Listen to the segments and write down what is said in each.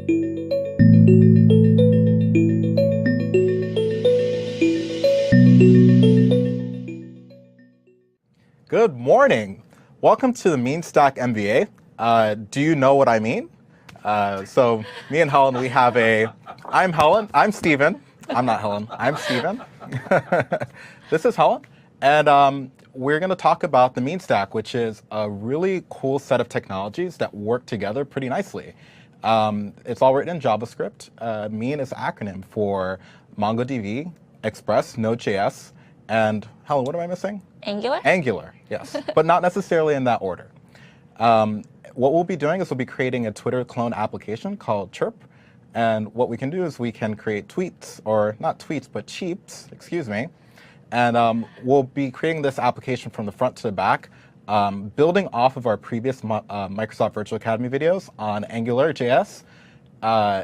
Good morning. Welcome to the MeanStack MBA. Do you know what I mean? So me and Helen, we have I'm Helen, I'm Steven. I'm not Helen, I'm Steven. This is Helen. And we're going to talk about the MeanStack, which is a really cool set of technologies that work together pretty nicely. It's all written in JavaScript. Mean is an acronym for MongoDB, Express, Node.js, and Helen, what am I missing? Angular? Angular, yes, but not necessarily in that order. What we'll be doing is we'll be creating a Twitter clone application called Chirp. And what we can do is we can create tweets, or not tweets, but cheeps, excuse me. And we'll be creating this application from the front to the back, building off of our previous Microsoft Virtual Academy videos on AngularJS,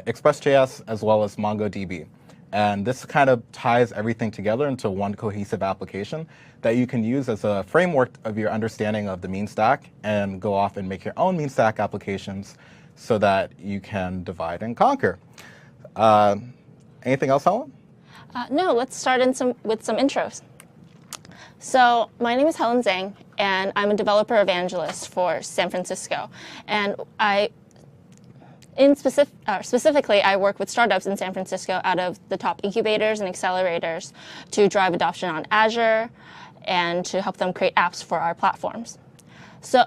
Express.js, as well as MongoDB. And this kind of ties everything together into one cohesive application that you can use as a framework of your understanding of the MeanStack and go off and make your own MeanStack applications so that you can divide and conquer. Anything else, Helen? No, let's start with some intros. So my name is Helen Zhang, and I'm a developer evangelist for San Francisco. And specifically, I work with startups in San Francisco out of the top incubators and accelerators to drive adoption on Azure and to help them create apps for our platforms. So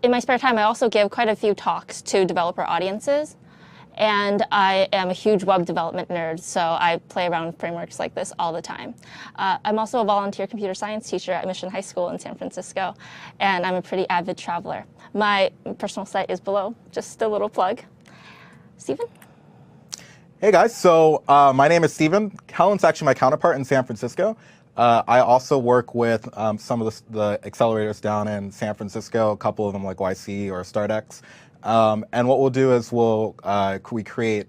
in my spare time, I also give quite a few talks to developer audiences. And I am a huge web development nerd, so I play around with frameworks like this all the time. I'm also a volunteer computer science teacher at Mission High School in San Francisco, and I'm a pretty avid traveler. My personal site is below, just a little plug. Steven? Hey guys, so my name is Steven. Helen's actually my counterpart in San Francisco. I also work with some of the accelerators down in San Francisco, a couple of them like YC or StartX. And what we'll do is we create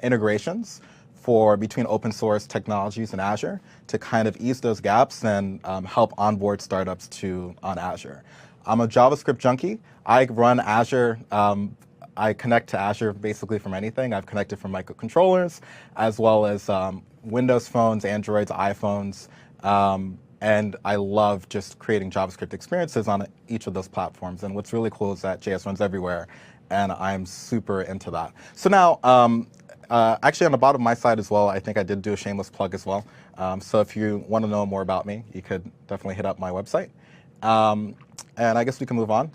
integrations between open source technologies and Azure to kind of ease those gaps and help onboard startups on Azure. I'm a JavaScript junkie. I run Azure. I connect to Azure basically from anything. I've connected from microcontrollers, as well as Windows phones, Androids, iPhones. And I love just creating JavaScript experiences on each of those platforms. And what's really cool is that JS runs everywhere, and I'm super into that. So now, actually on the bottom of my side as well, I think I did do a shameless plug as well. So if you want to know more about me, you could definitely hit up my website. And I guess we can move on.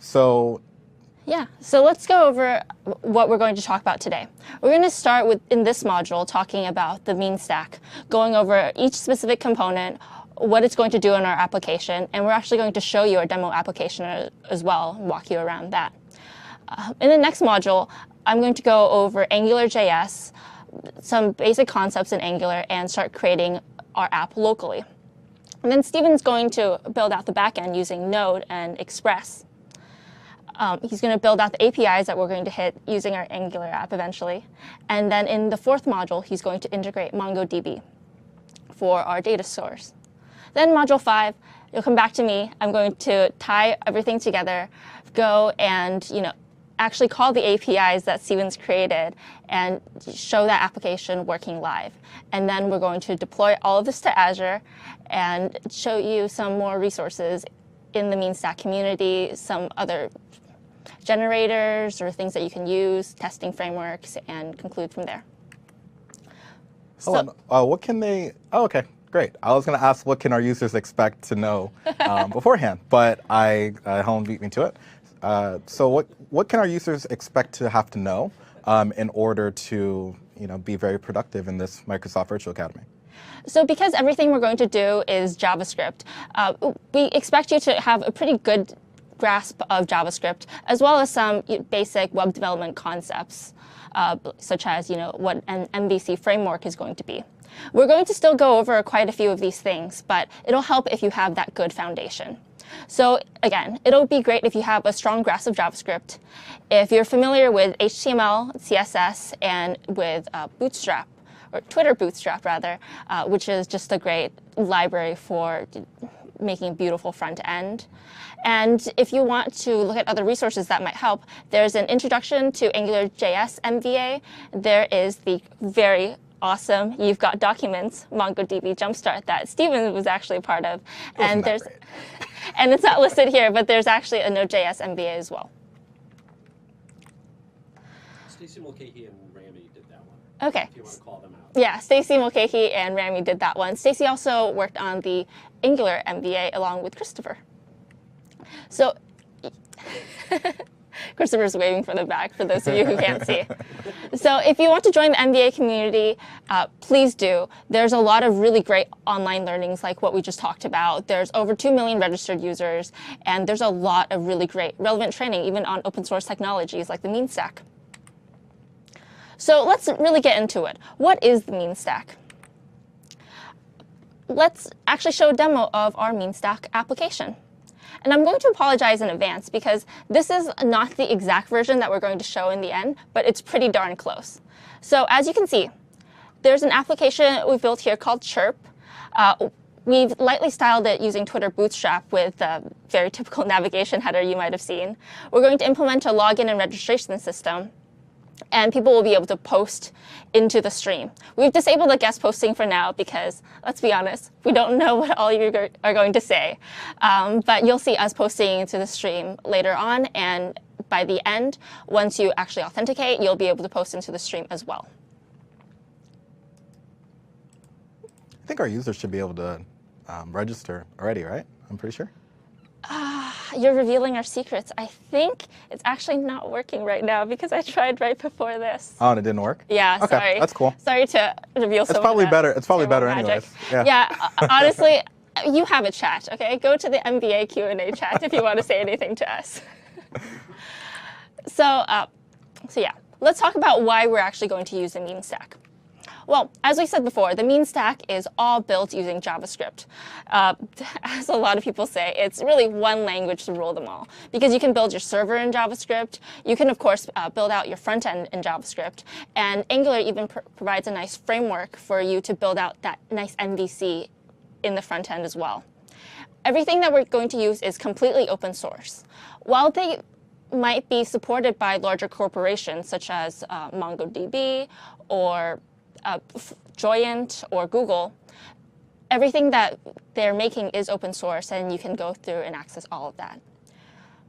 Yeah, so let's go over what we're going to talk about today. We're going to start in this module talking about the MeanStack, going over each specific component, what it's going to do in our application, and we're actually going to show you our demo application as well, and walk you around that. In the next module, I'm going to go over AngularJS, some basic concepts in Angular, and start creating our app locally. And then Steven's going to build out the backend using Node and Express. He's going to build out the APIs that we're going to hit using our Angular app eventually. And then in the fourth module, he's going to integrate MongoDB for our data source. Then module 5, you'll come back to me. I'm going to tie everything together, go and actually call the APIs that Steven's created and show that application working live. And then we're going to deploy all of this to Azure and show you some more resources in the MeanStack community, some other generators or things that you can use, testing frameworks, and conclude from there. What can they? Oh, okay, great. I was going to ask what can our users expect to know beforehand, but Helen beat me to it. So what can our users expect to have to know in order to be very productive in this Microsoft Virtual Academy? So because everything we're going to do is JavaScript, we expect you to have a pretty good grasp of JavaScript, as well as some basic web development concepts, such as what an MVC framework is going to be. We're going to still go over quite a few of these things, but it'll help if you have that good foundation. So again, it'll be great if you have a strong grasp of JavaScript, if you're familiar with HTML, CSS, and with Bootstrap, or Twitter Bootstrap rather, which is just a great library for making a beautiful front end. And if you want to look at other resources that might help, there's an Introduction to AngularJS MVA. There is the very awesome You've Got Documents MongoDB Jumpstart that Steven was actually a part of. And there's and it's not listed here, but there's actually a Node.js MVA as well. Stacy Mulcahy and Rami did that one. Okay. If you want to call them out. Yeah, Stacy Mulcahy and Rami did that one. Stacy also worked on the Angular MVA along with Christopher. So Christopher's waving from the back for those of you who can't see. So if you want to join the MVA community, please do. There's a lot of really great online learnings like what we just talked about. There's over 2 million registered users, and there's a lot of really great relevant training, even on open source technologies like the mean stack. So let's really get into it. What is the mean stack? Let's actually show a demo of our mean stack application. And I'm going to apologize in advance because this is not the exact version that we're going to show in the end, but it's pretty darn close. So as you can see, there's an application we've built here called Chirp. We've lightly styled it using Twitter Bootstrap with a very typical navigation header you might have seen. We're going to implement a login and registration system, and people will be able to post into the stream. We've disabled the guest posting for now because, let's be honest, we don't know what all you are going to say. But you'll see us posting into the stream later on, and by the end, once you actually authenticate, you'll be able to post into the stream as well. I think our users should be able to register already, right? I'm pretty sure. You're revealing our secrets. I think it's actually not working right now because I tried right before this. Oh, and it didn't work? Yeah, Okay, sorry. that's cool. Sorry to reveal so It's probably much better. It's probably better magic. anyways. Yeah, honestly, you have a chat, okay? Go to the MVA Q&A chat if you want to say anything to us. So yeah, let's talk about why we're actually going to use the mean stack. Well, as we said before, the mean stack is all built using JavaScript. As a lot of people say, it's really one language to rule them all, because you can build your server in JavaScript. You can, of course, build out your front end in JavaScript. And Angular even provides a nice framework for you to build out that nice MVC in the front end as well. Everything that we're going to use is completely open source. While they might be supported by larger corporations such as MongoDB or Joyent or Google, everything that they're making is open source, and you can go through and access all of that.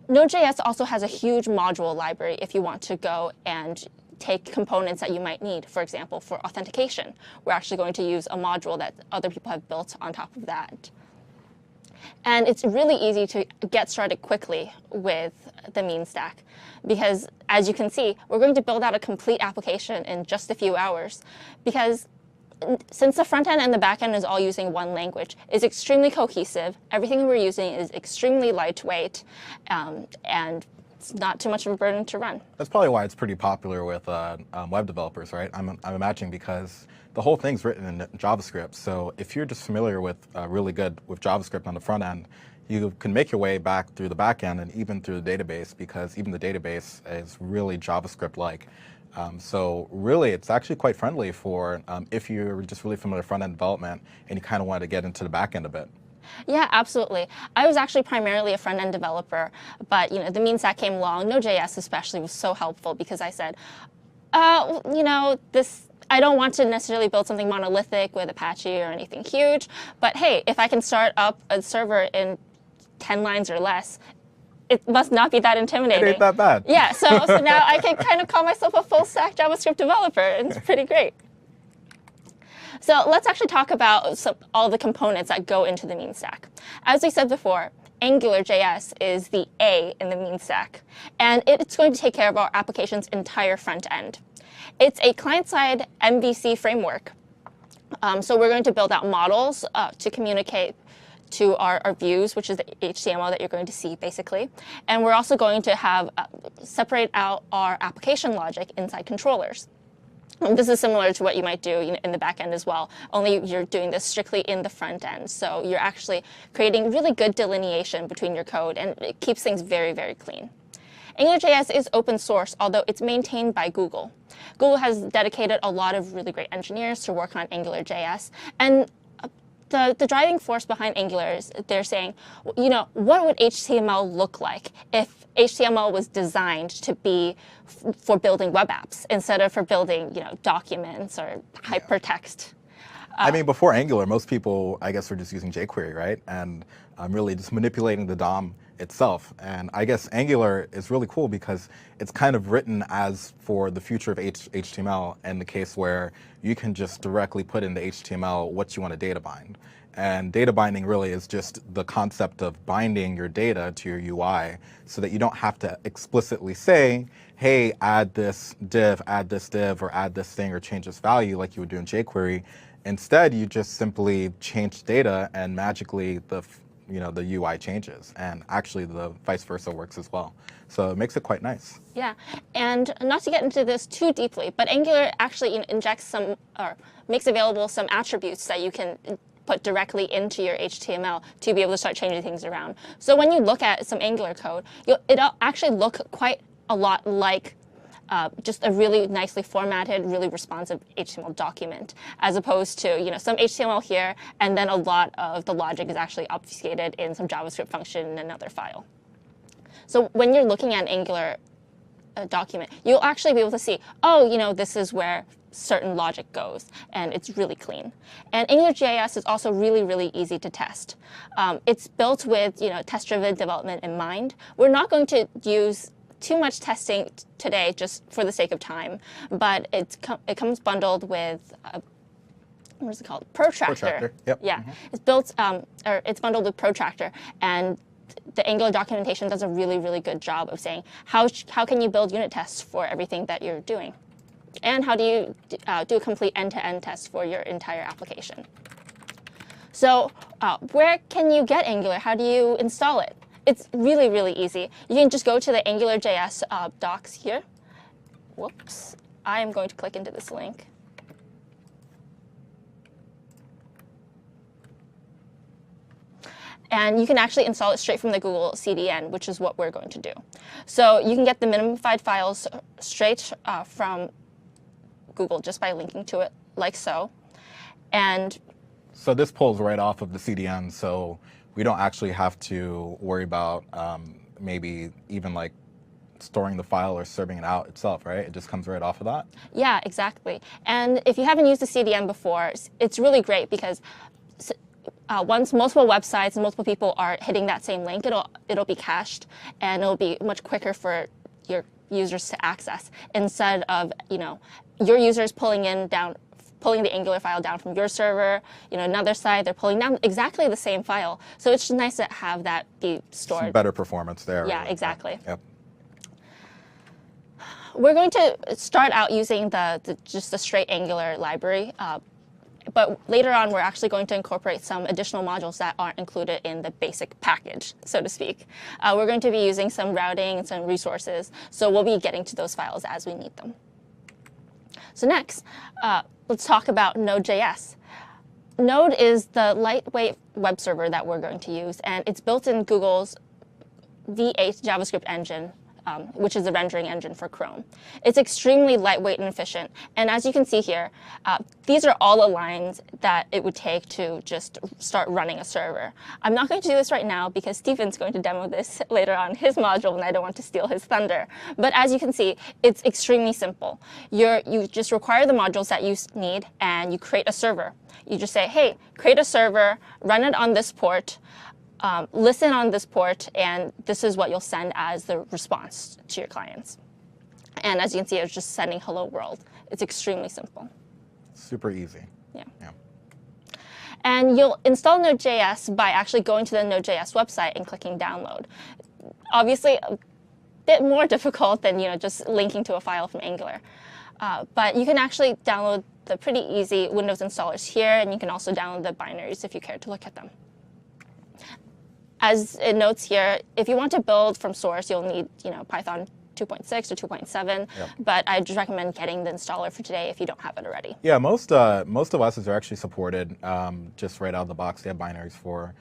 Node.js also has a huge module library if you want to go and take components that you might need. For example, for authentication, we're actually going to use a module that other people have built on top of that. And it's really easy to get started quickly with the mean stack because, as you can see, we're going to build out a complete application in just a few hours because since the front end and the back end is all using one language, it's extremely cohesive. Everything we're using is extremely lightweight, and it's not too much of a burden to run. That's probably why it's pretty popular with web developers, right? I'm imagining because the whole thing's written in JavaScript. So if you're just familiar with really good with JavaScript on the front end, you can make your way back through the back end and even through the database, because even the database is really JavaScript-like. So really, it's actually quite friendly for if you're just really familiar with front-end development and you kind of want to get into the back end a bit. Yeah, absolutely. I was actually primarily a front-end developer, but the mean stack came along. Node.js especially was so helpful because I said, I don't want to necessarily build something monolithic with Apache or anything huge, but hey, if I can start up a server in 10 lines or less, it must not be that intimidating. It ain't that bad. Yeah, so now I can kind of call myself a full-stack JavaScript developer, and it's pretty great. So let's actually talk about all the components that go into the mean stack. As we said before, AngularJS is the A in the mean stack, and it's going to take care of our application's entire front end. It's a client-side MVC framework. So we're going to build out models to communicate to our views, which is the HTML that you're going to see, basically. And we're also going to have separate out our application logic inside controllers. This is similar to what you might do in the back end as well, only you're doing this strictly in the front end. So you're actually creating really good delineation between your code, and it keeps things very, very clean. AngularJS is open source, although it's maintained by Google. Google has dedicated a lot of really great engineers to work on AngularJS, and the driving force behind Angular is they're saying, you know, what would HTML look like if HTML was designed to be for building web apps instead of for building, you know, documents or hypertext? I mean, before Angular, most people, I guess, were just using jQuery, right? And really just manipulating the DOM itself. And I guess Angular is really cool because it's kind of written as for the future of HTML in the case where you can just directly put in the HTML what you want to data bind. And data binding really is just the concept of binding your data to your UI so that you don't have to explicitly say, hey, add this div, or add this thing, or change this value like you would do in jQuery. Instead, you just simply change data and magically the UI changes, and actually the vice versa works as well. So it makes it quite nice. Yeah, and not to get into this too deeply, but Angular actually injects some, or makes available some attributes that you can put directly into your HTML to be able to start changing things around. So when you look at some Angular code, it'll actually look quite a lot like just a really nicely formatted, really responsive HTML document, as opposed to, you know, some HTML here, and then a lot of the logic is actually obfuscated in some JavaScript function in another file. So when you're looking at an Angular document, you'll actually be able to see, oh, you know, this is where certain logic goes, and it's really clean. And AngularJS is also really, really easy to test. It's built with, you know, test-driven development in mind. We're not going to use too much testing today just for the sake of time, but it comes bundled with what is it called? Protractor. Yep. Yeah, it's built or it's bundled with Protractor, and the Angular documentation does a really, really good job of saying how can you build unit tests for everything that you're doing, and how do you do a complete end-to-end test for your entire application. So where can you get Angular? How do you install it? It's really, really easy. You can just go to the AngularJS docs here. Whoops. I am going to click into this link. And you can actually install it straight from the Google CDN, which is what we're going to do. So you can get the minimified files straight from Google just by linking to it like so. And so this pulls right off of the CDN, so we don't actually have to worry about maybe even like storing the file or serving it out itself, right? It just comes right off of that? Yeah, exactly. And if you haven't used the CDN before, it's really great because once multiple websites and multiple people are hitting that same link, it'll be cached, and it'll be much quicker for your users to access, instead of, you know, your users pulling the Angular file down from your server, you know, another site, they're pulling down exactly the same file. So it's just nice to have that be stored. Some better performance there. Yeah, exactly. Yep. We're going to start out using just the straight Angular library, but later on we're actually going to incorporate some additional modules that aren't included in the basic package, so to speak. We're going to be using some routing and some resources, so we'll be getting to those files as we need them. So next, let's talk about Node.js. Node is the lightweight web server that we're going to use, and it's built in Google's V8 JavaScript engine, which is the rendering engine for Chrome. It's extremely lightweight and efficient, and as you can see here, these are all the lines that it would take to just start running a server. I'm not going to do this right now because Stephen's going to demo this later on his module, and I don't want to steal his thunder. But as you can see, it's extremely simple. You just require the modules that you need, and you create a server. You just say, hey, create a server, run it on this port, listen on this port, and this is what you'll send as the response to your clients. And as you can see, it's just sending hello world. It's extremely simple. Super easy. Yeah. And you'll install Node.js by actually going to the Node.js website and clicking download. Obviously, a bit more difficult than, you know, just linking to a file from Angular. But you can actually download the pretty easy Windows installers here, and you can also download the binaries if you care to look at them. As it notes here, if you want to build from source, you'll need, you know, Python 2.6 or 2.7. Yep. But I just recommend getting the installer for today if you don't have it already. Yeah, most OSs are actually supported just right out of the box. They have binaries for.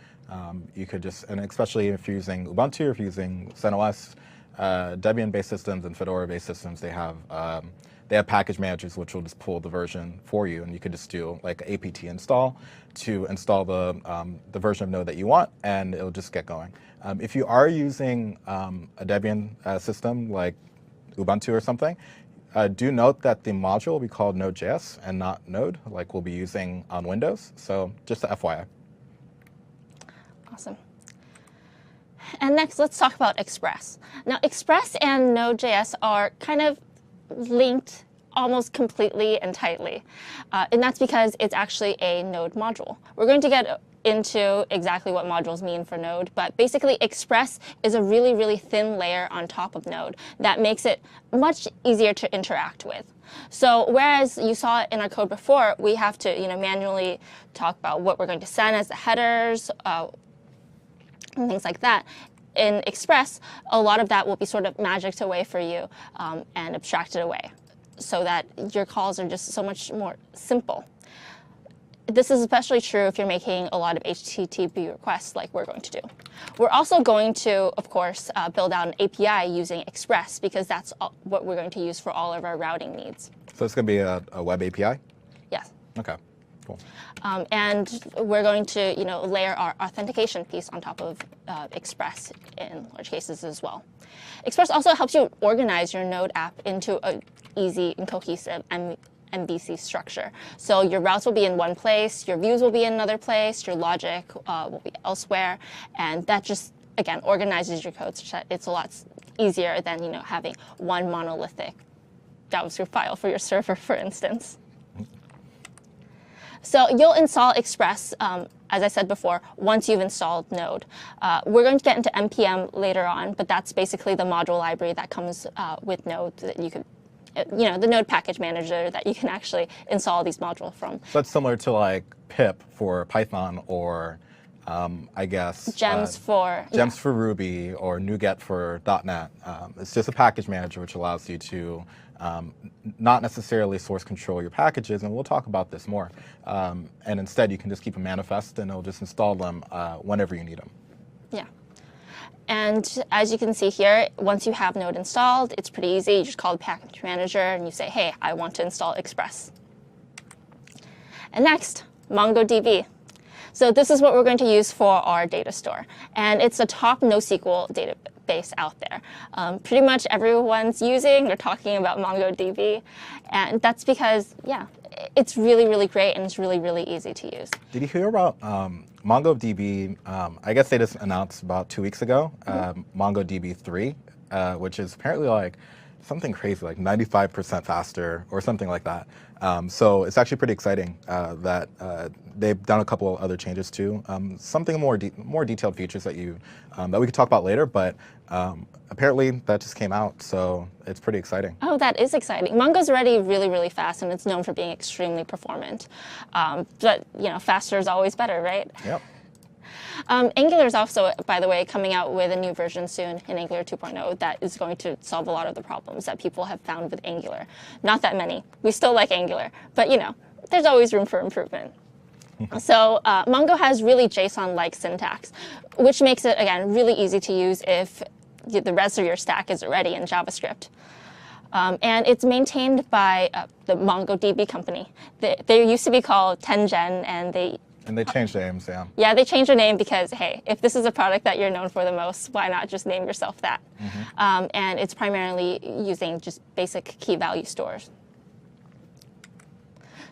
You could just, and especially if you're using Ubuntu or if you're using CentOS, Debian-based systems and Fedora-based systems, they have package managers which will just pull the version for you, and you can just do like apt install to install the version of Node that you want, and it'll just get going. If you are using a Debian system like Ubuntu or something, do note that the module will be called Node.js and not Node, like we'll be using on Windows. So just a FYI. Awesome. And next, let's talk about Express. Now, Express and Node.js are kind of linked almost completely and tightly. And that's because it's actually a Node module. We're going to get into exactly what modules mean for Node, but basically Express is a really, really thin layer on top of Node that makes it much easier to interact with. So whereas you saw it in our code before, we have to manually talk about what we're going to send as the headers, and things like that. In Express, a lot of that will be sort of magicked away for you and abstracted away so that your calls are just so much more simple. This is especially true if you're making a lot of HTTP requests like we're going to do. We're also going to, of course, build out an API using Express because that's what we're going to use for all of our routing needs. So it's going to be a web API? Yes. Okay, cool. And we're going to layer our authentication piece on top of Express in large cases as well. Express also helps you organize your Node app into an easy and cohesive MVC structure. So your routes will be in one place, your views will be in another place, your logic will be elsewhere, and that just, again, organizes your code such that it's a lot easier than having one monolithic JavaScript file for your server, for instance. So you'll install Express, as I said before, once you've installed Node. We're going to get into NPM later on, but that's basically the module library that comes with Node that you could, the Node package manager that you can actually install these modules from. So that's similar to like pip for Python or I guess Gems for Ruby or NuGet for .NET. It's just a package manager which allows you to not necessarily source control your packages, and we'll talk about this more. And instead, you can just keep a manifest, and it'll just install them whenever you need them. Yeah. And as you can see here, once you have Node installed, it's pretty easy. You just call the package manager, and you say, hey, I want to install Express. And next, MongoDB. So this is what we're going to use for our data store. And it's a top NoSQL database out there. Pretty much everyone's using or talking about MongoDB. And that's because, yeah, it's really, really great and it's really, really easy to use. Did you hear about MongoDB? I guess they just announced about 2 weeks ago, MongoDB 3, which is apparently like something crazy, like 95% faster or something like that. So it's actually pretty exciting that they've done a couple of other changes too. Something more detailed features that that we could talk about later, but apparently that just came out, so it's pretty exciting. Oh, that is exciting. Mongo's already really, really fast, and it's known for being extremely performant. But faster is always better, right? Yep. Angular is also, by the way, coming out with a new version soon in Angular 2.0 that is going to solve a lot of the problems that people have found with Angular. Not that many. We still like Angular, but there's always room for improvement. So Mongo has really JSON-like syntax, which makes it, again, really easy to use if the rest of your stack is already in JavaScript. And it's maintained by the MongoDB company. They used to be called Tengen, and they changed names, yeah. Yeah, they changed their name because, hey, if this is a product that you're known for the most, why not just name yourself that? And it's primarily using just basic key value stores.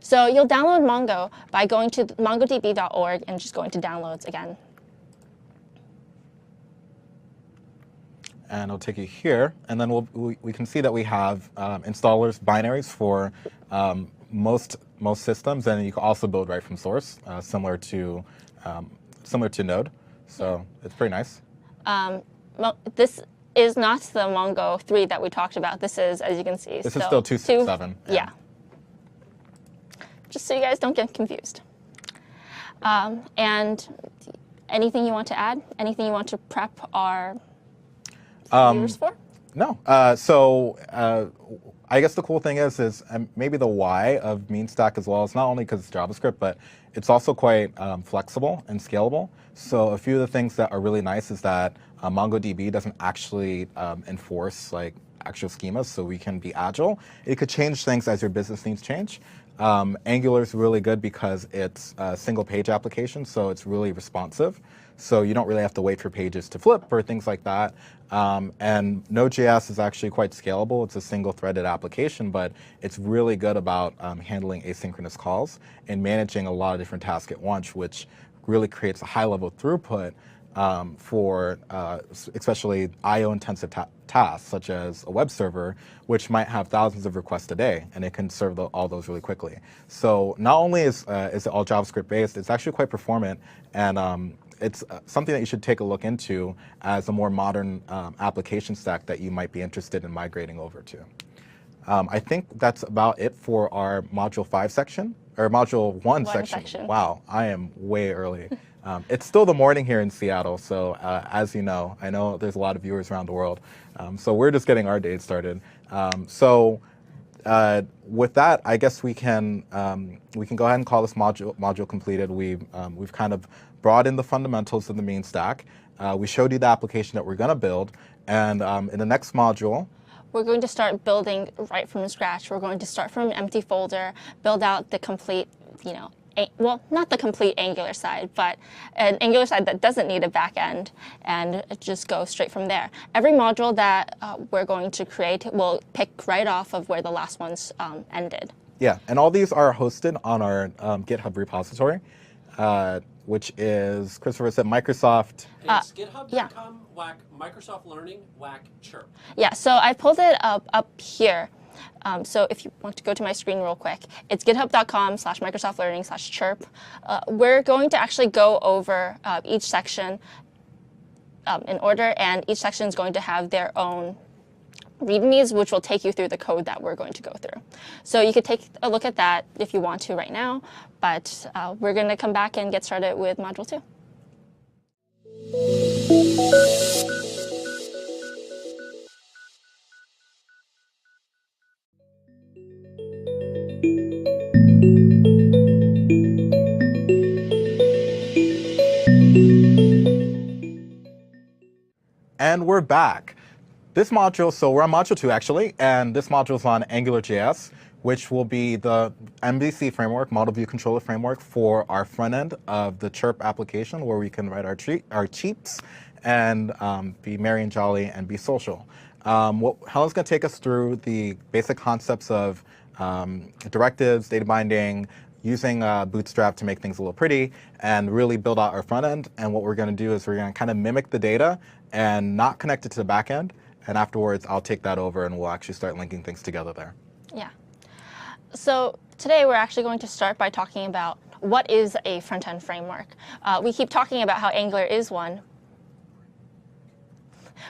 So you'll download Mongo by going to mongodb.org and just going to downloads again. And it'll take you here, and then we can see that we have installers binaries for most systems, and you can also build right from source, similar to Node. So it's pretty nice. This is not the Mongo 3 that we talked about. This is, as you can see, this is still 2.6.7. Yeah. Just so you guys don't get confused. And anything you want to add? Anything you want to prep our viewers for? No. So I guess the cool thing is maybe the why of MeanStack as well. It's not only because it's JavaScript, but it's also quite flexible and scalable. So a few of the things that are really nice is that MongoDB doesn't actually enforce like actual schemas, so we can be agile. It could change things as your business needs change. Angular is really good because it's a single page application, so it's really responsive. So you don't really have to wait for pages to flip or things like that. And Node.js is actually quite scalable. It's a single threaded application, but it's really good about handling asynchronous calls and managing a lot of different tasks at once, which really creates a high level of throughput for especially IO-intensive tasks, such as a web server, which might have thousands of requests a day, and it can serve all those really quickly. So not only is it all JavaScript based, it's actually quite performant, and it's something that you should take a look into as a more modern application stack that you might be interested in migrating over to. I think that's about it for our Module 5 section, or Module 1 section. Wow, I am way early. It's still the morning here in Seattle, so as you know, I know there's a lot of viewers around the world, so we're just getting our day started. With that, I guess we can go ahead and call this module completed. We've kind of brought in the fundamentals of the mean stack. We showed you the application that we're going to build, and in the next module, we're going to start building right from scratch. We're going to start from an empty folder, build out the complete, well, not the complete Angular side, but an Angular side that doesn't need a back end, and just go straight from there. Every module that we're going to create will pick right off of where the last ones ended. Yeah, and all these are hosted on our GitHub repository, which is, Christopher said, Microsoft. It's github.com, whack Microsoft Learning, whack chirp. Yeah, so I pulled it up here. So if you want to go to my screen real quick, it's github.com/Microsoft Learning/chirp. We're going to actually go over each section in order, and each section is going to have their own readmes, which will take you through the code that we're going to go through. So you could take a look at that if you want to right now, but we're going to come back and get started with Module 2. And we're back. This module, so we're on Module 2 actually, and this module is on AngularJS, which will be the MVC framework, Model View Controller framework, for our front end of the Chirp application, where we can write our cheeps and be merry and jolly and be social. Helen's going to take us through the basic concepts of directives, data binding, using Bootstrap to make things a little pretty, and really build out our front end. And what we're going to do is we're going to kind of mimic the data and not connect it to the back end. And afterwards, I'll take that over and we'll actually start linking things together there. Yeah. So today we're actually going to start by talking about what is a front-end framework. We keep talking about how Angular is one.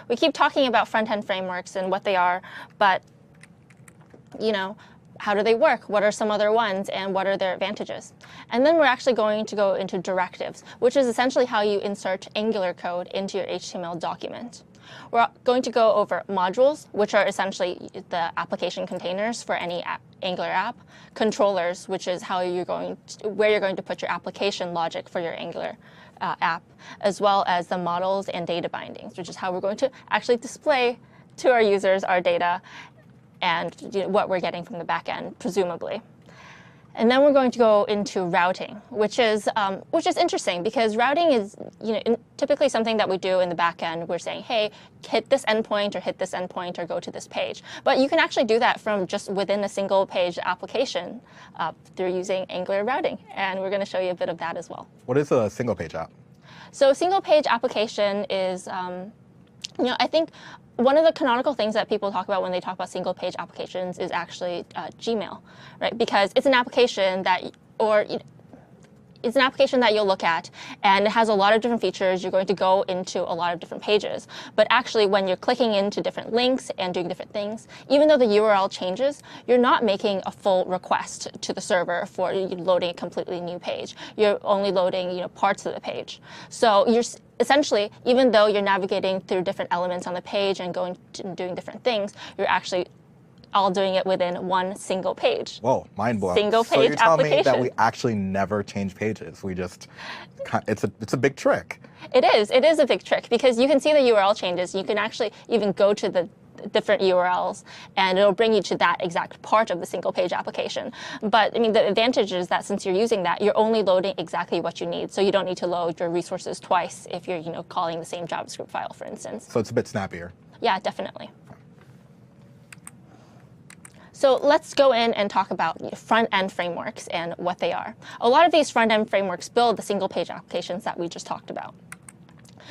We keep talking about front-end frameworks and what they are, but how do they work? What are some other ones, and what are their advantages? And then we're actually going to go into directives, which is essentially how you insert Angular code into your HTML document. We're going to go over modules, which are essentially the application containers for any Angular app, controllers, which is how where you're going to put your application logic for your Angular app, as well as the models and data bindings, which is how we're going to actually display to our users our data and what we're getting from the back end, presumably. And then we're going to go into routing, which is interesting because routing is typically something that we do in the back end. We're saying, hey, hit this endpoint or hit this endpoint or go to this page. But you can actually do that from just within a single page application through using Angular routing. And we're going to show you a bit of that as well. What is a single page app? So a single page application is, I think one of the canonical things that people talk about when they talk about single page applications is actually Gmail, right? Because it's an application that, it's an application that you'll look at, and it has a lot of different features. You're going to go into a lot of different pages. But actually, when you're clicking into different links and doing different things, even though the URL changes, you're not making a full request to the server for loading a completely new page. You're only loading parts of the page. So you're essentially, even though you're navigating through different elements on the page and going to doing different things, you're actually all doing it within one single page. Whoa, mind blown. Single So page you're telling me that application. we actually never change pages. We just, it's a big trick. It is a big trick because you can see the URL changes. You can actually even go to the different URLs and it'll bring you to that exact part of the single page application. But I mean, the advantage is that since you're using that, you're only loading exactly what you need. So you don't need to load your resources twice if you're, calling the same JavaScript file, for instance. So it's a bit snappier. Yeah, definitely. So let's go in and talk about front-end frameworks and what they are. A lot of these front-end frameworks build the single-page applications that we just talked about.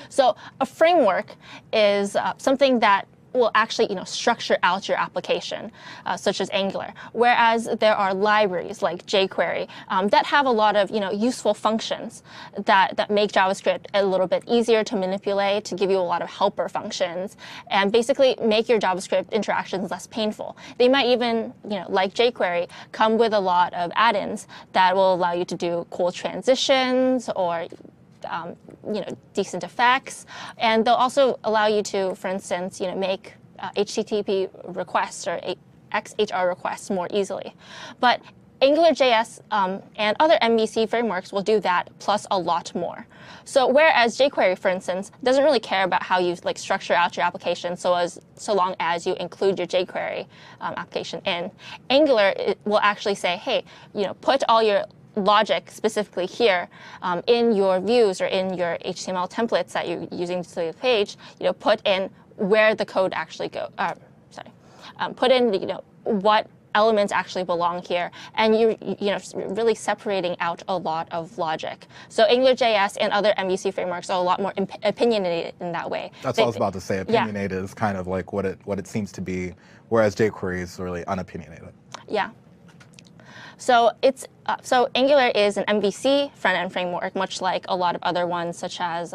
So a framework is something that will actually structure out your application, such as Angular. Whereas there are libraries like jQuery that have a lot of useful functions that make JavaScript a little bit easier to manipulate, to give you a lot of helper functions, and basically make your JavaScript interactions less painful. They might even, like jQuery, come with a lot of add-ins that will allow you to do cool transitions or decent effects, and they'll also allow you to, for instance, make HTTP requests or XHR requests more easily. But AngularJS and other MVC frameworks will do that plus a lot more. So whereas jQuery, for instance, doesn't really care about how you structure out your application so long as you include your jQuery application in, Angular will actually say, hey, put all your logic specifically here in your views or in your HTML templates that you're using to display the page, put in where the code actually put in what elements actually belong here, and you're really separating out a lot of logic. So AngularJS and other MVC frameworks are a lot more opinionated in that way. That's what I was about to say. Opinionated is kind of like what it seems to be, whereas jQuery is really unopinionated. Yeah. So so Angular is an MVC front-end framework, much like a lot of other ones, such as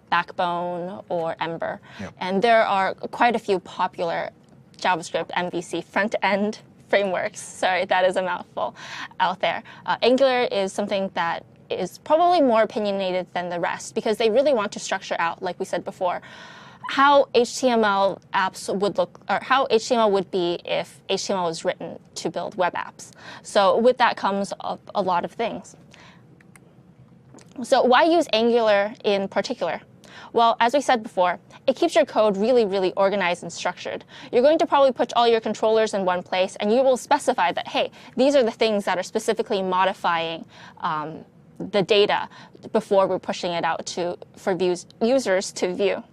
Backbone or Ember. Yep. And there are quite a few popular JavaScript MVC front-end frameworks. Sorry, that is a mouthful out there. Angular is something that is probably more opinionated than the rest because they really want to structure out, like we said before, how HTML apps would look, or how HTML would be if HTML was written to build web apps. So with that comes a lot of things. So why use Angular in particular? Well, as we said before, it keeps your code really, really organized and structured. You're going to probably put all your controllers in one place, and you will specify that, hey, these are the things that are specifically modifying the data before we're pushing it out for users to view.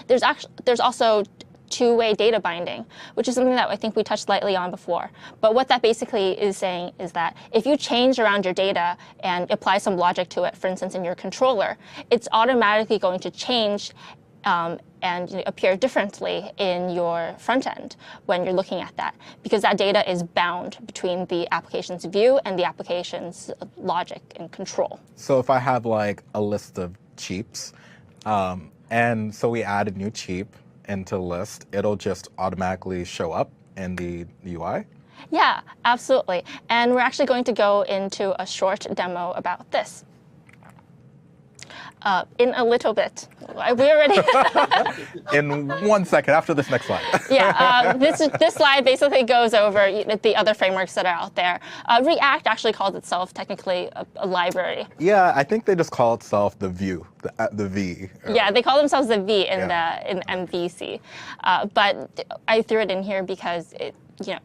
There's also two-way data binding, which is something that I think we touched lightly on before. But what that basically is saying is that if you change around your data and apply some logic to it, for instance, in your controller, it's automatically going to change and appear differently in your front end when you're looking at that, because that data is bound between the application's view and the application's logic and control. So if I have like a list of cheaps, and so we add a new cheap into the list, it'll just automatically show up in the UI? Yeah, absolutely. And we're actually going to go into a short demo about this. In a little bit. We already In 1 second, after this next slide. Yeah, this slide basically goes over the other frameworks that are out there. React actually calls itself technically a library. Yeah, I think they just call itself the Vue, the V. Yeah, they call themselves the V in MVC. But I threw it in here because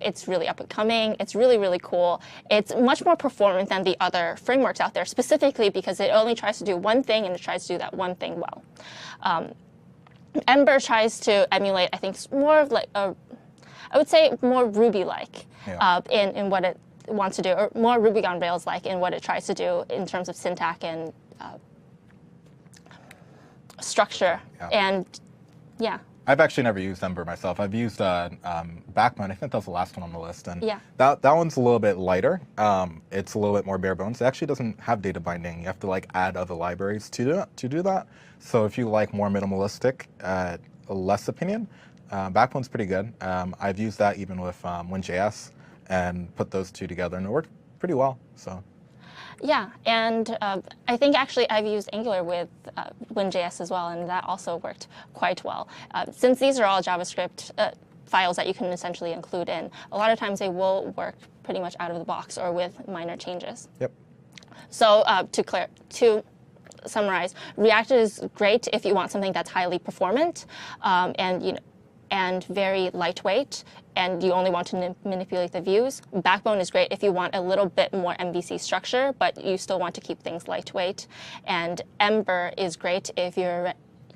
it's really up and coming. It's really, really cool. It's much more performant than the other frameworks out there, specifically because it only tries to do one thing and it tries to do that one thing well. Ember tries to emulate, I think, more of like I would say more Ruby-like in what it wants to do, or more Ruby on Rails-like in what it tries to do in terms of syntax and structure. And yeah. I've actually never used Ember myself. I've used Backbone. I think that was the last one on the list. And yeah. that one's a little bit lighter. It's a little bit more bare bones. It actually doesn't have data binding. You have to like add other libraries to do that. So if you like more minimalistic, less opinion, Backbone's pretty good. I've used that even with WinJS and put those two together, and it worked pretty well. So. Yeah, and I think actually I've used Angular with WinJS as well, and that also worked quite well. Since these are all JavaScript, files that you can essentially include in. A lot of times they will work pretty much out of the box or with minor changes. Yep. So to summarize, React is great if you want something that's highly performant and very lightweight, and you only want to manipulate the views. Backbone is great if you want a little bit more MVC structure, but you still want to keep things lightweight. And Ember is great if you're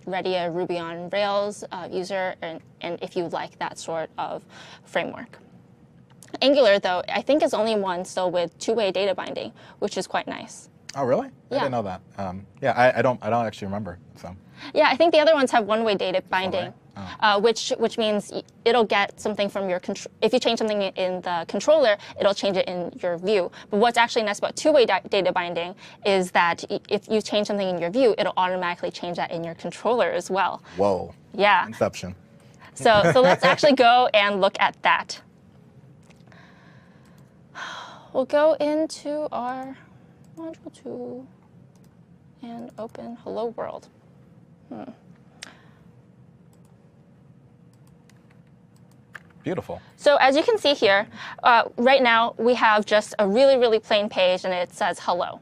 already a Ruby on Rails user and if you like that sort of framework. Angular, though, I think is only one still with two-way data binding, which is quite nice. Oh, really? Yeah. I didn't know that. Yeah, I don't actually remember. So. Yeah, I think the other ones have one-way data binding, Oh. which means it'll get something from your control. If you change something in the controller, it'll change it in your view. But what's actually nice about two-way data binding is that if you change something in your view, it'll automatically change that in your controller as well. Whoa. Yeah. Inception. So let's actually go and look at that. We'll go into our module 2 and open Hello World. Beautiful. So as you can see here, right now we have just a really, really plain page and it says hello.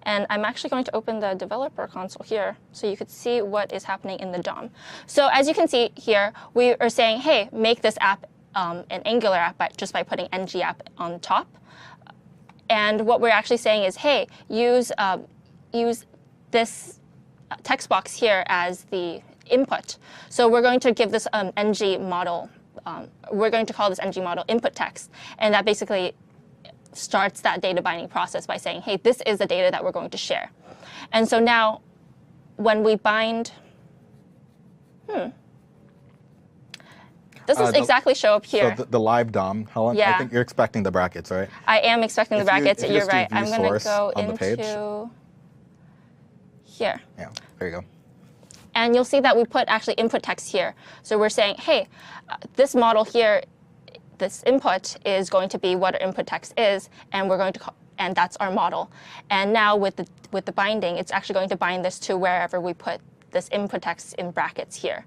And I'm actually going to open the developer console here so you could see what is happening in the DOM. So as you can see here, we are saying, hey, make this app an Angular app just by putting ng-app on top. And what we're actually saying is, hey, use this text box here as the input. So we're going to give this ng model. We're going to call this ng model input text. And that basically starts that data binding process by saying, hey, this is the data that we're going to share. And so now when we bind, this is exactly show up here. So the live DOM, Helen, Yeah. I think you're expecting the brackets, right? I am expecting the brackets. if you You're just do right. I'm view going to source go on the page. into here. Yeah, there you go. And you'll see that we put actually input text here. So we're saying, hey, this model here, this input is going to be what our input text is, and we're going to call, and that's our model. And now with the binding, it's actually going to bind this to wherever we put this input text in brackets here.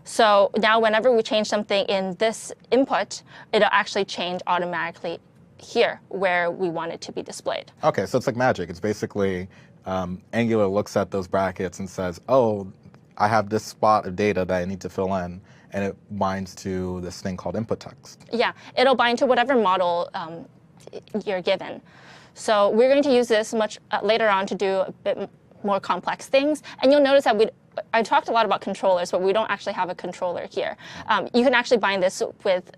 So now whenever we change something in this input, it'll actually change automatically here where we want it to be displayed. Okay, so it's like magic. It's basically Angular looks at those brackets and says, oh, I have this spot of data that I need to fill in, and it binds to this thing called input text. Yeah, it'll bind to whatever model you're given. So we're going to use this much later on to do a bit more complex things. And you'll notice that I talked a lot about controllers, but we don't actually have a controller here. You can actually bind this with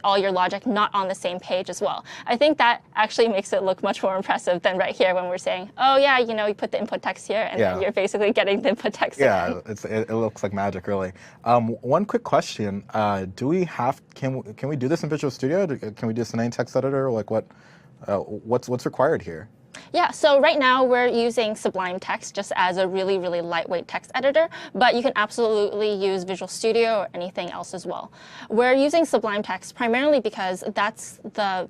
all your logic not on the same page as well. I think that actually makes it look much more impressive than right here when we're saying, oh yeah, you know, you put the input text here and then you're basically getting the input text Yeah, again. it looks like magic, really. One quick question: can we do this in Visual Studio? Can we do this in any text editor? Like what's required here? Yeah, so right now we're using Sublime Text just as a really, really lightweight text editor, but you can absolutely use Visual Studio or anything else as well. We're using Sublime Text primarily because that's the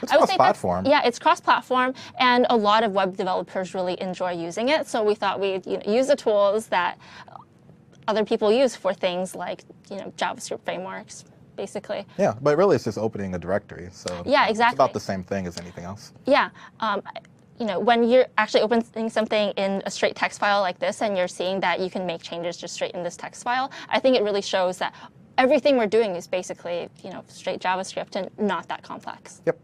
It's cross-platform. Yeah, it's cross-platform, and a lot of web developers really enjoy using it. So we thought we'd use the tools that other people use for things like JavaScript frameworks, basically. Yeah, but really it's just opening a directory. So yeah, exactly. It's about the same thing as anything else. Yeah. When you're actually opening something in a straight text file like this and you're seeing that you can make changes just straight in this text file, I think it really shows that everything we're doing is basically straight JavaScript and not that complex. Yep.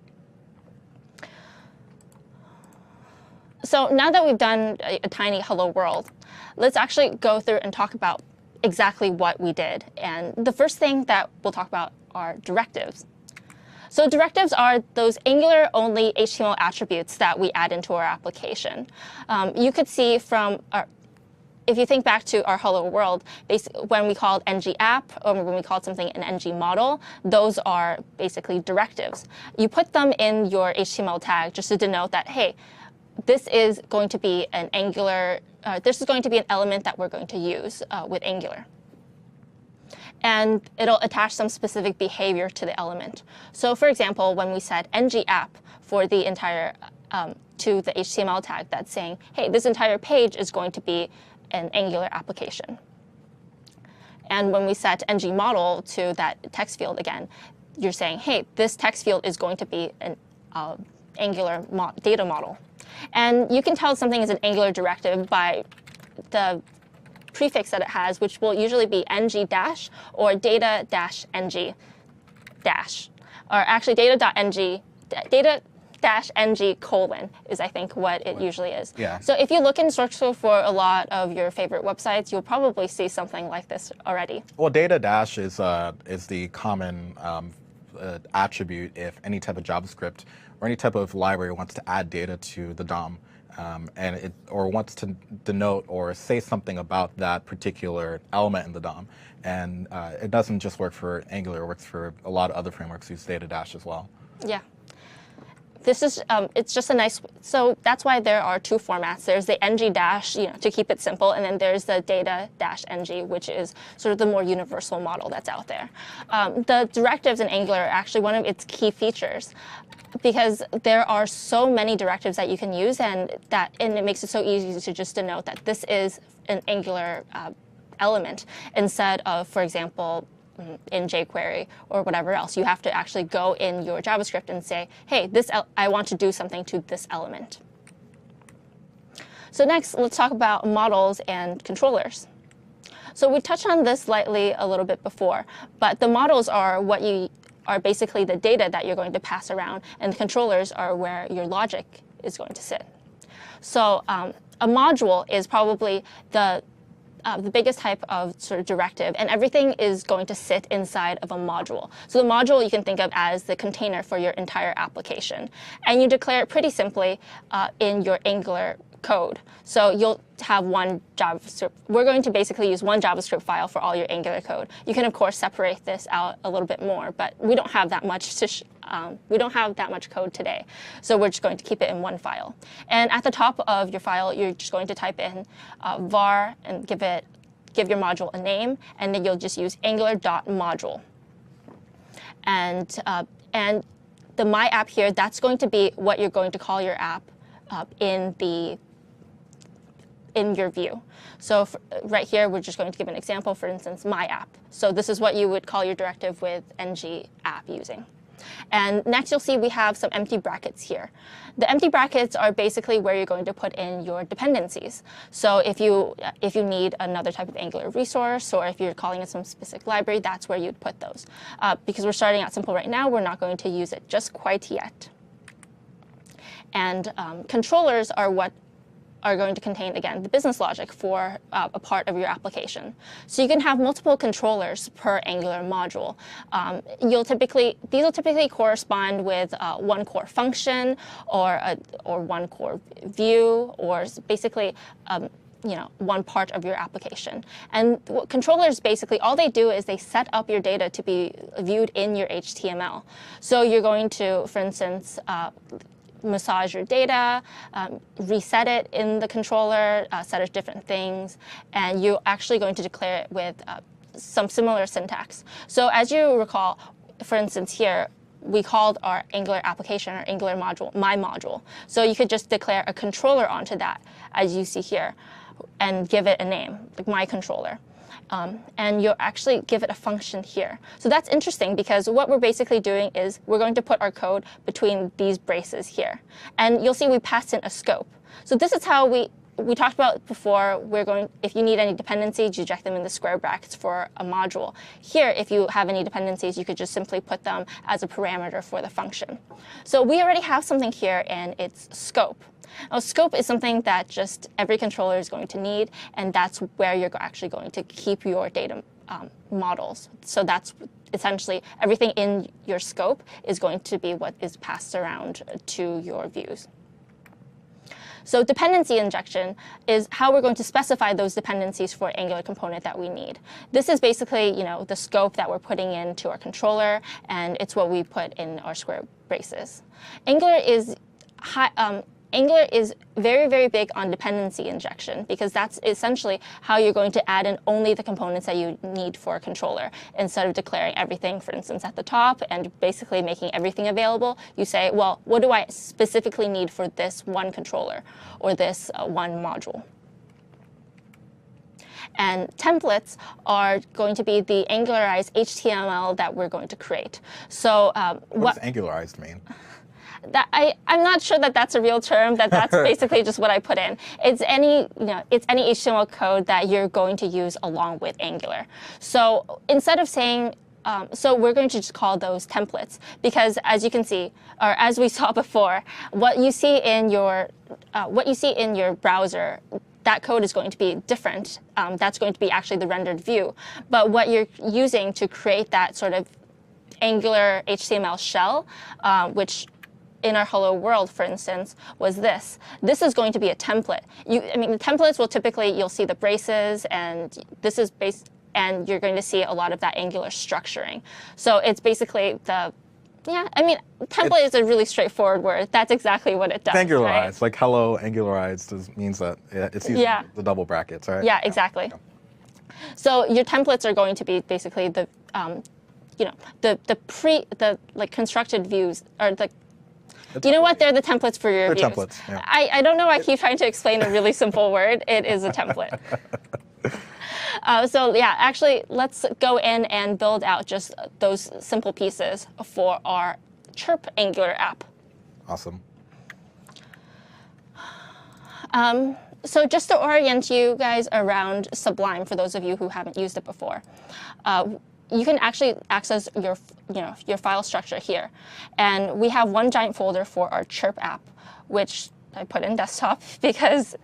So now that we've done a tiny hello world, let's actually go through and talk about exactly what we did. And the first thing that we'll talk about are directives. So directives are those Angular-only HTML attributes that we add into our application. You could see from if you think back to our hello world, when we called ng-app or when we called something an ng-model, those are basically directives. You put them in your HTML tag just to denote that, hey, this is going to be an Angular, this is going to be an element that we're going to use with Angular. And it'll attach some specific behavior to the element. So for example, when we said ng-app for the entire, to the HTML tag that's saying, hey, this entire page is going to be an Angular application. And when we set ng model to that text field again, you're saying, hey, this text field is going to be an Angular data model. And you can tell something is an Angular directive by the prefix that it has, which will usually be ng dash or data dash ng dash, or actually data.ng, data dash ng colon is, I think, what it usually is. Yeah. So if you look in Search for a lot of your favorite websites, you'll probably see something like this already. Well, data dash is the common attribute if any type of JavaScript or any type of library wants to add data to the DOM, or wants to denote or say something about that particular element in the DOM. And it doesn't just work for Angular; it works for a lot of other frameworks use data dash as well. Yeah. This is, it's just a nice, so that's why there are two formats. There's the ng dash, to keep it simple, and then there's the data dash ng, which is sort of the more universal model that's out there. The directives in Angular are actually one of its key features, because there are so many directives that you can use, and it makes it so easy to just denote that this is an Angular element instead of, for example, in jQuery or whatever else. You have to actually go in your JavaScript and say, hey, I want to do something to this element. So next, let's talk about models and controllers. So we touched on this lightly a little bit before, but the models are basically the data that you're going to pass around, and the controllers are where your logic is going to sit. So a module is probably the biggest type of sort of directive, and everything is going to sit inside of a module. So the module you can think of as the container for your entire application. And you declare it pretty simply in your Angular code. So you'll have one JavaScript. We're going to basically use one JavaScript file for all your Angular code. You can, of course, separate this out a little bit more, but we don't have that much code today. So we're just going to keep it in one file. And at the top of your file, you're just going to type in var and give your module a name, and then you'll just use angular.module. And the my app here, that's going to be what you're going to call your app in your view. So right here, we're just going to give an example, for instance, my app. So this is what you would call your directive with ng app using. And next, you'll see we have some empty brackets here. The empty brackets are basically where you're going to put in your dependencies. So if you need another type of Angular resource, or if you're calling it some specific library, that's where you'd put those. Because we're starting out simple right now, we're not going to use it just quite yet. And controllers are what are going to contain, again, the business logic for a part of your application. So you can have multiple controllers per Angular module. These will typically correspond with one core function, or one core view, or basically one part of your application. And controllers, basically, all they do is they set up your data to be viewed in your HTML. So you're going to, for instance, massage your data, reset it in the controller, set it different things, and you're actually going to declare it with some similar syntax. So as you recall, for instance here, we called our Angular application, or Angular module, my module. So you could just declare a controller onto that, as you see here, and give it a name, like my controller. And you'll actually give it a function here. So that's interesting, because what we're basically doing is we're going to put our code between these braces here. And you'll see we passed in a scope. So this is how we talked about before, if you need any dependencies, you inject them in the square brackets for a module. Here, if you have any dependencies, you could just simply put them as a parameter for the function. So we already have something here in its scope. Now, scope is something that just every controller is going to need, and that's where you're actually going to keep your data models. So that's essentially everything in your scope is going to be what is passed around to your views. So dependency injection is how we're going to specify those dependencies for Angular component that we need. This is basically, the scope that we're putting into our controller, and it's what we put in our square braces. Angular is very, very big on dependency injection, because that's essentially how you're going to add in only the components that you need for a controller. Instead of declaring everything, for instance, at the top and basically making everything available, you say, well, what do I specifically need for this one controller or this one module? And templates are going to be the angularized HTML that we're going to create. So What does angularized mean? I'm not sure that that's a real term. That's basically just what I put in. It's any HTML code that you're going to use along with Angular. So instead of saying so we're going to just call those templates because, as you can see, or as we saw before, what you see in your browser, that code is going to be different. That's going to be actually the rendered view. But what you're using to create that sort of Angular HTML shell, which in our Hello World, for instance, was this. This is going to be a template. The templates will typically, you'll see the braces, and this is based. And you're going to see a lot of that Angular structuring. So it's basically template is a really straightforward word. That's exactly what it does. Angularized, right? like hello angularized means that it's using the double brackets, right? Yeah, exactly. Yeah. So your templates are going to be basically the constructed views, or you know what? They're the templates for your views. They're templates. Yeah. I don't know why I keep trying to explain a really simple word. It is a template. Actually, let's go in and build out just those simple pieces for our Chirp Angular app. Awesome. So just to orient you guys around Sublime, for those of you who haven't used it before, you can actually access your file structure here. And we have one giant folder for our Chirp app, which I put in desktop because,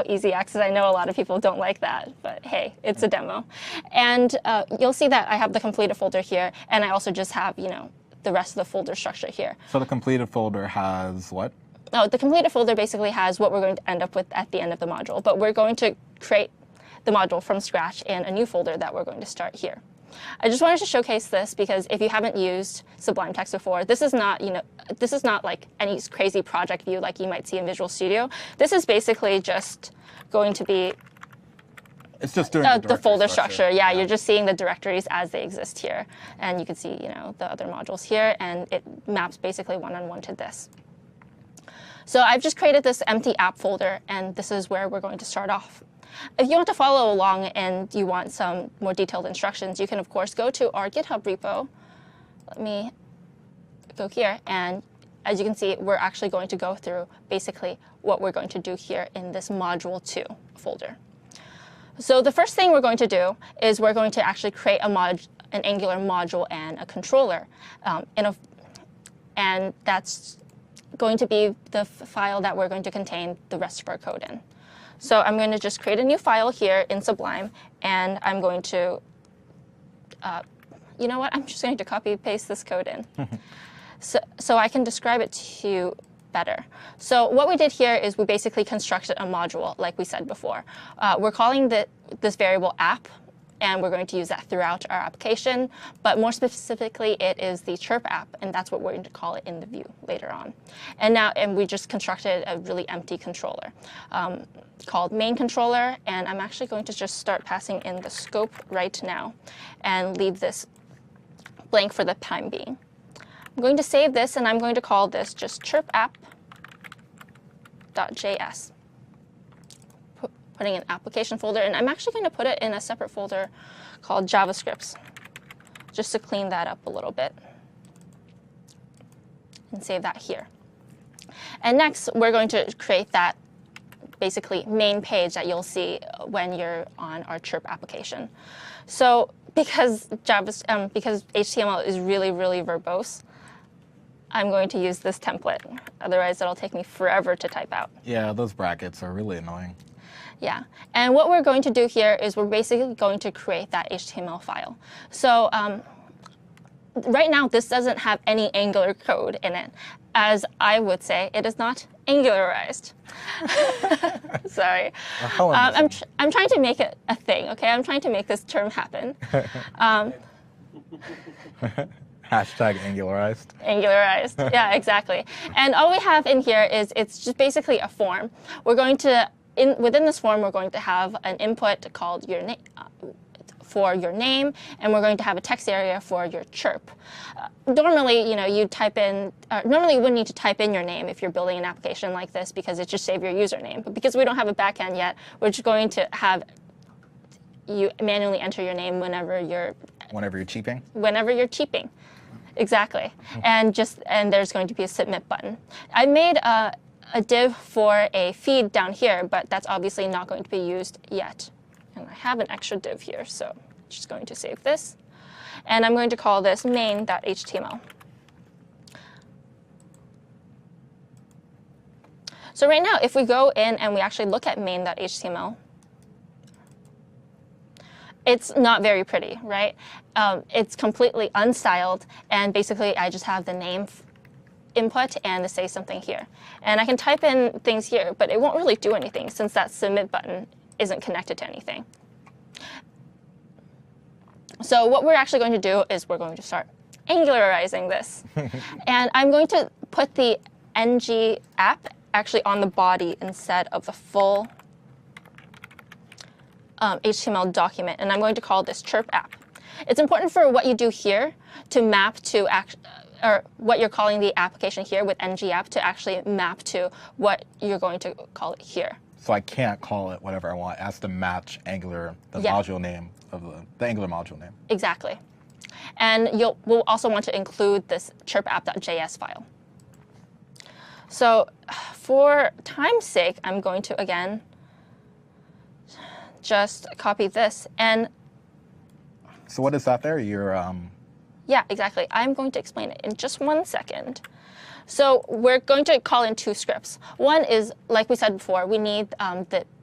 easy access. I know a lot of people don't like that, but hey, it's a demo. And you'll see that I have the completed folder here, and I also just have, the rest of the folder structure here. So the completed folder has what? Oh, the completed folder basically has what we're going to end up with at the end of the module, but we're going to create the module from scratch in a new folder that we're going to start here. I just wanted to showcase this because if you haven't used Sublime Text before, this is not like any crazy project view like you might see in Visual Studio. This is basically just going to be it's just doing the folder structure. Yeah, you're just seeing the directories as they exist here, and you can see the other modules here, and it maps basically one-on-one to this. So I've just created this empty app folder, and this is where we're going to start off. If you want to follow along and you want some more detailed instructions, you can, of course, go to our GitHub repo. Let me go here. And as you can see, we're actually going to go through basically what we're going to do here in this Module 2 folder. So the first thing we're going to do is we're going to actually create an Angular module and a controller. And that's going to be the file that we're going to contain the rest of our code in. So I'm going to just create a new file here in Sublime, and I'm going to, you know what? I'm just going to copy paste this code in, so I can describe it to you better. So what we did here is we basically constructed a module, like we said before. We're calling this variable app, and we're going to use that throughout our application. But more specifically, it is the Chirp app, and that's what we're going to call it in the view later on. And we just constructed a really empty controller called main controller, and I'm actually going to just start passing in the scope right now and leave this blank for the time being. I'm going to save this, and I'm going to call this just chirpapp.js. Putting an application folder, and I'm actually going to put it in a separate folder called JavaScripts, just to clean that up a little bit, and save that here. And next, we're going to create that basically main page that you'll see when you're on our Chirp application. So because HTML is really, really verbose, I'm going to use this template. Otherwise, it'll take me forever to type out. Yeah, those brackets are really annoying. Yeah, and what we're going to do here is we're basically going to create that HTML file. So right now, this doesn't have any Angular code in it. As I would say, it is not Angularized. Sorry. I'm trying to make it a thing, okay? I'm trying to make this term happen. Hashtag Angularized. Angularized, yeah, exactly. And all we have in here is it's just basically a form. We're going to, within this form, we're going to have an input called your name, for your name, and we're going to have a text area for your chirp. Normally, you type in, normally you wouldn't need to type in your name if you're building an application like this because it just saves your username. But because we don't have a backend yet, we're just going to have you manually enter your name whenever you're cheaping. Whenever you're cheaping. Exactly. And there's going to be a submit button. I made a div for a feed down here, but that's obviously not going to be used yet. And I have an extra div here, so I'm just going to save this. And I'm going to call this main.html. So right now, if we go in and we actually look at main.html, it's not very pretty, right? It's completely unstyled, and basically I just have the name input and to say something here. And I can type in things here, but it won't really do anything since that submit button isn't connected to anything. So what we're actually going to do is we're going to start angularizing this. And I'm going to put the ng app actually on the body instead of the full HTML document, and I'm going to call this chirp app. It's important for what you do here to map to or what you're calling the application here with ng app to actually map to what you're going to call it here. So I can't call it whatever I want. It has to match Angular, the module name of the Angular module name. Exactly. And we'll also want to include this chirpapp.js file. So for time's sake, I'm going to, again, just copy this. And so what is that there? yeah, exactly. I'm going to explain it in just 1 second. So we're going to call in 2 scripts. One is, like we said before, we need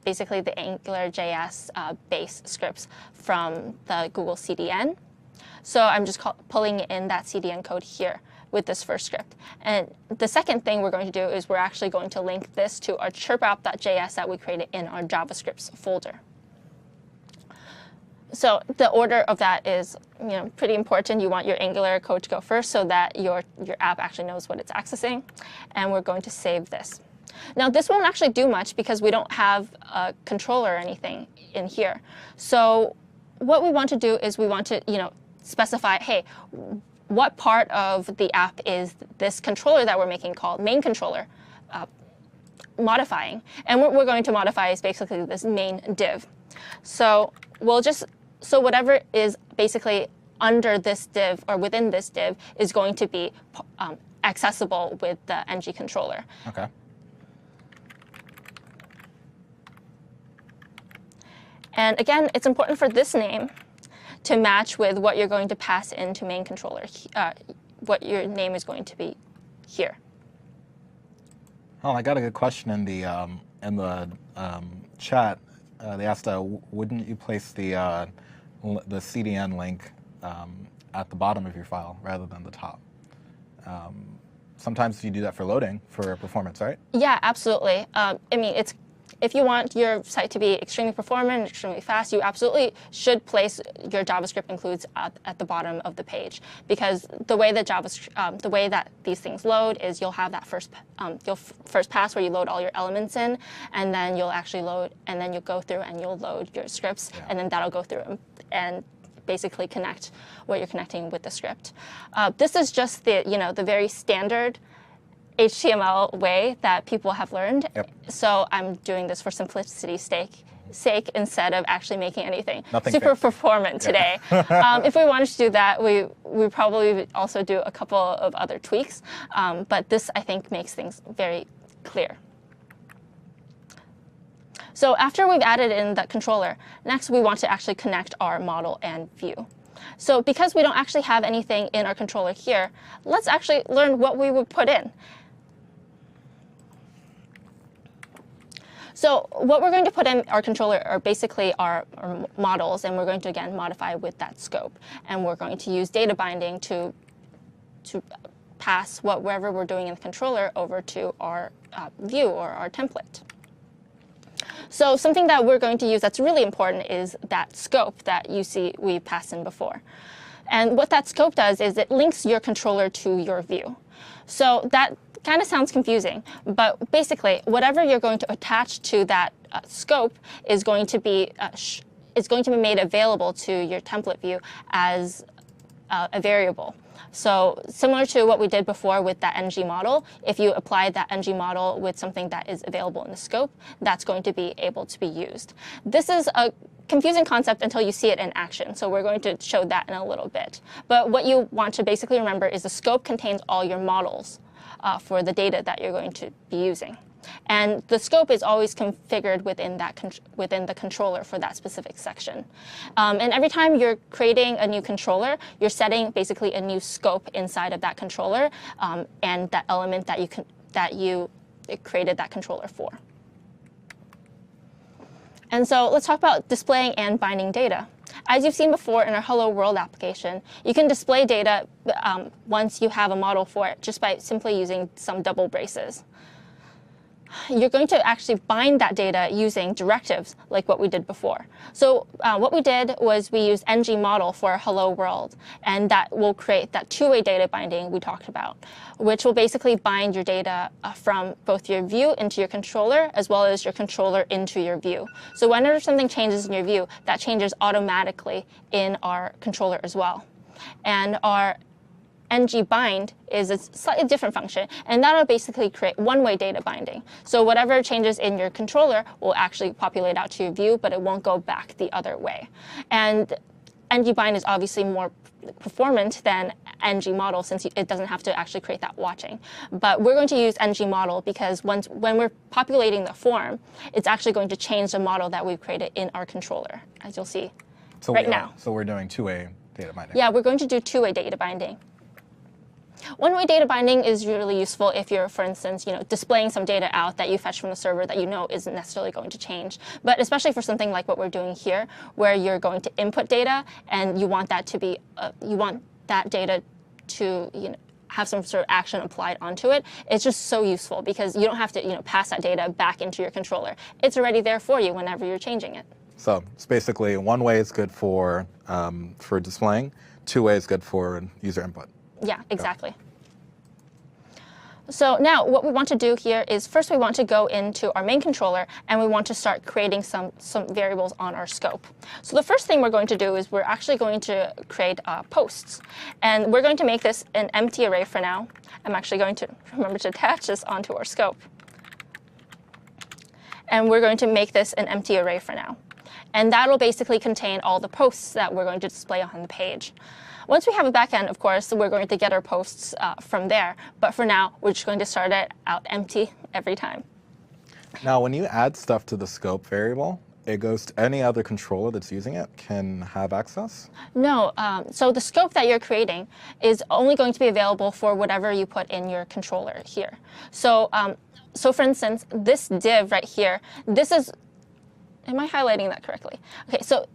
basically the AngularJS base scripts from the Google CDN. So I'm just pulling in that CDN code here with this first script. And the second thing we're going to do is we're actually going to link this to our chirpapp.js that we created in our JavaScripts folder. So the order of that is, pretty important. You want your Angular code to go first so that your app actually knows what it's accessing. And we're going to save this. Now this won't actually do much because we don't have a controller or anything in here. So what we want to do is we want to, specify, hey, what part of the app is this controller that we're making called main controller modifying? And what we're going to modify is basically this main div. So so whatever is basically under this div or within this div is going to be accessible with the ng controller. Okay. And again, it's important for this name to match with what you're going to pass into main controller, what your name is going to be here. Oh, I got a good question in the chat. They asked, wouldn't you place the CDN link at the bottom of your file rather than the top? Sometimes you do that for loading for performance, right? Yeah, absolutely. If you want your site to be extremely performant, extremely fast, you absolutely should place your JavaScript includes at the bottom of the page, because the way that these things load is you'll have that first pass where you load all your elements in, and then you'll actually load, and then you'll go through and you'll load your scripts, and then that'll go through and basically connect what you're connecting with the script. This is just the very standard HTML way that people have learned. Yep. So I'm doing this for simplicity's sake instead of actually making anything Nothing super fancy. performant today. If we wanted to do that, we probably also do a couple of other tweaks. But this, I think, makes things very clear. So after we've added in the controller, next we want to actually connect our model and view. So because we don't actually have anything in our controller here, let's actually learn what we would put in. So what we're going to put in our controller are basically our models, and we're going to, again, modify with that scope. And we're going to use data binding to pass whatever we're doing in the controller over to our view or our template. So something that we're going to use that's really important is that scope that you see we passed in before. And what that scope does is it links your controller to your view. So that kind of sounds confusing, but basically, whatever you're going to attach to that scope is going to be made available to your template view as a variable. So similar to what we did before with that ng model, if you apply that ng model with something that is available in the scope, that's going to be able to be used. This is a confusing concept until you see it in action. So we're going to show that in a little bit. But what you want to basically remember is the scope contains all your models for the data that you're going to be using. And the scope is always configured within the controller for that specific section. And every time you're creating a new controller, you're setting basically a new scope inside of that controller and that element that you created that controller for. And so let's talk about displaying and binding data. As you've seen before in our Hello World application, you can display data once you have a model for it just by simply using some double braces. You're going to actually bind that data using directives like what we did before. So what we did was we used ngModel for Hello World, and that will create that two-way data binding we talked about, which will basically bind your data from both your view into your controller as well as your controller into your view. So whenever something changes in your view, that changes automatically in our controller as well. And our ngBind is a slightly different function, and that'll basically create one-way data binding. So whatever changes in your controller will actually populate out to your view, but it won't go back the other way. And ngBind is obviously more performant than ngModel since it doesn't have to actually create that watching. But we're going to use ngModel because when we're populating the form, it's actually going to change the model that we've created in our controller, as you'll see now. So we're doing two-way data binding. Yeah, we're going to do two-way data binding. One-way data binding is really useful if you're, for instance, displaying some data out that you fetch from the server that you know isn't necessarily going to change. But especially for something like what we're doing here, where you're going to input data and you want that to be, you want that data to, have some sort of action applied onto it. It's just so useful because you don't have to, pass that data back into your controller. It's already there for you whenever you're changing it. So it's basically one way is good for displaying, two way is good for user input. Yeah, exactly. So now what we want to do here is first we want to go into our main controller and we want to start creating some variables on our scope. So the first thing we're going to do is we're actually going to create posts. And we're going to make this an empty array for now. I'm actually going to remember to attach this onto our scope. And we're going to make this an empty array for now. And that'll basically contain all the posts that we're going to display on the page. Once we have a backend, of course, we're going to get our posts from there. But for now, we're just going to start it out empty every time. Now, when you add stuff to the scope variable, it goes to any other controller that's using it can have access? No. So the scope that you're creating is only going to be available for whatever you put in your controller here. So, so for instance, this div right here, this is. Am I highlighting that correctly? Okay, so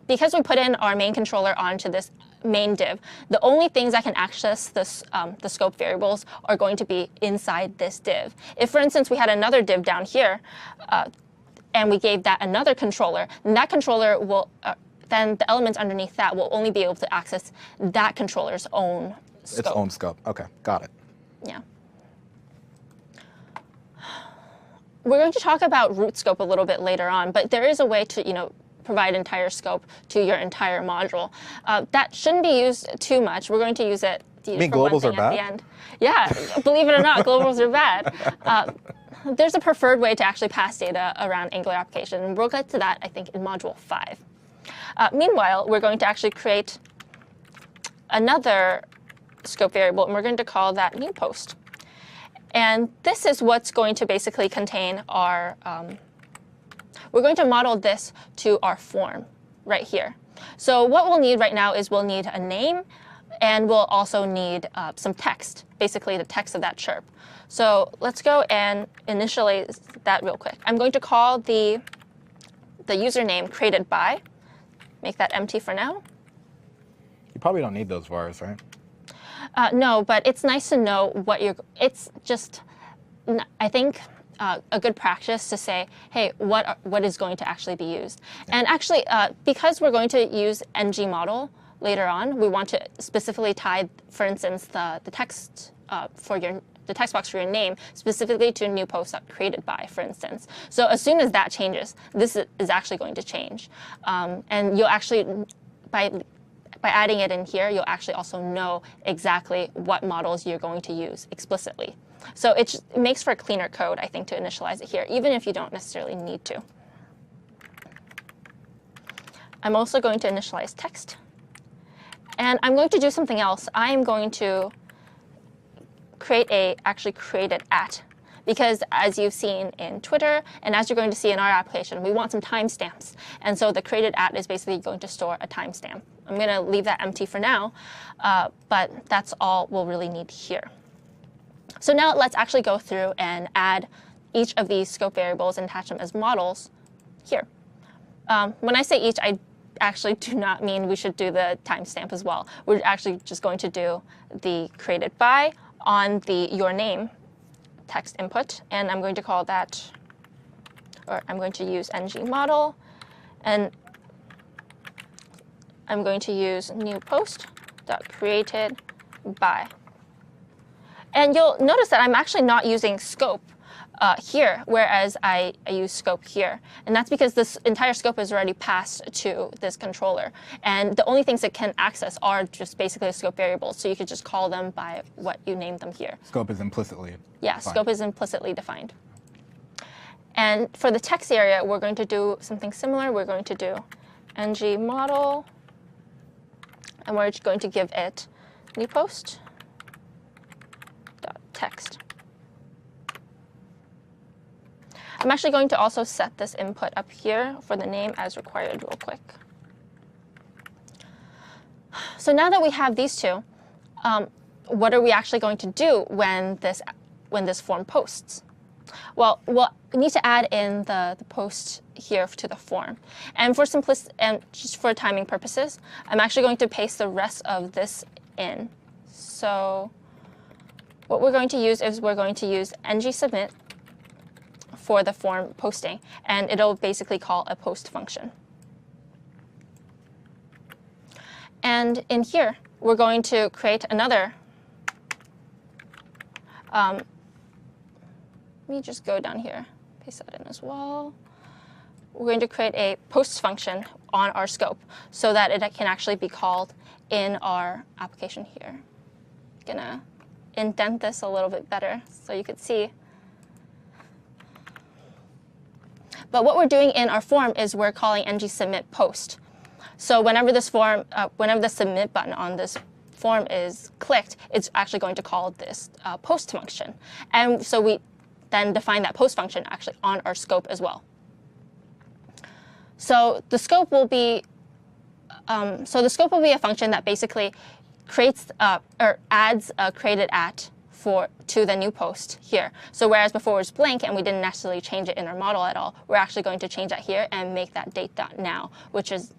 because we put in our main controller onto this main div, the only things that can access this, the scope variables are going to be inside this div. If, for instance, we had another div down here, and we gave that another controller, then that controller will, then the elements underneath that will only be able to access that controller's own scope. Its own scope. Okay, got it. Yeah. We're going to talk about root scope a little bit later on, but there is a way to, provide entire scope to your entire module. That shouldn't be used too much. We're going to use it for globals one thing are at bad? the end. Yeah, believe it or not, globals are bad. There's a preferred way to actually pass data around Angular application, and we'll get to that, I think, in Module 5. Meanwhile, we're going to actually create another scope variable, and we're going to call that new post. And this is what's going to basically contain our, we're going to model this to our form right here. So what we'll need right now is we'll need a name, and we'll also need some text, basically the text of that chirp. So let's go and initialize that real quick. I'm going to call the username created by, make that empty for now. You probably don't need those vars, right? No, but it's nice to know what you're, it's just, I think, a good practice to say, hey, what is going to actually be used? Yeah. And actually, because we're going to use ngModel later on, we want to specifically tie, for instance, the text the text box for your name specifically to a new post created by, for instance. So as soon as that changes, this is actually going to change. And you'll actually, by adding it in here, you'll actually also know exactly what models you're going to use explicitly. So it makes for a cleaner code, I think, to initialize it here, even if you don't necessarily need to. I'm also going to initialize text. And I'm going to do something else. I am going to actually create it at. Because as you've seen in Twitter, and as you're going to see in our application, we want some timestamps. And so the created at is basically going to store a timestamp. I'm going to leave that empty for now, but that's all we'll really need here. So now let's actually go through and add each of these scope variables and attach them as models here. When I say each, I actually do not mean we should do the timestamp as well. We're actually just going to do the created by on the your name text input, and I'm going to call that, or I'm going to use ng model, and I'm going to use new post dot created by. And you'll notice that I'm actually not using scope here, whereas I use scope here. And that's because this entire scope is already passed to this controller. And the only things it can access are just basically the scope variables. So you could just call them by what you named them here. Scope is implicitly Yeah, defined. scope is implicitly defined. And for the text area, we're going to do something similar. We're going to do ng model, and we're going to give it new post dot text. I'm actually going to also set this input up here for the name as required real quick. So now that we have these two, what are we actually going to do when this form posts? Well, we need to add in the post here to the form. And for and just for timing purposes, I'm actually going to paste the rest of this in. So what we're going to use is we're going to use ng submit for the form posting, and it'll basically call a post function. And in here, we're going to create another. Let me just go down here, paste that in as well. We're going to create a post function on our scope so that it can actually be called in our application here. I'm gonna indent this a little bit better so you could see. But what we're doing in our form is we're calling ng submit post. So whenever this form, whenever the submit button on this form is clicked, it's actually going to call this post function. And so we then define that post function actually on our scope as well. So the scope will be a function that basically creates or adds a created at to the new post here. So whereas before it was blank and we didn't necessarily change it in our model at all, we're actually going to change that here and make that date.now, which is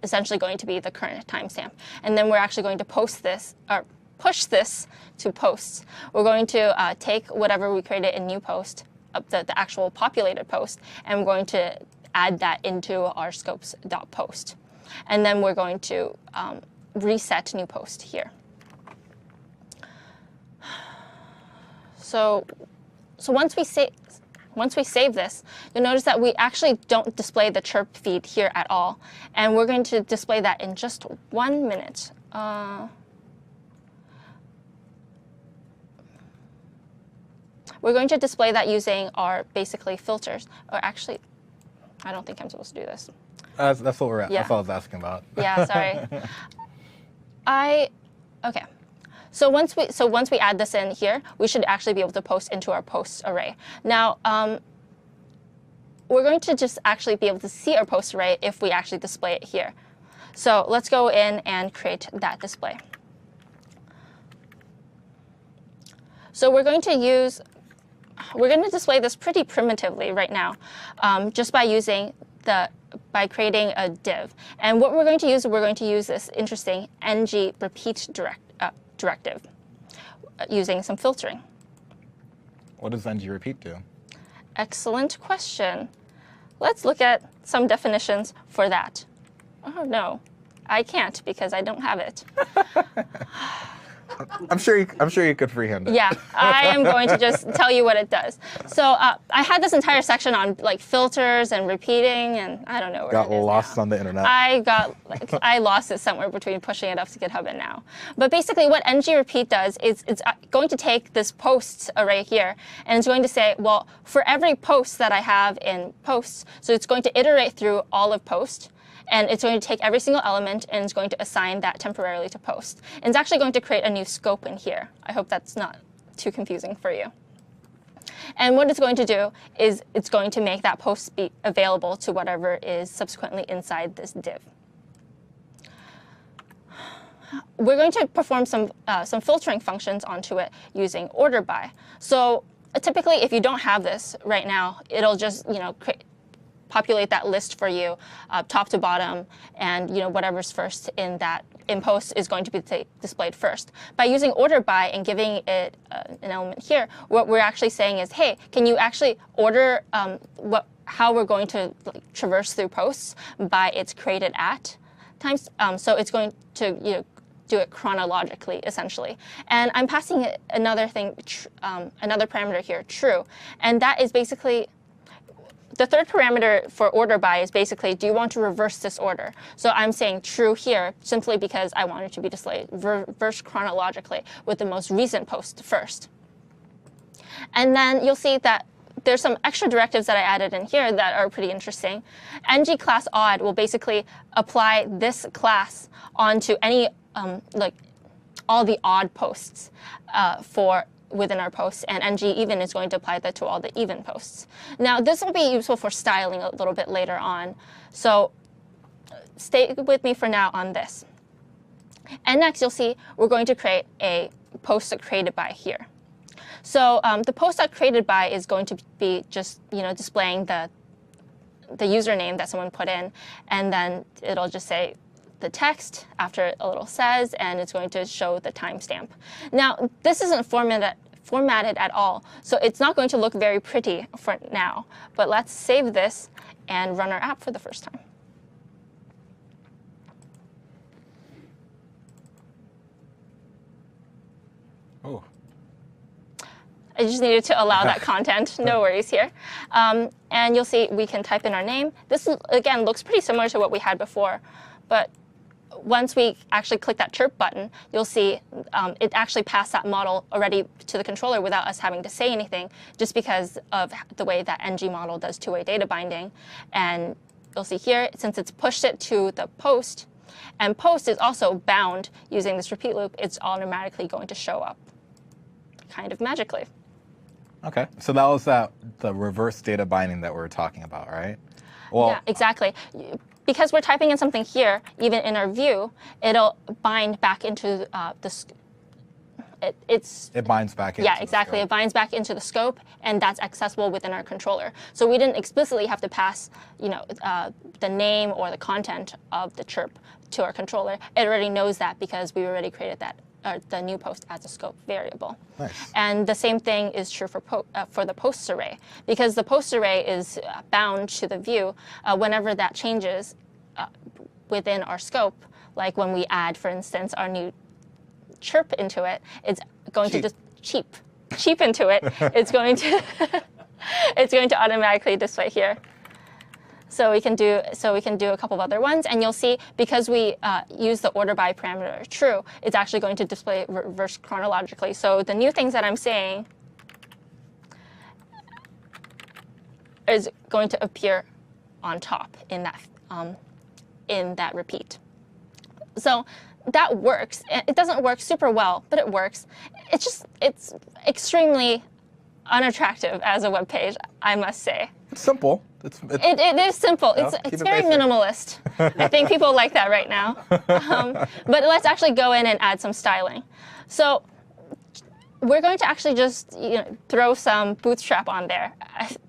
essentially going to be the current timestamp. And then we're actually going to post this, or push this to posts. We're going to take whatever we created in new post, the actual populated post, and we're going to add that into our scopes.post. And then we're going to reset new post here. So once we save this, you'll notice that we actually don't display the chirp feed here at all. And we're going to display that in just 1 minute. We're going to display that using our basically filters. Or actually, I don't think I'm supposed to do this. That's what we're at. Yeah. That's what I was asking about. Yeah, sorry. Okay. So once we add this in here, we should actually be able to post into our posts array. Now, we're going to just actually be able to see our post array if we actually display it here. So let's go in and create that display. So we're going to display this pretty primitively right now, just by creating a div. And what we're going to use this interesting ng repeat directive using some filtering. What does ng repeat do? Excellent question. Let's look at some definitions for that. Oh no, I can't because I don't have it. I'm sure you could freehand it. Yeah, I am going to just tell you what it does. So I had this entire section on like filters and repeating, and I don't know where Got it is lost now. on the internet. I lost it somewhere between pushing it up to GitHub and now. But basically what ng repeat does is it's going to take this posts array here, and it's going to say, well, for every post that I have in posts, so it's going to iterate through all of post, And it's going to take every single element and it's going to assign that temporarily to post. And it's actually going to create a new scope in here. I hope that's not too confusing for you. And what it's going to do is it's going to make that post be available to whatever is subsequently inside this div. We're going to perform some filtering functions onto it using order by. So typically, if you don't have this right now, it'll just populate that list for you, top to bottom, and whatever's first in post is going to be displayed first. By using order by and giving it an element here, what we're actually saying is, hey, can you actually order how we're going to traverse through posts by its created at times? So it's going to do it chronologically, essentially. And I'm passing it another parameter here, true, and that is basically. The third parameter for order by is basically, do you want to reverse this order? So I'm saying true here simply because I want it to be displayed reverse chronologically with the most recent post first. And then you'll see that there's some extra directives that I added in here that are pretty interesting. ng class odd will basically apply this class onto any all the odd posts within our posts, and ng even is going to apply that to all the even posts. Now, this will be useful for styling a little bit later on, so stay with me for now on this. And next, you'll see we're going to create a post created by here. So the post created by is going to be just displaying the username that someone put in, and then it'll just say the text after a little says, and it's going to show the timestamp. Now, this isn't formatted at all, so it's not going to look very pretty for now. But let's save this and run our app for the first time. Oh. I just needed to allow that content. No worries here. And you'll see we can type in our name. This, again, looks pretty similar to what we had before, but once we actually click that chirp button, you'll see it actually passed that model already to the controller without us having to say anything, just because of the way that ng model does two-way data binding. And you'll see here, since it's pushed it to the post, and post is also bound using this repeat loop, it's automatically going to show up kind of magically. Okay, so that was the reverse data binding that we were talking about, right? Well, yeah, exactly. Because we're typing in something here, even in our view, it'll bind back into it binds back into yeah, exactly. It binds back into the scope, and that's accessible within our controller. So we didn't explicitly have to pass, the name or the content of the chirp to our controller. It already knows that because we already created that the new post as a scope variable. Nice. And the same thing is true for the posts array, because the post array is bound to the view whenever that changes within our scope, like when we add, for instance, our new chirp into it, it's going to just cheap into it. It's going to it's going to automatically display here. So we can do a couple of other ones, and you'll see because we use the order by parameter true, it's actually going to display reverse chronologically. So the new things that I'm saying is going to appear on top in that repeat. So that works. It doesn't work super well, but it works. It's extremely unattractive as a web page, I must say. It's simple. It is simple. It's very minimalist. I think people like that right now. But let's actually go in and add some styling. So we're going to actually just throw some bootstrap on there.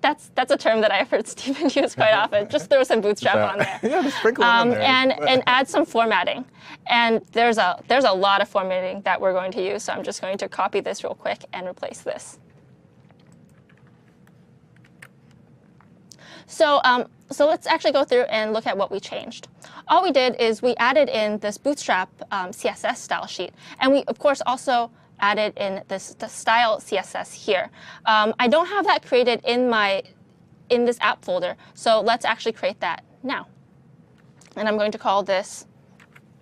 That's a term that I've heard Stephen use quite often. Just throw some bootstrap on there. Yeah, just sprinkle it on there. And add some formatting. And there's a lot of formatting that we're going to use. So I'm just going to copy this real quick and replace this. So let's actually go through and look at what we changed. All we did is we added in this Bootstrap CSS style sheet, and we of course also added in the style CSS here. I don't have that created in this app folder, so let's actually create that now. And I'm going to call this.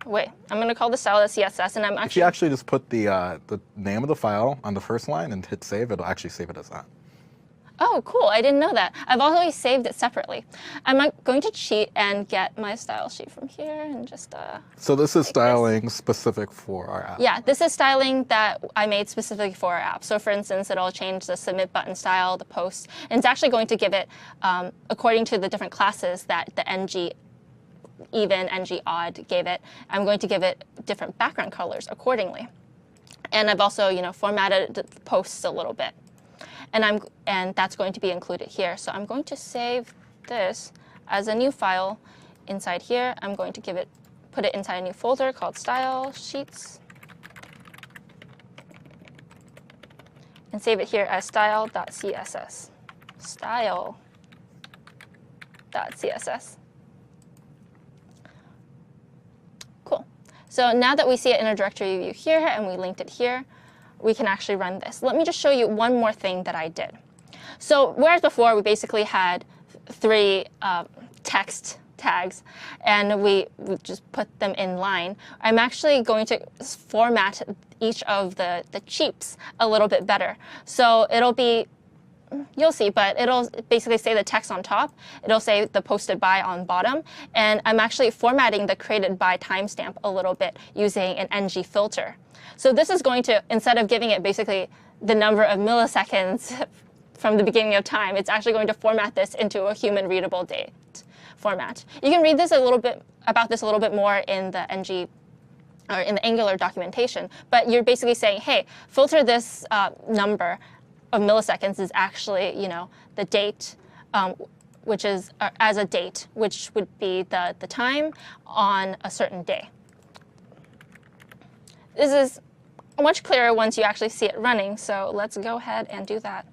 I'm going to call the style CSS, and I'm actually. If you actually just put the name of the file on the first line and hit save, it'll actually save it as that. Oh, cool. I didn't know that. I've always saved it separately. I'm going to cheat and get my style sheet from here and just So this is like styling specific for our app. Yeah, this is styling that I made specifically for our app. So for instance, it'll change the submit button style, the post, and it's actually going to give it, according to the different classes that the ng even, ng odd gave it, I'm going to give it different background colors accordingly. And I've also, formatted the posts a little bit. And that's going to be included here. So I'm going to save this as a new file inside here. I'm going to put it inside a new folder called Style Sheets, and save it here as style.css. Style.css. Cool. So now that we see it in a directory view here and we linked it here, we can actually run this. Let me just show you one more thing that I did. So whereas before we basically had 3 text tags and we just put them in line, I'm actually going to format each of the cheaps a little bit better. So it'll be, you'll see, but it'll basically say the text on top. It'll say the posted by on bottom. And I'm actually formatting the created by timestamp a little bit using an ng filter. So this is going to, instead of giving it basically the number of milliseconds from the beginning of time, it's actually going to format this into a human readable date format. You can read this about this a little bit more in the ng or in the Angular documentation, but you're basically saying, hey, filter this number of milliseconds is actually, the date, which is as a date, which would be the time on a certain day. This is much clearer once you actually see it running, so let's go ahead and do that.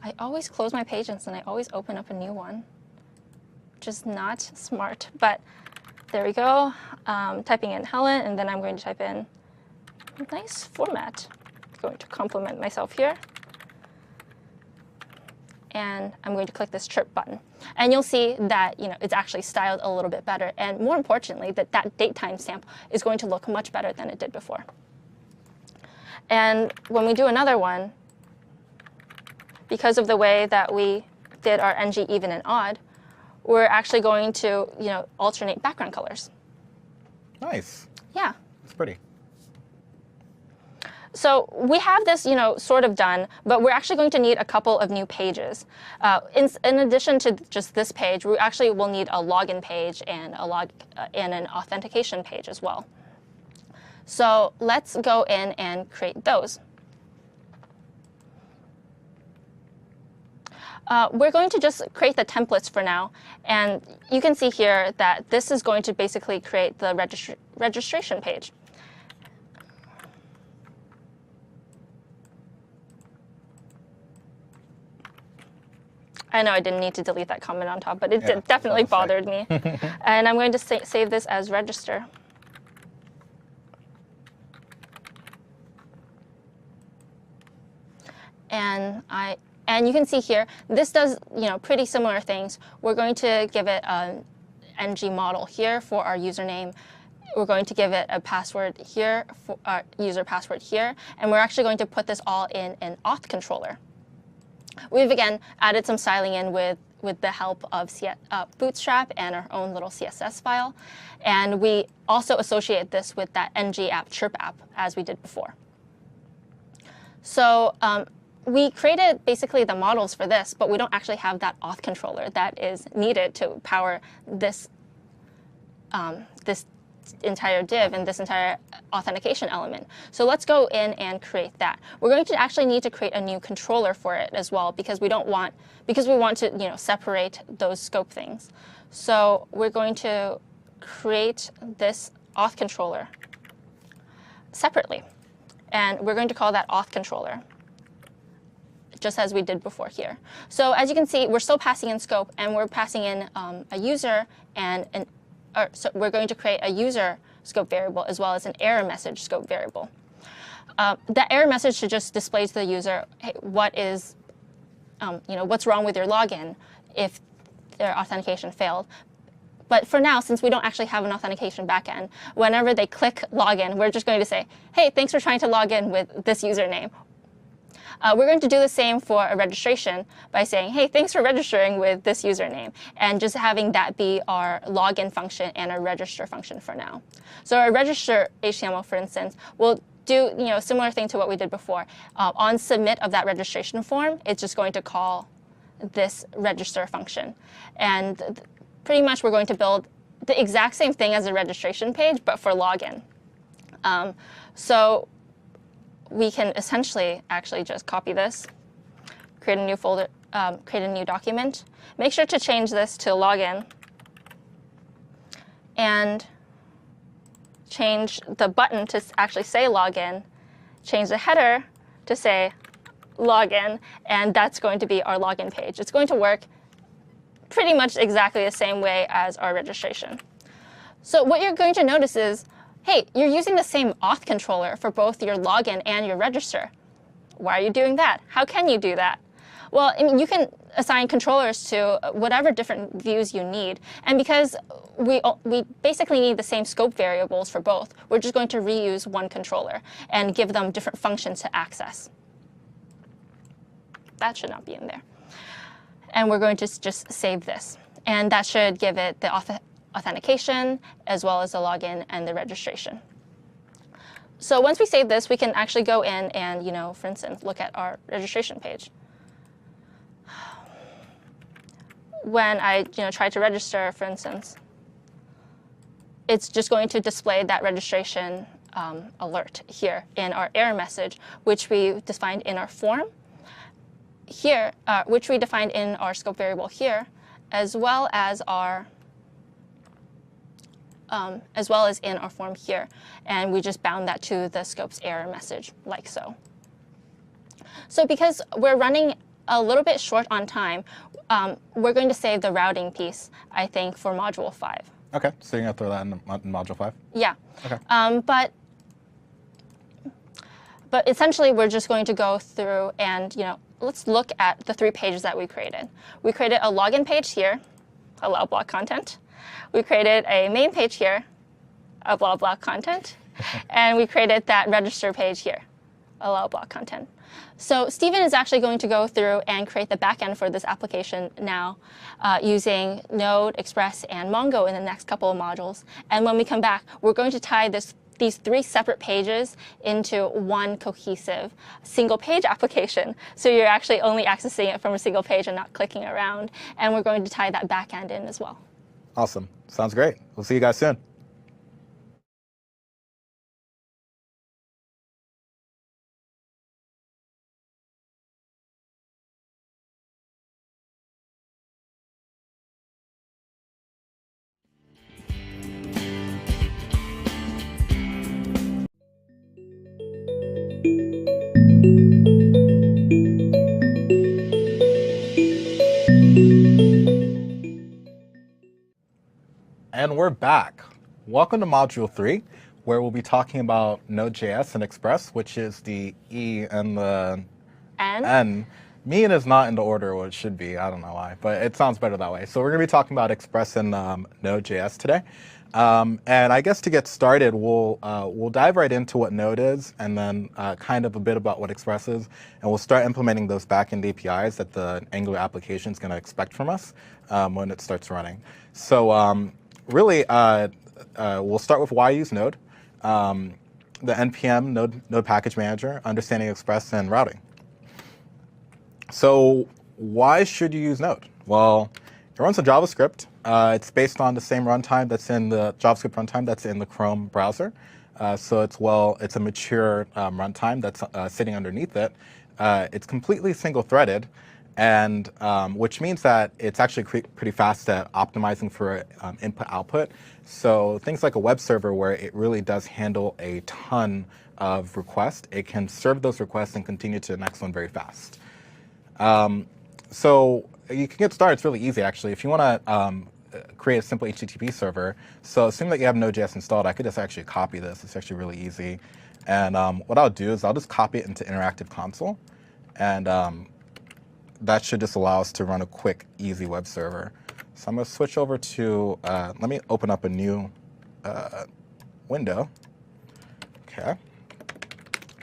I always close my page and then I always open up a new one, which is not smart, but there we go. Typing in Helen, and then I'm going to type in a nice format. I'm going to compliment myself here. And I'm going to click this chirp button. And you'll see that it's actually styled a little bit better. And more importantly, that date timestamp is going to look much better than it did before. And when we do another one, because of the way that we did our ng even and odd, we're actually going to alternate background colors. Nice. Yeah. It's pretty. So we have this, sort of done, but we're actually going to need a couple of new pages. In addition to just this page, we actually will need a login page and and an authentication page as well. So let's go in and create those. We're going to just create the templates for now. And you can see here that this is going to basically create the registration page. I know I didn't need to delete that comment on top, but it definitely bothered me. And I'm going to save this as register. And you can see here, this does pretty similar things. We're going to give it an ng model here for our username. We're going to give it a password here, for our user password here, and we're actually going to put this all in an auth controller. We've again added some styling in with the help of Bootstrap and our own little CSS file, and we also associate this with that ng app chirp app as we did before. So we created basically the models for this, but we don't actually have that auth controller that is needed to power this this entire div and this entire authentication element. So let's go in and create that. We're going to actually need to create a new controller for it as well because we want to separate those scope things. So we're going to create this auth controller separately, and we're going to call that auth controller, just as we did before here. So as you can see, we're still passing in scope, and we're passing in a user and so we're going to create a user scope variable as well as an error message scope variable. That error message should just display to the user, hey, what's wrong with your login if their authentication failed. But for now, since we don't actually have an authentication backend, whenever they click login, we're just going to say, hey, thanks for trying to log in with this username. We're going to do the same for a registration by saying, hey, thanks for registering with this username, and just having that be our login function and our register function for now. So our register HTML, for instance, will do similar thing to what we did before. On submit of that registration form, it's just going to call this register function. And pretty much we're going to build the exact same thing as a registration page, but for login. So we can essentially actually just copy this, create a new folder, create a new document. Make sure to change this to login, and change the button to actually say login, change the header to say login, and that's going to be our login page. It's going to work pretty much exactly the same way as our registration. So what you're going to notice is, hey, you're using the same auth controller for both your login and your register. Why are you doing that? How can you do that? Well, I mean, you can assign controllers to whatever different views you need. And because we basically need the same scope variables for both, we're just going to reuse one controller and give them different functions to access. That should not be in there. And we're going to just save this. And that should give it the authentication, as well as the login and the registration. So once we save this, we can actually go in and, for instance, look at our registration page. When I try to register, for instance, it's just going to display that registration alert here in our error message, which we defined in our form here, which we defined in our scope variable here, as well as in our form here. And we just bound that to the scope's error message, like so. So because we're running a little bit short on time, we're going to save the routing piece, I think, for Module 5. Okay, so you're going to throw that in Module 5? Yeah. Okay. But essentially, we're just going to go through and, let's look at the 3 pages that we created. We created a login page here, allow block content. We created a main page here, allow block content. And we created that register page here, allow block content. So Stephen is actually going to go through and create the backend for this application now using Node, Express, and Mongo in the next couple of modules. And when we come back, we're going to tie these 3 separate pages into one cohesive single-page application. So you're actually only accessing it from a single page and not clicking around. And we're going to tie that backend in as well. Awesome. Sounds great. We'll see you guys soon. And we're back. Welcome to Module 3, where we'll be talking about Node.js and Express, which is the E and the N. Mean is not in the order what it should be. I don't know why, but it sounds better that way. So we're going to be talking about Express and Node.js today. And I guess to get started, we'll dive right into what Node is, and then kind of a bit about what Express is, and we'll start implementing those backend APIs that the Angular application is going to expect from us when it starts running. So really, we'll start with why use Node, the NPM Node Package Manager, understanding Express, and routing. So why should you use Node? Well, it runs on JavaScript. It's based on the same runtime that's in the JavaScript runtime that's in the Chrome browser. So it's a mature runtime that's sitting underneath it. It's completely single-threaded, and which means that it's actually pretty fast at optimizing for input-output. So things like a web server, where it really does handle a ton of requests, it can serve those requests and continue to the next one very fast. So you can get started. It's really easy, actually. If you want to create a simple HTTP server, so assuming that you have Node.js installed, I could just actually copy this. It's actually really easy. And what I'll do is I'll just copy it into Interactive Console, and that should just allow us to run a quick, easy web server. So I'm going to switch over to, let me open up a new window. Okay.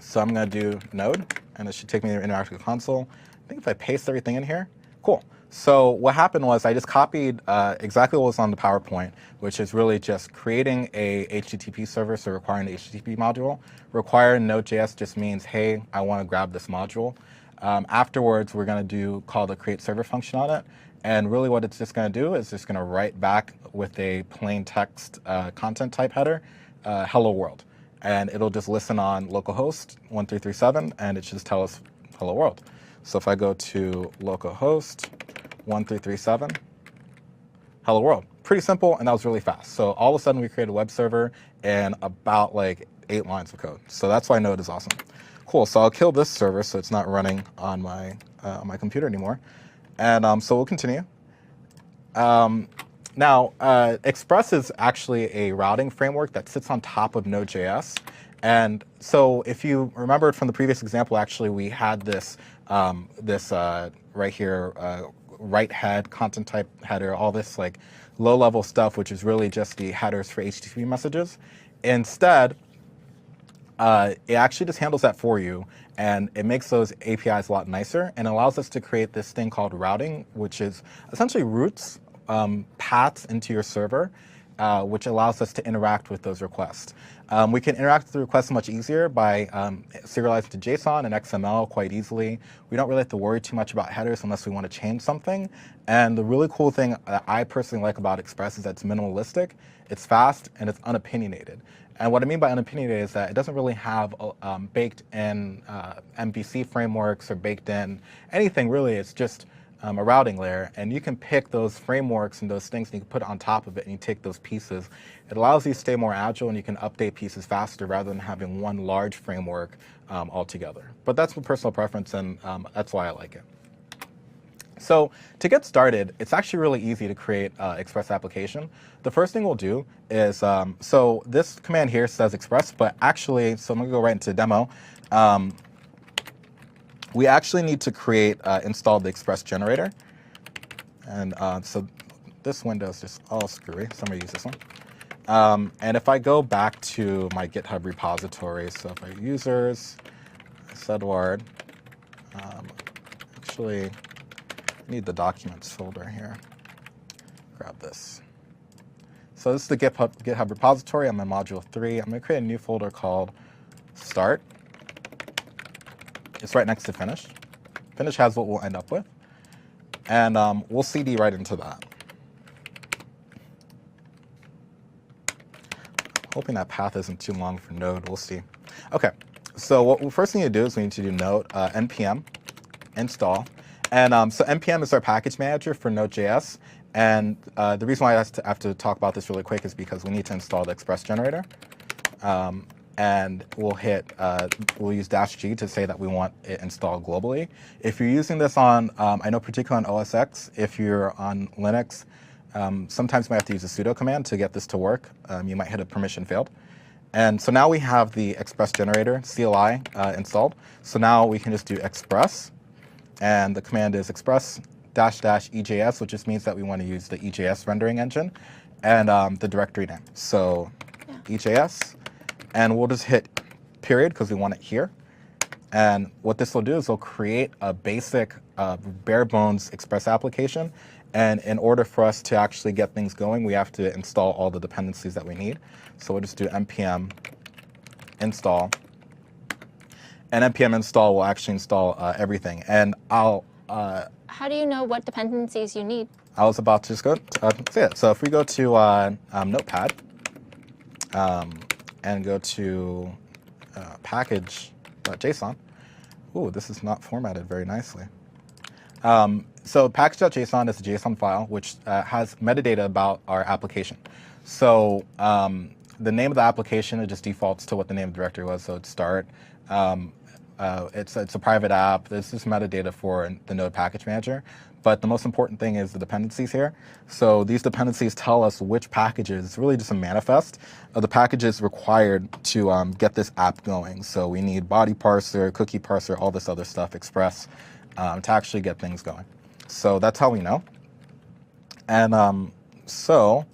So I'm going to do Node and it should take me to the interactive console. I think if I paste everything in here, cool. So what happened was I just copied exactly what was on the PowerPoint, which is really just creating a HTTP server, so requiring the HTTP module. Require Node.js just means, hey, I want to grab this module. Afterwards, we're going to call the create server function on it. And really what it's just going to do is just going to write back with a plain text content type header, hello world. And it'll just listen on localhost 1337, and it should just tell us hello world. So if I go to localhost 1337, hello world. Pretty simple, and that was really fast. So all of a sudden we created a web server in about like 8 lines of code. So that's why Node is awesome. Cool, so I'll kill this server so it's not running on my computer anymore. And so we'll continue. Now, Express is actually a routing framework that sits on top of Node.js. And so if you remembered from the previous example, actually, we had this, right here, write head, content type header, all this like low-level stuff, which is really just the headers for HTTP messages. Instead, it actually just handles that for you, and it makes those APIs a lot nicer and allows us to create this thing called routing, which is essentially routes, paths into your server, which allows us to interact with those requests. We can interact with the requests much easier by serializing to JSON and XML quite easily. We don't really have to worry too much about headers unless we want to change something. And the really cool thing that I personally like about Express is that it's minimalistic, it's fast, and it's unopinionated. And what I mean by unopinionated is that it doesn't really have baked in MVC frameworks or baked in anything really. It's just a routing layer, and you can pick those frameworks and those things and you can put it on top of it and you take those pieces. It allows you to stay more agile and you can update pieces faster rather than having one large framework altogether. But that's my personal preference, and that's why I like it. So to get started, it's actually really easy to create Express application. The first thing we'll do is, so this command here says Express, but actually, so I'm gonna go right into demo. We actually need to create, install the Express generator. And so this window is just all screwy, so I'm gonna use this one. And if I go back to my GitHub repository, so if I users, Sedward, actually, I need the documents folder here. Grab this. So this is the GitHub repository. I'm in module 3. I'm going to create a new folder called start. It's right next to finish. Finish has what we'll end up with. And we'll CD right into that. Hoping that path isn't too long for Node. We'll see. OK, so what we first need to do is we need to do node npm install. And so npm is our package manager for Node.js. And the reason why I have to talk about this really quick is because we need to install the Express generator. And we'll use -G to say that we want it installed globally. If you're using this on, I know particularly on OS X, if you're on Linux, sometimes you might have to use a sudo command to get this to work. You might hit a permission failed. And so now we have the Express generator, CLI, installed. So now we can just do Express. And the command is express --EJS, which just means that we want to use the EJS rendering engine and the directory name. So EJS, and we'll just hit period because we want it here. And what this will do is it'll create a basic bare bones Express application. And in order for us to actually get things going, we have to install all the dependencies that we need. So we'll just do npm install. And npm install will actually install everything. And I'll... How do you know what dependencies you need? I was about to just go say it. So if we go to Notepad and go to package.json, ooh, this is not formatted very nicely. So package.json is a JSON file which has metadata about our application. So the name of the application, it just defaults to what the name of the directory was, so it's start. It's a private app. This is metadata for the Node package manager. But the most important thing is the dependencies here. So these dependencies tell us which packages, it's really just a manifest of the packages required to get this app going. So we need body parser, cookie parser, all this other stuff, Express, to actually get things going. So that's how we know. And so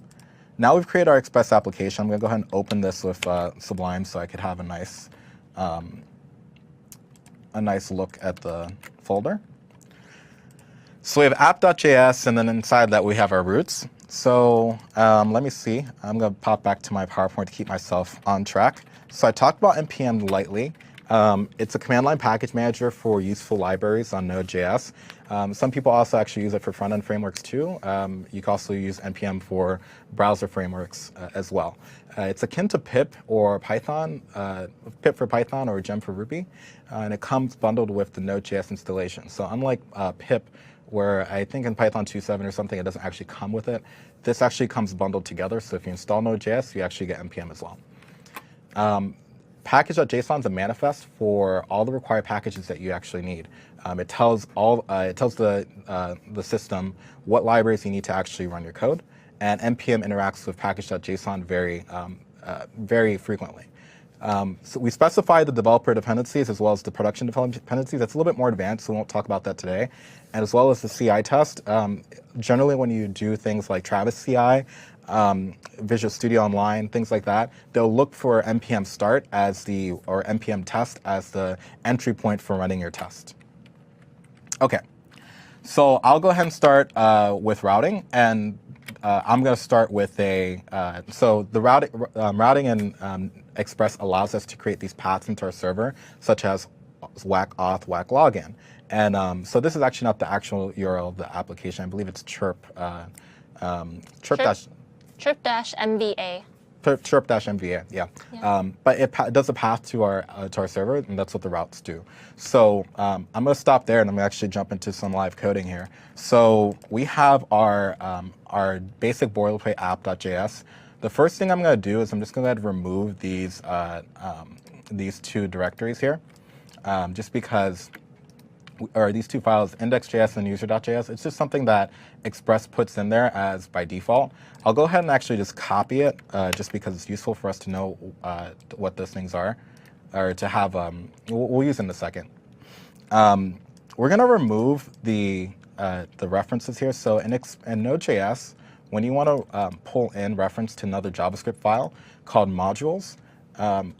now we've created our Express application. I'm going to go ahead and open this with Sublime so I could have a nice a nice look at the folder. So we have app.js, and then inside that we have our roots. So let me see. I'm going to pop back to my PowerPoint to keep myself on track. So I talked about NPM lightly. It's a command line package manager for useful libraries on Node.js. Some people also actually use it for front-end frameworks too. You can also use NPM for browser frameworks as well. It's akin to pip or Python, pip for Python or gem for Ruby, and it comes bundled with the Node.js installation. So unlike pip, where I think in Python 2.7 or something, it doesn't actually come with it, this actually comes bundled together. So if you install Node.js, you actually get NPM as well. Package.json is a manifest for all the required packages that you actually need. It tells the system what libraries you need to actually run your code, and NPM interacts with package.json very frequently. So we specify the developer dependencies as well as the production dependencies. That's a little bit more advanced, so we won't talk about that today. And as well as the CI test. Generally, when you do things like Travis CI, Visual Studio Online, things like that, they'll look for NPM start or NPM test as the entry point for running your test. Okay, so I'll go ahead and start with routing, and I'm going to start with so the routing in Express allows us to create these paths into our server, such as whack auth, whack login. And so this is actually not the actual URL of the application. I believe it's chirp-MVA. Chirp-MVA, yeah. But it does a path to our server, and that's what the routes do. So I'm going to stop there, and I'm going to actually jump into some live coding here. So we have our basic boilerplate app.js. The first thing I'm going to do is I'm just going to remove these two directories here, just because. Or these two files, index.js and user.js, it's just something that Express puts in there as by default. I'll go ahead and actually just copy it, just because it's useful for us to know what those things are, or to have, we'll use in a second. We're going to remove the references here. So in Node.js, when you want to pull in reference to another JavaScript file called modules,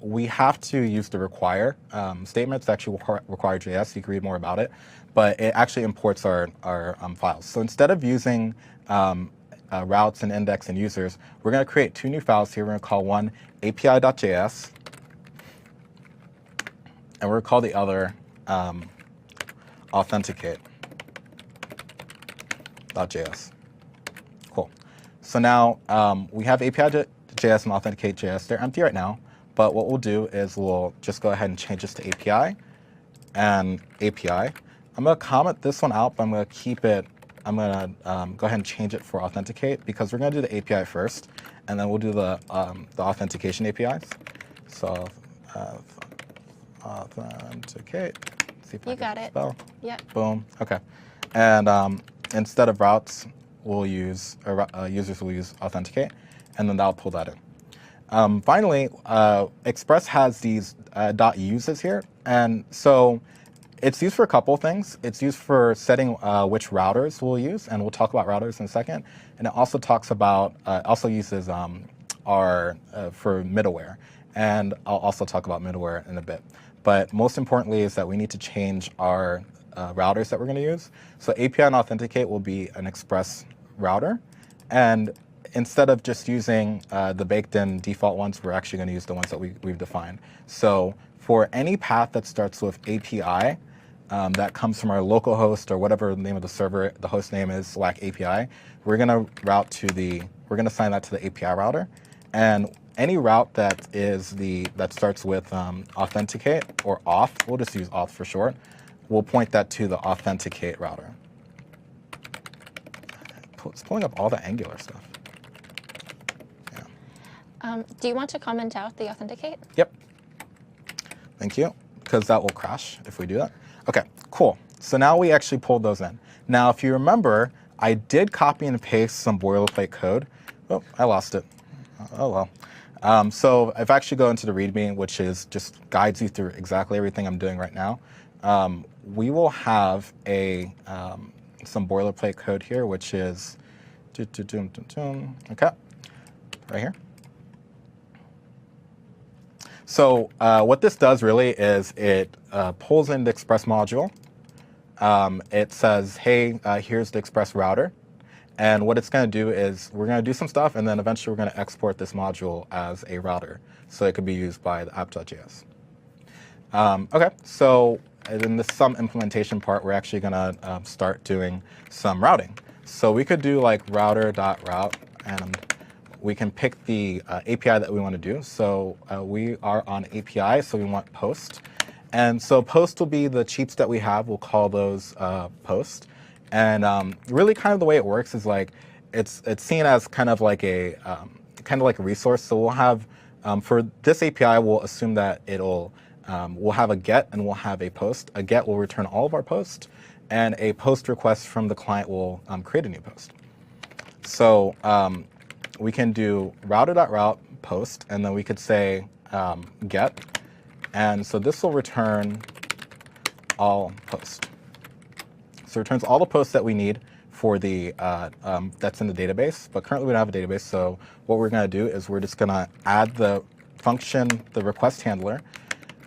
we have to use the require statement. It's actually require.js. You can read more about it, but it actually imports our files. So instead of using routes and index and users, we're going to create two new files here. We're going to call one api.js, and we're going to call the other authenticate.js. Cool. So now we have api.js and authenticate.js. They're empty right now. But what we'll do is we'll just go ahead and change this to API and API. I'm going to comment this one out, but I'm going to keep it. I'm going to go ahead and change it for authenticate, because we're going to do the API first, and then we'll do the authentication APIs. So authenticate. See if you got it. Spell. Yep. Boom. Okay. And instead of routes, we'll use users will use authenticate, and then that'll pull that in. Finally, Express has these .uses here, and so it's used for a couple of things. It's used for setting which routers we'll use, and we'll talk about routers in a second. And it also talks about, also uses for middleware, and I'll also talk about middleware in a bit. But most importantly is that we need to change our routers that we're going to use. So API and authenticate will be an Express router, and instead of just using the baked-in default ones, we're actually going to use the ones that we've defined. So for any path that starts with API, that comes from our local host or whatever the name of the server, the host name is /API, we're going to we're going to assign that to the API router. And any route that starts with authenticate or auth, we'll just use auth for short, we'll point that to the authenticate router. It's pulling up all the Angular stuff. Do you want to comment out the authenticate? Yep. Thank you, because that will crash if we do that. Okay, cool. So now we actually pulled those in. Now, if you remember, I did copy and paste some boilerplate code. Oh, I lost it. Oh, well. So if I actually go into the README, which is just guides you through exactly everything I'm doing right now, we will have some boilerplate code here, which is, okay, right here. So what this does really is it pulls in the Express module. It says, hey, here's the Express router. And what it's going to do is we're going to do some stuff, and then eventually we're going to export this module as a router so it could be used by the app.js. Okay, so in this some implementation part, we're actually going to start doing some routing. So we could do like router.route, and we can pick the API that we want to do. So we are on API, so we want post. And so post will be the cheats that we have. We'll call those post. And really kind of the way it works is like it's seen as kind of like a resource. So we'll have, for this API, we'll assume that we'll have a get and we'll have a post. A get will return all of our posts, and a post request from the client will create a new post. So we can do router.route post, and then we could say get. And so this will return all posts. So it returns all the posts that we need for the that's in the database. But currently we don't have a database. So what we're going to do is we're just going to add the function, the request handler.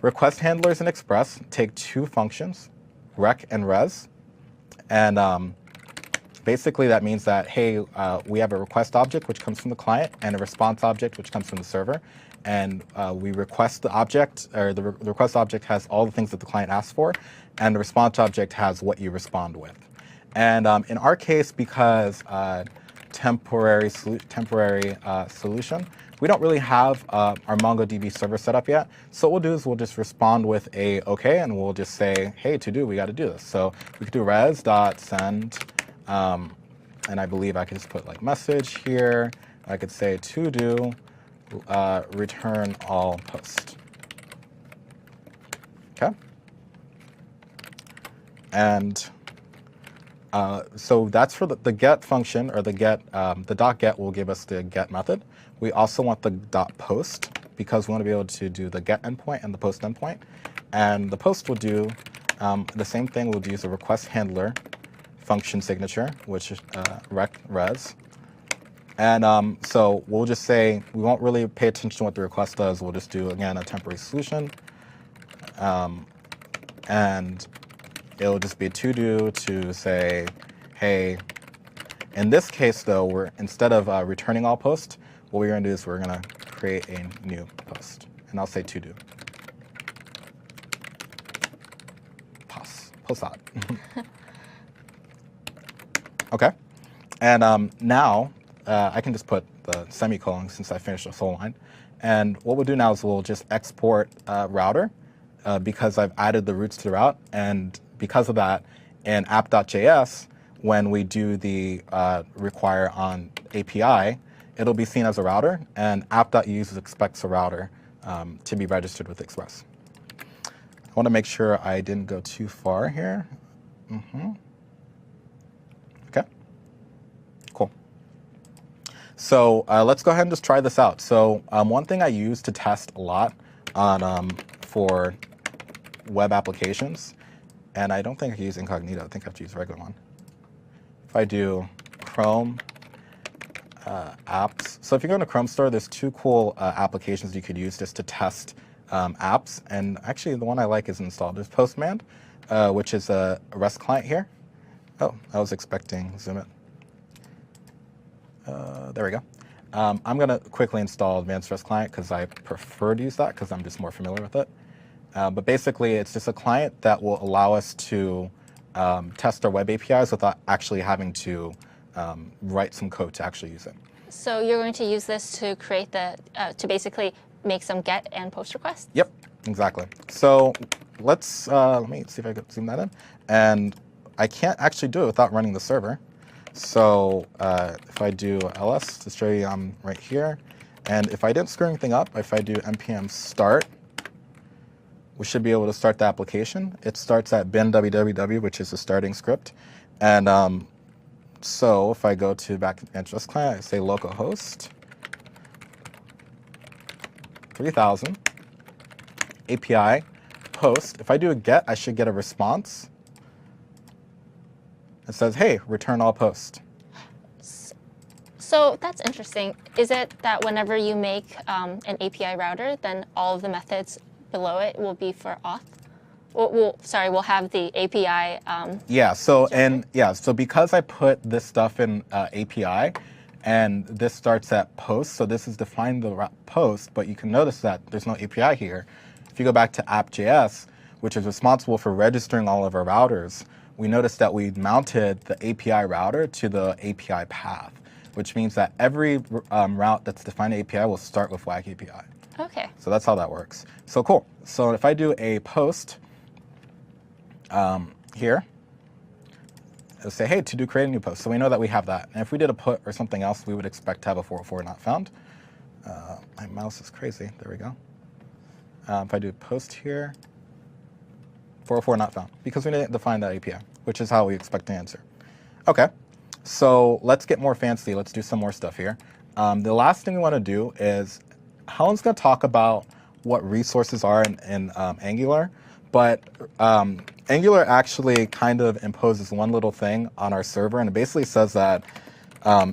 Request handlers in Express take two functions, rec and res. And basically that means that, hey, we have a request object, which comes from the client, and a response object, which comes from the server. And we request the object, or the request object has all the things that the client asks for, and the response object has what you respond with. And in our case, because temporary solution, we don't really have our MongoDB server set up yet. So what we'll do is we'll just respond with a OK, and we'll just say, hey, to do, we got to do this. So we could do res.send, and I believe I could just put like message here. I could say to do. Return all post. Okay. And so that's for the get function, or the get, the .get will give us the get method. We also want the .post because we want to be able to do the get endpoint and the post endpoint. And the post will do the same thing. We'll use a request handler function signature, which is rec res. And so we'll just say we won't really pay attention to what the request does. We'll just do, again, a temporary solution. And it'll just be to do to say, hey, in this case, though, instead of returning all posts, what we're going to do is we're going to create a new post. And I'll say to do. Post out. OK. And now, I can just put the semicolon since I finished the whole line. And what we'll do now is we'll just export router because I've added the routes to the route. And because of that, in app.js, when we do the require on API, it'll be seen as a router. And app.use expects a router to be registered with Express. I want to make sure I didn't go too far here. OK. Cool. So let's go ahead and just try this out. So one thing I use to test a lot on for web applications, and I don't think I can use incognito. I think I have to use a regular one. If I do Chrome apps. So if you go into Chrome Store, there's two cool applications you could use just to test apps. And actually, the one I like is installed. There's Postman, which is a REST client here. Oh, I was expecting zoom it. There we go. I'm going to quickly install Advanced REST Client because I prefer to use that because I'm just more familiar with it. But basically, it's just a client that will allow us to test our web APIs without actually having to write some code to actually use it. So you're going to use this to create to basically make some get and post requests? Yep, exactly. So let me see if I can zoom that in. And I can't actually do it without running the server. So if I do ls to show you I'm right here, and if I didn't screw anything up, if I do npm start, we should be able to start the application. It starts at bin www, which is the starting script. And so if I go to back to Advanced REST Client, I say localhost 3000 API post. If I do a get, I should get a response. It says, hey, return all posts. So So that's interesting. Is it that whenever you make an API router, then all of the methods below it will be for auth? We'll have the API. Yeah. So because I put this stuff in API, and this starts at post, so this is defined the post, but you can notice that there's no API here. If you go back to app.js, which is responsible for registering all of our routers, we notice that we mounted the API router to the API path, which means that every route that's defined in API will start with WAG API. Okay. So that's how that works. So cool. So if I do a post here, it'll say, hey, to do create a new post. So we know that we have that. And if we did a put or something else, we would expect to have a 404 not found. My mouse is crazy. There we go. If I do post here, 404 not found, because we didn't define that API, which is how we expect to answer. Okay, so let's get more fancy. Let's do some more stuff here. The last thing we want to do is, Helen's going to talk about what resources are in Angular, but Angular actually kind of imposes one little thing on our server, and it basically says that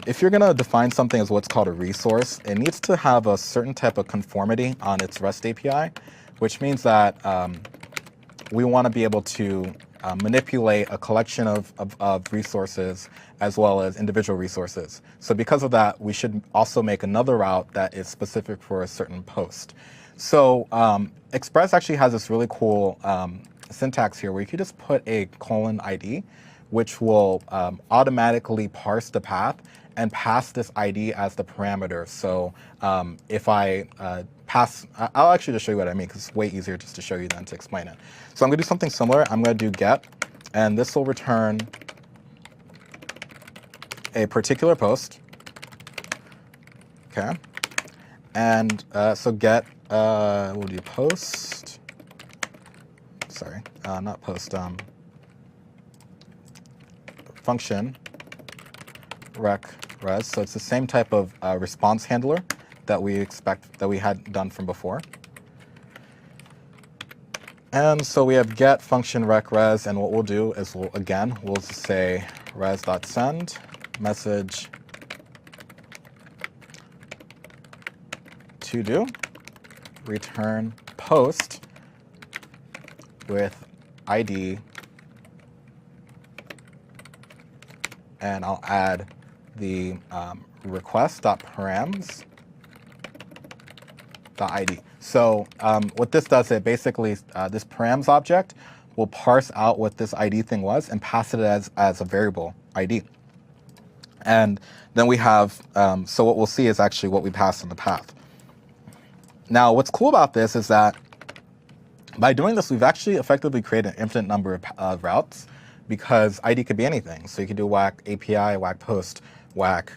if you're going to define something as what's called a resource, it needs to have a certain type of conformity on its REST API, which means that we want to be able to manipulate a collection of resources as well as individual resources. So because of that, we should also make another route that is specific for a certain post. So Express actually has this really cool syntax here where you could just put a :id, which will automatically parse the path and pass this ID as the parameter. So if I I'll actually just show you what I mean, because it's way easier just to show you than to explain it. So I'm going to do something similar. I'm going to do get, and this will return a particular post. Okay. And so get, we'll do post, sorry, not post, function rec res. So it's the same type of response handler that we had done from before. And so we have get function rec res, and what we'll do is we'll just say res.send message to do return post with ID, and I'll add the request.params.id. So what this does, it basically, this params object will parse out what this ID thing was and pass it as a variable ID. And then we have, so what we'll see is actually what we passed in the path. Now, what's cool about this is that by doing this, we've actually effectively created an infinite number of routes, because ID could be anything. So you could do WAC API, WAC post, WAC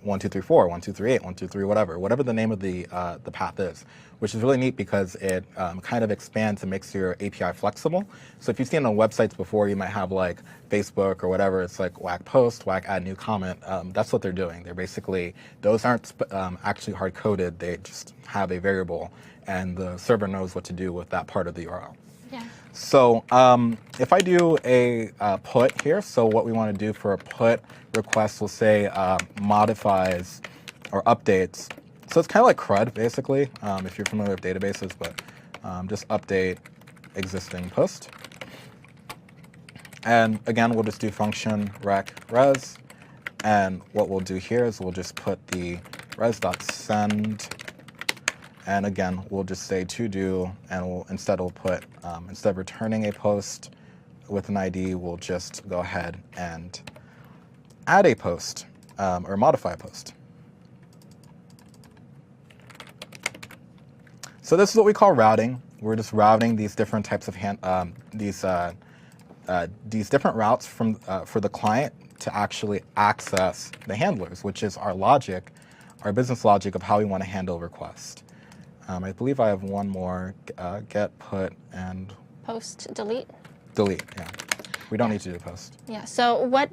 1234, 1238, 123, whatever the name of the path is, which is really neat because it kind of expands and makes your API flexible. So if you've seen on websites before, you might have like Facebook or whatever, it's like WAC post, WAC add new comment. That's what they're doing. They're basically, those aren't actually hard coded. They just have a variable, and the server knows what to do with that part of the URL. Yeah. So if I do a put here, so what we want to do for a put request, we'll say modifies or updates. So it's kind of like CRUD, basically, if you're familiar with databases, but just update existing post. And again, we'll just do function rec res. And what we'll do here is we'll just put the res.send. And again, we'll just say to do, and instead we'll put, instead of returning a post with an ID, we'll just go ahead and add a post or modify a post. So this is what we call routing. We're just routing these different types of these different routes from for the client to actually access the handlers, which is our logic, our business logic of how we want to handle requests. I believe I have one more, get, put, and Post, delete. Delete, yeah. We don't need to do post. Yeah, so what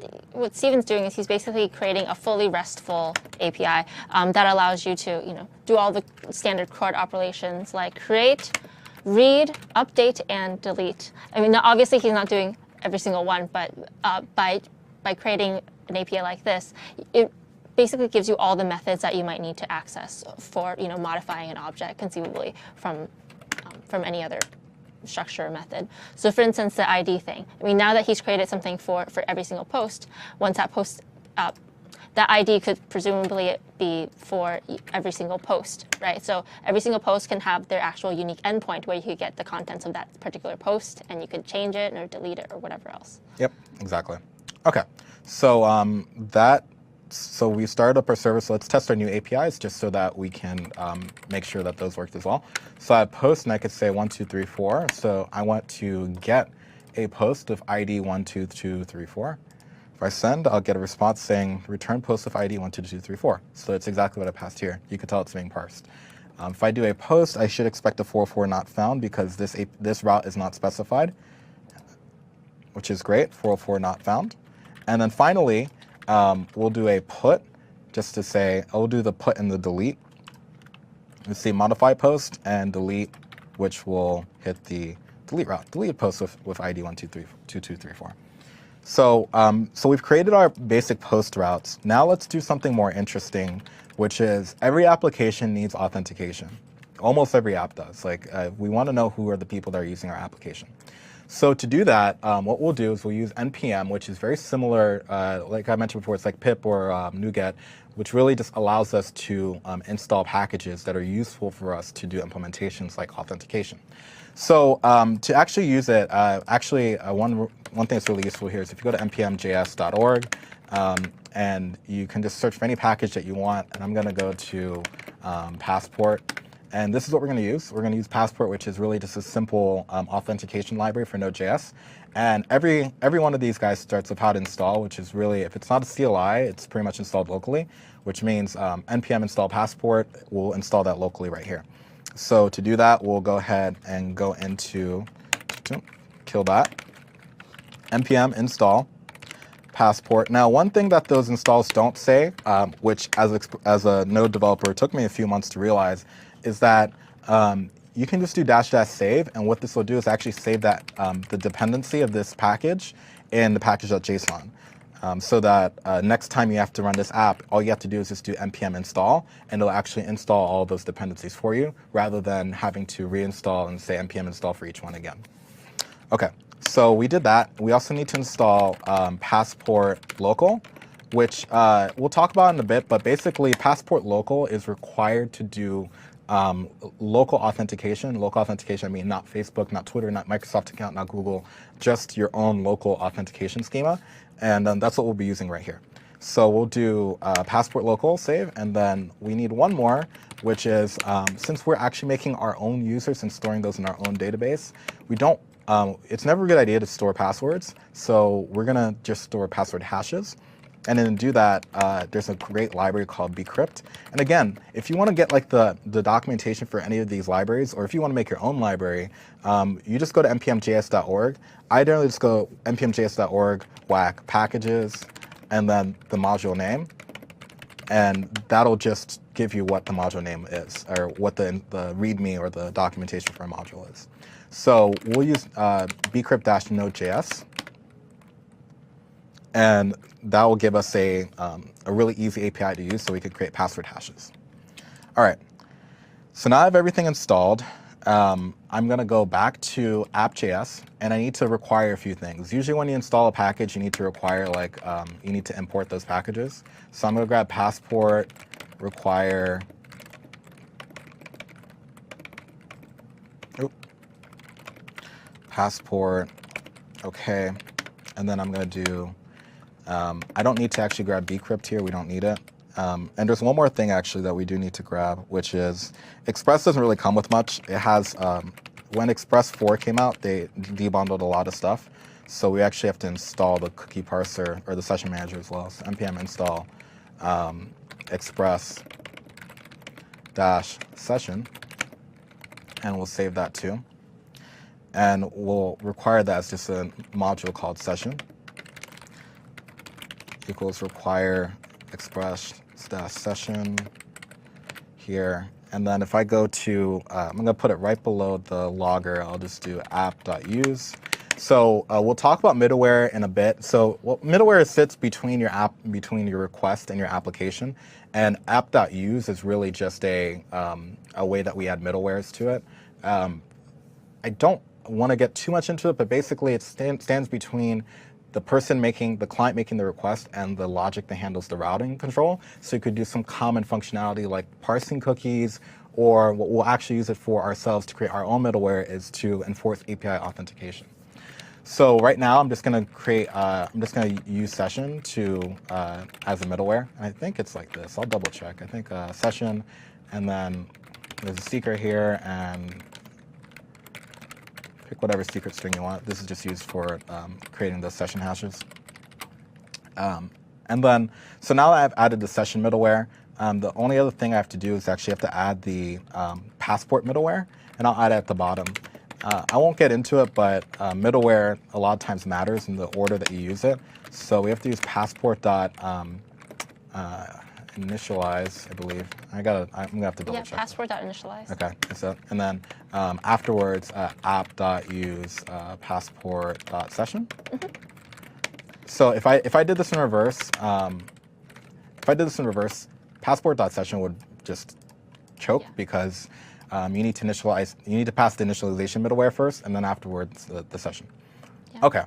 Steven's doing is he's basically creating a fully RESTful API that allows you to, do all the standard CRUD operations like create, read, update, and delete. I mean, obviously he's not doing every single one, but by creating an API like this, it basically gives you all the methods that you might need to access for modifying an object conceivably from any other structure or method. So for instance, the ID thing. I mean, now that he's created something for every single post, once that post up, that ID could presumably be for every single post, right? So every single post can have their actual unique endpoint where you could get the contents of that particular post and you could change it or delete it or whatever else. Yep, exactly. Okay, so so we started up our server, so let's test our new APIs just so that we can make sure that those worked as well. So I have post and I could say 1, 2, 3, 4. So I want to get a post of ID 1, 2, 2, 3, 4. If I send, I'll get a response saying return post of ID 1, 2, 2, 3, 4. So it's exactly what I passed here. You can tell it's being parsed. If I do a post, I should expect a 404 not found because this route is not specified, which is great, 404 not found. And then finally, we'll do a put just to say, I'll do the put and the delete. Let's see, modify post and delete, which will hit the delete route. Delete post with ID 1, 2, 3, 2, 2, 3, 4. So, so we've created our basic post routes. Now let's do something more interesting, which is every application needs authentication. Almost every app does. Like we want to know who are the people that are using our application. So to do that, what we'll do is we'll use npm, which is very similar, like I mentioned before, it's like pip or NuGet, which really just allows us to install packages that are useful for us to do implementations like authentication. So to actually use it, one thing that's really useful here is if you go to npmjs.org, and you can just search for any package that you want, and I'm going to go to Passport. And this is what we're going to use. We're going to use Passport, which is really just a simple authentication library for Node.js. And every one of these guys starts with how to install, which is really, if it's not a CLI, it's pretty much installed locally, which means npm install Passport will install that locally right here. So to do that, we'll go ahead and go into, kill that, npm install Passport. Now, one thing that those installs don't say, which as a Node developer took me a few months to realize, is that you can just do -- save, and what this will do is actually save that the dependency of this package in the package.json, so that next time you have to run this app, all you have to do is just do npm install, and it'll actually install all those dependencies for you, rather than having to reinstall and say npm install for each one again. Okay, so we did that. We also need to install Passport local, which we'll talk about in a bit, but basically Passport local is required to do local authentication. Local authentication, I mean not Facebook, not Twitter, not Microsoft account, not Google, just your own local authentication schema. And that's what we'll be using right here. So we'll do Passport local save, and then we need one more, which is since we're actually making our own users and storing those in our own database, we don't, it's never a good idea to store passwords. So we're going to just store password hashes. And then to do that, there's a great library called bcrypt. And again, if you want to get like the documentation for any of these libraries, or if you want to make your own library, you just go to npmjs.org. I generally just go npmjs.org, whack packages, and then the module name. And that'll just give you what the module name is, or what the README or the documentation for a module is. So we'll use bcrypt-node.js. And that will give us a really easy API to use so we could create password hashes. All right, so now I have everything installed. I'm going to go back to app.js, and I need to require a few things. Usually when you install a package, you need to require, like, you need to import those packages. So I'm going to grab Passport, require, Passport, okay, and then I'm going to do, I don't need to actually grab bcrypt here. We don't need it. And there's one more thing actually that we do need to grab, which is Express doesn't really come with much. It has, when Express 4 came out, they debundled a lot of stuff. So we actually have to install the cookie parser or the session manager as well. So npm install express-session, and we'll save that too. And we'll require that as just a module called session equals require express-session here. And then if I go to, I'm going to put it right below the logger. I'll just do app.use. So we'll talk about middleware in a bit. So middleware sits between your app, between your request and your application, and app.use is really just a way that we add middlewares to it. I don't want to get too much into it, but basically it stands between the client making the request and the logic that handles the routing control. So you could do some common functionality like parsing cookies, or what we'll actually use it for ourselves to create our own middleware is to enforce API authentication. So right now I'm just going to use session to as a middleware. And I think it's like this. I'll double check. I think session, and then there's a secret here, and pick whatever secret string you want. This is just used for creating the session hashes. And then, so now that I've added the session middleware, the only other thing I have to do is actually have to add the passport middleware, and I'll add it at the bottom. I won't get into it, but middleware a lot of times matters in the order that you use it. So we have to use passport.initialize, I believe. I'm gonna have to double check. Yeah, passport.initialize. Okay, so, and then afterwards, app.use passport.session. So if I did this in reverse, passport.session would just choke because you need to pass the initialization middleware first, and then afterwards the session. Yeah. Okay.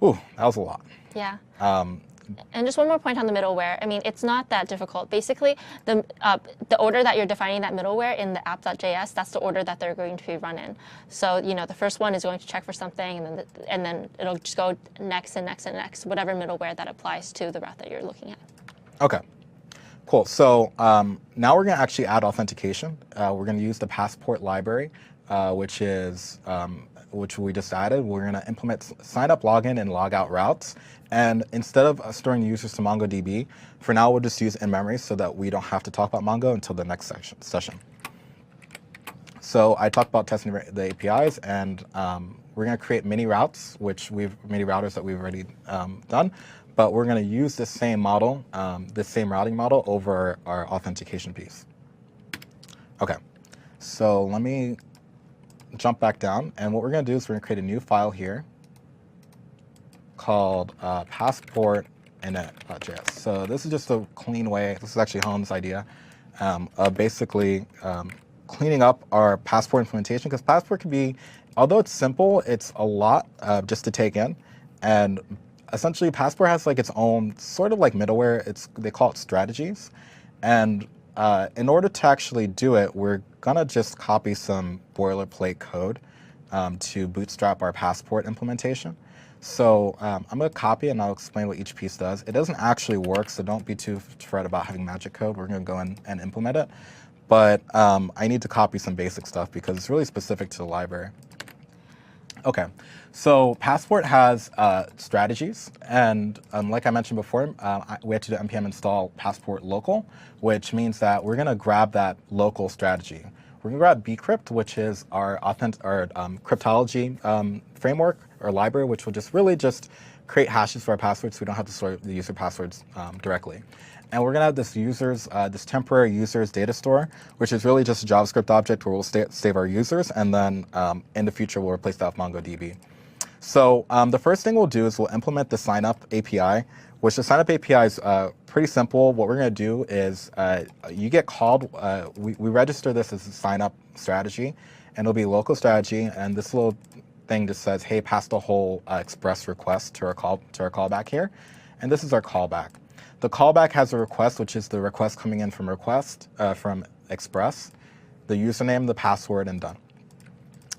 Ooh, that was a lot. Yeah. And just one more point on the middleware. I mean, it's not that difficult. Basically, the order that you're defining that middleware in the app.js, that's the order that they're going to be run in. So, the first one is going to check for something, and then it'll just go next and next and next, whatever middleware that applies to the route that you're looking at. Okay. Cool. So now we're going to actually add authentication. We're going to use the passport library, which we just added. We're going to implement sign up, login, and logout routes. And instead of storing users to MongoDB, for now we'll just use in-memory so that we don't have to talk about Mongo until the next session. So I talked about testing the APIs, and we're going to create mini routes, mini routers that we've already done. But we're going to use this same model, this same routing model over our authentication piece. Okay, so let me jump back down. And what we're going to do is we're going to create a new file here called passport.init.js. So this is just a clean way. This is actually Helen's idea of basically cleaning up our passport implementation, because passport can be, although it's simple, it's a lot just to take in. And essentially, Passport has like its own sort of like middleware. They call it strategies. And in order to actually do it, we're gonna just copy some boilerplate code to bootstrap our Passport implementation. So I'm gonna copy and I'll explain what each piece does. It doesn't actually work, so don't be too fret about having magic code. We're gonna go in and implement it. But I need to copy some basic stuff because it's really specific to the library. Okay, so Passport has strategies, and like I mentioned before, we have to do npm install passport local, which means that we're going to grab that local strategy. We're going to grab bcrypt, which is our cryptology framework or library, which will just create hashes for our passwords, so we don't have to store the user passwords directly. And we're going to have this this temporary users data store, which is really just a JavaScript object where we'll save our users, and then in the future we'll replace that with MongoDB. So the first thing we'll do is we'll implement the signup API, which the signup API is pretty simple. What we're going to do is you get called. We register this as a signup strategy, and it'll be a local strategy. And this little thing just says, "Hey, pass the whole express request to our callback here," and this is our callback. The callback has a request, which is the request coming in from from Express, the username, the password, and done.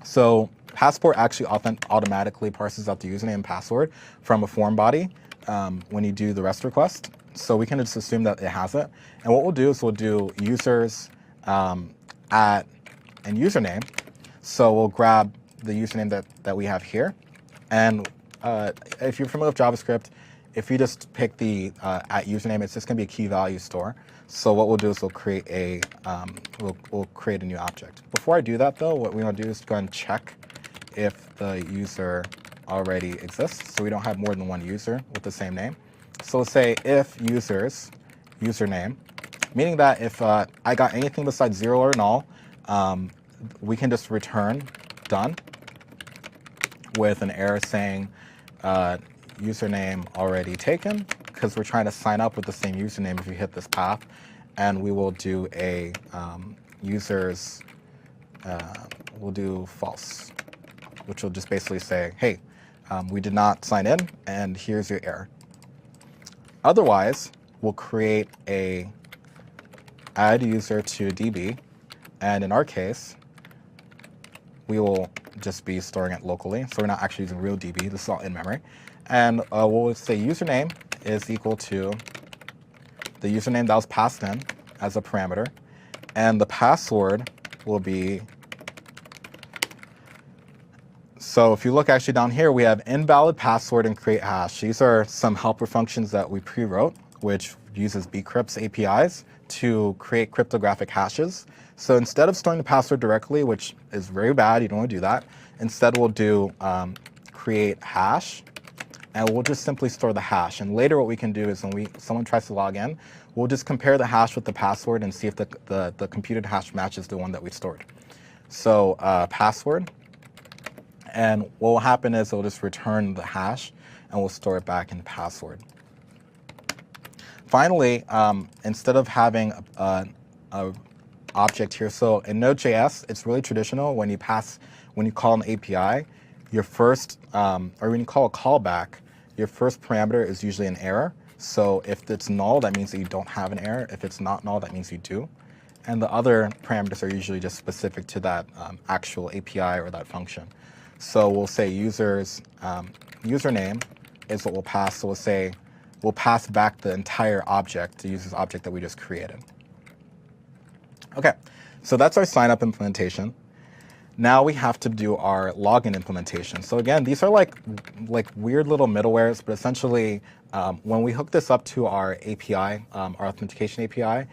So Passport actually automatically parses out the username and password from a form body when you do the REST request. So we can just assume that it has it. And what we'll do is we'll do users and username. So we'll grab the username that we have here. And if you're familiar with JavaScript, if you just pick the at username, it's just going to be a key value store. So what we'll do is we'll create a new object. Before I do that, though, what we want to do is go ahead and check if the user already exists. So we don't have more than one user with the same name. So let's say if users username, meaning that if I got anything besides 0 or null, we can just return done, with an error saying username already taken, because we're trying to sign up with the same username if you hit this path. And we will do a users, we'll do false, which will just basically say, hey, we did not sign in, and here's your error. Otherwise, we'll create a add user to DB, and in our case, we will just be storing it locally, so we're not actually using real DB. This is all in memory. And we'll say username is equal to the username that was passed in as a parameter, and the password will be, so if you look actually down here, we have invalid password and create hash. These are some helper functions that we pre-wrote, which uses bcrypt's APIs to create cryptographic hashes. So instead of storing the password directly, which is very bad, you don't want to do that, instead we'll do create hash, and we'll just simply store the hash. And later what we can do is when someone tries to log in, we'll just compare the hash with the password and see if the computed hash matches the one that we stored. So password, and what will happen is it'll just return the hash, and we'll store it back in the password. Finally, instead of having a object here, so in Node.js, it's really traditional when you call an API, your first, or when you call a callback, your first parameter is usually an error. So if it's null, that means that you don't have an error. If it's not null, that means you do. And the other parameters are usually just specific to that actual API or that function. So we'll say username is what we'll pass. So we'll say, we'll pass back the entire object, the user's object that we just created. Okay, so that's our sign-up implementation. Now we have to do our login implementation. So again, these are like weird little middlewares, but essentially when we hook this up to our API, our authentication API,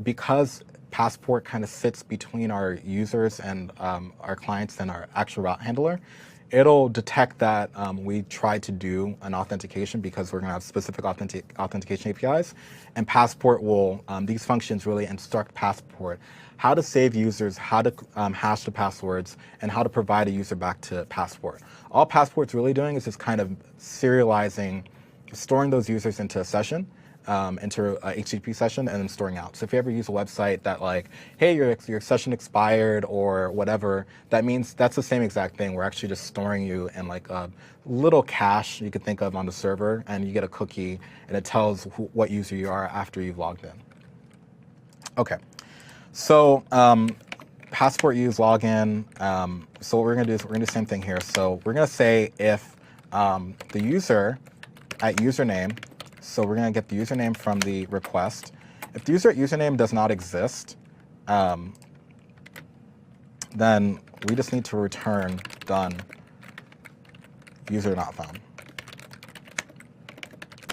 because Passport kind of sits between our users and our clients and our actual route handler, it'll detect that we tried to do an authentication because we're going to have specific authentication APIs, and Passport will, these functions really instruct Passport how to save users, how to hash the passwords, and how to provide a user back to Passport. All Passport's really doing is just kind of serializing, storing those users into a session, into a HTTP session, and then storing out. So if you ever use a website that like, hey, your session expired or whatever, that means that's the same exact thing. We're actually just storing you in like a little cache you could think of on the server, and you get a cookie, and it tells what user you are after you've logged in. Okay, so Passport use login. So what we're going to do is we're going to do the same thing here. So we're going to say if the user at username, so we're going to get the username from the request. If the user at username does not exist, then we just need to return done user not found.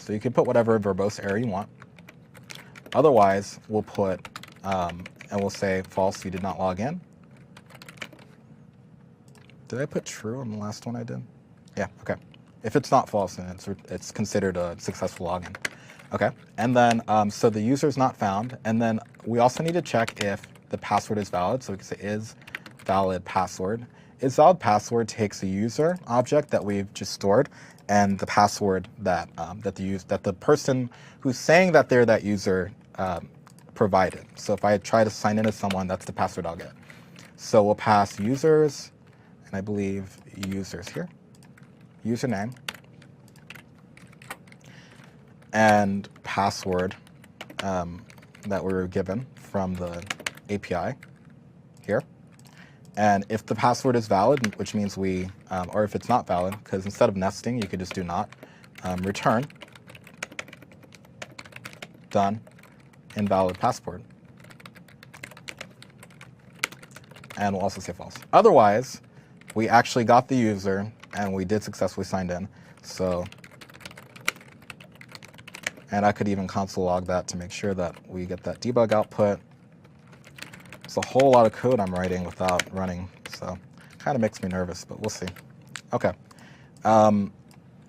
So you can put whatever verbose error you want. Otherwise, we'll put, and we'll say false, you did not log in. Did I put true on the last one I did? Yeah, okay. If it's not false, then it's considered a successful login. Okay, and then, so the user is not found, and then we also need to check if the password is valid, so we can say is valid password. Is valid password takes a user object that we've just stored, and the password that, that the person who's saying that they're that user provided. So if I try to sign in as someone, that's the password I'll get. So we'll pass users, and I believe users here. Username and password that we were given from the API here. And if the password is valid, which means we, or if it's not valid, because instead of nesting, you could just do not, return done invalid password. And we'll also say false. Otherwise, we actually got the user and we did successfully sign in. So, and I could even console log that to make sure that we get that debug output. It's a whole lot of code I'm writing without running, so kind of makes me nervous, but we'll see. Okay,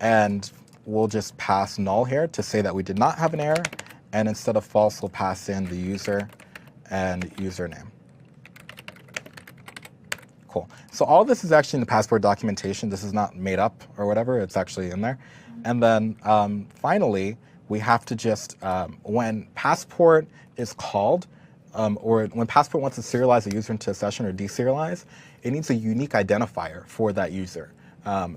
and we'll just pass null here to say that we did not have an error, and instead of false, we'll pass in the user and username. cool. So all this is actually in the Passport documentation. This is not made up or whatever. It's actually in there. And then finally, we have to just, when Passport is called, or when Passport wants to serialize a user into a session or deserialize, it needs a unique identifier for that user.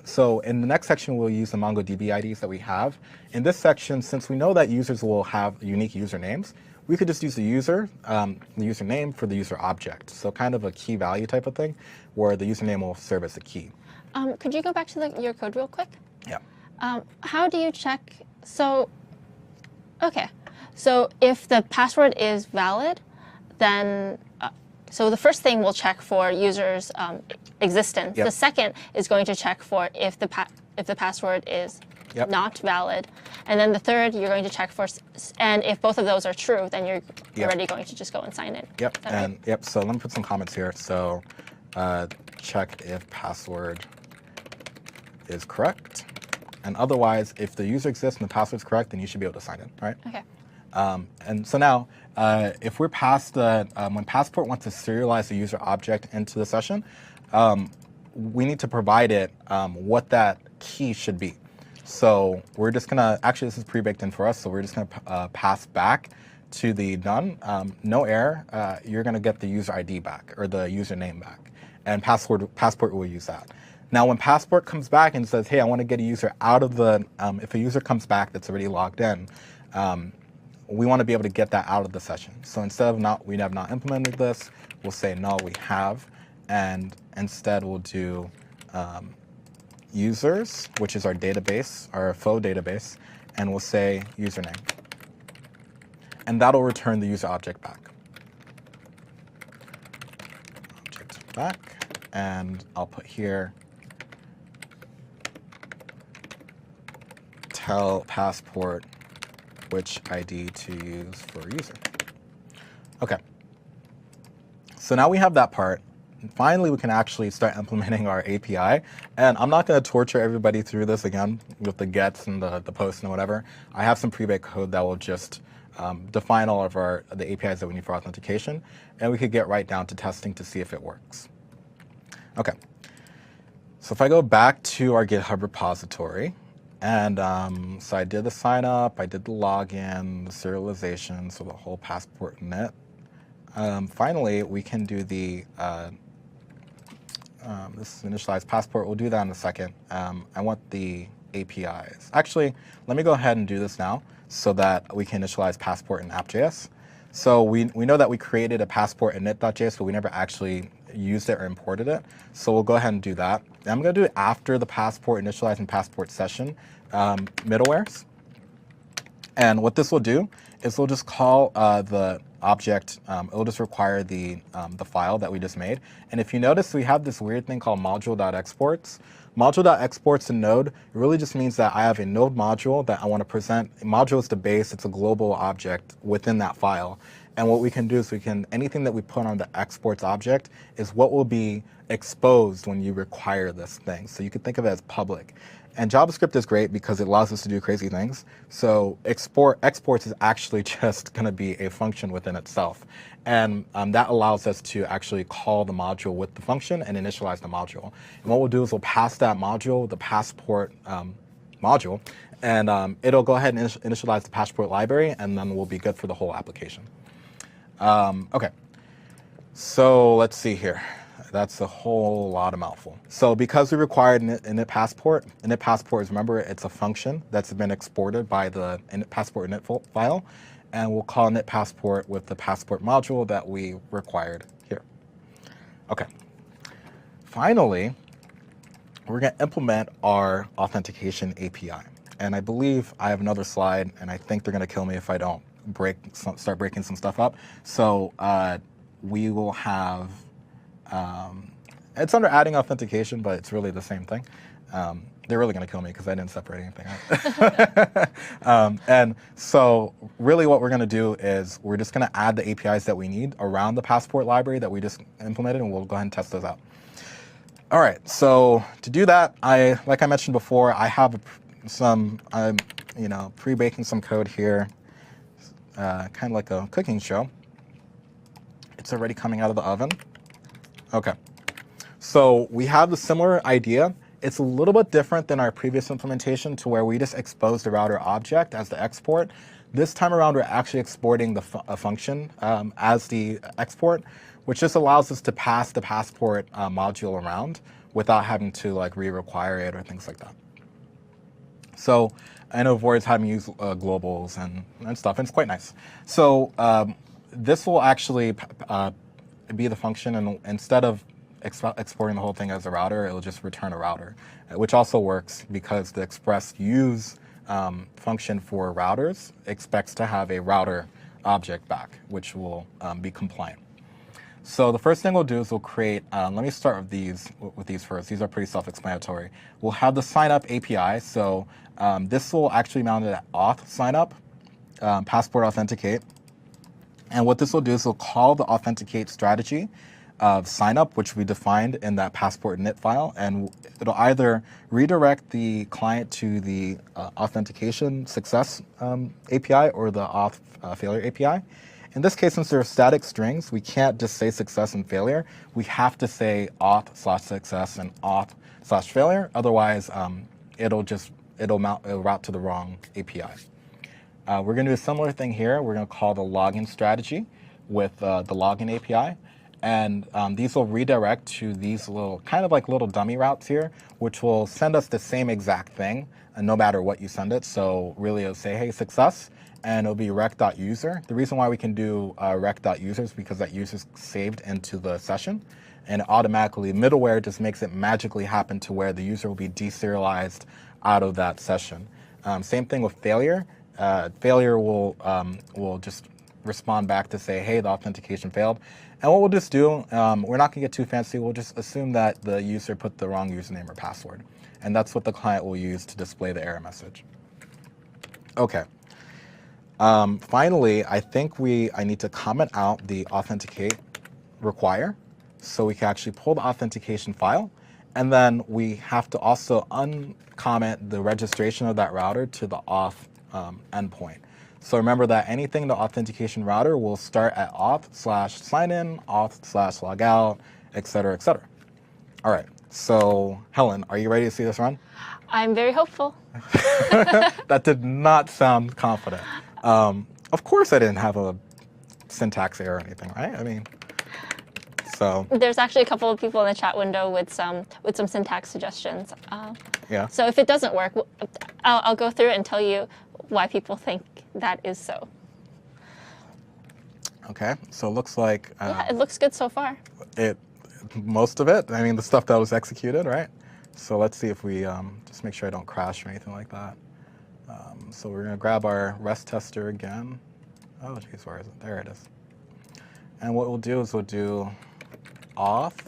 So in the next section, we'll use the MongoDB IDs that we have. In this section, since we know that users will have unique usernames, we could just use the username for the user object. So kind of a key value type of thing, where the username will serve as a key. Could you go back to your code real quick? Yeah. How do you check? So, okay. So if the password is valid, then so the first thing we'll check for users' existence. Yep. The second is going to check for if the password is Yep. not valid, and then the third you're going to check for, and if both of those are true, then you're Yep. already going to just go and sign in. Yep. Is that And right? yep. So let me put some comments here. So check if password is correct, and otherwise, if the user exists and the password is correct, then you should be able to sign in, right? Okay. And so now, if we're past the, when Passport wants to serialize the user object into the session, we need to provide it what that key should be. So we're just gonna, actually this is pre-baked in for us, so we're just gonna pass back to the done, no error, you're gonna get the user ID back, or the username back, and Passport will use that. Now when Passport comes back and says, hey, I wanna get a user out of the, if a user comes back that's already logged in, we want to be able to get that out of the session. So instead of we have not implemented this, we'll say no, we have, and instead we'll do users, which is our database, our faux database, and we'll say username. And that'll return the user object back. Object back, and I'll put here, tell Passport which ID to use for user. Okay. So now we have that part. And finally, we can actually start implementing our API. And I'm not going to torture everybody through this again with the gets and the posts and whatever. I have some pre-baked code that will just define all of the APIs that we need for authentication. And we could get right down to testing to see if it works. Okay. So if I go back to our GitHub repository, and so I did the sign up, I did the login, the serialization, so the whole Passport init. Finally, we can do the, this is initialized Passport, we'll do that in a second. I want the APIs. Actually, let me go ahead and do this now so that we can initialize Passport in app.js. So we know that we created a Passport init.js, but we never actually used it or imported it. So we'll go ahead and do that. And I'm going to do it after the Passport initializing Passport session middlewares. And what this will do is we'll just call the object. It'll just require the file that we just made. And if you notice, we have this weird thing called module.exports. Module.exports to node really just means that I have a node module that I want to present. Module is the base. It's a global object within that file. And what we can do is anything that we put on the exports object is what will be exposed when you require this thing. So you can think of it as public. And JavaScript is great because it allows us to do crazy things. So exports is actually just going to be a function within itself. And that allows us to actually call the module with the function and initialize the module. And what we'll do is we'll pass that module, the Passport module, and it'll go ahead and initialize the Passport library, and then we'll be good for the whole application. Okay, so let's see here. That's a whole lot of mouthful. So because we required init Passport is, remember, it's a function that's been exported by the Passport init file, and we'll call init Passport with the Passport module that we required here. Okay. Finally, we're going to implement our authentication API. And I believe I have another slide, and I think they're going to kill me if I don't start breaking some stuff up. So we will have, it's under adding authentication, but it's really the same thing. They're really going to kill me because I didn't separate anything out. And so really what we're going to do is we're just going to add the APIs that we need around the Passport library that we just implemented, and we'll go ahead and test those out. All right, so to do that, like I mentioned before, I have I'm pre-baking some code here, kind of like a cooking show. It's already coming out of the oven. Okay, So we have a similar idea. It's a little bit different than our previous implementation to where we just expose the router object as the export. This time around, we're actually exporting a function as the export, which just allows us to pass the passport module around without having to like re-require it or things like that. So, and avoids having to use globals and stuff, and it's quite nice. So this will actually be the function, and instead of exporting the whole thing as a router, it'll just return a router, which also works because the express use function for routers expects to have a router object back, which will be compliant. So the first thing we'll do is we'll create, let me start with these first. These are pretty self-explanatory. We'll have the sign up API. So this will actually mount it at auth sign up, passport authenticate. And what this will do is we'll call the authenticate strategy of sign up, which we defined in that passport init file. And it'll either redirect the client to the authentication success API or the auth failure API. In this case, since they're static strings, we can't just say success and failure. We have to say auth/success and auth/failure. Otherwise, it'll route to the wrong API. We're going to do a similar thing here. We're going to call the login strategy with the login API. And these will redirect to these little, kind of like little dummy routes here, which will send us the same exact thing, no matter what you send it. So really it'll say, hey, success, and it'll be rec.user. The reason why we can do rec.user is because that user is saved into the session, and automatically middleware just makes it magically happen to where the user will be deserialized out of that session. Same thing with failure. Failure will just respond back to say, hey, the authentication failed. And what we'll just do, we're not gonna get too fancy, we'll just assume that the user put the wrong username or password. And that's what the client will use to display the error message. Okay. Finally, I think I need to comment out the authenticate require, so we can actually pull the authentication file. And then we have to also uncomment the registration of that router to the auth endpoint. So remember that anything the authentication router will start at auth/sign-in, auth/logout, et cetera, et cetera. All right, so Helen, are you ready to see this run? I'm very hopeful. That did not sound confident. Of course I didn't have a syntax error or anything, right? I mean, so. There's actually a couple of people in the chat window with some syntax suggestions. Yeah. So if it doesn't work, I'll go through it and tell you why people think that is so. Okay, so it looks like Yeah, it looks good so far. Most of it. I mean, the stuff that was executed, right? So let's see if we just make sure I don't crash or anything like that. So we're gonna grab our REST tester again. Oh, geez, where is it? There it is. And what we'll do is we'll do auth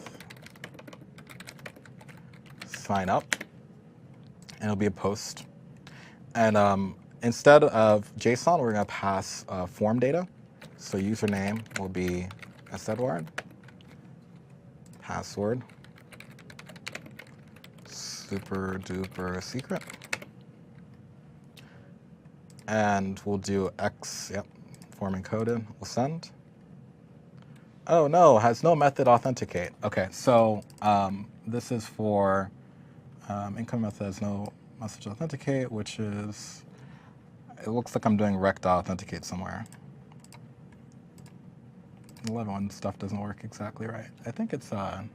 sign up, and it'll be a post. And instead of JSON, we're gonna pass form data. So username will be sedward, password, super duper secret. And we'll do X, yep, form encoded, we'll send. Oh no, has no method authenticate. Okay, so this is for income method has no message authenticate, which is, it looks like I'm doing rec.authenticate somewhere. I love it when stuff doesn't work exactly right. I think it's where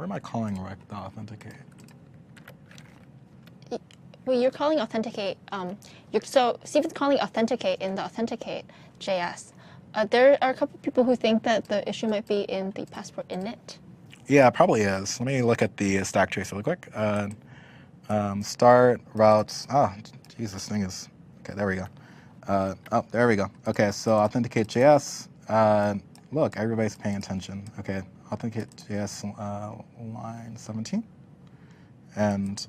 am I calling rec.authenticate? Well, you're calling authenticate. So Stephen's calling authenticate in the authenticate JS. There are a couple people who think that the issue might be in the passport init. Yeah, it probably is. Let me look at the stack trace really quick. Start routes. Oh, geez, this thing is. Okay, there we go. Oh, there we go. Okay, so authenticate JS. Look, everybody's paying attention. Okay, authenticate JS line 17. And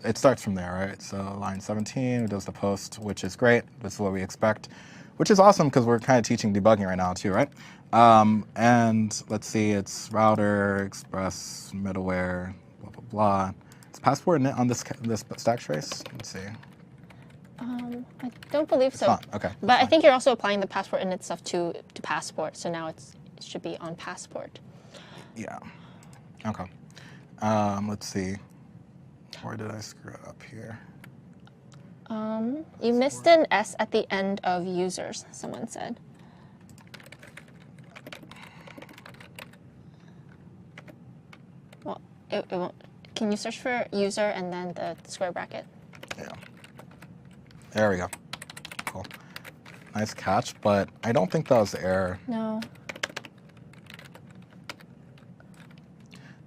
it starts from there, right? So line 17, it does the post, which is great. This is what we expect, which is awesome because we're kind of teaching debugging right now too, right? And let's see, it's router, express, middleware, blah, blah, blah. It's passport init on this stack trace. Let's see. I don't believe so. not? Okay, But that's I think you're also applying the passport init stuff to passport, so now it should be on passport. Yeah. Okay. Let's see. Where did I screw it up here? You missed an S at the end of users, someone said. Well, it won't. Can you search for user and then the square bracket? Yeah. There we go. Cool. Nice catch, but I don't think that was the error. No.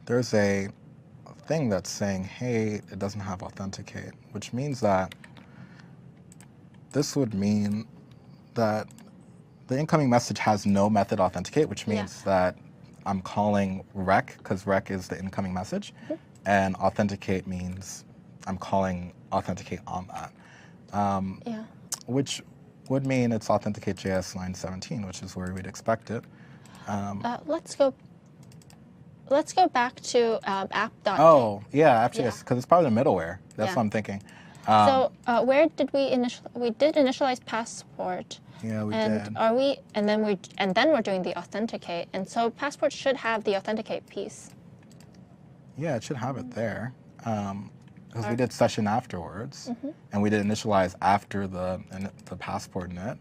There's a thing that's saying, hey, it doesn't have authenticate, which means that this would mean that the incoming message has no method authenticate, which means that I'm calling rec, because rec is the incoming message, and authenticate means I'm calling authenticate on that. Yeah. Which would mean it's authenticate.js line 17, which is where we'd expect it. Let's go back to app.js. Oh, yeah, actually, Yeah. because it's probably the middleware. That's Yeah. what I'm thinking. So where did we we did initialize passport. Yeah, we and did. Are we and then we're doing the authenticate, and so passport should have the authenticate piece. Yeah, it should have it there. Because we did session afterwards, and we did initialize after the passport init.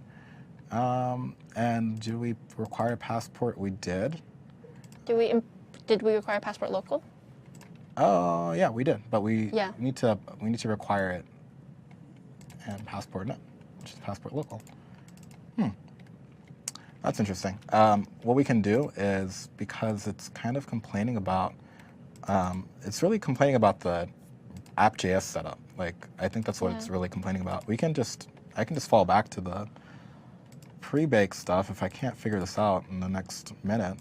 And do we require passport? We did. Did we require passport local? Oh, yeah, we did. But we Yeah. need to require it in passport init, which is passport local. That's interesting. What we can do is, because it's kind of complaining about, it's really complaining about the app.js setup. Like, I think that's what it's really complaining about. I can just fall back to the pre-baked stuff if I can't figure this out in the next minute.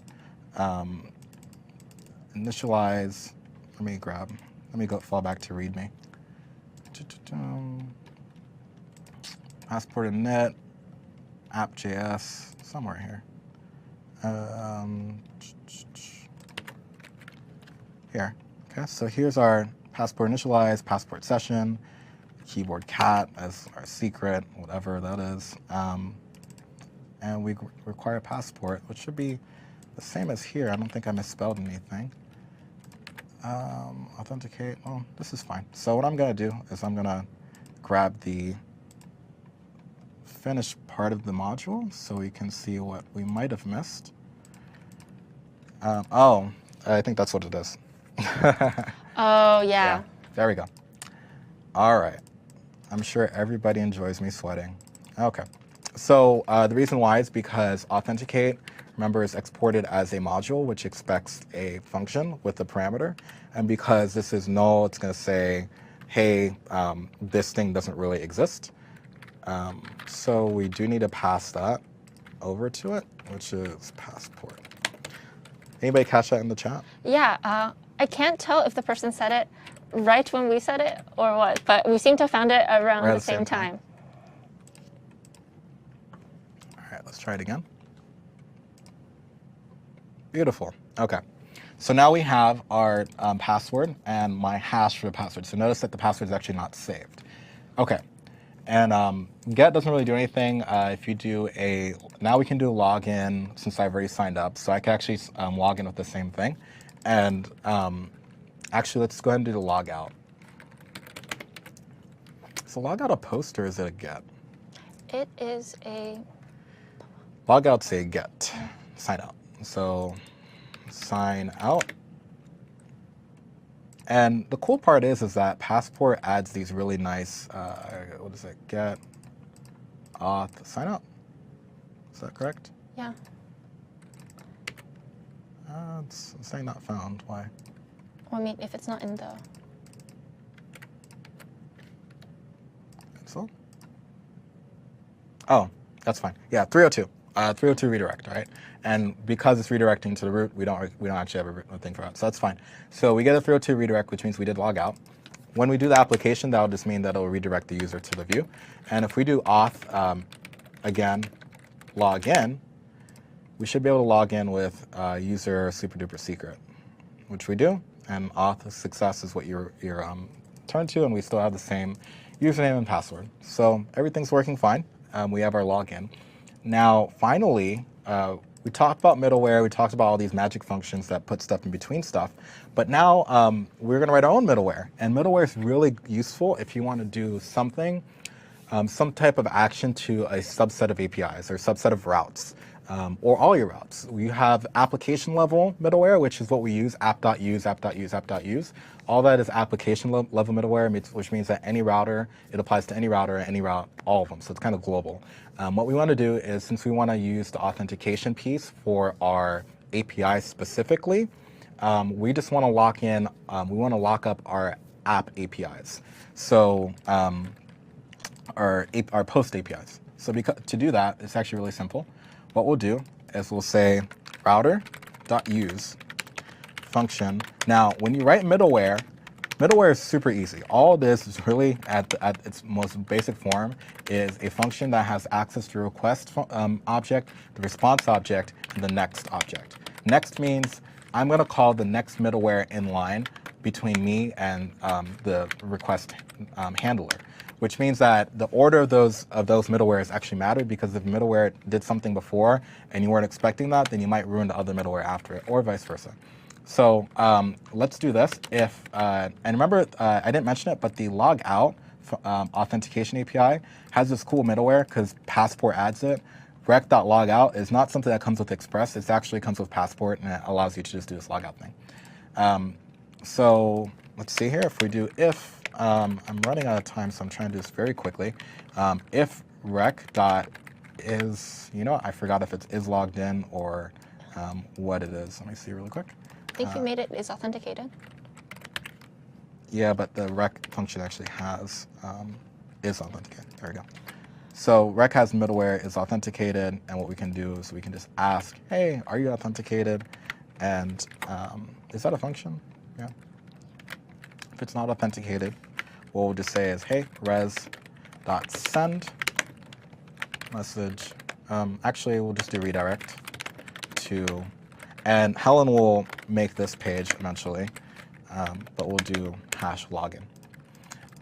Initialize, let me go fall back to readme. Passport init, app.js, somewhere here. Here. Okay, so here's our passport initialize, passport session, keyboard cat as our secret, whatever that is. And we require a passport, which should be the same as here. I don't think I misspelled anything. Authenticate, well, this is fine. So what I'm gonna do is I'm gonna grab the finished part of the module so we can see what we might have missed. Oh, I think that's what it is. Oh, yeah. There we go. All right. I'm sure everybody enjoys me sweating. Okay. So the reason why is because authenticate, remember, is exported as a module, which expects a function with a parameter. And because this is null, it's going to say, hey, this thing doesn't really exist. So we do need to pass that over to it, which is passport. Anybody catch that in the chat? Yeah, I can't tell if the person said it right when we said it or what, but we seem to have found it around Right at the same time. All right, let's try it again. Beautiful. Okay. So now we have our password and my hash for the password. So notice that the password is actually not saved. Okay. And get doesn't really do anything. If you do now we can do a login since I've already signed up. So I can actually log in with the same thing. And actually, let's go ahead and do the log out. So log out a post or is it a get? It is a... Log out's a get. Sign out. So sign out. And the cool part is that Passport adds these really nice, what is it, get, auth, sign out. Is that correct? Yeah. It's saying not found. Why? Well, I mean, if it's not in the... Cancel? Oh, that's fine. Yeah, 302. 302 redirect, all right? And because it's redirecting to the root, we don't actually have a thing for that, so that's fine. So we get a 302 redirect, which means we did log out. When we do the application, that'll just mean that it'll redirect the user to the view. And if we do auth, again, log in, we should be able to log in with user super duper secret, which we do. And auth success is what you're turned to, and we still have the same username and password. So everything's working fine. We have our login. Now, finally, we talked about middleware. We talked about all these magic functions that put stuff in between stuff. But now we're going to write our own middleware. And middleware is really useful if you want to do something, some type of action to a subset of APIs or subset of routes, or all your routes. We have application level middleware, which is what we use, app.use, app.use, app.use. All that is application level middleware, which means that any router, it applies to any router, any route, all of them. So it's kind of global. What we want to do is, since we want to use the authentication piece for our API specifically, we just want to lock in, we want to lock up our app APIs. So our post APIs. So to do that, it's actually really simple. What we'll do is we'll say router.use function. Now, when you write middleware, middleware is super easy. All this is really, at its most basic form, is a function that has access to the request object, the response object, and the next object. Next means I'm going to call the next middleware in line between me and the request handler, which means that the order of those middlewares actually mattered, because if middleware did something before and you weren't expecting that, then you might ruin the other middleware after it, or vice versa. So let's do this. If and remember, I didn't mention it, but the logout authentication API has this cool middleware because Passport adds it. Rec.logout is not something that comes with Express. It actually comes with Passport, and it allows you to just do this logout thing. So let's see here. If we do if, I'm running out of time, so I'm trying to do this very quickly. If rec.is, I forgot if it's is logged in or what it is. Let me see really quick. I think you made it is authenticated. Yeah, but the rec function actually has is authenticated. There we go. So rec has middleware is authenticated, and what we can do is we can just ask, hey, are you authenticated? And is that a function? Yeah. If it's not authenticated, what we'll just say is, hey, res.send message. Actually, we'll just do redirect to, and Helen will make this page eventually, but we'll do hash login.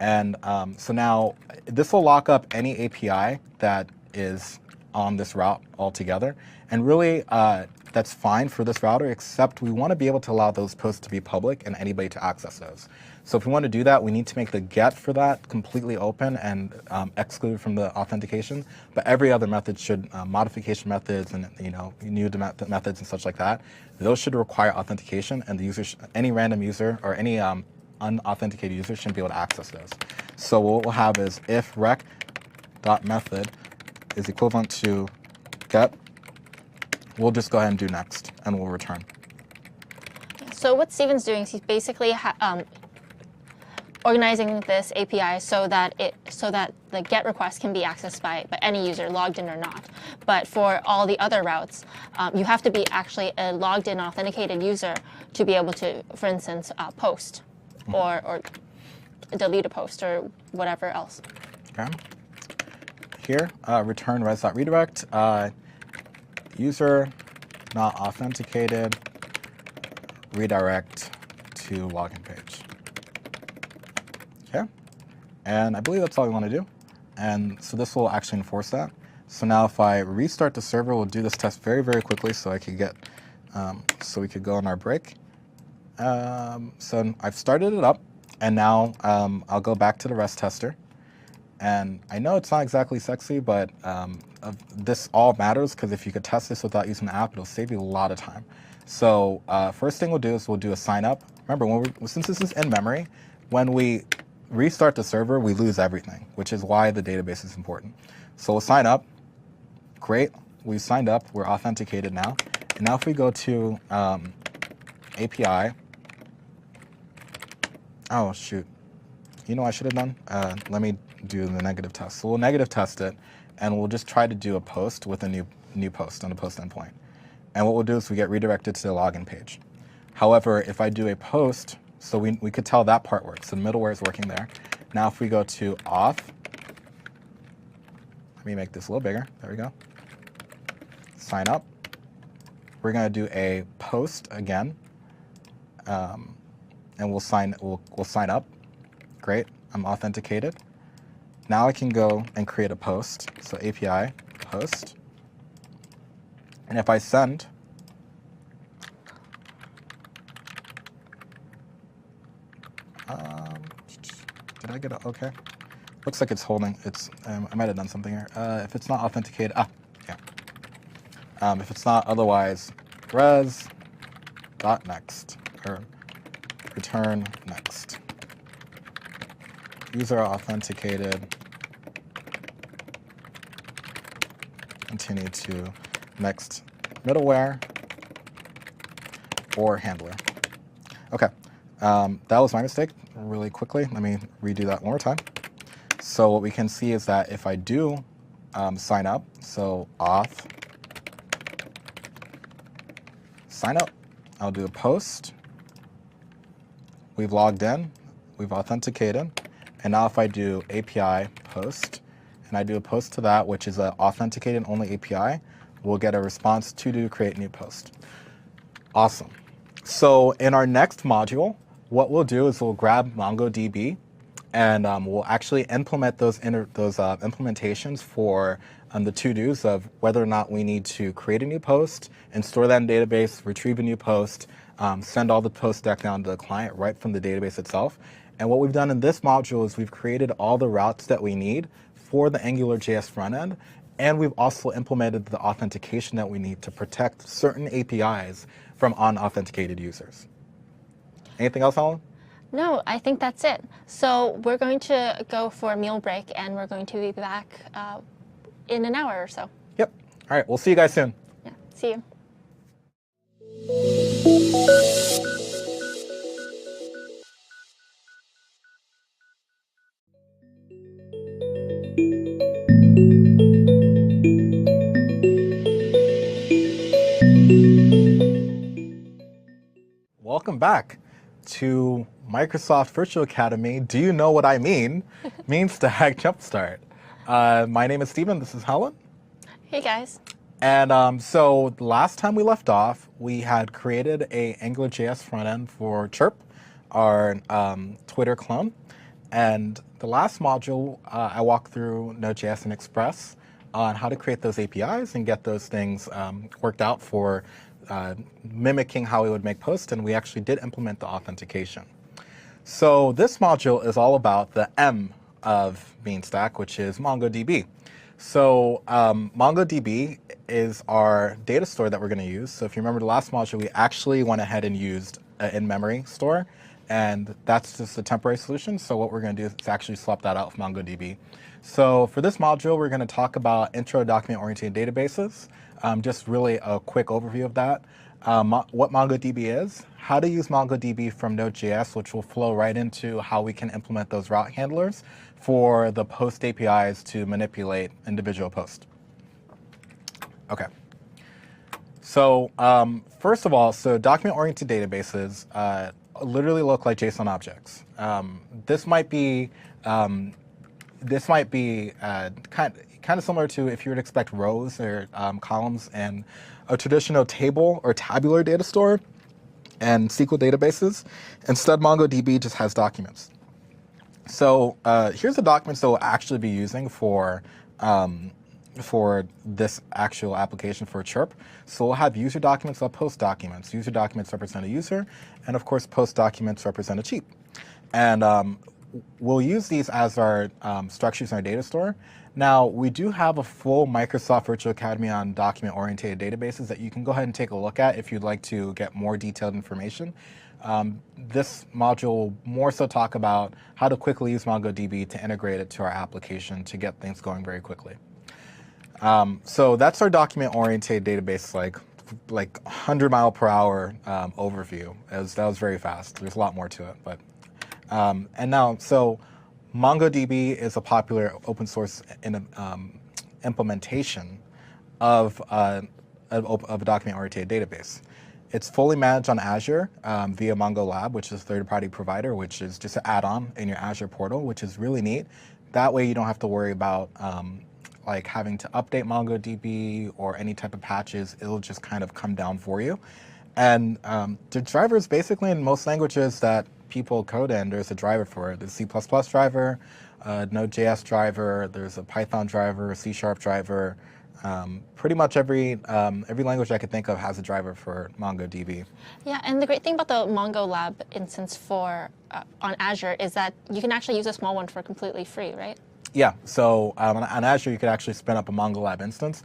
And so now this will lock up any API that is on this route altogether. And really, that's fine for this router, except we want to be able to allow those posts to be public and anybody to access those. So if we want to do that, we need to make the get for that completely open and excluded from the authentication. But every other method should, modification methods and new methods and such like that, those should require authentication, and the user, any random user or any unauthenticated user shouldn't be able to access those. So what we'll have is if rec.method is equivalent to get, we'll just go ahead and do next, and we'll return. So what Steven's doing is he's basically organizing this API so that the GET request can be accessed by any user, logged in or not. But for all the other routes, you have to be actually a logged in, authenticated user to be able to, for instance, post or delete a post or whatever else. Okay. Here, return res.redirect. User not authenticated, redirect to login page. Okay, and I believe that's all we want to do. And so this will actually enforce that. So now if I restart the server, we'll do this test very, very quickly so I could get, so we could go on our break. So I've started it up, and now I'll go back to the REST tester. And I know it's not exactly sexy, but this all matters, because if you could test this without using the app, it'll save you a lot of time. So first thing we'll do is we'll do a sign up. Remember, since this is in memory, when we restart the server, we lose everything, which is why the database is important. So we'll sign up. Great, we've signed up. We're authenticated now. And now if we go to API, oh shoot, you know what I should have done? Let me do the negative test. So we'll negative test it, and we'll just try to do a post with a new post on the post endpoint. And what we'll do is we get redirected to the login page. However, if I do a post, so we could tell that part works. So the middleware is working there. Now if we go to auth, let me make this a little bigger. There we go. Sign up. We're going to do a post again, and we'll sign up. Great, I'm authenticated. Now I can go and create a post. So API post. And if I send, did I get it? Okay. Looks like it's holding. It's I might have done something here. If it's not authenticated, yeah. If it's not otherwise, res dot next or return next. User authenticated. Continue to next middleware or handler. Okay, that was my mistake. Really quickly, let me redo that one more time. So what we can see is that if I do sign up, so auth sign up, I'll do a post. We've logged in, we've authenticated, and now if I do API post, and I do a post to that, which is an authenticated only API, we'll get a response to do create new post. Awesome. So in our next module, what we'll do is we'll grab MongoDB and we'll actually implement those implementations for the to-dos of whether or not we need to create a new post and store that in the database, retrieve a new post, send all the posts back down to the client right from the database itself. And what we've done in this module is we've created all the routes that we need for the AngularJS front end, and we've also implemented the authentication that we need to protect certain APIs from unauthenticated users. Anything else, Alan? No, I think that's it. So we're going to go for a meal break, and we're going to be back in an hour or so. Yep. All right, we'll see you guys soon. Yeah, see you. Welcome back to Microsoft Virtual Academy. Do you know what I mean? MeanStack Jumpstart. My name is Steven. This is Helen. Hey, guys. And so last time we left off, we had created a AngularJS front end for Chirp, our Twitter clone. And the last module, I walked through Node.js and Express on how to create those APIs and get those things worked out for mimicking how we would make posts, and we actually did implement the authentication. So this module is all about the M of MeanStack, which is MongoDB. So MongoDB is our data store that we're going to use. So if you remember the last module, we actually went ahead and used an in-memory store, and that's just a temporary solution. So what we're going to do is actually swap that out with MongoDB. So for this module, we're going to talk about intro document-oriented databases, just really a quick overview of that, what MongoDB is, how to use MongoDB from Node.js, which will flow right into how we can implement those route handlers for the post APIs to manipulate individual posts. Okay. So first of all, so document-oriented databases literally look like JSON objects. This might be kind of similar to if you would expect rows or columns in a traditional table or tabular data store and SQL databases. Instead, MongoDB just has documents. So here's the documents that we'll actually be using for this actual application for Chirp. So we'll have user documents, post documents. User documents represent a user, and of course, post documents represent a cheap. And we'll use these as our structures in our data store. Now, we do have a full Microsoft Virtual Academy on document-oriented databases that you can go ahead and take a look at if you'd like to get more detailed information. This module will more so talk about how to quickly use MongoDB to integrate it to our application to get things going very quickly. So that's our document-oriented database, like 100-mile-per-hour overview. That was very fast. There's a lot more to it, but and now, so MongoDB is a popular open source implementation of a document-oriented database. It's fully managed on Azure via MongoLab, which is a third-party provider, which is just an add-on in your Azure portal, which is really neat. That way you don't have to worry about like having to update MongoDB or any type of patches. It'll just kind of come down for you. And the drivers basically in most languages that people code in, there's a driver for it. There's a C++ driver, Node.js driver, there's a Python driver, a C# driver. Pretty much every language I could think of has a driver for MongoDB. Yeah, and the great thing about the Mongo Lab instance for on Azure is that you can actually use a small one for completely free, right? Yeah, so on Azure, you could actually spin up a Mongo Lab instance.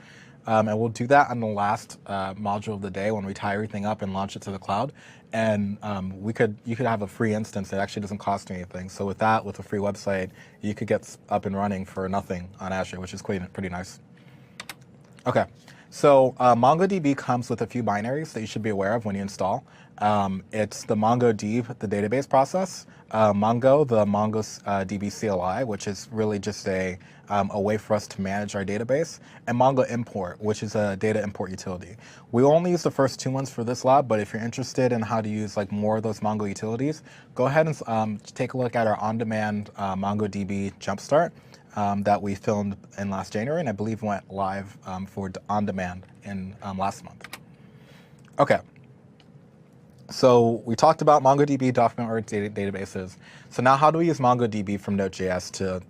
And we'll do that on the last module of the day when we tie everything up and launch it to the cloud. And you could have a free instance that actually doesn't cost anything. So with that, with a free website, you could get up and running for nothing on Azure, which is pretty nice. Okay, so MongoDB comes with a few binaries that you should be aware of when you install. It's the MongoDB, the database process, Mongo, the MongoDB CLI, which is really just a way for us to manage our database, and Mongo import, which is a data import utility. We only use the first two ones for this lab, but if you're interested in how to use like more of those Mongo utilities, go ahead and take a look at our on-demand MongoDB Jumpstart that we filmed in last January, and I believe went live for on-demand in last month. Okay. So we talked about MongoDB document-oriented databases. So now how do we use MongoDB from Node.js to,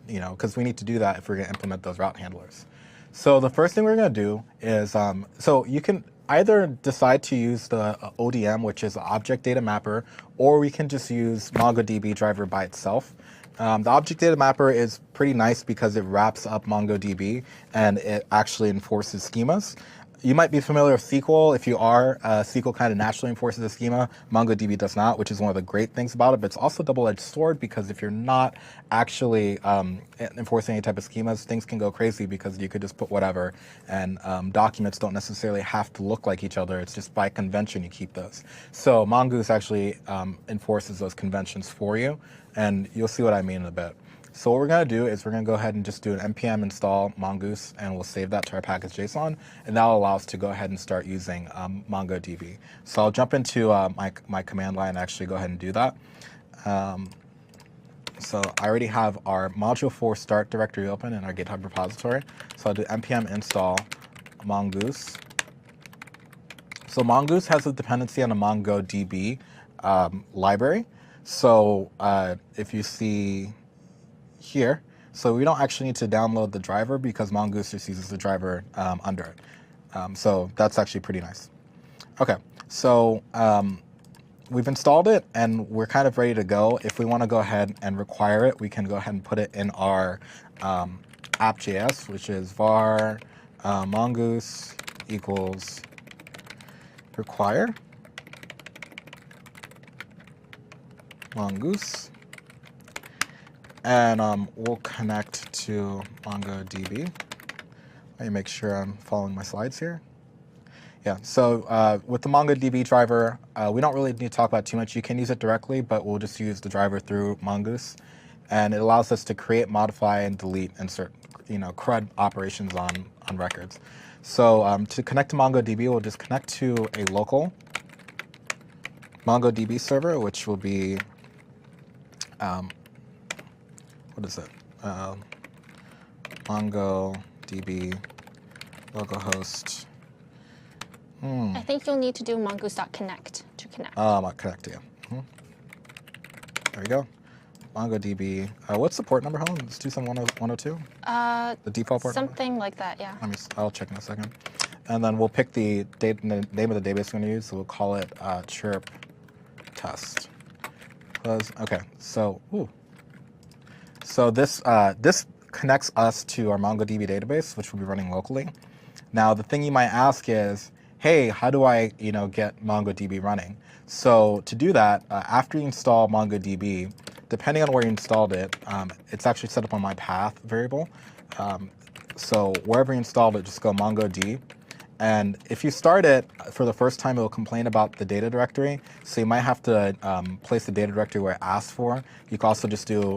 because we need to do that if we're going to implement those route handlers. So the first thing we're going to do is, so you can either decide to use the ODM, which is the Object Data Mapper, or we can just use MongoDB driver by itself. The Object Data Mapper is pretty nice because it wraps up MongoDB and it actually enforces schemas. You might be familiar with SQL. If you are, SQL kind of naturally enforces a schema. MongoDB does not, which is one of the great things about it, but it's also a double-edged sword because if you're not actually enforcing any type of schemas, things can go crazy because you could just put whatever, and documents don't necessarily have to look like each other. It's just by convention you keep those. So Mongoose actually enforces those conventions for you, and you'll see what I mean in a bit. So what we're going to do is we're going to go ahead and just do an npm install mongoose, and we'll save that to our package.json, and that will allow us to go ahead and start using MongoDB. So I'll jump into my command line and actually go ahead and do that. So I already have our module 4 start directory open in our GitHub repository. So I'll do npm install mongoose. So mongoose has a dependency on a MongoDB library. So if you see here, so we don't actually need to download the driver because Mongoose just uses the driver under it. So that's actually pretty nice. Okay, so we've installed it and we're kind of ready to go. If we want to go ahead and require it, we can go ahead and put it in our app.js, which is var mongoose equals require mongoose. And we'll connect to MongoDB. Let me make sure I'm following my slides here. Yeah, so with the MongoDB driver, we don't really need to talk about too much. You can use it directly, but we'll just use the driver through Mongoose. And it allows us to create, modify, and delete, insert, CRUD operations on records. So to connect to MongoDB, we'll just connect to a local MongoDB server, which will be what is it? MongoDB localhost. I think you'll need to do mongoose.connect to connect. Connect, yeah. There we go. MongoDB. What's the port number, Helen? It's 271.102? The default port something number? like that, yeah. I'll check in a second. And then we'll pick the name of the database we're going to use. So we'll call it chirp test. Okay, so, So this connects us to our MongoDB database, which will be running locally. Now, the thing you might ask is, hey, how do I, get MongoDB running? So to do that, after you install MongoDB, depending on where you installed it, it's actually set up on my path variable. So wherever you installed it, just go MongoD. And if you start it for the first time, it will complain about the data directory. So you might have to place the data directory where it asks for. You can also just do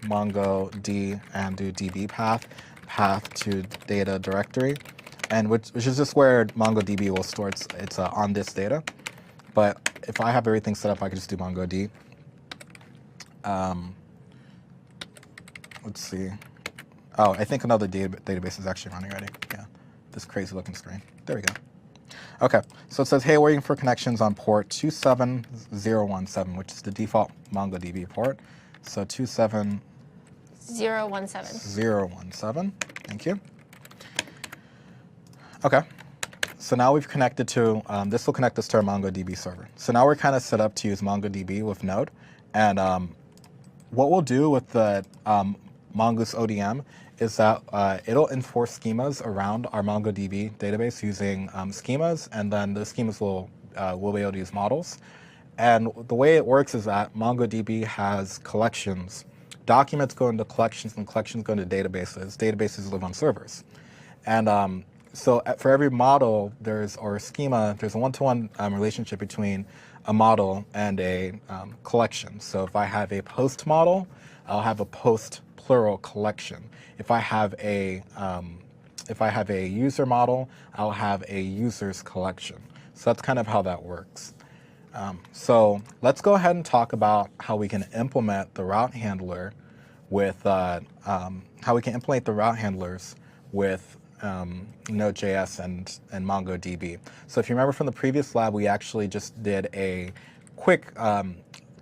MongoD and do DB path to data directory, and which is just where MongoDB will store its on disk data. But if I have everything set up, I can just do MongoD. Let's see. Oh, I think another database is actually running already. Yeah, this crazy looking screen. There we go. Okay, so it says, hey, waiting for connections on port 27017, which is the default MongoDB port. So 017. 27017, thank you. Okay, so now we've connected to, this will connect us to our MongoDB server. So now we're kind of set up to use MongoDB with Node. And what we'll do with the Mongoose ODM is that it'll enforce schemas around our MongoDB database using schemas, and then the schemas will be able to use models. And the way it works is that MongoDB has collections. Documents go into collections, and collections go into databases. Databases live on servers. And so for every model or schema, there's a one-to-one relationship between a model and a collection. So if I have a post model, I'll have a post plural collection. If I have a user model, I'll have a users collection. So that's kind of how that works. So let's go ahead and talk about how we can implement the route handler with handlers with Node.js and MongoDB. So if you remember from the previous lab, we actually just did a quick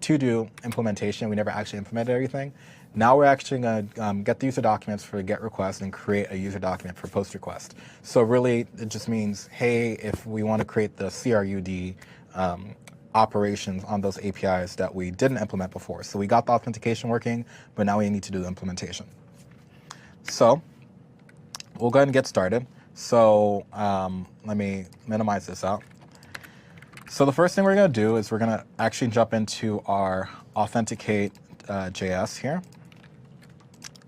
to-do implementation. We never actually implemented everything. Now we're actually going to get the user documents for GET request and create a user document for POST request. So really, it just means, hey, if we want to create the CRUD operations on those APIs that we didn't implement before. So we got the authentication working, but now we need to do the implementation. So we'll go ahead and get started. So let me minimize this out. So the first thing we're going to do is we're going to actually jump into our authenticate JS here.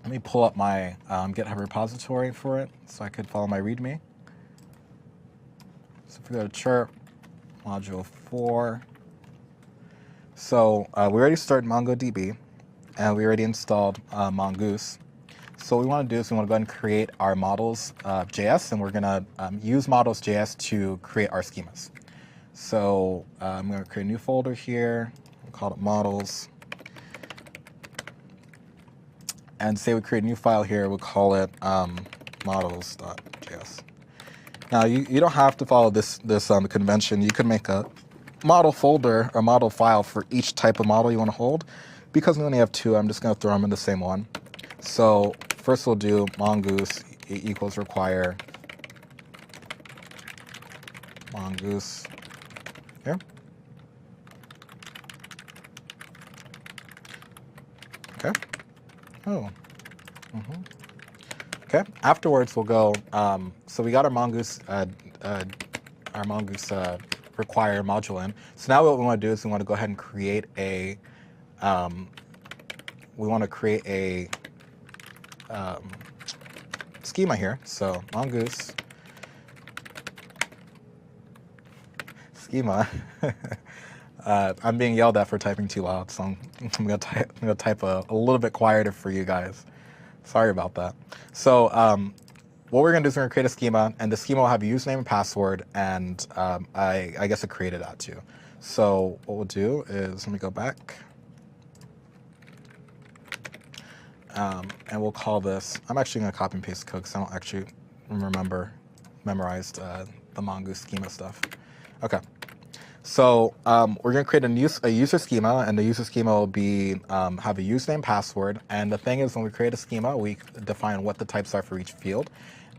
Let me pull up my GitHub repository for it so I could follow my README. So if we go to chirp, module 4. So we already started MongoDB, and we already installed Mongoose. So what we want to do is we want to go ahead and create our models.js, and we're going to use models.js to create our schemas. So I'm going to create a new folder here. We'll call it models. And say we create a new file here, we'll call it models.js. Now you don't have to follow this convention. You could make a model folder or model file for each type of model you want to hold. Because we only have 2, I'm just going to throw them in the same one. So first we'll do mongoose equals require mongoose here. Okay. Oh. Okay. Afterwards, we'll go. So we got our mongoose require module in. So now what we want to do is we want to go ahead and create a. We want to create a schema here. So mongoose schema. I'm being yelled at for typing too loud, so I'm gonna type a little bit quieter for you guys. Sorry about that. So what we're gonna do is we're gonna create a schema, and the schema will have a username and password, and I guess it created that too. So what we'll do is, let me go back, and we'll call this. I'm actually gonna copy and paste the code because I don't actually memorized the Mongoose schema stuff. Okay. So we're going to create a user schema, and the user schema will be have a username, password, and the thing is, when we create a schema, we define what the types are for each field,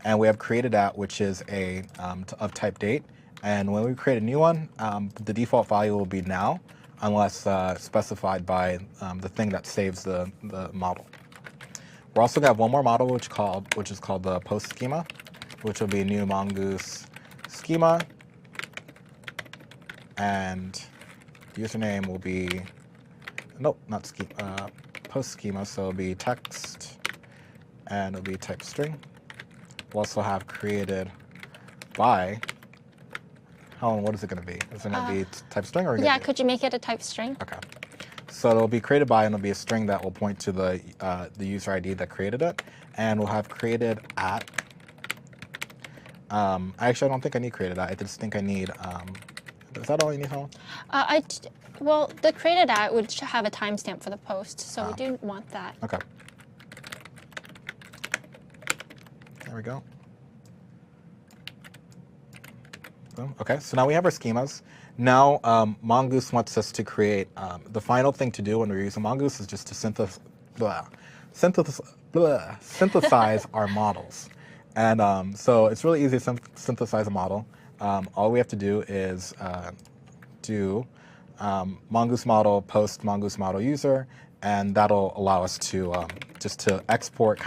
and we have created that, which is a of type date, and when we create a new one, the default value will be now, unless specified by the thing that saves the model. We're also going to have one more model, which is called the post schema, which will be new mongoose schema. And the username will be, nope, not schema, post schema, so it'll be text, and it'll be type string. We'll also have created by, Helen, what is it going to be? Is it going to be type string? Or Yeah, could you make it a type string? Okay. So it'll be created by, and it'll be a string that will point to the user ID that created it. And we'll have created at, actually, I don't think I need created at, I just think I need, is that all you need, Helen? Well, the created at would have a timestamp for the post, so we do want that. Okay. There we go. Okay, so now we have our schemas. Now Mongoose wants us to create, the final thing to do when we're using Mongoose is just to synthesize our models. And so it's really easy to synthesize a model. All we have to do is do mongoose model post mongoose model user, and that'll allow us to just to export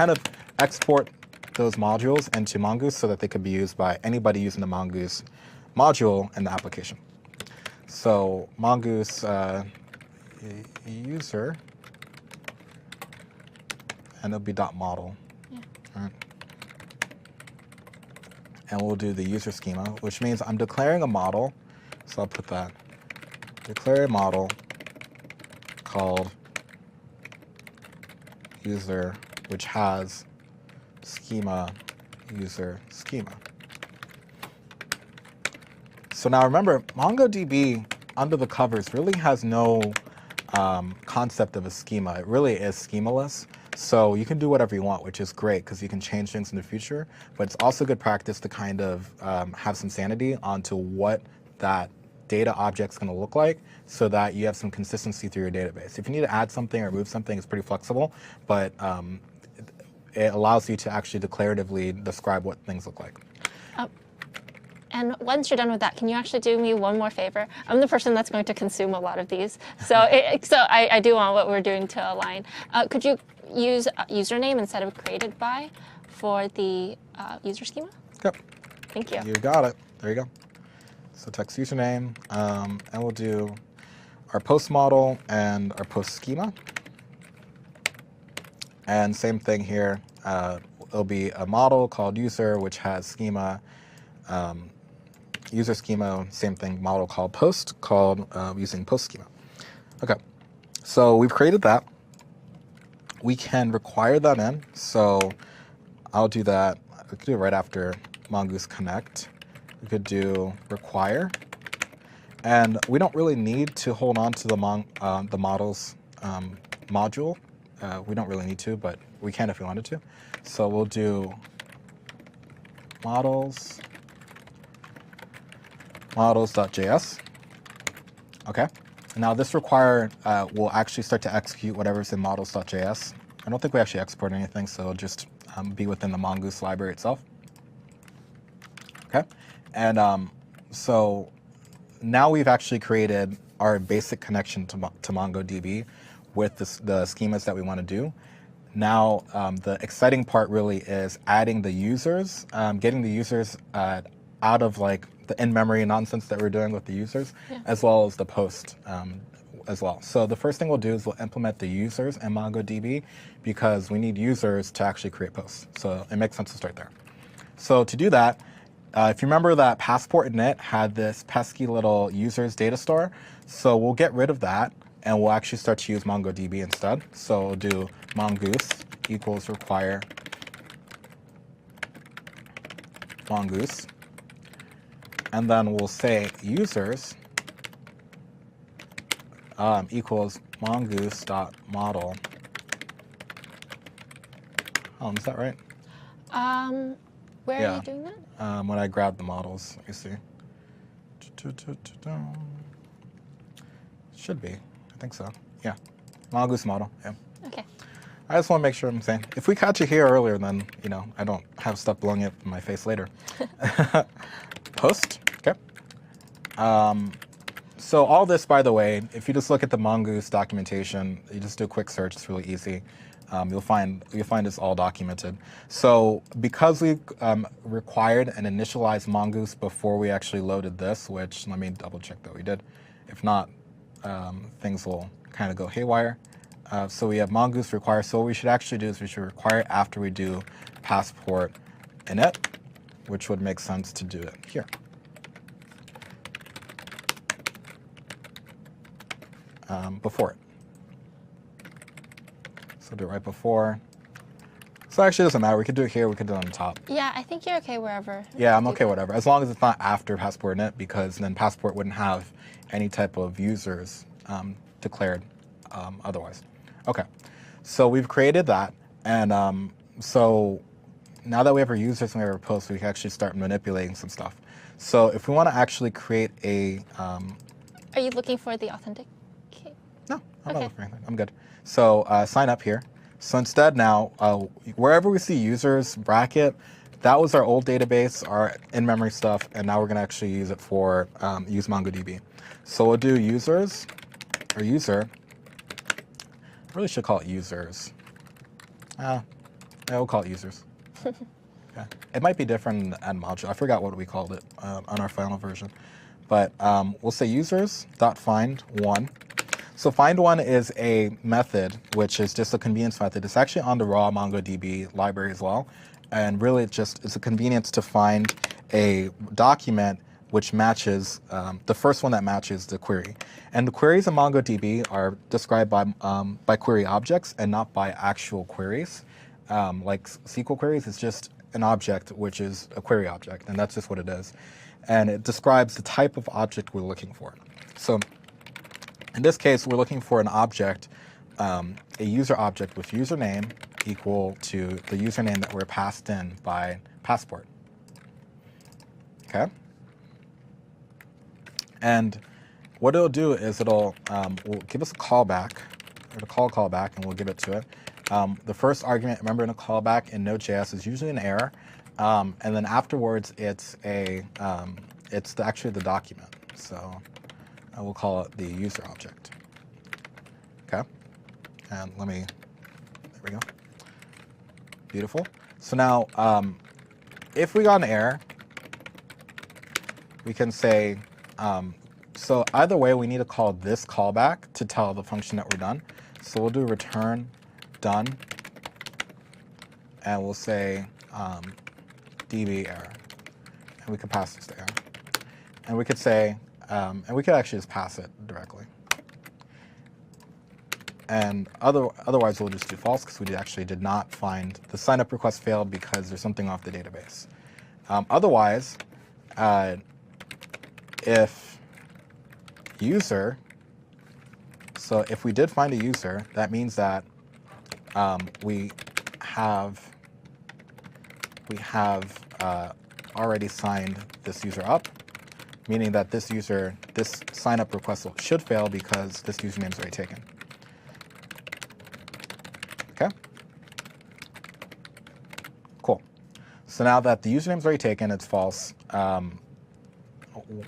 those modules into Mongoose so that they could be used by anybody using the Mongoose module in the application. So Mongoose user, and it'll be .model. Yeah. All right. And we'll do the user schema, which means I'm declaring a model. So I'll put that. Declare a model called user, which has schema user schema. So now remember, MongoDB under the covers really has no concept of a schema. It really is schemaless. So you can do whatever you want, which is great because you can change things in the future, but it's also good practice to kind of have some sanity onto what that data object's going to look like so that you have some consistency through your database. If you need to add something or remove something, it's pretty flexible, but it allows you to actually declaratively describe what things look like. And once you're done with that, can you actually do me one more favor? I'm the person that's going to consume a lot of these, so I do want what we're doing to align. Could you use username instead of created by for the user schema? Yep. Thank you. You got it. There you go. So text username, and we'll do our post model and our post schema. And same thing here. It'll be a model called user, which has schema. User schema, same thing, model called post, called using post schema. Okay, so we've created that. We can require that in, so I'll do that. We could do it right after Mongoose Connect. We could do require, and we don't really need to hold on to the models module. We don't really need to, but we can if we wanted to. So we'll do models.js. Okay. Now this require will actually start to execute whatever's in models.js. I don't think we actually export anything, so it'll just be within the Mongoose library itself. Okay. And so now we've actually created our basic connection to MongoDB with the schemas that we want to do. Now the exciting part really is adding the users, getting the users out of like the in-memory nonsense that we're doing with the users, as well as the post as well. So the first thing we'll do is we'll implement the users in MongoDB because we need users to actually create posts. So it makes sense to start there. So to do that, if you remember that Passport init had this pesky little users data store, so we'll get rid of that and we'll actually start to use MongoDB instead. So we'll do mongoose equals require mongoose. And then we'll say users equals mongoose.model. Is that right? Where are you doing that? When I grab the models, let me see. Should be. I think so. Yeah. Mongoose model. Yeah. Okay. I just want to make sure I'm saying. If we catch it here earlier, then I don't have stuff blowing up in my face later. Post. Okay. So all this, by the way, if you just look at the Mongoose documentation, you just do a quick search. It's really easy. You'll find this all documented. So because we required and initialized Mongoose before we actually loaded this, which let me double check that we did. If not, things will kind of go haywire. So we have Mongoose require. So what we should actually do is we should require it after we do Passport init, which would make sense to do it here. Before it. So do it right before. So actually it doesn't matter. We could do it here. We could do it on the top. Yeah, I think you're okay wherever. Yeah, I'm okay, whatever. As long as it's not after Passport init, because then Passport wouldn't have any type of users declared otherwise. Okay, so we've created that. And so now that we have our users and we have our posts, we can actually start manipulating some stuff. So if we want to actually create a, Are you looking for the authenticate? no, I'm Okay. not looking for anything. I'm good. So sign up here. So instead now, wherever we see users bracket, that was our old database, our in-memory stuff, and now we're going to actually use it for use MongoDB. So we'll do users, or user. I really should call it users. Yeah, we'll call it users. Okay. It might be different in the end module. I forgot what we called it on our final version. But we'll say users.find1. So find1 is a method, which is just a convenience method. It's actually on the raw MongoDB library as well. And really it's a convenience to find a document which matches, the first one that matches the query. And the queries in MongoDB are described by query objects and not by actual queries. Like SQL queries, it's just an object, which is a query object, and that's just what it is. And it describes the type of object we're looking for. So in this case, we're looking for an object, a user object with username equal to the username that we're passed in by Passport. Okay? And what it'll do is will give us a callback, or callback, and we'll give it to it. The first argument, remember, in a callback in Node.js is usually an error, and then afterwards it's actually the document. So we'll call it the user object. Okay, and there we go. Beautiful. So now, if we got an error, we can say, so either way, we need to call this callback to tell the function that we're done. So we'll do return done, and we'll say db error, and we can pass this to error. And we could say, and we could actually just pass it directly. And otherwise, we'll just do false because we actually did not find the sign-up request failed because there's something off the database. Otherwise, if user, so if we did find a user, that means that we have already signed this user up, meaning that this sign-up request should fail because this username is already taken. Okay? Cool. So now that the username is already taken, it's false.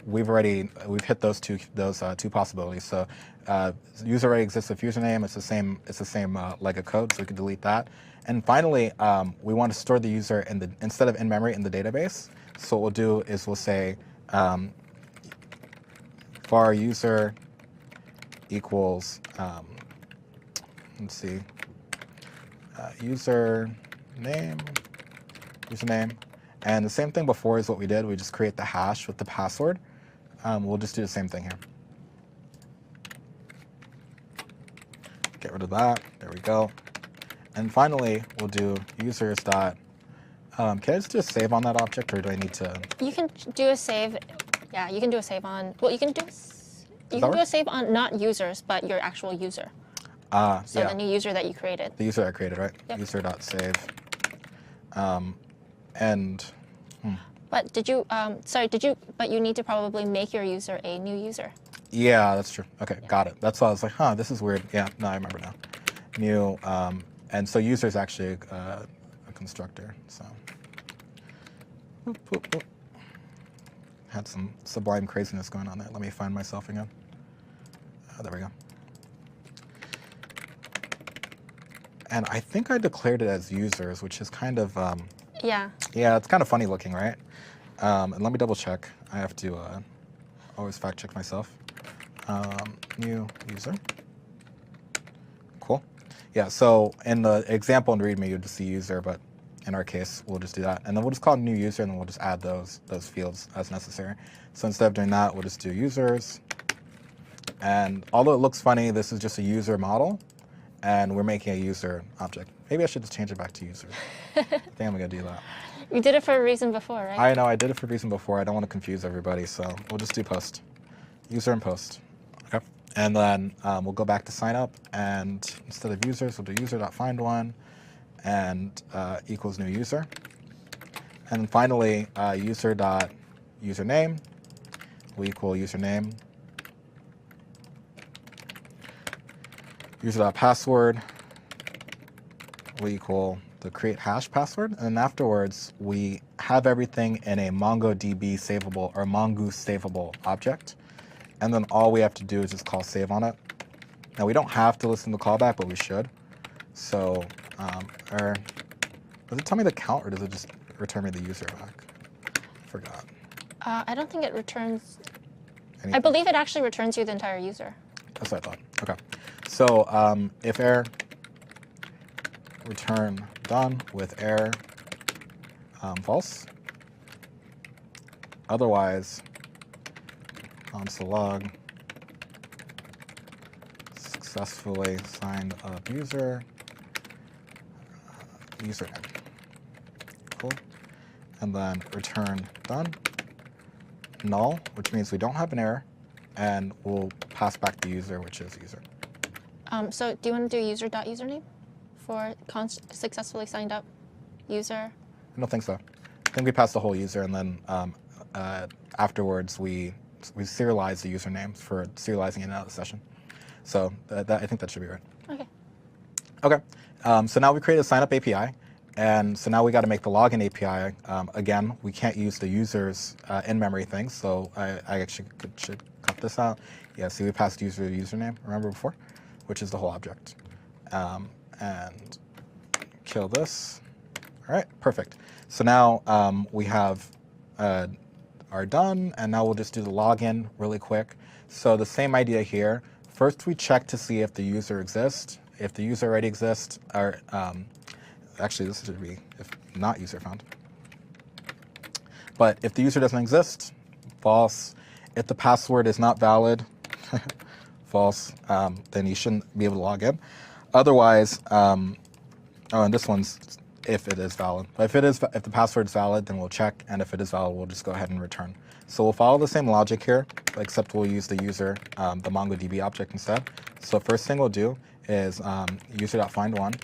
We've hit those two possibilities. So user already exists with username. It's the same leg of code, so we can delete that. And finally, we want to store the user instead of in memory in the database. So what we'll do is we'll say var user equals let's see, username. And the same thing before is what we did. We just create the hash with the password. We'll just do the same thing here. Get rid of that. There we go. And finally, we'll do users dot. Can I just do a save on that object, or do I need to? You can do a save. Yeah, you can do a save on. Well, you can do a save on not users, but your actual user. So yeah. the new user that you created. The user I created, right? Yep. User.save. But but you need to probably make your user a new user. Yeah, that's true. Okay, got it. That's why I was like, this is weird. Yeah, no, I remember now. New, and so user is actually a constructor. So, had some Sublime craziness going on there. Let me find myself again. There we go. And I think I declared it as users, which is kind of Yeah. yeah, it's kind of funny looking, right? And let me double check. I have to always fact check myself. New user. Cool. Yeah, so in the example in README, you'll just see user, but in our case, we'll just do that. And then we'll just call it new user, and then we'll just add those fields as necessary. So instead of doing that, we'll just do users. And although it looks funny, this is just a user model, and we're making a user object. Maybe I should just change it back to user. I think I'm going to do that. You did it for a reason before, right? I know, I did it for a reason before. I don't want to confuse everybody, so we'll just do post. User and post. Okay. And then we'll go back to sign up, and instead of users, we'll do user.find1 and equals new user. And then finally, username will equal username. User.password will equal the create hash password, and then afterwards we have everything in a MongoDB savable or Mongoose savable object, and then all we have to do is just call save on it. Now we don't have to listen to the callback, but we should. So, does it tell me the count or does it just return me the user back? Forgot. I don't think it returns. Anything. I believe it actually returns you the entire user. That's what I thought. Okay. So if error, return done with error false. Otherwise, console log successfully signed up user username. Cool. And then return done. Null, which means we don't have an error, and we'll pass back the user, which is user. So do you want to do user.username for successfully signed up user? I don't think so. I think we pass the whole user, and then afterwards we serialize the usernames for serializing in and out of the session. So I think that should be right. Okay. Okay. So now we created a sign up API, and so now we got to make the login API. Again, we can't use the user's in-memory things, so I actually should cut this out. Yeah, see, we passed user username, remember before, which is the whole object. And kill this. All right, perfect. So now we have are done, and now we'll just do the login really quick. So the same idea here. First, we check to see if the user exists. If the user already exists, or actually this should be if not user found. But if the user doesn't exist, false. If the password is not valid, false, then you shouldn't be able to log in. Otherwise, oh, and this one's if it is valid. But if the password is valid, then we'll check, and if it is valid, we'll just go ahead and return. So we'll follow the same logic here, except we'll use the user, the MongoDB object instead. So first thing we'll do is user.find1,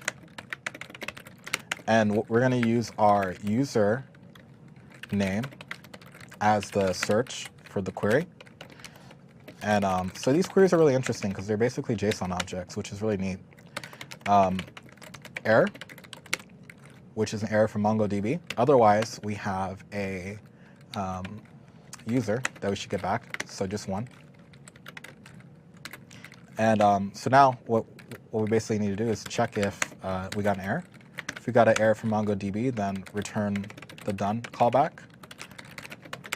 and we're going to use our user name as the search for the query. And so these queries are really interesting because they're basically JSON objects, which is really neat. Error, which is an error from MongoDB. Otherwise, we have a user that we should get back, so just one. And so now what we basically need to do is check if we got an error. If we got an error from MongoDB, then return the done callback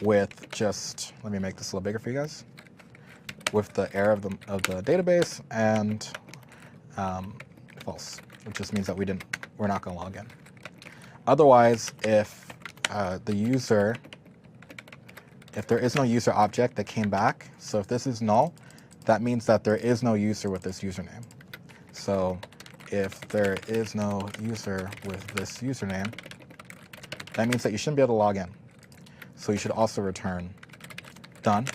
with just, let me make this a little bigger for you guys, with the error of the database and false, which just means that we're not going to log in. Otherwise, if if there is no user object that came back, so if this is null, that means that there is no user with this username. So if there is no user with this username, that means that you shouldn't be able to log in. So you should also return done,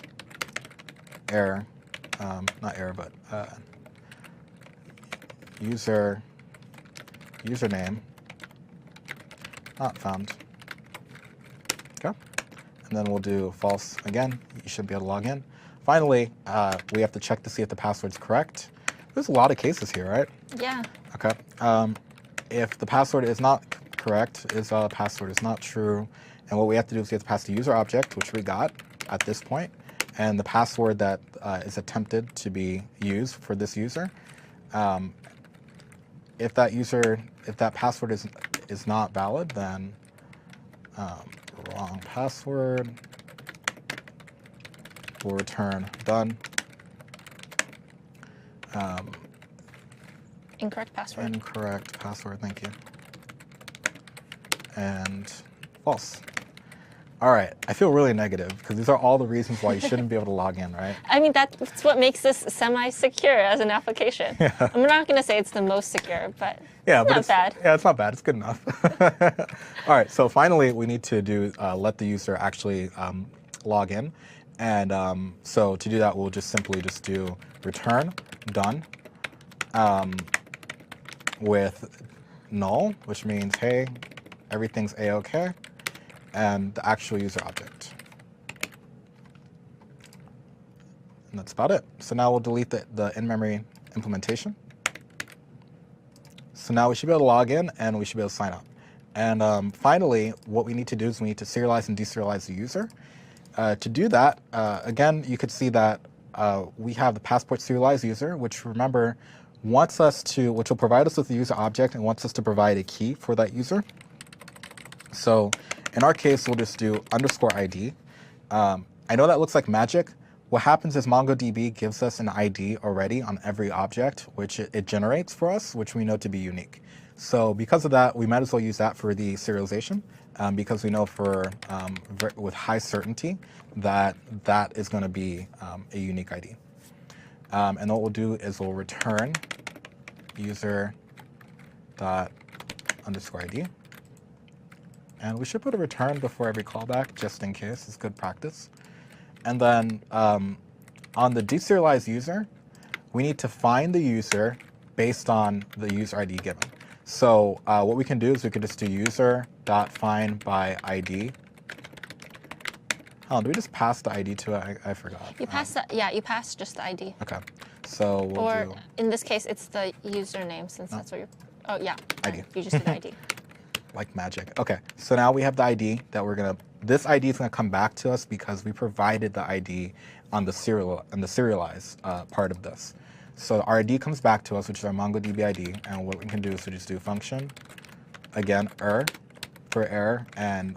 error, not error, but username not found. Okay. And then we'll do false again. You should be able to log in. Finally, we have to check to see if the password's correct. There's a lot of cases here, right? Yeah. Okay. If the password is not correct, password is not true, and what we have to do is we have to pass the user object, which we got at this point, and the password that is attempted to be used for this user. If that password is not valid, then wrong password will return done. Incorrect password. Incorrect password, thank you. And false. All right, I feel really negative because these are all the reasons why you shouldn't be able to log in, right? I mean, that's what makes this semi-secure as an application. Yeah. I'm not going to say it's the most secure, but yeah, it's not bad. Yeah, it's not bad. It's good enough. All right, so finally, we need to do let the user actually log in. And so to do that, we'll just simply do return done with null, which means, hey, everything's A-OK, and the actual user object. And that's about it. So now we'll delete the in-memory implementation. So now we should be able to log in and we should be able to sign up. And finally, what we need to do is we need to serialize and deserialize the user. To do that, again, you could see that we have the passport serialized user, which remember wants us to, which will provide us with the user object and wants us to provide a key for that user. So in our case, we'll just do _ID. I know that looks like magic. What happens is MongoDB gives us an ID already on every object, which it generates for us, which we know to be unique. So because of that, we might as well use that for the serialization, because we know with high certainty that that is going to be a unique ID. And what we'll do is we'll return user dot _ID. And we should put a return before every callback, just in case. It's good practice. And then on the deserialized user, we need to find the user based on the user ID given. So what we can do is we could just do user.find by ID. Oh, do we just pass the ID to it? I forgot. You pass that, yeah, you pass just the ID. Okay. So we'll Or do in this case, it's the username since that's what you're, oh yeah. ID. You just did ID. like magic. Okay, so now we have the ID that we're gonna, this ID is gonna come back to us because we provided the ID on the serialized part of this. So our ID comes back to us, which is our MongoDB ID, and what we can do is we just do function, again, for error, and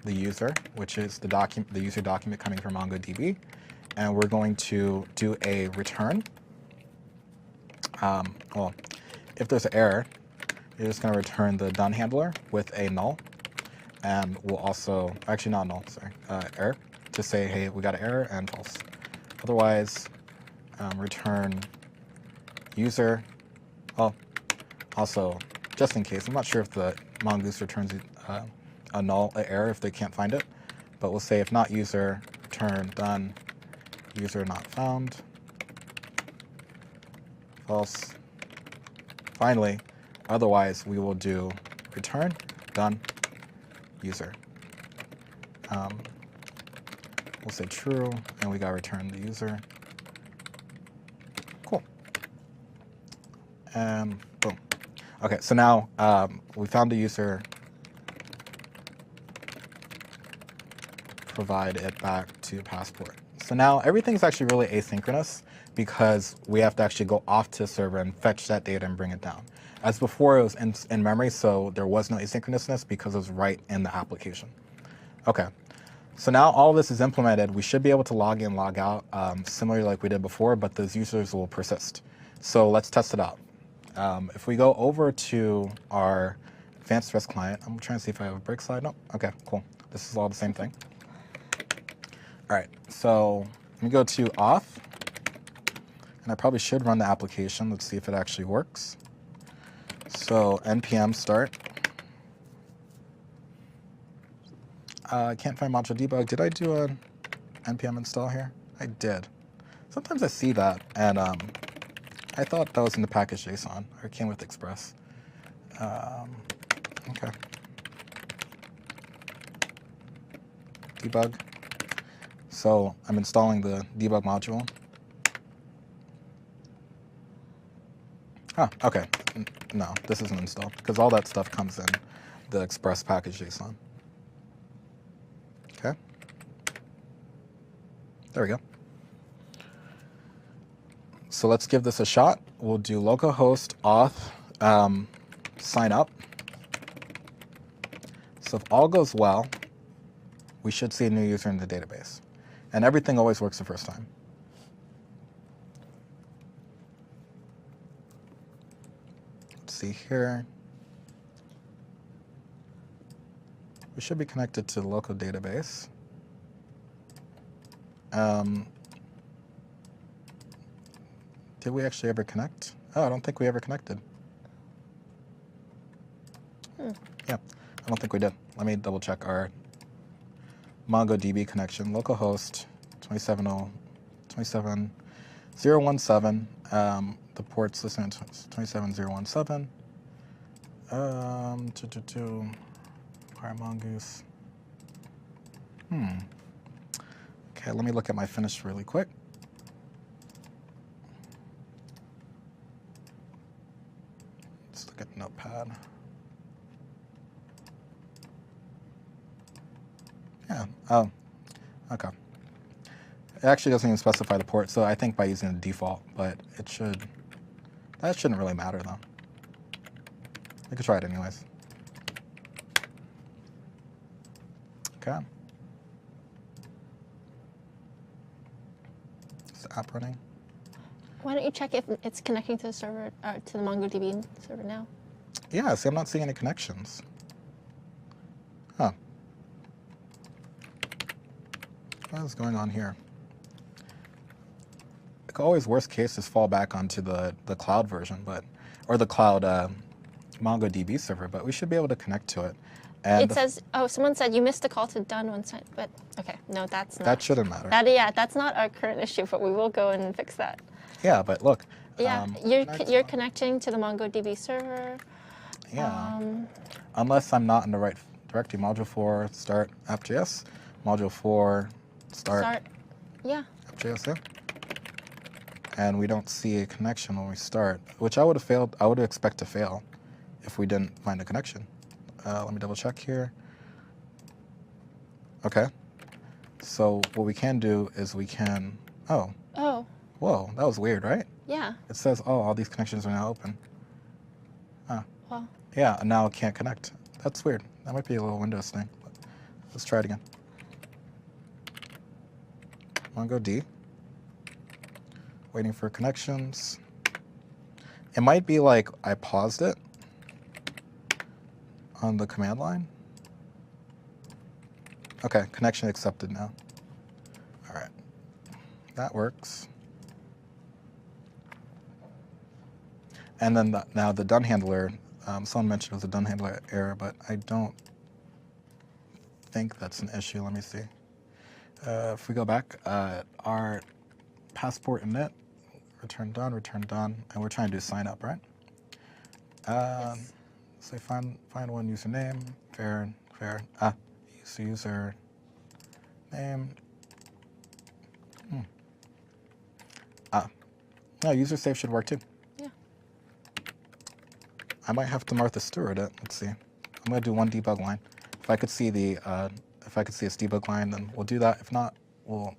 the user, which is the user document coming from MongoDB, and we're going to do a return. Well, if there's an error, you're just going to return the done handler with a null, and we'll also, actually not null, sorry, error, to say, hey, we got an error and false. Otherwise, return user. Well, also, just in case, I'm not sure if the mongoose returns a null, an error if they can't find it, but we'll say if not user, return done, user not found, false. Finally, otherwise, we will do return done user. We'll say true, and we got to return the user. Cool. And boom. Okay, so now we found the user. Provide it back to Passport. So now everything's actually really asynchronous because we have to actually go off to the server and fetch that data and bring it down. As before, it was in memory, so there was no asynchronousness because it was right in the application. Okay, so now all this is implemented. We should be able to log in, log out, similarly like we did before, but those users will persist. So let's test it out. If we go over to our advanced REST client, I'm trying to see if I have a break slide. No, okay, cool. This is all the same thing. All right, so let me go to auth, and I probably should run the application. Let's see if it actually works. So npm start. I can't find module debug. Did I do a npm install here? I did. Sometimes I see that, and I thought that was in the package JSON, or it came with Express. Okay. Debug. So I'm installing the debug module. Ah, okay. No, this isn't installed because all that stuff comes in the Express package JSON. Okay. There we go. So let's give this a shot. We'll do localhost auth sign up. So if all goes well, we should see a new user in the database. And everything always works the first time. Let's see here. We should be connected to the local database. Did we actually ever connect? Oh, I don't think we ever connected. Yeah, I don't think we did. Let me double check our MongoDB connection, localhost 27017. The port's listed 27017. Fire Mongoose. Okay, let me look at my finish really quick. Notepad. Yeah. Oh. Okay. It actually doesn't even specify the port, so I think by using the default, but it should. That shouldn't really matter though. I could try it anyways. Okay. Is the app running? Why don't you check if it's connecting to the server, to the MongoDB server now? Yeah, see, I'm not seeing any connections. Huh. What is going on here? Like always, worst case is fall back onto the cloud version, or the cloud MongoDB server, but we should be able to connect to it. And It says, oh, someone said you missed the call to done one side, but okay, no, that's not. that shouldn't matter. Yeah, that's not our current issue, but we will go and fix that. Yeah, but look. Yeah, you're connecting to the MongoDB server. Yeah. Unless I'm not in the right directory. Module 4 start app.js. Module 4 start Yeah. app.js. Yeah. And we don't see a connection when we start, which I would have failed. I would expect to fail if we didn't find a connection. Let me double check here. Okay. So what we can do is we can. Oh. Oh. Whoa, that was weird, right? Yeah. It says, oh, all these connections are now open. Well. Yeah, and now it can't connect. That's weird. That might be a little Windows thing. But let's try it again. MongoD. Waiting for connections. It might be like I paused it on the command line. Okay, connection accepted now. All right, that works. And then now the done handler, someone mentioned it was a done handler error, but I don't think that's an issue. Let me see. If we go back, our passport init, return done, and we're trying to do sign up, right? Yes. So find one username, fair. User name. No, user save should work too. Yeah. I might have to Martha Stewart it. Let's see. I'm gonna do one debug line. If I could see this debug line, then we'll do that. If not, we'll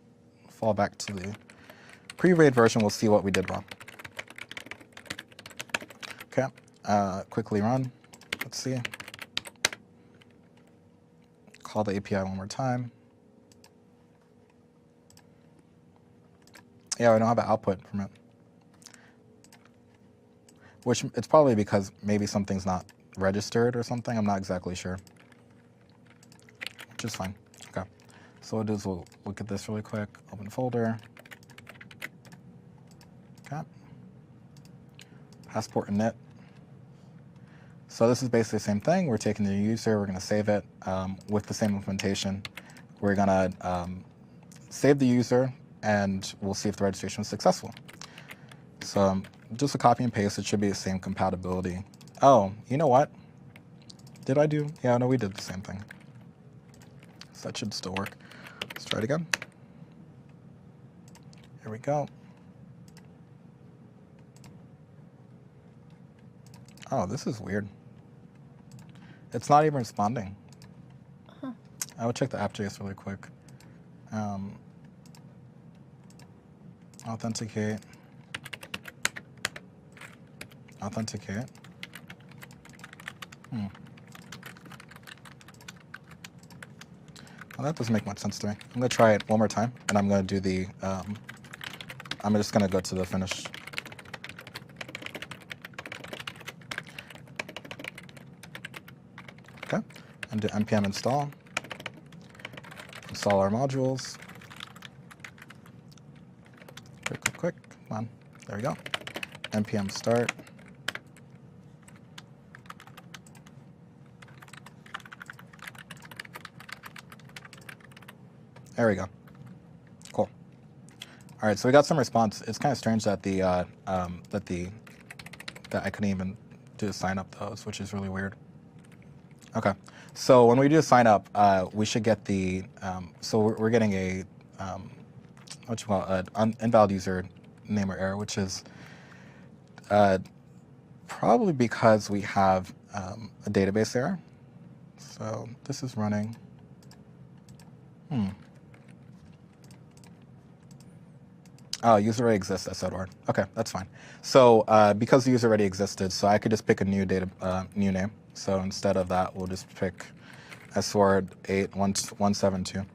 fall back to the pre-raid version. We'll see what we did wrong. Okay. Quickly run. Let's see. Call the API one more time. Yeah, I don't have an output from it. Which it's probably because maybe something's not registered or something. I'm not exactly sure. Which is fine. Okay. So what we'll do is we'll look at this really quick. Open folder. Okay. Passport init. So this is basically the same thing. We're taking the user, we're going to save it with the same implementation. We're going to save the user, and we'll see if the registration was successful. So just a copy and paste. It should be the same compatibility. Oh, you know what? Did I do? Yeah, no, we did the same thing. So that should still work. Let's try it again. Here we go. Oh, this is weird. It's not even responding. Huh. I will check the app.js really quick. Authenticate. Authenticate. Well, that doesn't make much sense to me. I'm going to try it one more time, and I'm going to do the, I'm just going to go to the finish. Okay, and do npm install. Install our modules. Quick, come on. There we go. npm start. There we go. Cool. All right, so we got some response. It's kind of strange that that I couldn't even do a sign up those, which is really weird. Okay, so when we do a sign up, we should get the so we're getting a what you call an invalid user name or error, which is Probably because we have a database error. So this is running. Oh, user already exists, Edward. Okay, that's fine. So because the user already existed, so I could just pick a new new name. So instead of that, we'll just pick Edward 8172.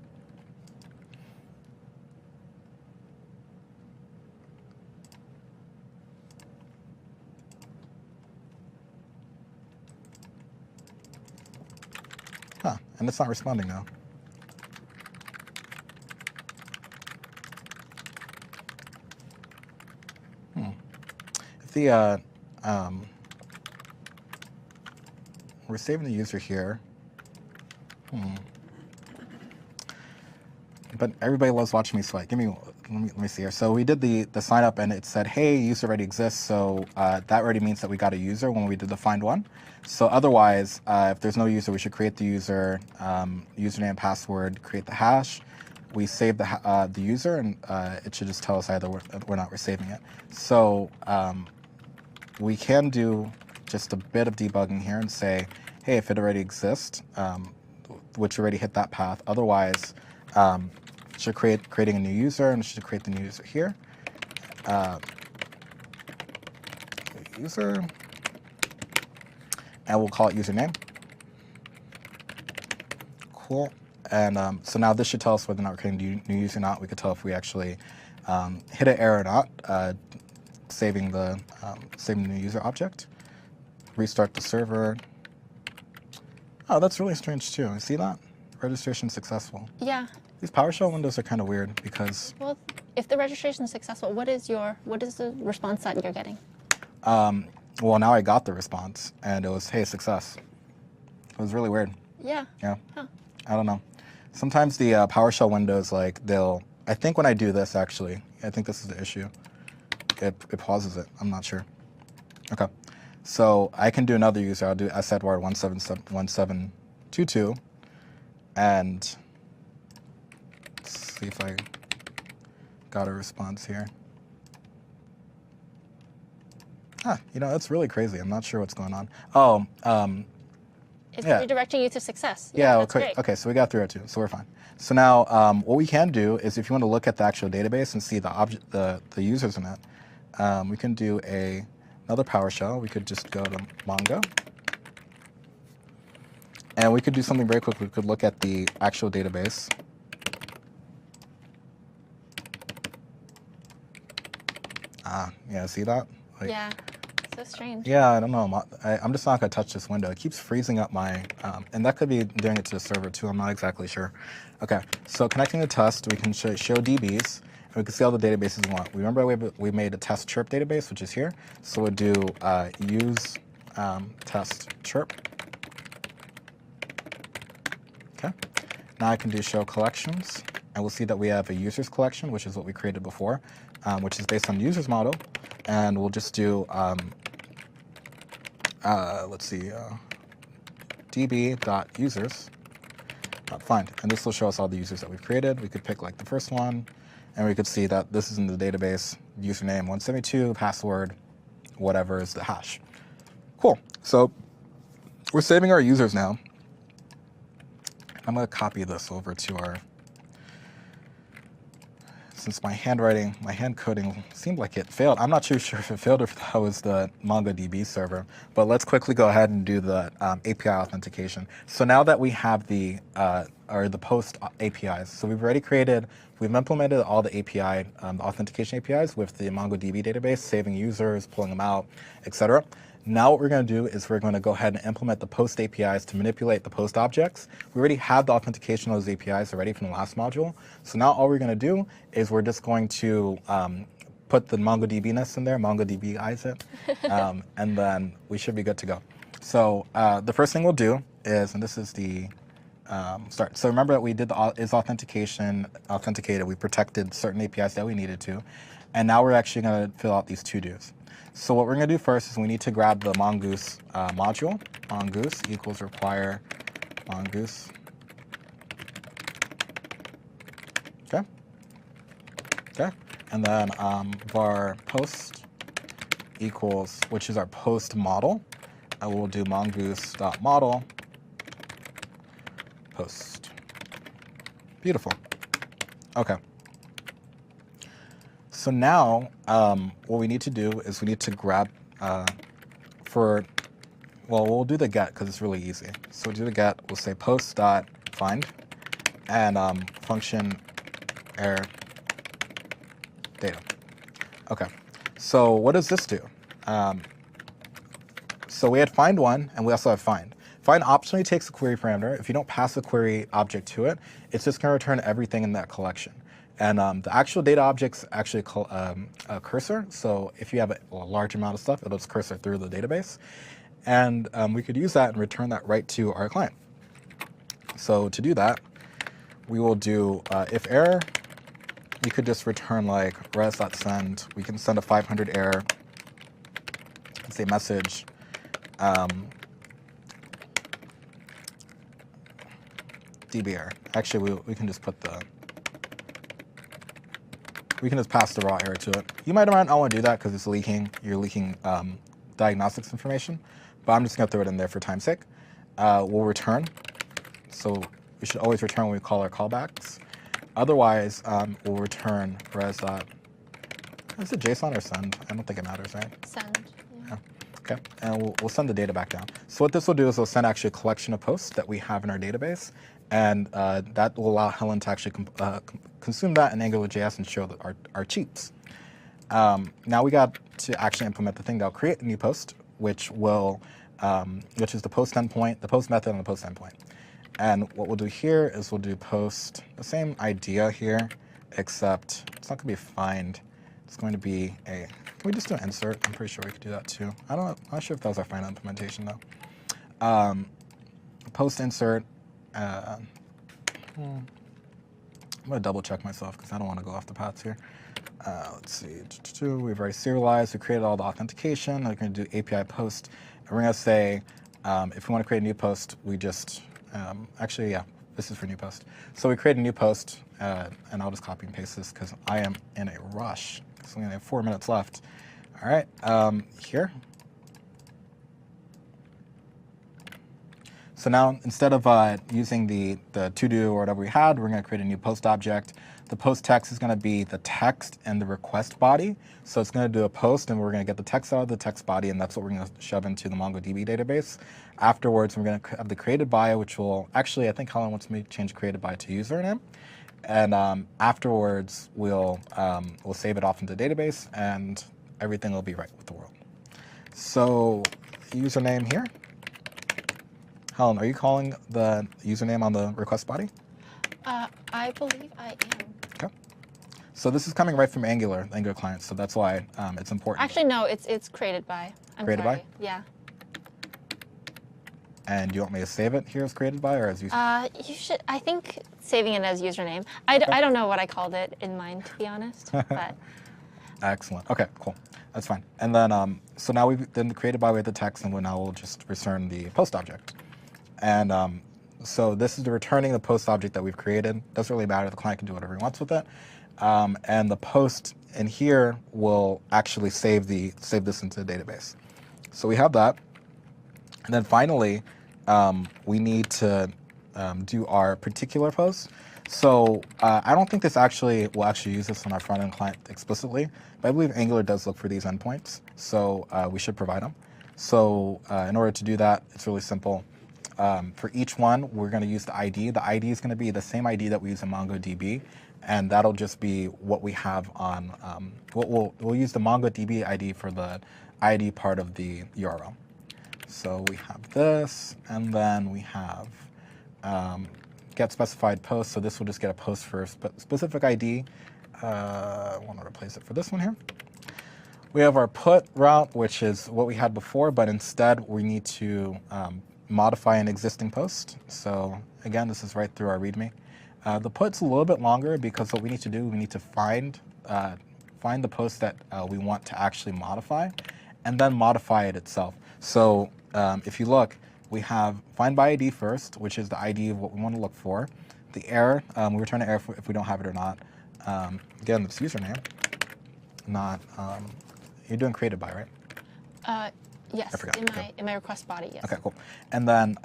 Huh, and it's not responding now. If the we're saving the user here. But everybody loves watching me sweat. Let me see here. So we did the sign up and it said, hey, user already exists. So that already means that we got a user when we did the find one. So otherwise, if there's no user, we should create the user, username, password, create the hash. We save the user and it should just tell us either we're not saving it. So we can do just a bit of debugging here and say, hey, if it already exists, which already hit that path. Otherwise, should creating a new user and should create the new user here. User, and we'll call it username. Cool. And so now this should tell us whether or not we're creating a new user or not. We could tell if we actually hit an error or not, saving the new user object. Restart the server. Oh, that's really strange too. You see that? Registration successful. Yeah. These PowerShell windows are kind of weird because. Well, if the registration is successful, what is the response that you're getting? Well, now I got the response, and it was, hey, success. It was really weird. Yeah. Yeah. Huh. I don't know. Sometimes the PowerShell windows, like, I think when I do this, actually, I think this is the issue. It pauses it. I'm not sure. Okay. So I can do another user. I'll do sedward1722, and let's see if I got a response here. That's really crazy. I'm not sure what's going on. Oh, It's yeah. redirecting you to success. Yeah, that's okay. Great. Okay, so we got through it too, so we're fine. So now, what we can do is, if you want to look at the actual database and see the users in it, we can do another PowerShell. We could just go to Mongo, and we could do something very quick. We could look at the actual database. Yeah, see that? Like, Yeah. So strange. yeah, I don't know. I'm just not going to touch this window. It keeps freezing up my, and that could be doing it to the server too. I'm not exactly sure. Okay, so connecting the test, we can show DBs, and we can see all the databases we want. Remember we made a test chirp database, which is here. So we'll do use test chirp. Okay, now I can do show collections, and we'll see that we have a users collection, which is what we created before, which is based on the users model. And we'll just do, let's see, db.users. Find, and this will show us all the users that we've created. We could pick like the first one, and we could see that this is in the database, username 172, password, whatever is the hash. Cool. So we're saving our users now. I'm going to copy this over to our, since my hand coding seemed like it failed. I'm not too sure if it failed or if that was the MongoDB server, but let's quickly go ahead and do the API authentication. So now that we have the post APIs, so we've implemented all the API, the authentication APIs with the MongoDB database, saving users, pulling them out, etc. Now what we're going to do is we're going to go ahead and implement the post APIs to manipulate the post objects. We already have the authentication of those APIs already from the last module. So now all we're going to do is we're just going to put the MongoDB-ness in there, MongoDB-ize it, and then we should be good to go. So the first thing we'll do is, and this is the start. So remember that we did the is authenticated. We protected certain APIs that we needed to. And now we're actually going to fill out these to-dos. So what we're going to do first is we need to grab the mongoose module. Mongoose equals require mongoose. Okay. Okay. And then var post equals, which is our post model, and we'll do mongoose.model post. Beautiful. Okay. So now what we need to do is we need to grab we'll do the get because it's really easy. So we'll do the get, we'll say post.find and function error data. Okay, so what does this do? So we had find one and we also have find. Find optionally takes a query parameter. If you don't pass a query object to it, it's just going to return everything in that collection. And the actual data object's actually a cursor. So if you have a large amount of stuff, it'll just cursor through the database. And we could use that and return that right to our client. So to do that, we will do if error. We could just return like res.send. We can send a 500 error. Let's say message. DB error. Actually, we can just put we can just pass the raw error to it. You might not want to do that because it's leaking. You're leaking diagnostics information, but I'm just going to throw it in there for time's sake. We'll return. So we should always return when we call our callbacks. Otherwise, we'll return res. Is it JSON or send? I don't think it matters, right? Send. Yeah. Okay, and we'll send the data back down. So what this will do is we'll send actually a collection of posts that we have in our database, and that will allow Helen to actually consume that in AngularJS and show our cheats. Now we got to actually implement the thing that'll create a new post, which is the post endpoint, the post method, and the post endpoint. And what we'll do here is we'll do post, the same idea here, except it's not going to be find. It's going to be can we just do an insert? I'm pretty sure we could do that too. I'm not sure if that was our final implementation though. Post insert. I'm going to double check myself because I don't want to go off the paths here. Let's see. We've already serialized. We created all the authentication. We're going to do API post. And we're going to say if we want to create a new post, we just actually, yeah, this is for new post. So we create a new post, and I'll just copy and paste this because I am in a rush. So we only have 4 minutes left. All right, here. So now instead of using the to-do or whatever we had, we're going to create a new post object. The post text is going to be the text and the request body. So it's going to do a post, and we're going to get the text out of the text body, and that's what we're going to shove into the MongoDB database. Afterwards, we're going to have the created by, which will actually, I think Helen wants me to change created by to username. And afterwards, we'll save it off into the database, and everything will be right with the world. So username here. Helen, are you calling the username on the request body? I believe I am. Okay. So this is coming right from Angular client, so that's why it's important. Actually, no, it's created by. I'm Created sorry. by? Yeah. And do you want me to save it here as created by or as username? You should. I think saving it as username. I don't know what I called it in mine, to be honest. But Excellent. Okay, cool. That's fine. And then, so now we've then created by with the text, and now we'll just return the post object. And so this is the returning the post object that we've created. Doesn't really matter. The client can do whatever he wants with it. And the post in here will actually save this into the database. So we have that. And then finally, we need to do our particular post. So I don't think this will actually use this on our front-end client explicitly, but I believe Angular does look for these endpoints, so we should provide them. So in order to do that, it's really simple. For each one, we're going to use the ID. The ID is going to be the same ID that we use in MongoDB, and that'll just be what we have on. We'll use the MongoDB ID for the ID part of the URL. So we have this, and then we have get specified post. So this will just get a post for a specific ID. I want to replace it for this one here. We have our put route, which is what we had before, but instead we need to modify an existing post. So again, this is right through our README. The put's a little bit longer because what we need to do, we need to find the post that we want to actually modify, and then modify it itself. So if you look, we have find by ID first, which is the ID of what we want to look for. The error, we return an error if we don't have it or not. Again, it's username, not, you're doing created by, right? Yes, I forgot. in my request body, yes. Okay, cool. And then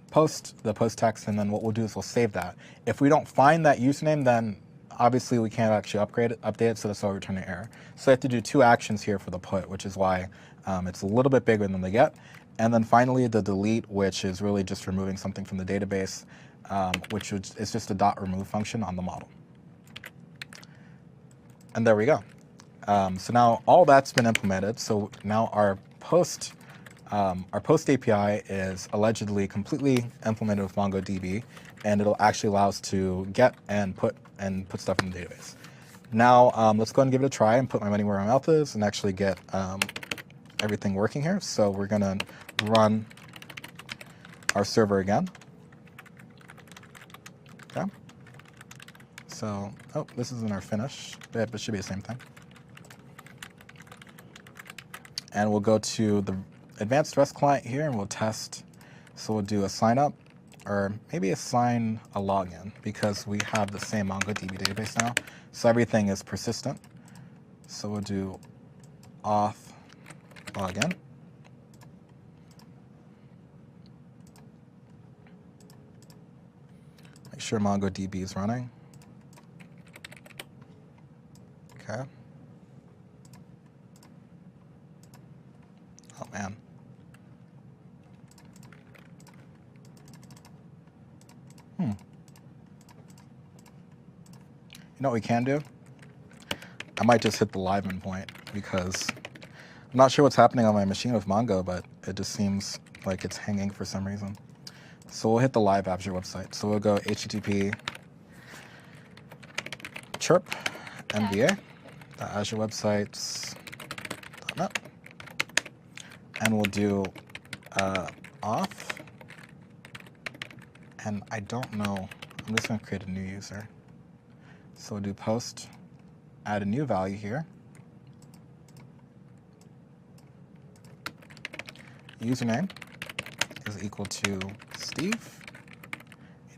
post text, and then what we'll do is we'll save that. If we don't find that username, then obviously we can't actually update it, so that's why we return an error. So I have to do two actions here for the put, which is why it's a little bit bigger than the get. And then finally the delete, which is really just removing something from the database, which is just a dot remove function on the model. And there we go. So now all that's been implemented. So now our post API is allegedly completely implemented with MongoDB, and it'll actually allow us to get and put stuff in the database. Now let's go ahead and give it a try and put my money where my mouth is and actually get everything working here. So we're gonna run our server again. Okay. So, oh, this isn't our finish. Yeah, but it should be the same thing. And we'll go to the advanced REST client here and we'll test. So we'll do a sign up, or maybe assign a login, because we have the same MongoDB database now. So everything is persistent. So we'll do auth login. Make sure MongoDB is running. Okay. Oh man. You know what we can do? I might just hit the live endpoint, because I'm not sure what's happening on my machine with Mongo, but it just seems like it's hanging for some reason. So we'll hit the live Azure website. So we'll go http chirp mva Azure websites.net, and we'll do auth. And I don't know, I'm just going to create a new user. So we'll do post, add a new value here. Username is equal to Steve88.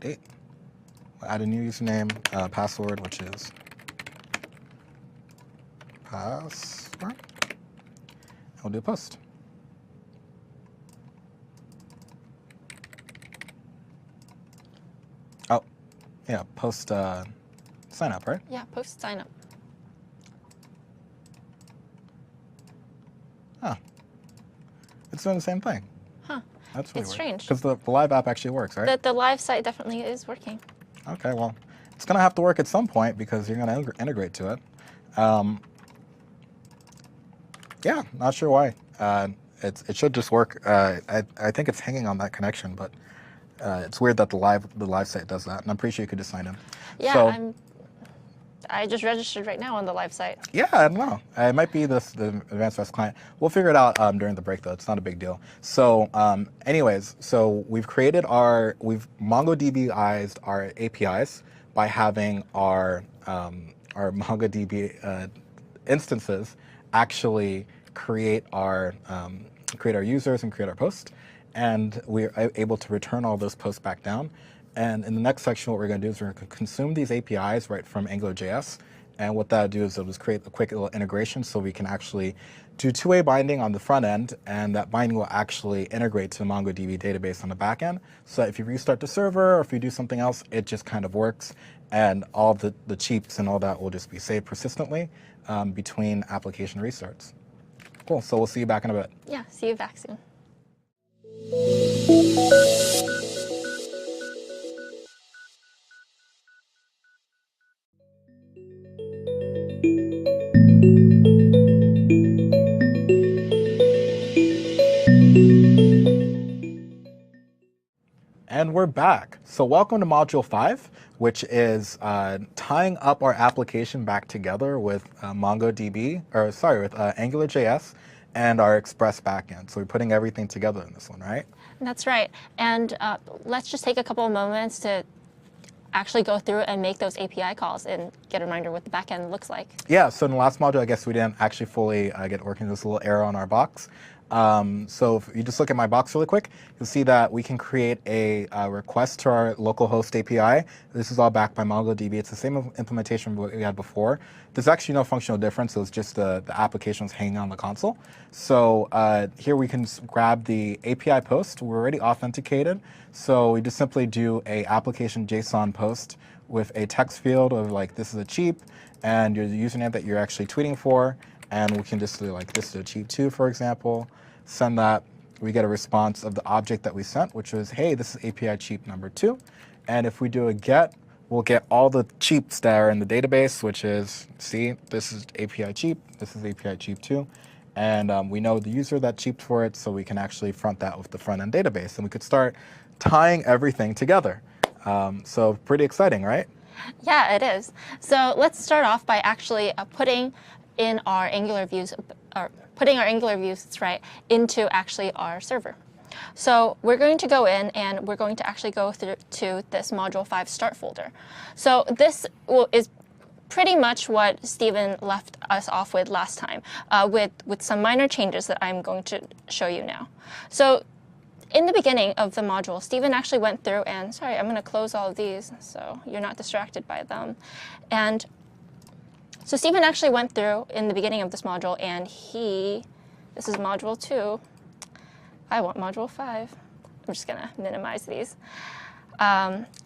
We'll add a new username, password, which is password. And we'll do post. Oh, yeah, post sign up, right? Yeah, post sign up. Huh. It's doing the same thing. Huh. That's really It's weird. strange. Because the live app actually works, right? The live site definitely is working. Okay, well, it's going to have to work at some point because you're going to integrate to it. Yeah, not sure why. It should just work. I think it's hanging on that connection, but it's weird that the live site does that. And I'm pretty sure you could just sign in. Yeah, So, I just registered right now on the live site. yeah, I don't know. It might be the advanced REST client. We'll figure it out during the break, though. It's not a big deal. So, anyways, so we've MongoDBized our APIs by having our MongoDB instances actually create our users and create our posts, and we're able to return all those posts back down. And in the next section, what we're going to do is we're going to consume these APIs right from AngularJS. And what that'll do is it'll just create a quick little integration so we can actually do two-way binding on the front end, and that binding will actually integrate to the MongoDB database on the back end. So if you restart the server or if you do something else, it just kind of works. And all the cheats and all that will just be saved persistently between application restarts. Cool, so we'll see you back in a bit. Yeah, see you back soon. And we're back. So welcome to Module 5, which is tying up our application back together with MongoDB, or sorry, with AngularJS and our Express backend. So we're putting everything together in this one, right? That's right. And let's just take a couple of moments to actually go through and make those API calls and get a reminder what the backend looks like. Yeah, so in the last module, I guess we didn't actually fully get working. There's a little error on our box. So if you just look at my box really quick, you'll see that we can create a request to our localhost API. This is all backed by MongoDB. It's the same implementation we had before. There's actually no functional difference. It was just the applications hanging on the console. So here we can grab the API post. We're already authenticated. So we just simply do a application JSON post with a text field of like, this is a cheap, and your username that you're actually tweeting for. And we can just do like, this is a cheap 2, for example. Send that. We get a response of the object that we sent, which was, hey, this is API cheap number 2. And if we do a get, we'll get all the cheaps that are in the database, which is, see, this is API cheap, this is API cheap 2. And we know the user that cheaped for it, so we can actually front that with the front-end database. And we could start tying everything together. So pretty exciting, right? Yeah, it is. So let's start off by actually putting in our Angular views, or putting our Angular views into actually our server. So we're going to go in and we're going to actually go through to this module 5 start folder. So this is pretty much what Stephen left us off with last time, with some minor changes that I'm going to show you now. So in the beginning of the module, Stephen actually went through and, sorry, I'm going to close all of these so you're not distracted by them. And so Stephen actually went through in the beginning of this module, and this is module 2. I want module 5. I'm just going to minimize these.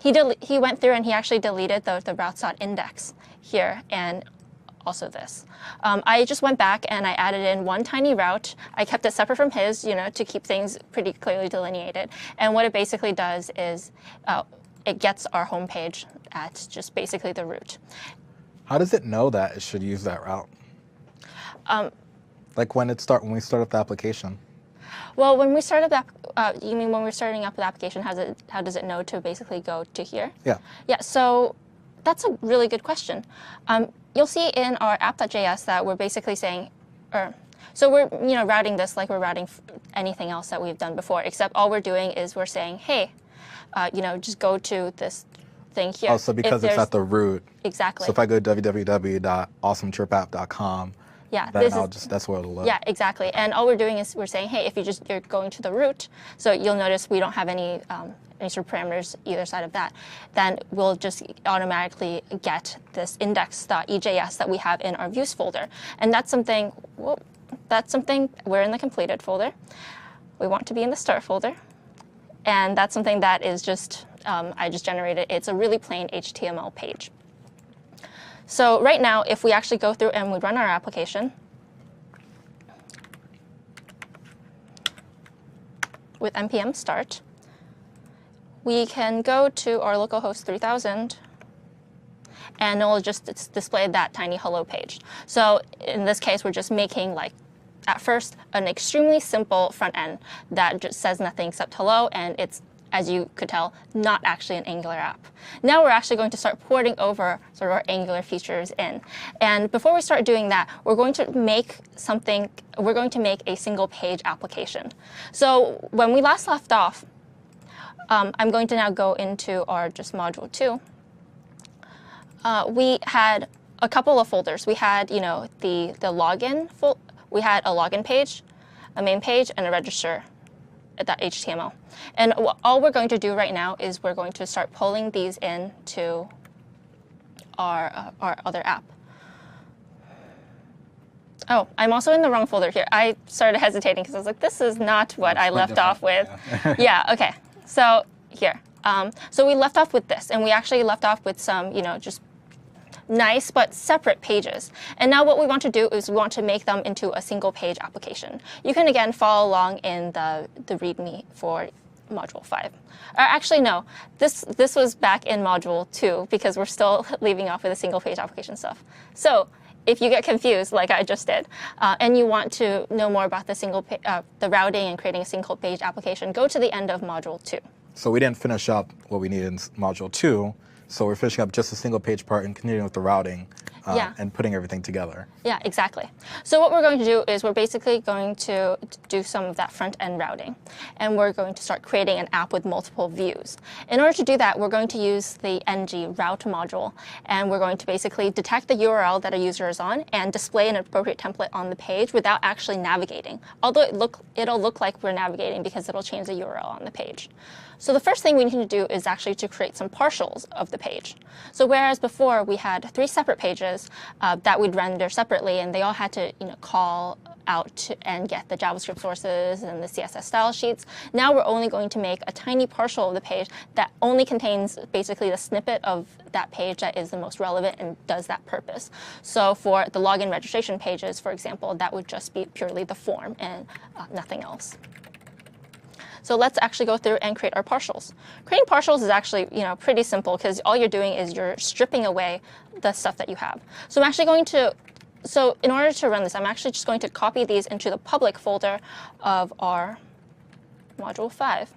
He went through and he actually deleted the routes.index here and also this. I just went back and I added in one tiny route. I kept it separate from his, to keep things pretty clearly delineated. And what it basically does is it gets our home page at just basically the root. How does it know that it should use that route? Like when we start up the application? Well, when we start up you mean when we're starting up the application, how does it know to basically go to here? Yeah. Yeah, so that's a really good question. You'll see in our app.js that we're basically saying, so we're routing this like we're routing anything else that we've done before, except all we're doing is we're saying, hey, just go to this thing here. Oh, so because it's at the root. Exactly. So if I go to www.awesomechirpapp.com, yeah, then that's where it'll load. Yeah, exactly. And all we're doing is we're saying, hey, if you're going to the root, so you'll notice we don't have any sort of parameters either side of that, then we'll just automatically get this index.ejs that we have in our views folder. And that's something we're in the completed folder. We want to be in the start folder. And that's something that is just, I just generated. It's a really plain HTML page. So right now, if we actually go through and we run our application with npm start, we can go to our localhost 3000, and it will just display that tiny hello page. So in this case, we're just making, like, at first, an extremely simple front end that just says nothing except hello, and it's, as you could tell, not actually an Angular app. Now we're actually going to start porting over sort of our Angular features in. And before we start doing that, we're going to make a single page application. So when we last left off, I'm going to now go into our just module 2. We had a couple of folders. We had, the login we had a login page, a main page, and a register.html. And all we're going to do right now is we're going to start pulling these into our other app. Oh, I'm also in the wrong folder here. I started hesitating because I was like, this is not what I left off with. Yeah, OK. So here. So we left off with this, and we actually left off with some, just nice but separate pages. And now what we want to do is we want to make them into a single page application. You can again follow along in the README for module 5. Actually, no, this was back in module 2 because we're still leaving off with the single page application stuff. So if you get confused, like I just did, and you want to know more about the routing and creating a single page application, go to the end of module 2. So we didn't finish up what we needed in module 2. So we're finishing up just the single page part and continuing with the routing and putting everything together. Yeah, exactly. So what we're going to do is we're basically going to do some of that front-end routing. And we're going to start creating an app with multiple views. In order to do that, we're going to use the ng route module. And we're going to basically detect the URL that a user is on and display an appropriate template on the page without actually navigating. Although it'll look like we're navigating because it'll change the URL on the page. So the first thing we need to do is actually to create some partials of the page. So whereas before we had 3 separate pages that we'd render separately, and they all had to call out and get the JavaScript sources and the CSS style sheets, now we're only going to make a tiny partial of the page that only contains basically the snippet of that page that is the most relevant and does that purpose. So for the login registration pages, for example, that would just be purely the form and nothing else. So let's actually go through and create our partials. Creating partials is actually pretty simple because all you're doing is you're stripping away the stuff that you have. So I'm actually going to, in order to run this, I'm actually just going to copy these into the public folder of our module 5.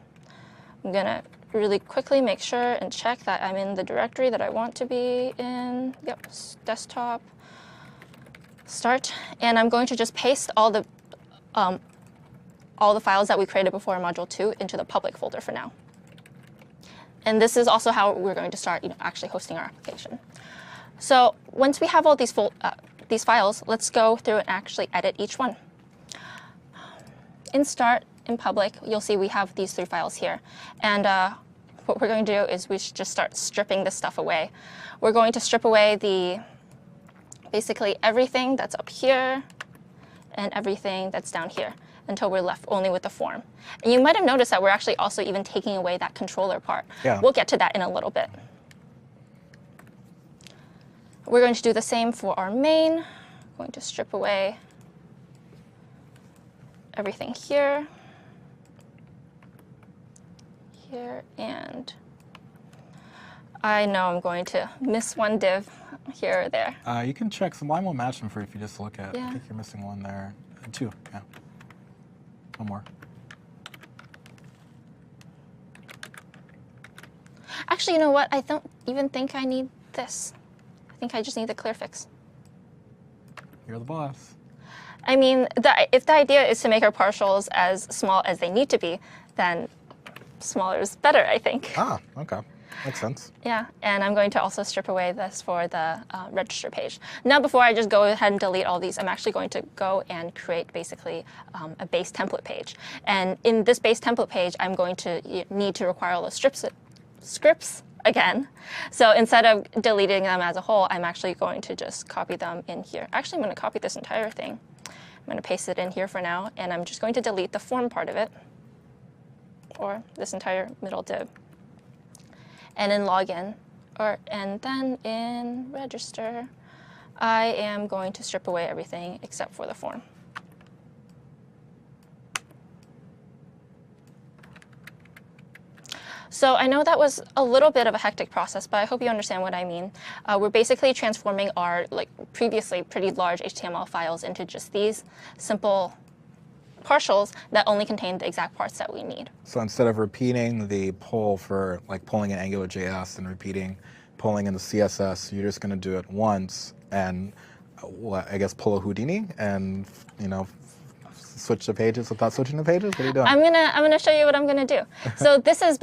I'm going to really quickly make sure and check that I'm in the directory that I want to be in. Yep, desktop, start. And I'm going to just paste all the files that we created before in Module 2 into the public folder for now. And this is also how we're going to start actually hosting our application. So once we have all these files, let's go through and actually edit each one. In Start, in Public, you'll see we have these 3 files here. And what we're going to do is we should just start stripping this stuff away. We're going to strip away basically everything that's up here and everything that's down here, until we're left only with the form. And you might have noticed that we're actually also even taking away that controller part. Yeah. We'll get to that in a little bit. We're going to do the same for our main. I'm going to strip away everything here, and I know I'm going to miss one div here or there. You can check. Sublime will match them for you if you just look at. Yeah. I think you're missing one there. 2, yeah. One more. Actually, you know what? I don't even think I need this. I think I just need the clear fix. You're the boss. I mean, if the idea is to make our partials as small as they need to be, then smaller is better, I think. Ah, okay. Makes sense. Yeah, and I'm going to also strip away this for the register page. Now, before I just go ahead and delete all these, I'm actually going to go and create basically a base template page. And in this base template page, I'm going to need to require all those scripts again. So instead of deleting them as a whole, I'm actually going to just copy them in here. Actually, I'm going to copy this entire thing. I'm going to paste it in here for now, and I'm just going to delete the form part of it, or this entire middle div. And in login, and then in register, I am going to strip away everything except for the form. So I know that was a little bit of a hectic process, but I hope you understand what I mean. We're basically transforming our previously pretty large HTML files into just these simple partials that only contain the exact parts that we need. So instead of repeating the pull for pulling in AngularJS and repeating pulling in the CSS, you're just going to do it once and I guess pull a Houdini and switch the pages without switching the pages. What are you doing? I'm gonna show you what I'm gonna do. So this is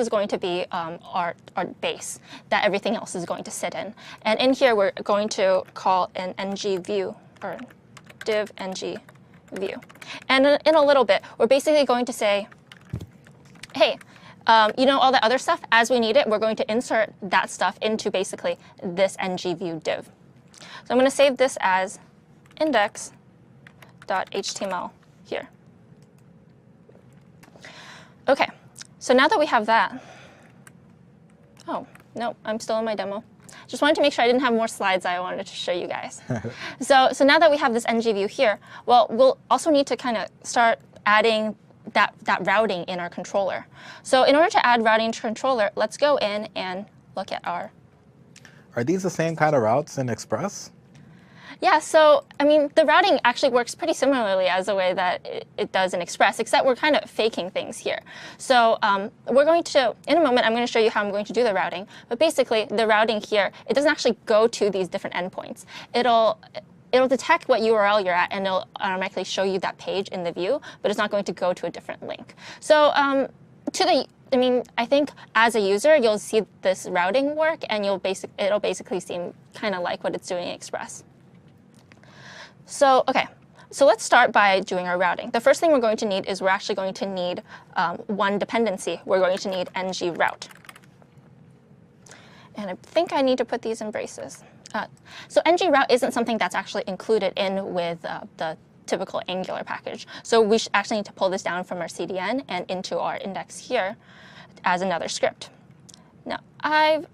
going to be our base that everything else is going to sit in, and in here we're going to call an ng view or div ng view. And in a little bit, we're basically going to say, hey, all that other stuff, as we need it, we're going to insert that stuff into basically this ng view div. So I'm going to save this as index.html here. OK, so now that we have that, oh, no, I'm still in my demo. Just wanted to make sure I didn't have more slides I wanted to show you guys. So now that we have this ng view here, well, we'll also need to kind of start adding that routing in our controller. So in order to add routing to controller, let's go in and look at our. Are these the same kind of routes in Express? Yeah, so I mean, the routing actually works pretty similarly as the way that it does in Express, except we're kind of faking things here. So we're going to, in a moment, I'm going to show you how I'm going to do the routing. But basically, the routing here, it doesn't actually go to these different endpoints. It'll detect what URL you're at, and it'll automatically show you that page in the view, but it's not going to go to a different link. So I think as a user, you'll see this routing work, and it'll basically seem kind of like what it's doing in Express. So, okay, so let's start by doing our routing. The first thing we're going to need is we're actually going to need one dependency. We're going to need ng-route. And I think I need to put these in braces. So ng-route isn't something that's actually included in with the typical Angular package. So we actually need to pull this down from our CDN and into our index here as another script. Now, I've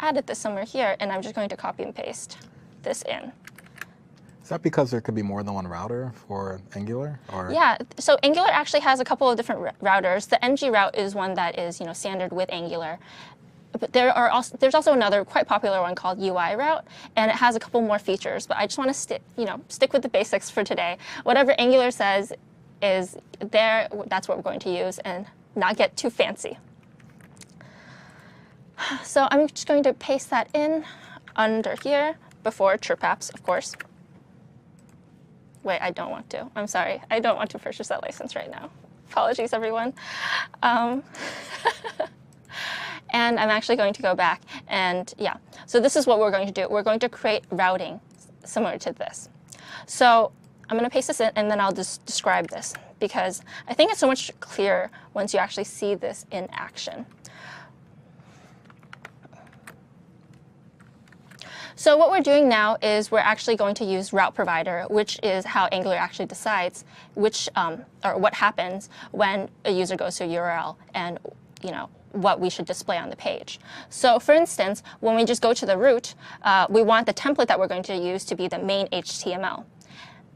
added this somewhere here, and I'm just going to copy and paste this in. Is that because there could be more than one router for Angular? Or? Yeah, so Angular actually has a couple of different routers. The ng-route is one that is standard with Angular. But there's also another quite popular one called UI-route, and it has a couple more features. But I just want to stick with the basics for today. Whatever Angular says is there, that's what we're going to use, and not get too fancy. So I'm just going to paste that in under here before chirp apps, of course. Wait, I don't want to. I'm sorry. I don't want to purchase that license right now. Apologies, everyone. And I'm actually going to go back and yeah. So this is what we're going to do. We're going to create routing similar to this. So I'm going to paste this in, and then I'll just describe this because I think it's so much clearer once you actually see this in action. So what we're doing now is we're actually going to use route provider, which is how Angular actually decides which or what happens when a user goes to a URL and what we should display on the page. So for instance, when we just go to the root, we want the template that we're going to use to be the main HTML.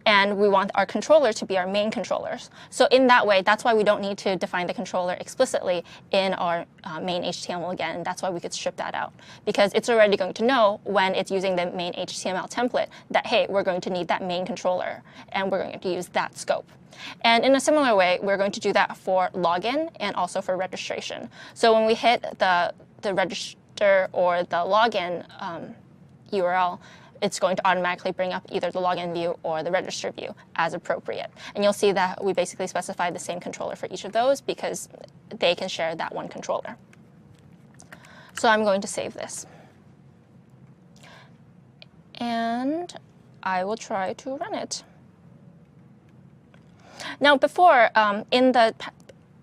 And we want our controller to be our main controllers. So in that way, that's why we don't need to define the controller explicitly in our main HTML again. And that's why we could strip that out. Because it's already going to know when it's using the main HTML template that, hey, we're going to need that main controller. And we're going to use that scope. And in a similar way, we're going to do that for login and also for registration. So when we hit the register or the login URL, it's going to automatically bring up either the login view or the register view as appropriate. And you'll see that we basically specified the same controller for each of those because they can share that one controller. So I'm going to save this. And I will try to run it. Now before,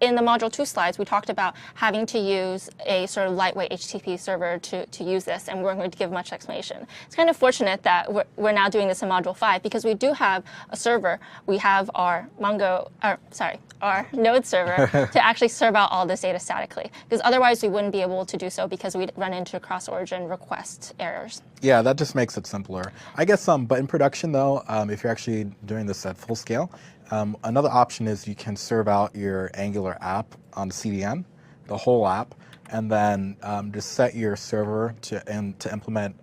in the Module 2 slides, we talked about having to use a sort of lightweight HTTP server to use this, and we're going to give much explanation. It's kind of fortunate that we're now doing this in Module 5 because we do have a server. We have our our Node server to actually serve out all this data statically, because otherwise we wouldn't be able to do so because we'd run into cross-origin request errors. Yeah, that just makes it simpler. I guess, but in production though, if you're actually doing this at full scale, another option is you can serve out your Angular app on the CDN, the whole app, and then just set your server to implement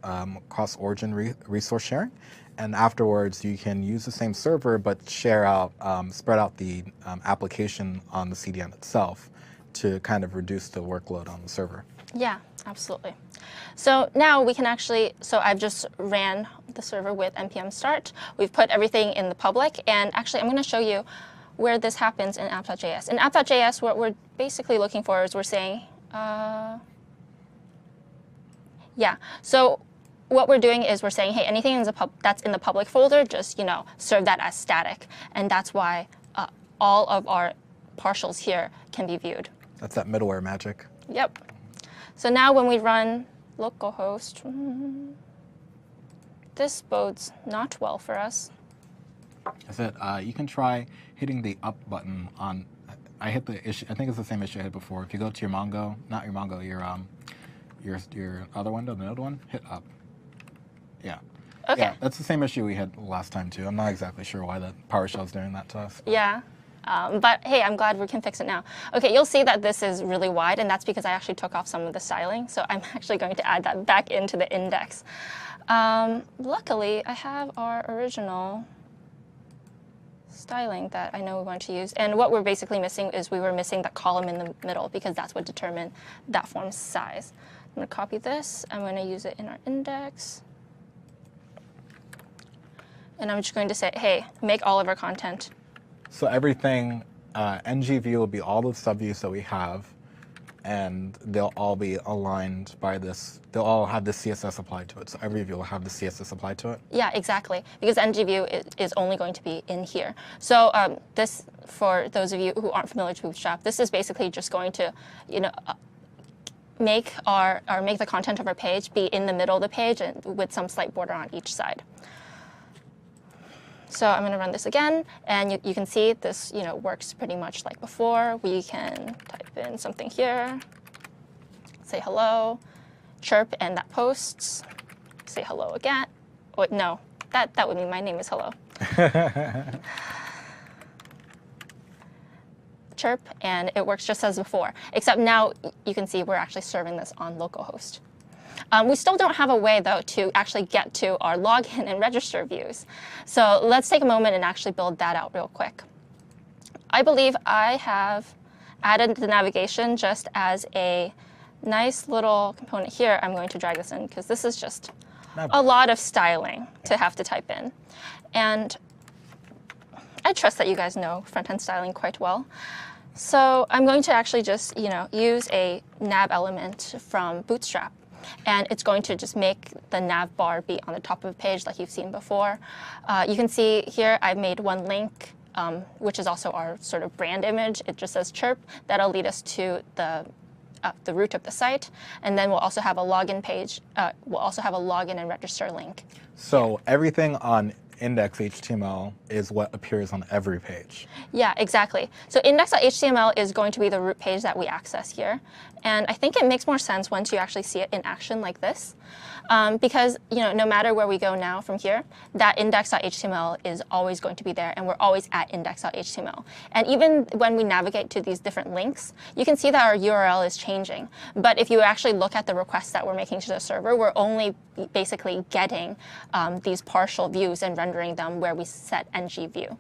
cross-origin resource sharing. And afterwards, you can use the same server, but spread out the application on the CDN itself to kind of reduce the workload on the server. Yeah, absolutely. So now we can actually, so I've just ran the server with npm start. We've put everything in the public, and actually I'm going to show you where this happens in app.js. In app.js, what we're basically looking for is we're saying, so what we're doing is we're saying, hey, anything that's in the public folder, just serve that as static, and that's why all of our partials here can be viewed. That's that middleware magic. Yep. So now when we run localhost, this bodes not well for us. That's it. You can try hitting the up button on. I hit the issue. I think it's the same issue I hit before. If you go to your Mongo, not your Mongo, your other window, the Node one, hit up. Yeah. Okay. Yeah, that's the same issue we had last time too. I'm not exactly sure why the PowerShell is doing that to us. Yeah. But hey, I'm glad we can fix it now. Okay, you'll see that this is really wide, and that's because I actually took off some of the styling. So I'm actually going to add that back into the index. Luckily, I have our original styling that I know we're going to use. And what we're basically missing is we were missing that column in the middle because that's what determined that form's size. I'm going to copy this. I'm going to use it in our index. And I'm just going to say, hey, make all of our content. So everything, ng view will be all the subviews that we have, and they'll all be aligned by this. They'll all have the CSS applied to it. So every view will have the CSS applied to it. Yeah, exactly. Because ngView is only going to be in here. So this, for those of you who aren't familiar with Bootstrap, this is basically just going to, make the content of our page be in the middle of the page and with some slight border on each side. So I'm going to run this again, and you can see this works pretty much like before. We can type in something here, say hello, chirp, and that posts. Say hello again. Wait, no, that would mean my name is hello. Chirp, and it works just as before, except now you can see we're actually serving this on localhost. We still don't have a way, though, to actually get to our login and register views. So let's take a moment and actually build that out real quick. I believe I have added the navigation just as a nice little component here. I'm going to drag this in because this is just a lot of styling to have to type in. And I trust that you guys know front-end styling quite well. So I'm going to actually just use a nav element from Bootstrap. And it's going to just make the nav bar be on the top of the page like you've seen before. You can see here I've made one link, which is also our sort of brand image. It just says chirp. That'll lead us to the root of the site. And then we'll also have a login page. We'll also have a login and register link. So everything on index.html is what appears on every page. Yeah, exactly. So index.html is going to be the root page that we access here. And I think it makes more sense once you actually see it in action like this. Because no matter where we go now from here, that index.html is always going to be there, and we're always at index.html. And even when we navigate to these different links, you can see that our URL is changing. But if you actually look at the requests that we're making to the server, we're only basically getting these partial views and rendering them where we set ngView.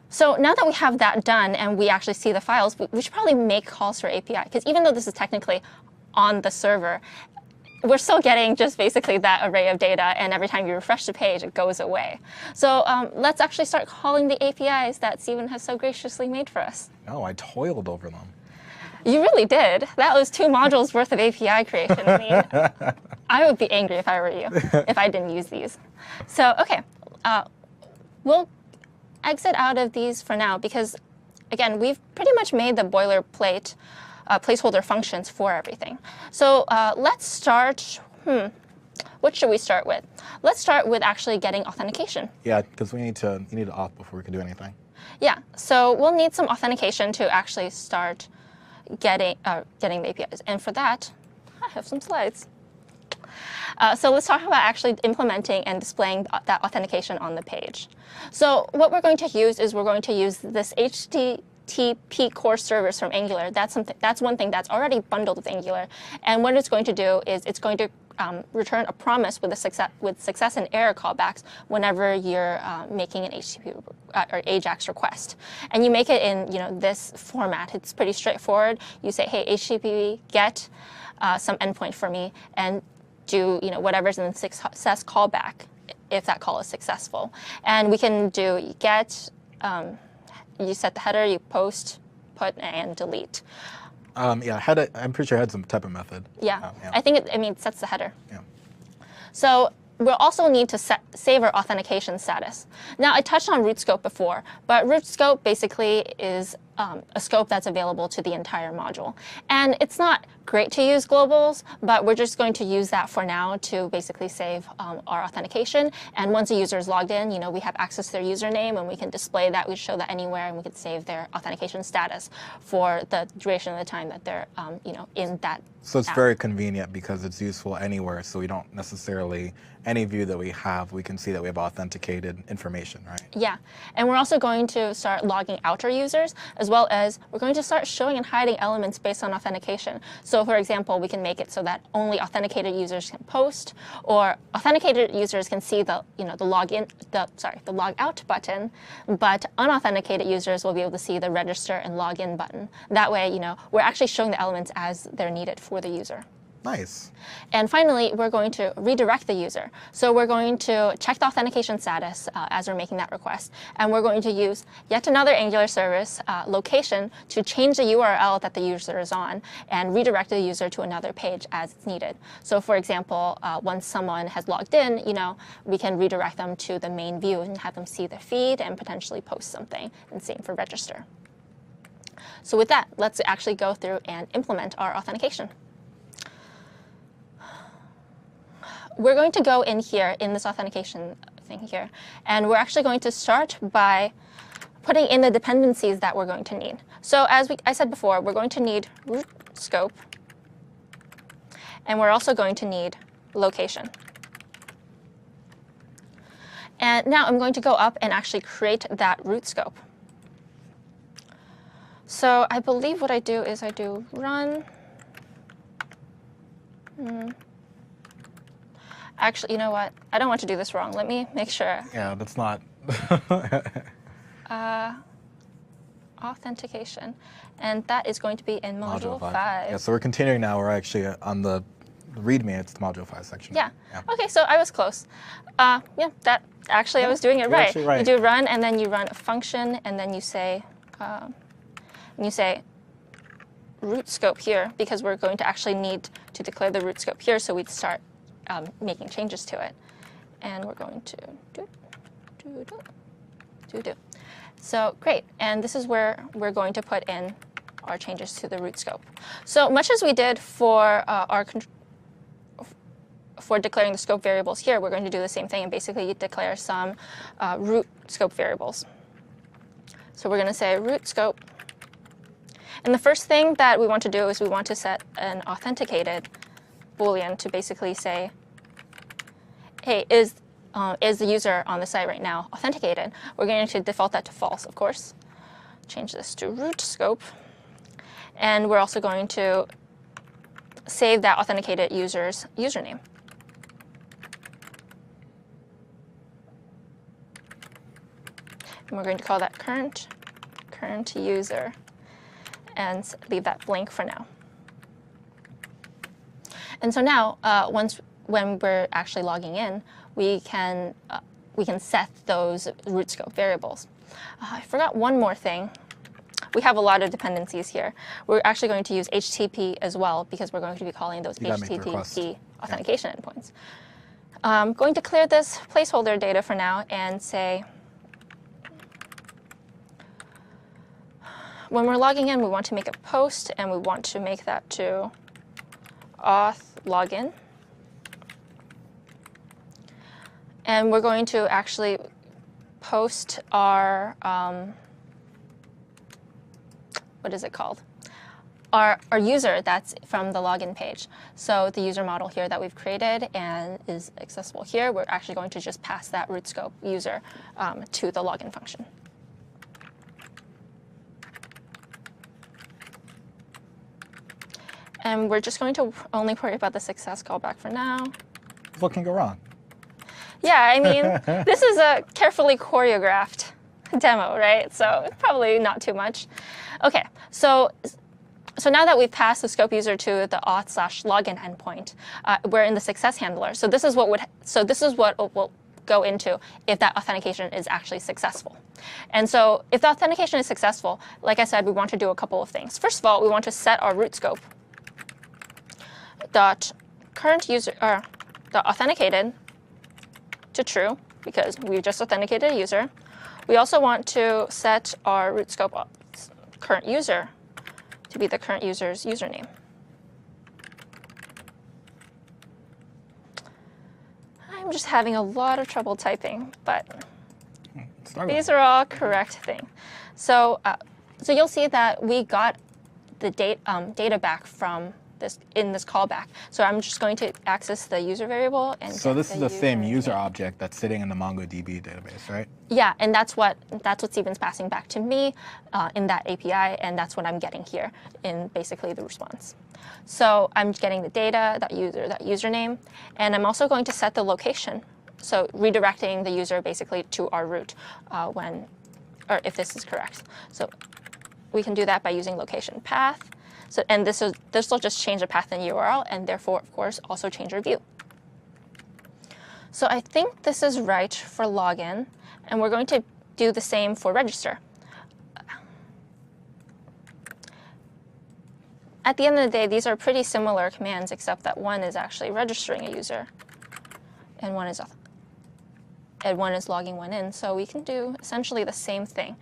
So now that we have that done and we actually see the files, we should probably make calls for API. Because even though this is technically on the server, we're still getting just basically that array of data. And every time you refresh the page, it goes away. So let's actually start calling the APIs that Steven has so graciously made for us. No, I toiled over them. You really did. That was 2 modules worth of API creation. I mean, I would be angry if I were you, if I didn't use these. So, OK, we'll exit out of these for now because, again, we've pretty much made the boilerplate placeholder functions for everything. So let's start. What should we start with? Let's start with actually getting authentication. Yeah, because you need to auth before we can do anything. Yeah, so we'll need some authentication to actually start getting the APIs. And for that, I have some slides. So let's talk about actually implementing and displaying that authentication on the page. So what we're going to use is we're going to use this HTTP core service from Angular. That's one thing that's already bundled with Angular. And what it's going to do is it's going to return a promise with success and error callbacks whenever you're making an HTTP or AJAX request. And you make it in this format. It's pretty straightforward. You say, hey, HTTP get some endpoint for me, and do whatever's in the success callback if that call is successful. And we can do get, you set the header, you post, put, and delete. Yeah, I'm pretty sure head's some type of method. Yeah, I think it sets the header. Yeah. So we'll also need to save our authentication status. Now, I touched on root scope before, but root scope basically is a scope that's available to the entire module. And it's not great to use globals, but we're just going to use that for now to basically save our authentication. And once a user is logged in, we have access to their username, and we can display that. We show that anywhere, and we can save their authentication status for the duration of the time that they're in that So it's app. very convenient because it's useful anywhere, so we don't necessarily, any view that we have, we can see that we have authenticated information, right? Yeah, and we're also going to start logging out our users, as well as we're going to start showing and hiding elements based on authentication. So for example, we can make it so that only authenticated users can post, or authenticated users can see the log out button, but unauthenticated users will be able to see the register and login button. That way, we're actually showing the elements as they're needed for the user. Nice. And finally, we're going to redirect the user. So we're going to check the authentication status as we're making that request. And we're going to use yet another Angular service location to change the URL that the user is on and redirect the user to another page as it's needed. So for example, once someone has logged in, we can redirect them to the main view and have them see the feed and potentially post something, and same for register. So with that, let's actually go through and implement our authentication. We're going to go in here in this authentication thing here, and we're actually going to start by putting in the dependencies that we're going to need. So as I said before, we're going to need root scope, and we're also going to need location. And now I'm going to go up and actually create that root scope. So I believe what I do is I do run. Actually, you know what? I don't want to do this wrong. Let me make sure. Yeah, that's not. Authentication. And that is going to be in Module 5. Yeah, so we're continuing now. We're actually on the README. It's the Module 5 section. Yeah. Okay, so I was close. Yeah, that actually I was doing it right. Actually right. You do run, and then you run a function, and then you say root scope here, because we're going to actually need to declare the root scope here, so we'd start making changes to it. And we're going to do. So great, and this is where we're going to put in our changes to the root scope. So much as we did for declaring the scope variables here, we're going to do the same thing and basically declare some root scope variables. So we're going to say root scope. And the first thing that we want to do is we want to set an authenticated Boolean to basically say, hey, is the user on the site right now authenticated? We're going to default that to false, of course. Change this to root scope. And we're also going to save that authenticated user's username. And we're going to call that current user and leave that blank for now. And so now, when we're actually logging in, we can set those root scope variables. I forgot one more thing. We have a lot of dependencies here. We're actually going to use HTTP as well, because we're going to be calling those HTTP authentication endpoints. I'm going to clear this placeholder data for now and say, when we're logging in, we want to make a post, and we want to make that to auth login. And we're going to actually post our, what is it called? Our user that's from the login page. So the user model here that we've created and is accessible here, we're actually going to just pass that root scope user to the login function. And we're just going to only worry about the success callback for now. What can go wrong? Yeah, I mean, this is a carefully choreographed demo, right? So probably not too much. Okay, so now that we've passed the scope user to the auth/login endpoint, we're in the success handler. So this is what will go into if that authentication is actually successful. And so if the authentication is successful, like I said, we want to do a couple of things. First of all, we want to set our root scope current user, or the authenticated, to true, because we've just authenticated a user. We also want to set our root scope current user to be the current user's username. I'm just having a lot of trouble typing, but these are all correct things. So, so you'll see that we got the data back from this callback. So I'm just going to access the user variable and So get this is the same user name. object that's sitting in the MongoDB database, right? Yeah, and that's what Steven's passing back to me in that API, and that's what I'm getting here in basically the response. So I'm getting the data, that username, and I'm also going to set the location. So redirecting the user basically to our root or if this is correct. So we can do that by using location path. So, and this will just change the path in URL, and therefore, of course, also change our view. So I think this is right for login, and we're going to do the same for register. At the end of the day, these are pretty similar commands, except that one is actually registering a user, and one is logging one in. So we can do essentially the same thing.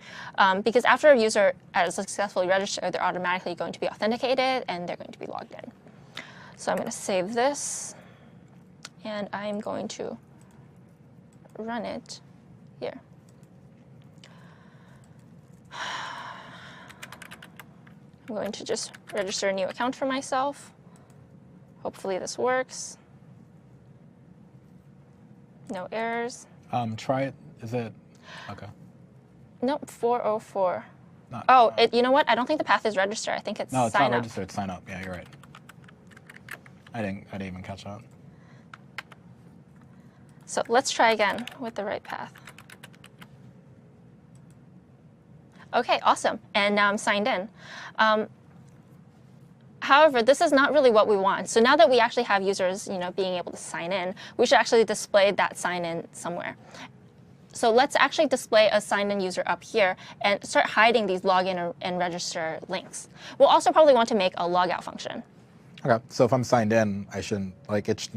Because after a user has successfully registered, they're automatically going to be authenticated, and they're going to be logged in. So I'm going to save this, and I'm going to run it here. I'm going to just register a new account for myself. Hopefully this works. No errors. Try it. Is it? Okay. Nope, 404. Not, Oh, you know what? I don't think the path is register. I think it's no, it's sign not up. registered. Sign up. Yeah, you're right. I didn't even catch that. So let's try again with the right path. Okay, awesome. And now I'm signed in. However, this is not really what we want. So now that we actually have users, being able to sign in, we should actually display that sign in somewhere. So let's actually display a signed in user up here and start hiding these login and register links. We'll also probably want to make a logout function. Okay. So if I'm signed in, I shouldn't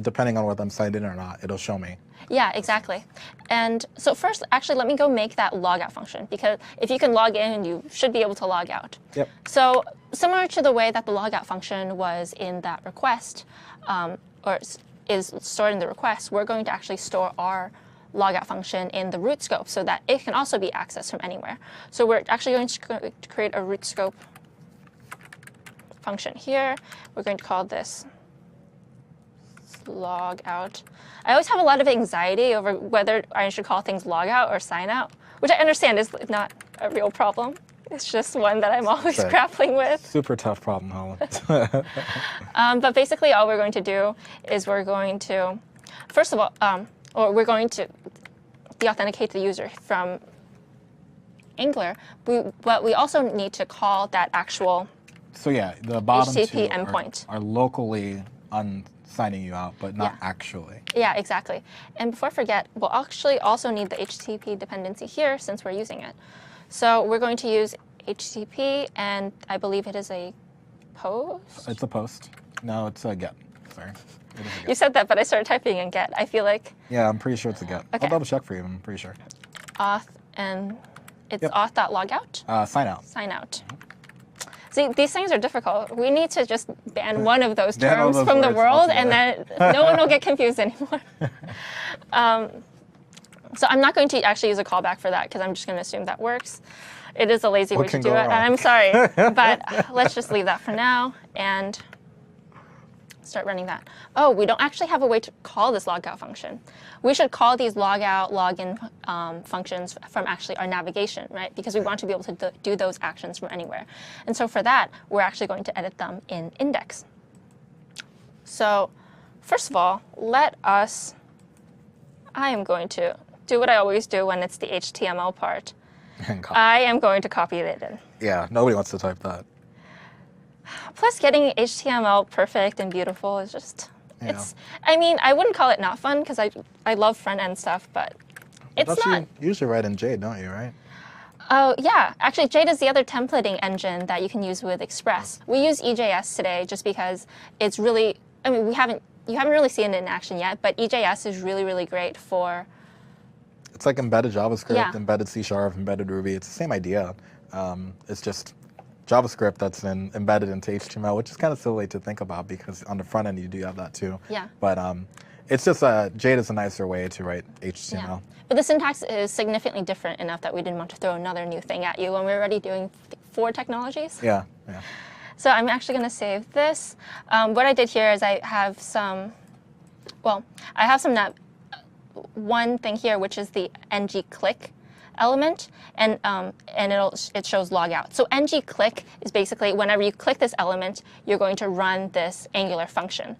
depending on whether I'm signed in or not, it'll show me. Yeah, exactly. And so first, actually, let me go make that logout function, because if you can log in, you should be able to log out. Yep. So similar to the way that the logout function was in that request, or is stored in the request, we're going to actually store our logout function in the root scope so that it can also be accessed from anywhere. So we're actually going to create a root scope function here. We're going to call this logout. I always have a lot of anxiety over whether I should call things logout or sign out, which I understand is not a real problem. It's just one that I'm always grappling with. Super tough problem, Holland. But basically, all we're going to do is we're going to, first of all, we're going to deauthenticate the user from Angular, but we also need to call that actual So yeah, the bottom HTTP two endpoint. are locally signing you out, but not Yeah. actually. Yeah, exactly. And before I forget, we'll actually also need the HTTP dependency here since we're using it. So we're going to use HTTP, and I believe it is a post. It's a post. No, it's a get. Sorry. It is a get. You said that, but I started typing in get. I feel like Yeah, I'm pretty sure it's a get. Okay. I'll double check for you. I'm pretty sure. auth, and it's Yep. auth.logout, Sign out. sign out. See, these things are difficult. We need to just ban one of those Ban all terms those from the words world, and altogether. then no one will get confused anymore. So I'm not going to actually use a callback for that because I'm just going to assume that works. It is a lazy What way to can do go it, wrong? and I'm sorry, but let's just leave that for now and start running that. Oh, we don't actually have a way to call this logout function. We should call these logout, login functions from actually our navigation, right? Because we want to be able to do those actions from anywhere. And so for that, we're actually going to edit them in index. So first of all, I am going to do what I always do when it's the HTML part. I am going to copy it in. Yeah, nobody wants to type that. Plus, getting HTML perfect and beautiful is just, Yeah. I mean, I wouldn't call it not fun because I love front-end stuff, but it's That's not. You usually write in Jade, don't you, right? Oh, yeah. Actually, Jade is the other templating engine that you can use with Express. We use EJS today just because it's really, I mean, you haven't really seen it in action yet, but EJS is really, really great for. It's like embedded JavaScript, Yeah. embedded C#, embedded Ruby. It's the same idea. It's just JavaScript that's embedded into HTML, which is kind of silly to think about because on the front end you do have that too. Yeah. But it's just Jade is a nicer way to write HTML. Yeah. But the syntax is significantly different enough that we didn't want to throw another new thing at you when we were already doing 4 technologies. Yeah, yeah. So I'm actually going to save this. What I did here is I have one thing here, which is the ng-click element, and it shows logout. So ng-click is basically whenever you click this element, you're going to run this Angular function,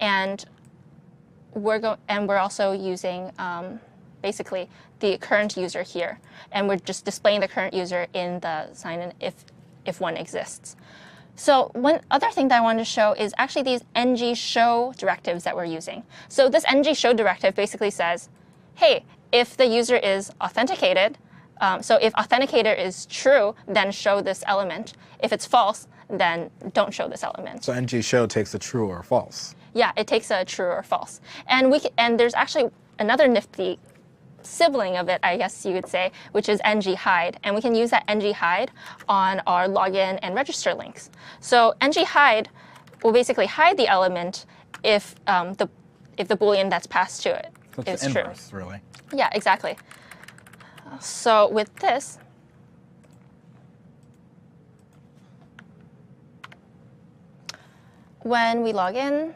and we're also using basically the current user here, and we're just displaying the current user in the sign-in if one exists. So one other thing that I wanted to show is actually these ng-show directives that we're using. So this ng-show directive basically says, hey, if the user is authenticated, so if authenticator is true, then show this element. If it's false, then don't show this element. So ng-show takes a true or false. Yeah, it takes a true or false. And there's actually another nifty sibling of it, I guess you could say, which is ng-hide. And we can use that ng-hide on our login and register links. So ng-hide will basically hide the element if the Boolean that's passed to it That's is the true. inverse, really. Yeah, exactly. So with this, when we log in,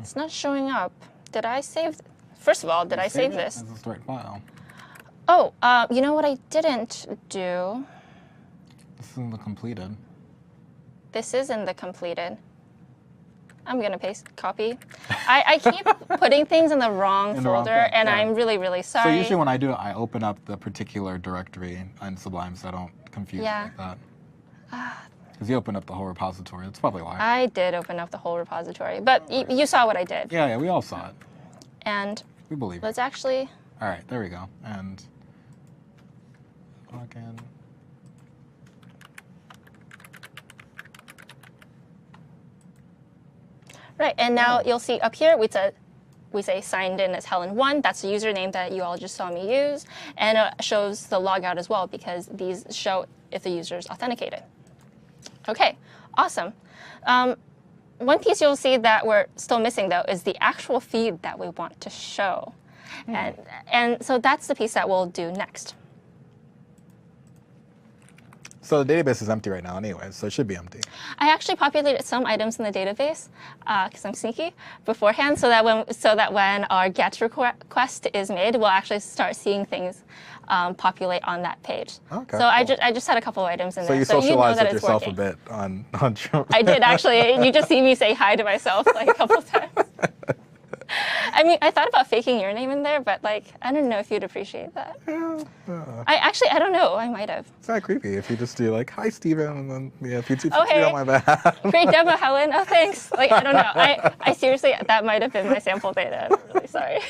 it's not showing up. Did I save? First of all, did I save this? This is the right file. Oh, you know what I didn't do? This is in the completed. This is in the completed. I'm gonna copy. I keep putting things in the wrong In the wrong folder, thing, and yeah. I'm really, really So sorry. usually when I do it, I open up the particular directory in Sublime so I don't confuse it Yeah. like that. Because you open up the whole repository. That's probably why. I did open up the whole repository, but you saw what I did. Yeah, we all saw it. And We believe it. let's actually, All right, there we go. And log in. right, and now you'll see up here, we say signed in as Helen1. That's the username that you all just saw me use. And it shows the logout as well, because these show if the user is authenticated. OK, awesome. One piece you'll see that we're still missing, though, is the actual feed that we want to show. And so that's the piece that we'll do next. So the database is empty right now anyway, so it should be empty. I actually populated some items in the database, because I'm sneaky, beforehand, so that when our GET request is made, we'll actually start seeing things populate on that page. Okay, so I cool. just had a couple of items in So there. you so you know socialized that with it's yourself working. a bit on June. I did, actually. You just see me say hi to myself like a couple of times. I mean, I thought about faking your name in there, but like, I don't know if you'd appreciate that. I don't know. I might have. It's not creepy if you just do like, hi, Steven, and then yeah, if you do Oh, hey. on my behalf. Great demo, Helen. Oh, thanks. Like, I don't know. I seriously, that might have been my sample data. I'm really sorry.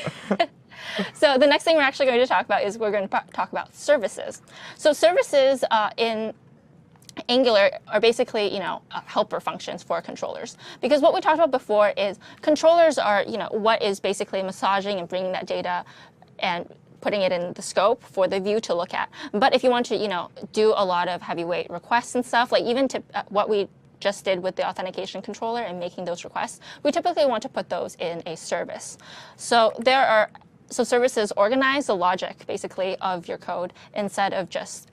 So the next thing we're actually going to talk about is we're going to talk about services. So services in Angular are basically, helper functions for controllers. Because what we talked about before is controllers are, what is basically massaging and bringing that data and putting it in the scope for the view to look at. But if you want to, do a lot of heavyweight requests and stuff, like even to what we just did with the authentication controller and making those requests, we typically want to put those in a service. So services organize the logic, basically, of your code instead of just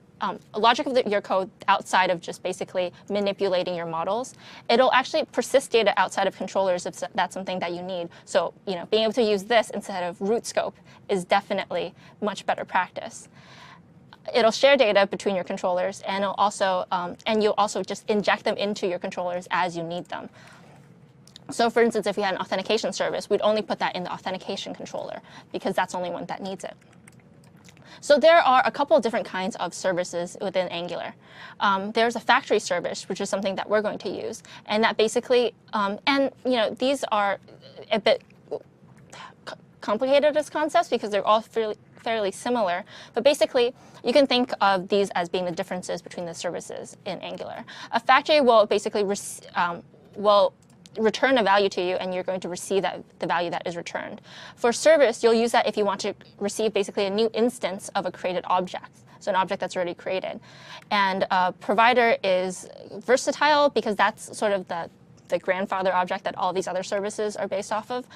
logic of your code outside of just basically manipulating your models. It'll actually persist data outside of controllers if that's something that you need. So, being able to use this instead of root scope is definitely much better practice. It'll share data between your controllers, and you'll also just inject them into your controllers as you need them. So for instance, if we had an authentication service, we'd only put that in the authentication controller because that's the only one that needs it. So there are a couple of different kinds of services within Angular. There's a factory service, which is something that we're going to use, and that basically, these are a bit complicated as concepts because they're all fairly similar. But basically, you can think of these as being the differences between the services in Angular. A factory will basically return a value to you, and you're going to receive the value that is returned. For service, you'll use that if you want to receive basically a new instance of a created object, so an object that's already created. And provider is versatile because that's sort of the grandfather object that all these other services are based off of.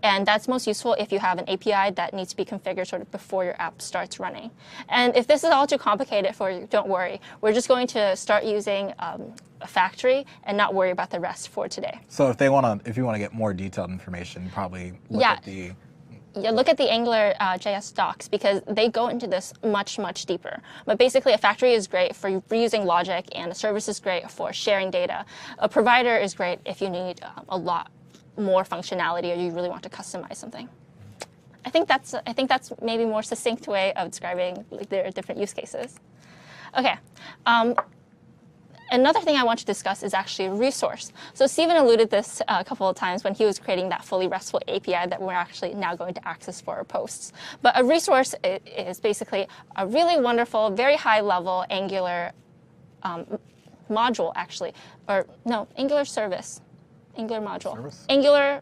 And that's most useful if you have an API that needs to be configured sort of before your app starts running. And if this is all too complicated for you, don't worry. We're just going to start using a factory and not worry about the rest for today. So if you want to get more detailed information, probably look at the. Yeah, look at the Angular JS docs because they go into this much, much deeper. But basically, a factory is great for reusing logic, and a service is great for sharing data. A provider is great if you need a lot more functionality or you really want to customize something. I think that's maybe a more succinct way of describing their different use cases. Okay. Another thing I want to discuss is actually resource. So Stephen alluded this a couple of times when he was creating that fully RESTful API that we're actually now going to access for our posts. But a resource is basically a really wonderful, very high level Angular module, actually. Or no, Angular service. Angular module. Service? Angular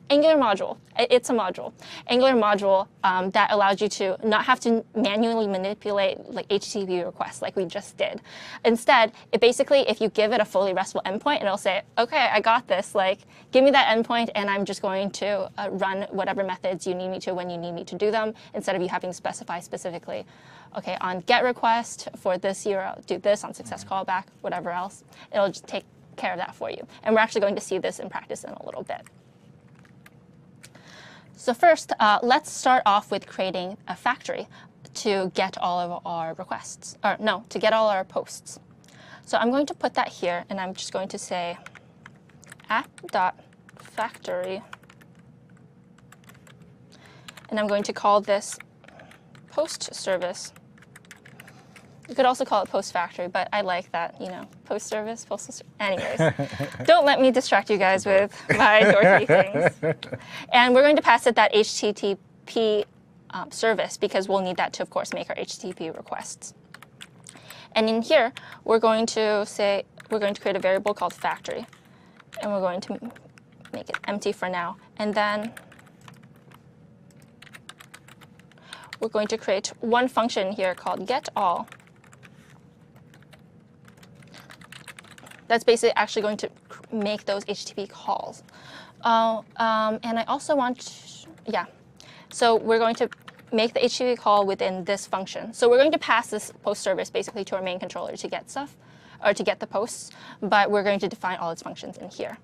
module. It's a module. Angular module that allows you to not have to manually manipulate like HTTP requests like we just did. Instead, it basically, if you give it a fully RESTful endpoint, it'll say, okay, I got this. Like, give me that endpoint, and I'm just going to run whatever methods you need me to when you need me to do them, instead of you having to specify specifically, okay, on GET request for this URL, do this, on success callback, whatever else. It'll just take care of that for you. And we're actually going to see this in practice in a little bit. So first, let's start off with creating a factory to get all of our requests, or no, to get all our posts. So I'm going to put that here, and I'm just going to say app.factory, and I'm going to call this post service. You could also call it post factory, but I like that, post service, postal service. Anyways, don't let me distract you guys with my dorky things. And we're going to pass it that HTTP service because we'll need that to, of course, make our HTTP requests. And in here, we're going to create a variable called factory, and we're going to make it empty for now. And then we're going to create one function here called getAll. That's basically actually going to make those HTTP calls. And I also so we're going to make the HTTP call within this function. So we're going to pass this post service basically to our main controller to get stuff, or to get the posts, but we're going to define all its functions in here.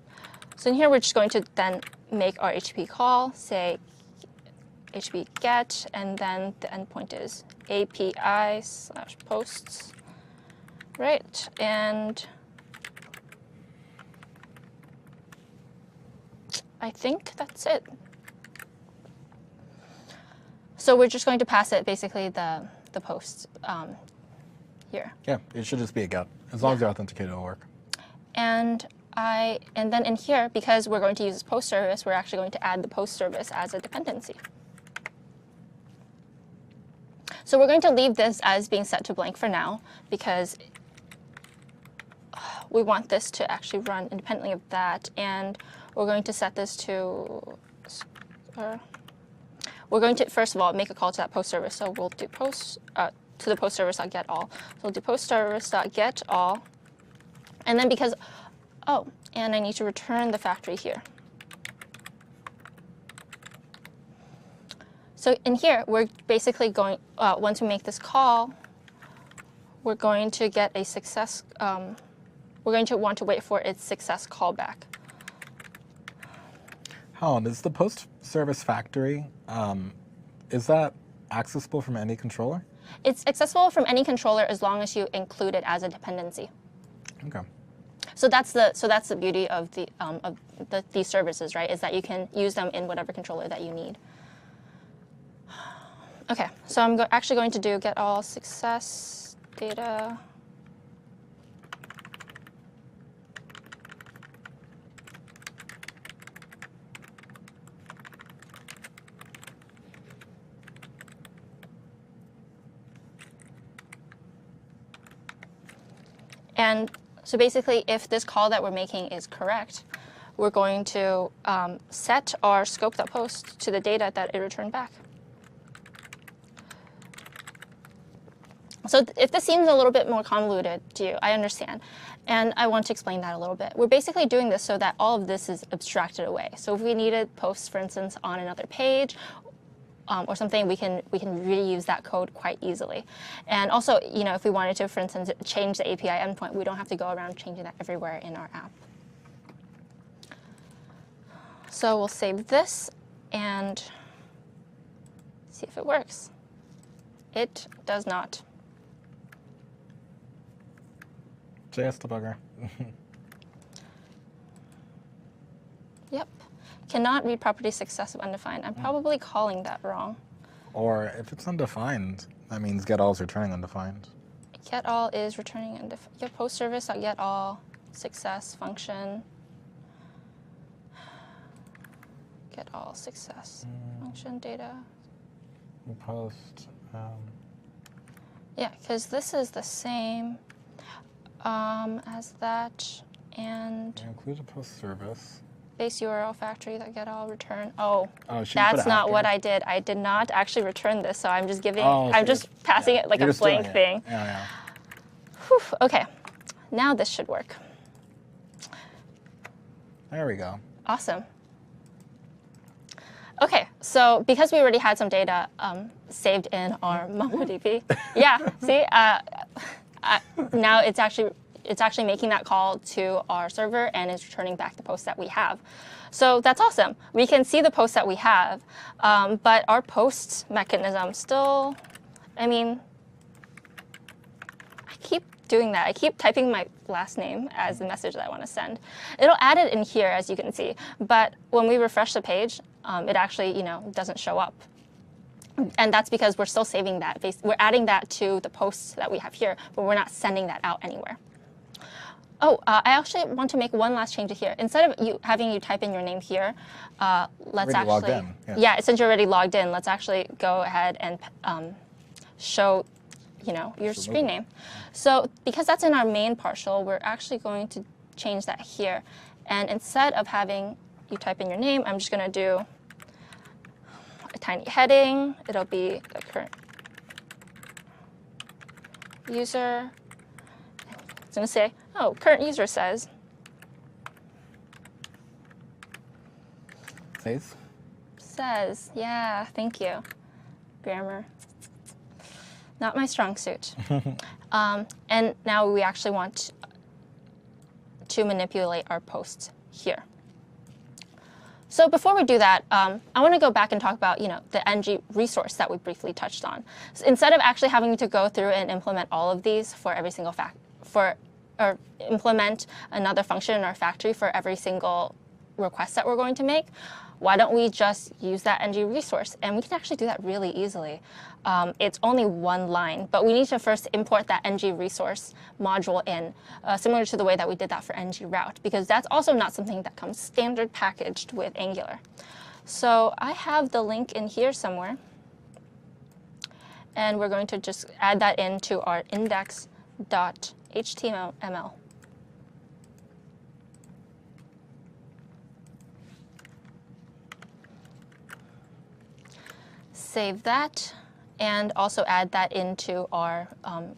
So in here, we're just going to then make our HTTP call, say HTTP get, and then the endpoint is API/posts, right? And I think that's it. So we're just going to pass it basically the posts here. Yeah, it should just be a get. As long as you're authenticated, it'll work. And then in here, because we're going to use this post service, we're actually going to add the post service as a dependency. So we're going to leave this as being set to blank for now because we want this to actually run independently of that. And we're going to set this to, we're going to, first of all, make a call to that post service. So we'll do post to the post service.getAll. So we'll do post service.getAll. And then because, and I need to return the factory here. So in here, we're basically going, once we make this call, we're going to get a success, we're going to want to wait for its success callback. Helen, is the post service factory, is that accessible from any controller? It's accessible from any controller as long as you include it as a dependency. Okay. So that's the beauty of these services, right? Is that you can use them in whatever controller that you need. Okay, so I'm actually going to do get all success data. And so basically, if this call that we're making is correct, we're going to set our scope.post to the data that it returned back. So if this seems a little bit more convoluted to you, I understand. And I want to explain that a little bit. We're basically doing this so that all of this is abstracted away. So if we needed posts, for instance, on another page or something, we can reuse that code quite easily. And also, if we wanted to, for instance, change the API endpoint, we don't have to go around changing that everywhere in our app. So we'll save this and see if it works. It does not. JS debugger. Yep. Cannot read property successive undefined. I'm probably calling that wrong. Or if it's undefined, that means get all is returning undefined. Get all is returning undefined. Your post service get all success function. Get all success function data. Post. Yeah, because this is the same as that, and Include a post service. base URL factory that get all return. Oh, Oh, should you put that's it not after? what I did. I did not actually return this, so I'm just giving. Oh, I'm so just passing it like You're a just doing blank it. thing. Yeah. Whew, okay, now this should work. There we go. Awesome. Okay, so because we already had some data saved in our MongoDB, yeah, see, now it's actually making that call to our server and it's returning back the post that we have. So that's awesome. We can see the post that we have, but our post mechanism still, I keep doing that. I keep typing my last name as the message that I want to send. It'll add it in here, as you can see, but when we refresh the page, it actually, doesn't show up. And that's because we're still saving that. We're adding that to the posts that we have here, but we're not sending that out anywhere. Oh, I actually want to make one last change here. Instead of having you type in your name here, let's Already logged actually, in, yeah, since you're already logged in, let's actually go ahead and show, your screen name. So because that's in our main partial, we're actually going to change that here. And instead of having you type in your name, I'm just going to do a tiny heading. It'll be the current user. It's going to say, oh, current user says. Says, yeah, thank you. Grammar. Not my strong suit. And now we actually want to manipulate our posts here. So before we do that, I want to go back and talk about the ng resource that we briefly touched on. So instead of actually having to go through and implement all of these for every single or implement another function in our factory for every single request that we're going to make, why don't we just use that ng resource? And we can actually do that really easily. It's only one line, but we need to first import that ng resource module in, similar to the way that we did that for ng route, because that's also not something that comes standard packaged with Angular. So I have the link in here somewhere, and we're going to just add that into our index.html. Save that, and also add that into our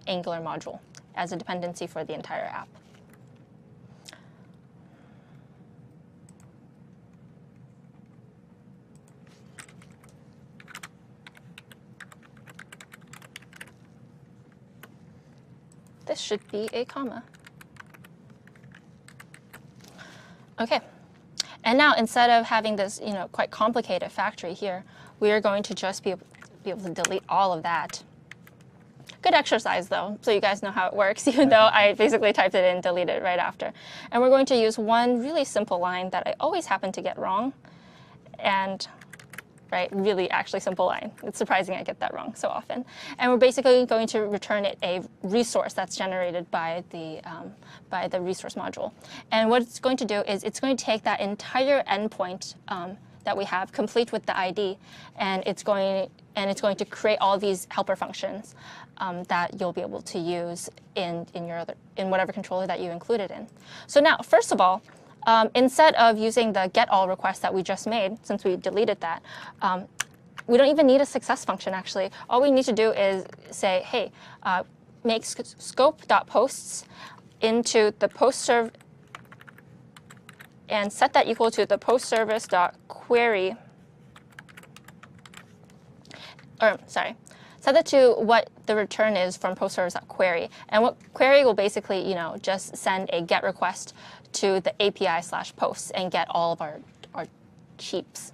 Angular module as a dependency for the entire app. This should be a comma. Okay. And now, instead of having this, quite complicated factory here, we are going to just be able to delete all of that. Good exercise, though, so you guys know how it works, even though I basically typed it in and deleted it right after. And we're going to use one really simple line that I always happen to get wrong, and really actually simple line. It's surprising I get that wrong so often. And we're basically going to return it a resource that's generated by the resource module. And what it's going to do is it's going to take that entire endpoint that we have, complete with the ID, and it's going to create all these helper functions that you'll be able to use in whatever controller that you included in. So now, first of all, instead of using the get all request that we just made, since we deleted that, we don't even need a success function, actually. All we need to do is say, hey, make scope.posts into the post serve and set that equal to the post service.query. Or sorry, set that to what the return is from post service.query. And what query will basically, just send a GET request to the API/posts and get all of our cheaps,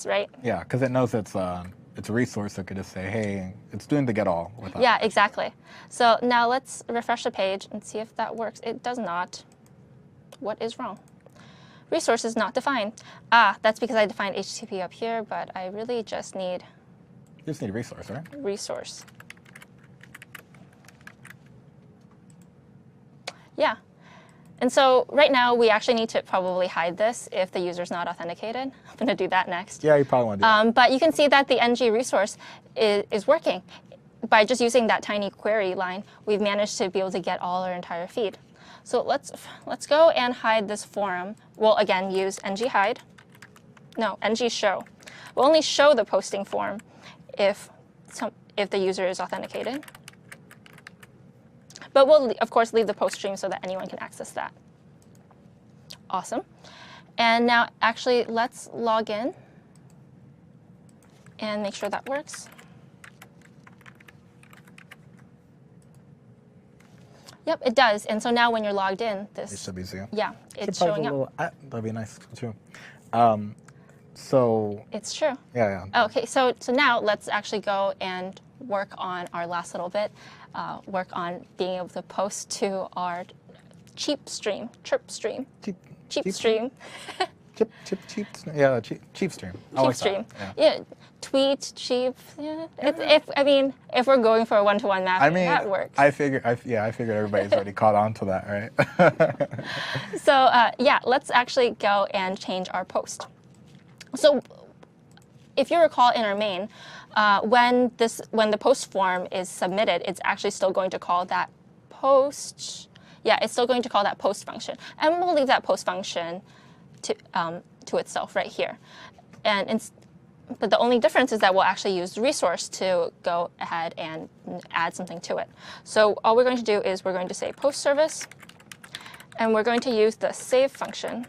right? Yeah, because it knows it's a resource that could just say, hey, it's doing the get all without. Yeah, exactly. So now let's refresh the page and see if that works. It does not. What is wrong? Resource is not defined. That's because I defined HTTP up here, but I really just need You just need a resource, right? resource. Yeah. And so right now we actually need to probably hide this if the user's not authenticated. I'm going to do that next. Yeah, you probably want to do that. But you can see that the ng resource is working. By just using that tiny query line, we've managed to be able to get all our entire feed. So let's go and hide this forum. We'll again use ng-hide. No, ng-show. We'll only show the posting form if the user is authenticated. But we'll, of course, leave the post stream so that anyone can access that. Awesome. And now, actually, let's log in and make sure that works. Yep, it does. And so now when you're logged in, It should be zero. yeah, it's Should probably showing have a up. little that'd be nice too. So It's true. yeah. Okay, so now let's actually go and work on our last little bit, work on being able to post to our chirp stream. Cheap stream. Yeah, cheap stream. I like that. Stream. Yeah. Tweet, cheap. Yeah. If we're going for a one-to-one mapping, I mean, that works. I figured everybody's already caught on to that, right? So yeah, let's actually go and change our post. So if you recall in our main, when the post form is submitted, it's actually still going to call that post. Yeah, it's still going to call that post function, and we'll leave that post function to itself right here. But the only difference is that we'll actually use the resource to go ahead and add something to it. So all we're going to do is we're going to say post service, and we're going to use the save function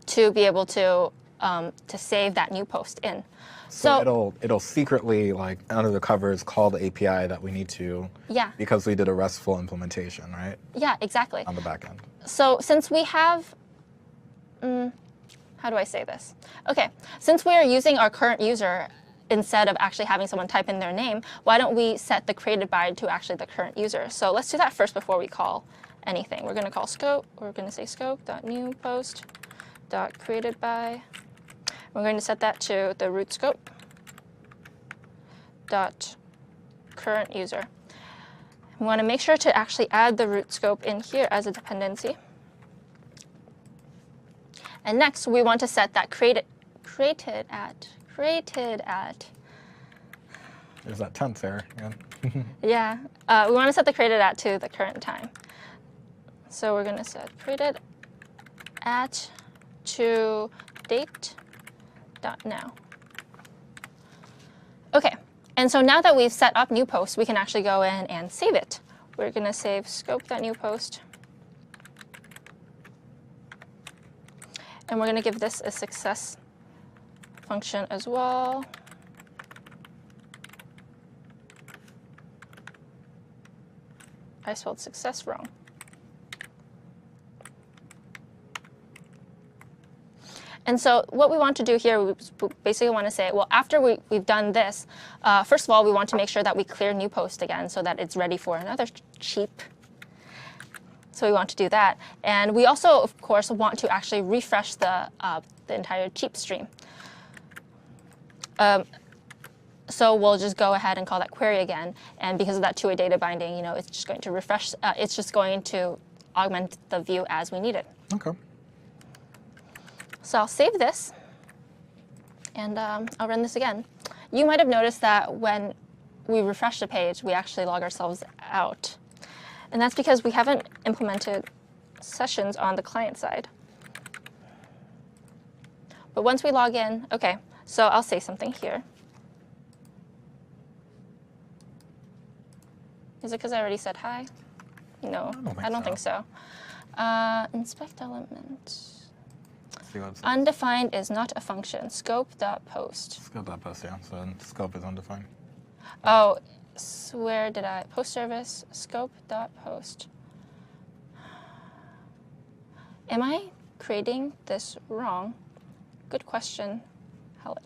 to be able to save that new post in. So it'll secretly, like under the covers, call the API that we need to. Yeah. Because we did a RESTful implementation, right? Yeah, exactly. On the back end. So since we have, how do I say this? Okay, since we are using our current user instead of actually having someone type in their name, why don't we set the created by to actually the current user? So let's do that first before we call anything. We're going to call scope. We're going to say scope.newPost.createdBy. We're going to set that to the root scope dot current user. We want to make sure to actually add the root scope in here as a dependency. And next, we want to set that created at. There's that tense error. Yeah, we want to set the created at to the current time. So we're going to set created at to date.now. Okay, and so now that we've set up new post, we can actually go in and save it. We're going to save scope.newPost. And we're going to give this a success function as well. I spelled success wrong. And so what we want to do here, we basically want to say, well, after we've done this, first of all, we want to make sure that we clear new post again so that it's ready for another cheap. So we want to do that. And we also, of course, want to actually refresh the entire cheap stream. So we'll just go ahead and call that query again. And because of that two-way data binding, it's just going to refresh. It's just going to augment the view as we need it. Okay. So I'll save this, and I'll run this again. You might have noticed that when we refresh the page, we actually log ourselves out. And that's because we haven't implemented sessions on the client side. But once we log in, okay, so I'll say something here. Is it because I already said hi? No, I don't think so. Inspect element. See what it says. Undefined is not a function. Scope.post. Scope.post, yeah. So scope is undefined. Oh, where did I? Post service, scope.post. Am I creating this wrong? Good question, Helen.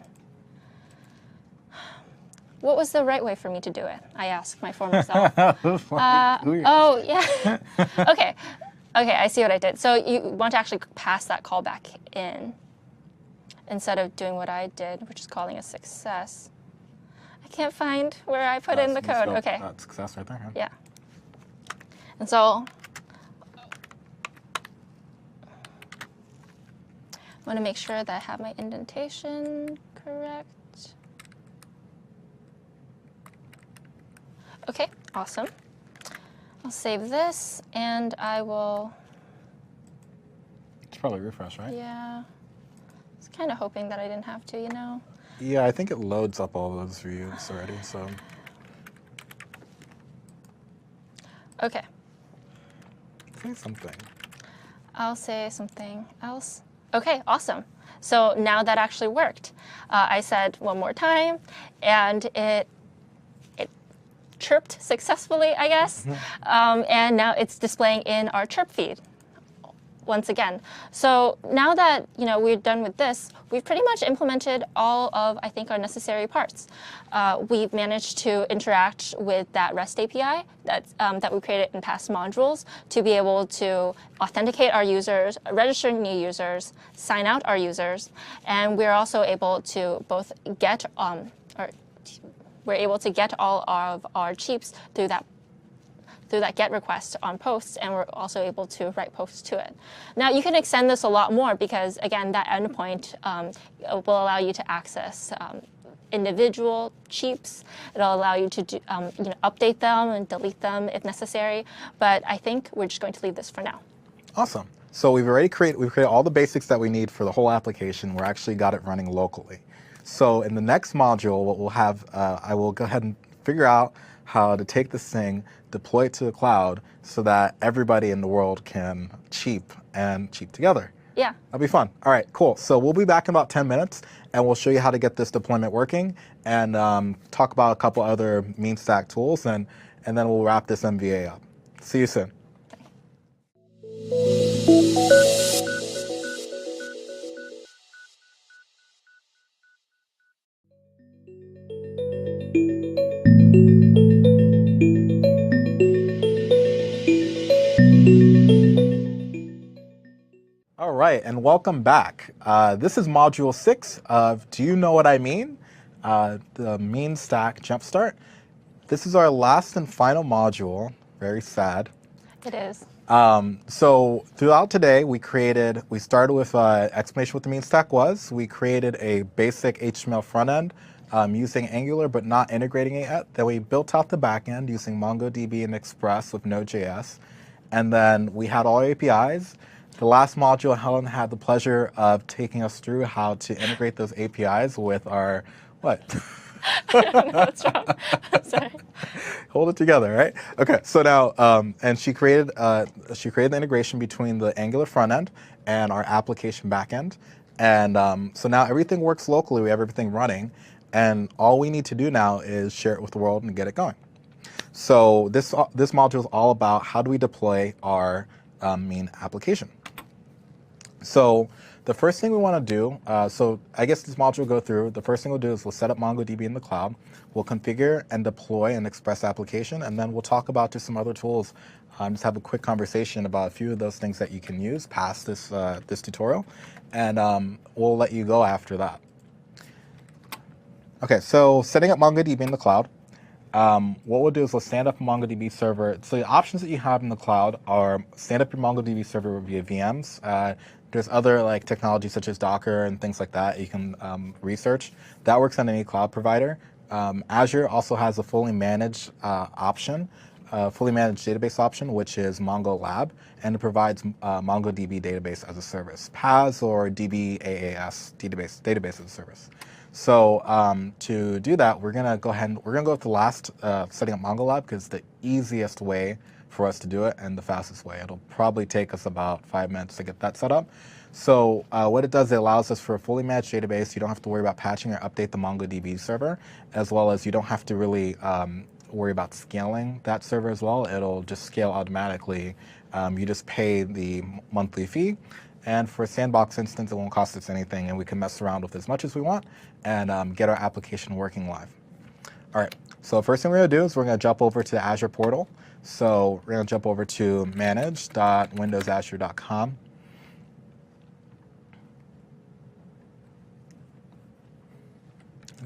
What was the right way for me to do it? I asked my former self. Oh, yeah. Okay. Okay, I see what I did. So you want to actually pass that callback in instead of doing what I did, which is calling a success. I can't find where I put in the code. Okay. That's success right there. Huh? Yeah. And so I want to make sure that I have my indentation correct. Okay, awesome. I'll save this and I will, It's probably refresh, right? yeah. I was kind of hoping that I didn't have to, you know. Yeah, I think it loads up all those views already, so. Okay, Say something. I'll say something else. Okay, awesome. So now that actually worked. I said one more time and it chirped successfully, I guess. And now it's displaying in our chirp feed once again. So now that we're done with this, we've pretty much implemented all of, I think, our necessary parts. We've managed to interact with that REST API that we created in past modules to be able to authenticate our users, register new users, sign out our users, and we're also able to both get we're able to get all of our cheaps through that GET request on posts, and we're also able to write posts to it. Now, you can extend this a lot more because, again, that endpoint will allow you to access individual cheaps. It'll allow you to update them and delete them if necessary. But I think we're just going to leave this for now. Awesome. So we've created all the basics that we need for the whole application. We're actually got it running locally. So in the next module, what we'll have, I will go ahead and figure out how to take this thing, deploy it to the cloud so that everybody in the world can cheap together. Yeah. That'll be fun. All right, cool. So we'll be back in about 10 minutes and we'll show you how to get this deployment working and talk about a couple other MeanStack tools and then we'll wrap this MVA up. See you soon. All right, and welcome back. This is Module 6 of Do You Know What I Mean? The MeanStack Jumpstart. This is our last and final module. Very sad. It is. So throughout today, we started with explanation what the MeanStack was. We created a basic HTML front end using Angular, but not integrating it yet. Then we built out the back end using MongoDB and Express with Node.js. And then we had all APIs. The last module, Helen had the pleasure of taking us through how to integrate those APIs with our, what? I don't know what's wrong. Sorry. Hold it together, right? Okay, so now, and she created the integration between the Angular front end and our application backend. And so now everything works locally, we have everything running, and all we need to do now is share it with the world and get it going. So this module is all about how do we deploy our Mean application. So the first thing we want to do, so I guess this module will go through, the first thing we'll do is we'll set up MongoDB in the cloud, we'll configure and deploy an Express application, and then we'll talk about just some other tools, just have a quick conversation about a few of those things that you can use past this, this tutorial, and we'll let you go after that. Okay, so setting up MongoDB in the cloud. What we'll do is we'll stand up a MongoDB server. So the options that you have in the cloud are stand up your MongoDB server via VMs. There's other like technologies such as Docker and things like that you can research. That works on any cloud provider. Azure also has a fully managed option, fully managed database option, which is Mongo Lab, and it provides MongoDB database as a service, PaaS or DBaaS database as a service. So to do that, we're gonna go ahead and we're gonna go with the last setting up Mongo Lab because it's the easiest way for us to do it and the fastest way. It'll probably take us about 5 minutes to get that set up. So what it does, it allows us for a fully managed database. You don't have to worry about patching or update the MongoDB server, as well as you don't have to really worry about scaling that server as well. It'll just scale automatically. You just pay the monthly fee. And for a sandbox instance, it won't cost us anything, and we can mess around with as much as we want and get our application working live. All right, so first thing we're gonna do is we're gonna jump over to the Azure portal. So we're gonna jump over to manage.windowsazure.com.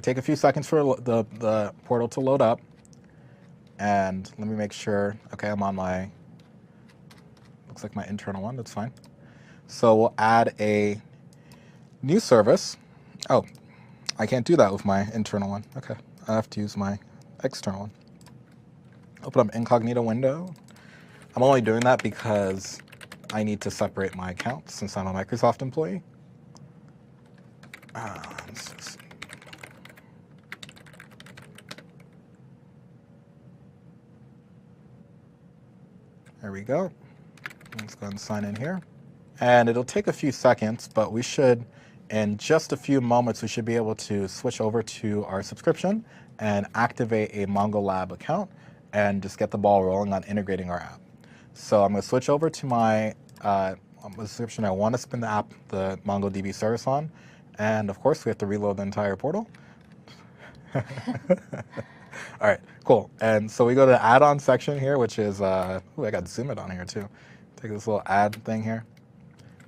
Take a few seconds for the portal to load up. And let me make sure, okay, I'm on my, looks like my internal one, that's fine. So we'll add a new service. Oh, I can't do that with my internal one. Okay, I have to use my external one. Open up incognito window. I'm only doing that because I need to separate my account since I'm a Microsoft employee. There we go. Let's go ahead and sign in here. And it'll take a few seconds, but we should, in just a few moments, we should be able to switch over to our subscription and activate a Mongo Lab account and just get the ball rolling on integrating our app. So I'm going to switch over to my subscription I want to spin the app, the MongoDB service on. And of course, we have to reload the entire portal. All right, cool. And so we go to the add-on section here, which is, ooh, I got Zoom it on here too. Take this little add thing here.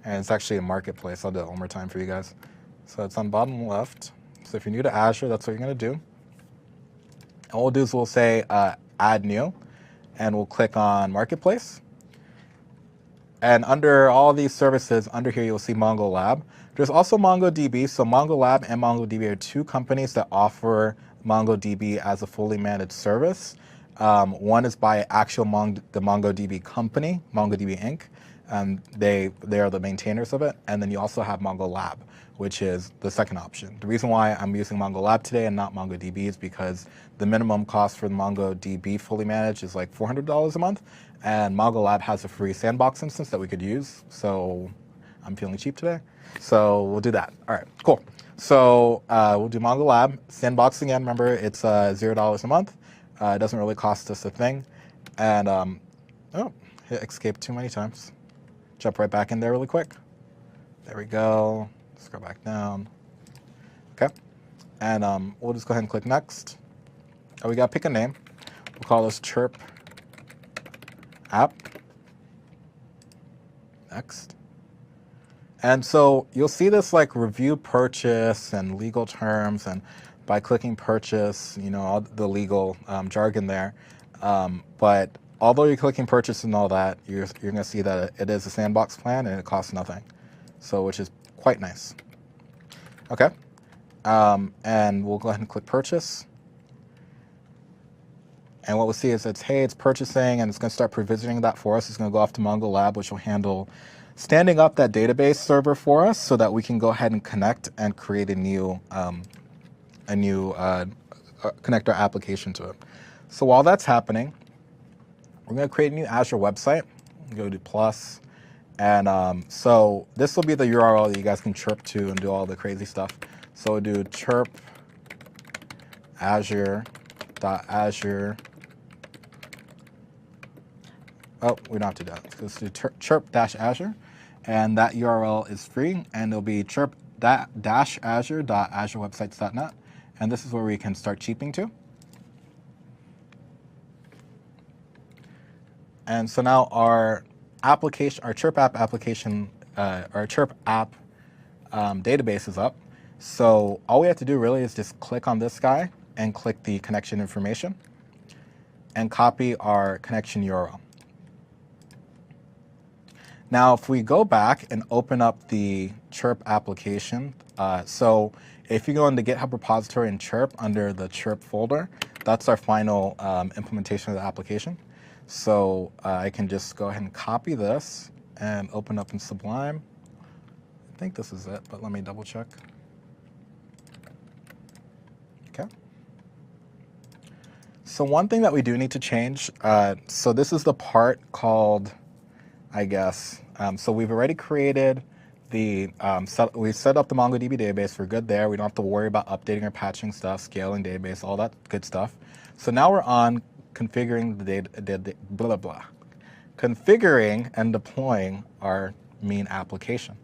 And it's actually a marketplace. I'll do it one more time for you guys. So it's on bottom left. So if you're new to Azure, that's what you're gonna do. And what we'll do is we'll say add new, and we'll click on marketplace. And under all these services, under here you'll see Mongo Lab. There's also MongoDB. So Mongo Lab and MongoDB are two companies that offer MongoDB as a fully managed service. One is by actual the MongoDB company, MongoDB Inc. They are the maintainers of it. And then you also have Mongo Lab, which is the second option. The reason why I'm using Mongo Lab today and not MongoDB is because the minimum cost for the MongoDB fully managed is like $400 a month. And Mongo Lab has a free sandbox instance that we could use. So I'm feeling cheap today. So we'll do that. All right, cool. So we'll do Mongo Lab. Sandbox again, remember it's $0 a month. It doesn't really cost us a thing. And oh, hit escape too many times. Jump right back in there really quick. There we go. Scroll back down. Okay. And we'll just go ahead and click next. Oh, we got to pick a name. We'll call this Chirp App. Next. And so you'll see this like review purchase and legal terms, and by clicking purchase, you know, all the legal jargon there. But although you're clicking purchase and all that, you're going to see that it is a sandbox plan and it costs nothing. So, which is quite nice. Okay. And we'll go ahead and click purchase. And what we'll see is it's purchasing, and it's going to start provisioning that for us. It's going to go off to Mongo Lab, which will handle standing up that database server for us so that we can go ahead and connect and create connect our application to it. So while that's happening, we're going to create a new Azure website. Go to plus. And so this will be the URL that you guys can chirp to and do all the crazy stuff. So we'll do chirp azure.azure. Oh, we don't have to do that. Let's do chirp-azure. And that URL is free. And it'll be chirp-azure.azurewebsites.net. And this is where we can start cheaping to. And so now our application, our Chirp app application, our Chirp app database is up. So all we have to do really is just click on this guy and click the connection information and copy our connection URL. Now, if we go back and open up the Chirp application, so if you go into GitHub repository in Chirp under the Chirp folder, that's our final implementation of the application. So I can just go ahead and copy this and open up in Sublime. I think this is it, but let me double check. So one thing that we do need to change, so this is the part called, I guess, so we've already created the, we set up the MongoDB database. We're good there. We don't have to worry about updating or patching stuff, scaling database, all that good stuff. So now we're on configuring configuring and deploying our main application.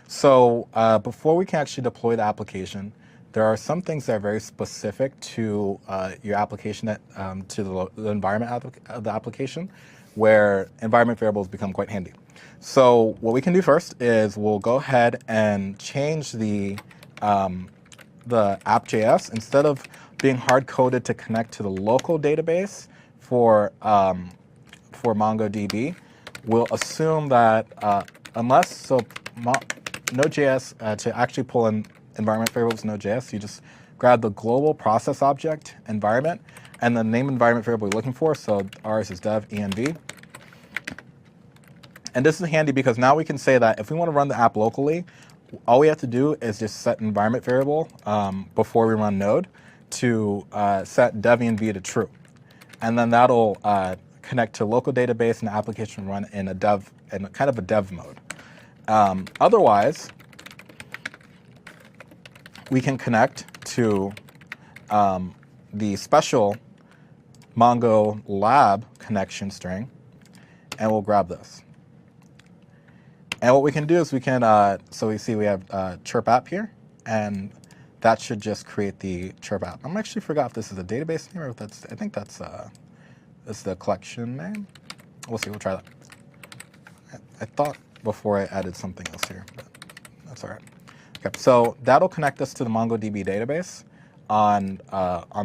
So before we can actually deploy the application, there are some things that are very specific to your application, to the environment of the application, where environment variables become quite handy. So what we can do first is we'll go ahead and change the app.js. Instead of being hard-coded to connect to the local database for MongoDB, we'll assume that Node.js, to actually pull in environment variables in Node.js, you just grab the global process object environment and the name environment variable you're looking for. So ours is dev env. And this is handy because now we can say that if we want to run the app locally, all we have to do is just set an environment variable before we run Node to set dev env to true. And then that'll connect to local database and the application run in a kind of a dev mode. Otherwise, we can connect to the special Mongo lab connection string, and we'll grab this. And what we can do is we can, so we see we have chirp app here, and that should just create the chirp app. I'm actually forgot if this is a database name or if that's, I think that's the collection name. We'll see, we'll try that. I thought before I added something else here, but that's all right. Okay, so that'll connect us to the MongoDB database on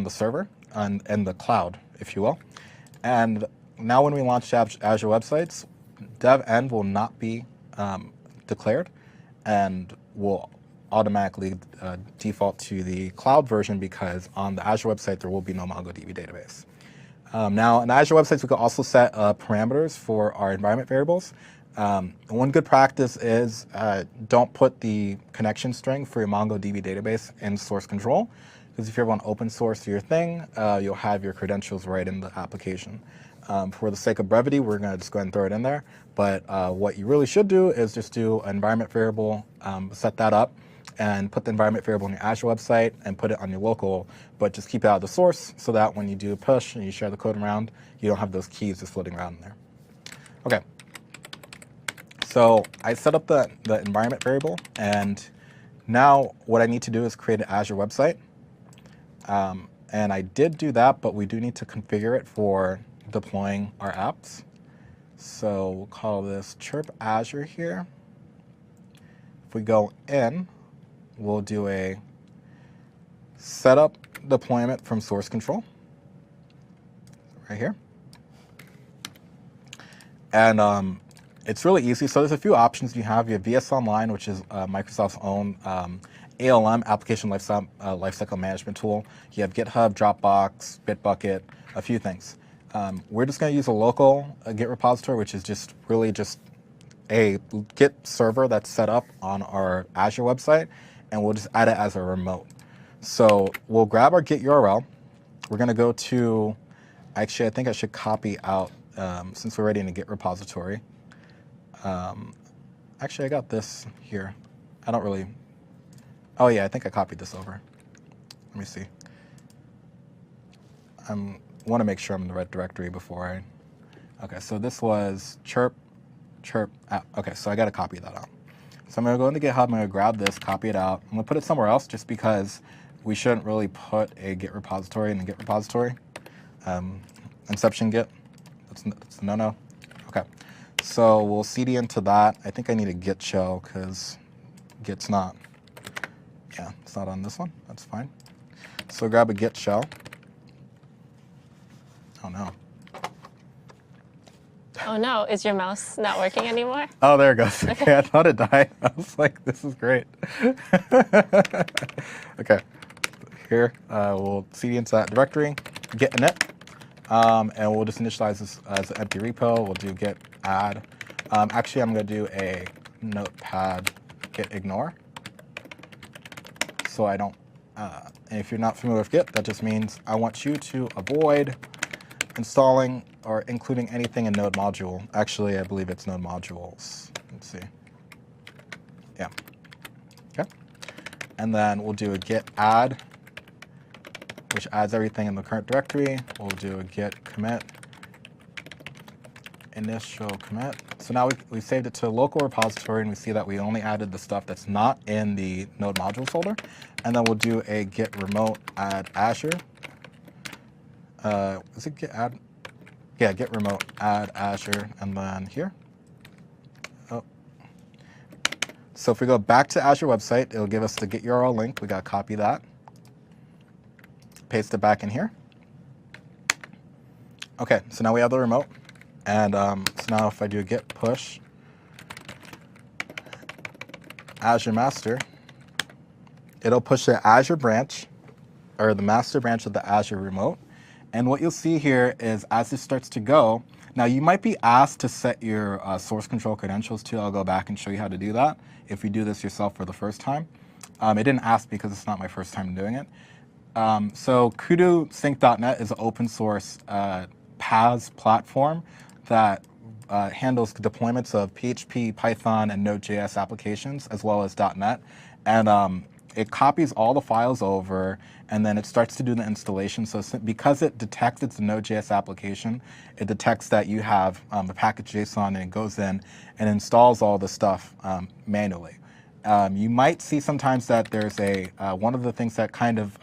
the server, in the cloud, if you will. And now when we launch Azure Websites, dev env will not be declared and will automatically default to the cloud version because on the Azure website there will be no MongoDB database. Now in Azure Websites we can also set parameters for our environment variables. One good practice is don't put the connection string for your MongoDB database in source control, because if you ever want to open source your thing, you'll have your credentials right in the application. For the sake of brevity, we're going to just go ahead and throw it in there. But what you really should do is just do an environment variable, set that up, and put the environment variable in your Azure website and put it on your local, but just keep it out of the source so that when you do a push and you share the code around, you don't have those keys just floating around in there. Okay. So I set up the environment variable, and now what I need to do is create an Azure website. And I did do that, but we do need to configure it for deploying our apps. So we'll call this chirp Azure here. If we go in, we'll do a setup deployment from source control right here. And it's really easy. So there's a few options you have. You have VS Online, which is Microsoft's own ALM, Application Lifecycle Management tool. You have GitHub, Dropbox, Bitbucket, a few things. We're just going to use a local Git repository, which is just really just a Git server that's set up on our Azure website, and we'll just add it as a remote. So we'll grab our Git URL. We're going to go to, actually, I think I should copy out, since we're already in a Git repository. Actually, I got this here. I don't really, oh yeah, I think I copied this over. Let me see. I want to make sure I'm in the right directory before I, okay, so this was chirp app. Okay, so I got to copy that out. So I'm going to go into GitHub, I'm going to grab this, copy it out. I'm going to put it somewhere else just because we shouldn't really put a Git repository in the Git repository. Inception Git, that's a no-no. Okay, so we'll cd into that. I think I need a Git shell because Git's not, yeah, it's not on this one. That's fine. So grab a Git shell. Oh no. Oh no, is your mouse not working anymore? Oh, there it goes. Okay, I thought it died. I was like, this is great. Okay, here we'll cd into that directory, git init, and we'll just initialize this as an empty repo. We'll do git add. Actually, I'm going to do a notepad git ignore, so I don't And if you're not familiar with Git, that just means I want you to avoid installing or including anything in node module. Actually, I believe it's node modules. Let's see. Yeah. Okay. And then we'll do a git add, which adds everything in the current directory. We'll do a git commit, initial commit. So now we saved it to a local repository, and we see that we only added the stuff that's not in the node modules folder. And then we'll do a git remote add Azure. Is it git add? Yeah, git remote add Azure, and then here. Oh. So if we go back to Azure website, it'll give us the git URL link. We got to copy that, paste it back in here. Okay, so now we have the remote. And so now if I do a git push Azure master, it'll push the Azure branch, or the master branch of the Azure remote. And what you'll see here is as this starts to go, now you might be asked to set your source control credentials too. I'll go back and show you how to do that if you do this yourself for the first time. It didn't ask because it's not my first time doing it. So kudosync.net is an open source PaaS platform that handles deployments of PHP, Python, and Node.js applications, as well as .NET. And it copies all the files over, and then it starts to do the installation. So because it detects it's a Node.js application, it detects that you have the package JSON, and it goes in and installs all the stuff manually. You might see sometimes that there's one of the things that kind of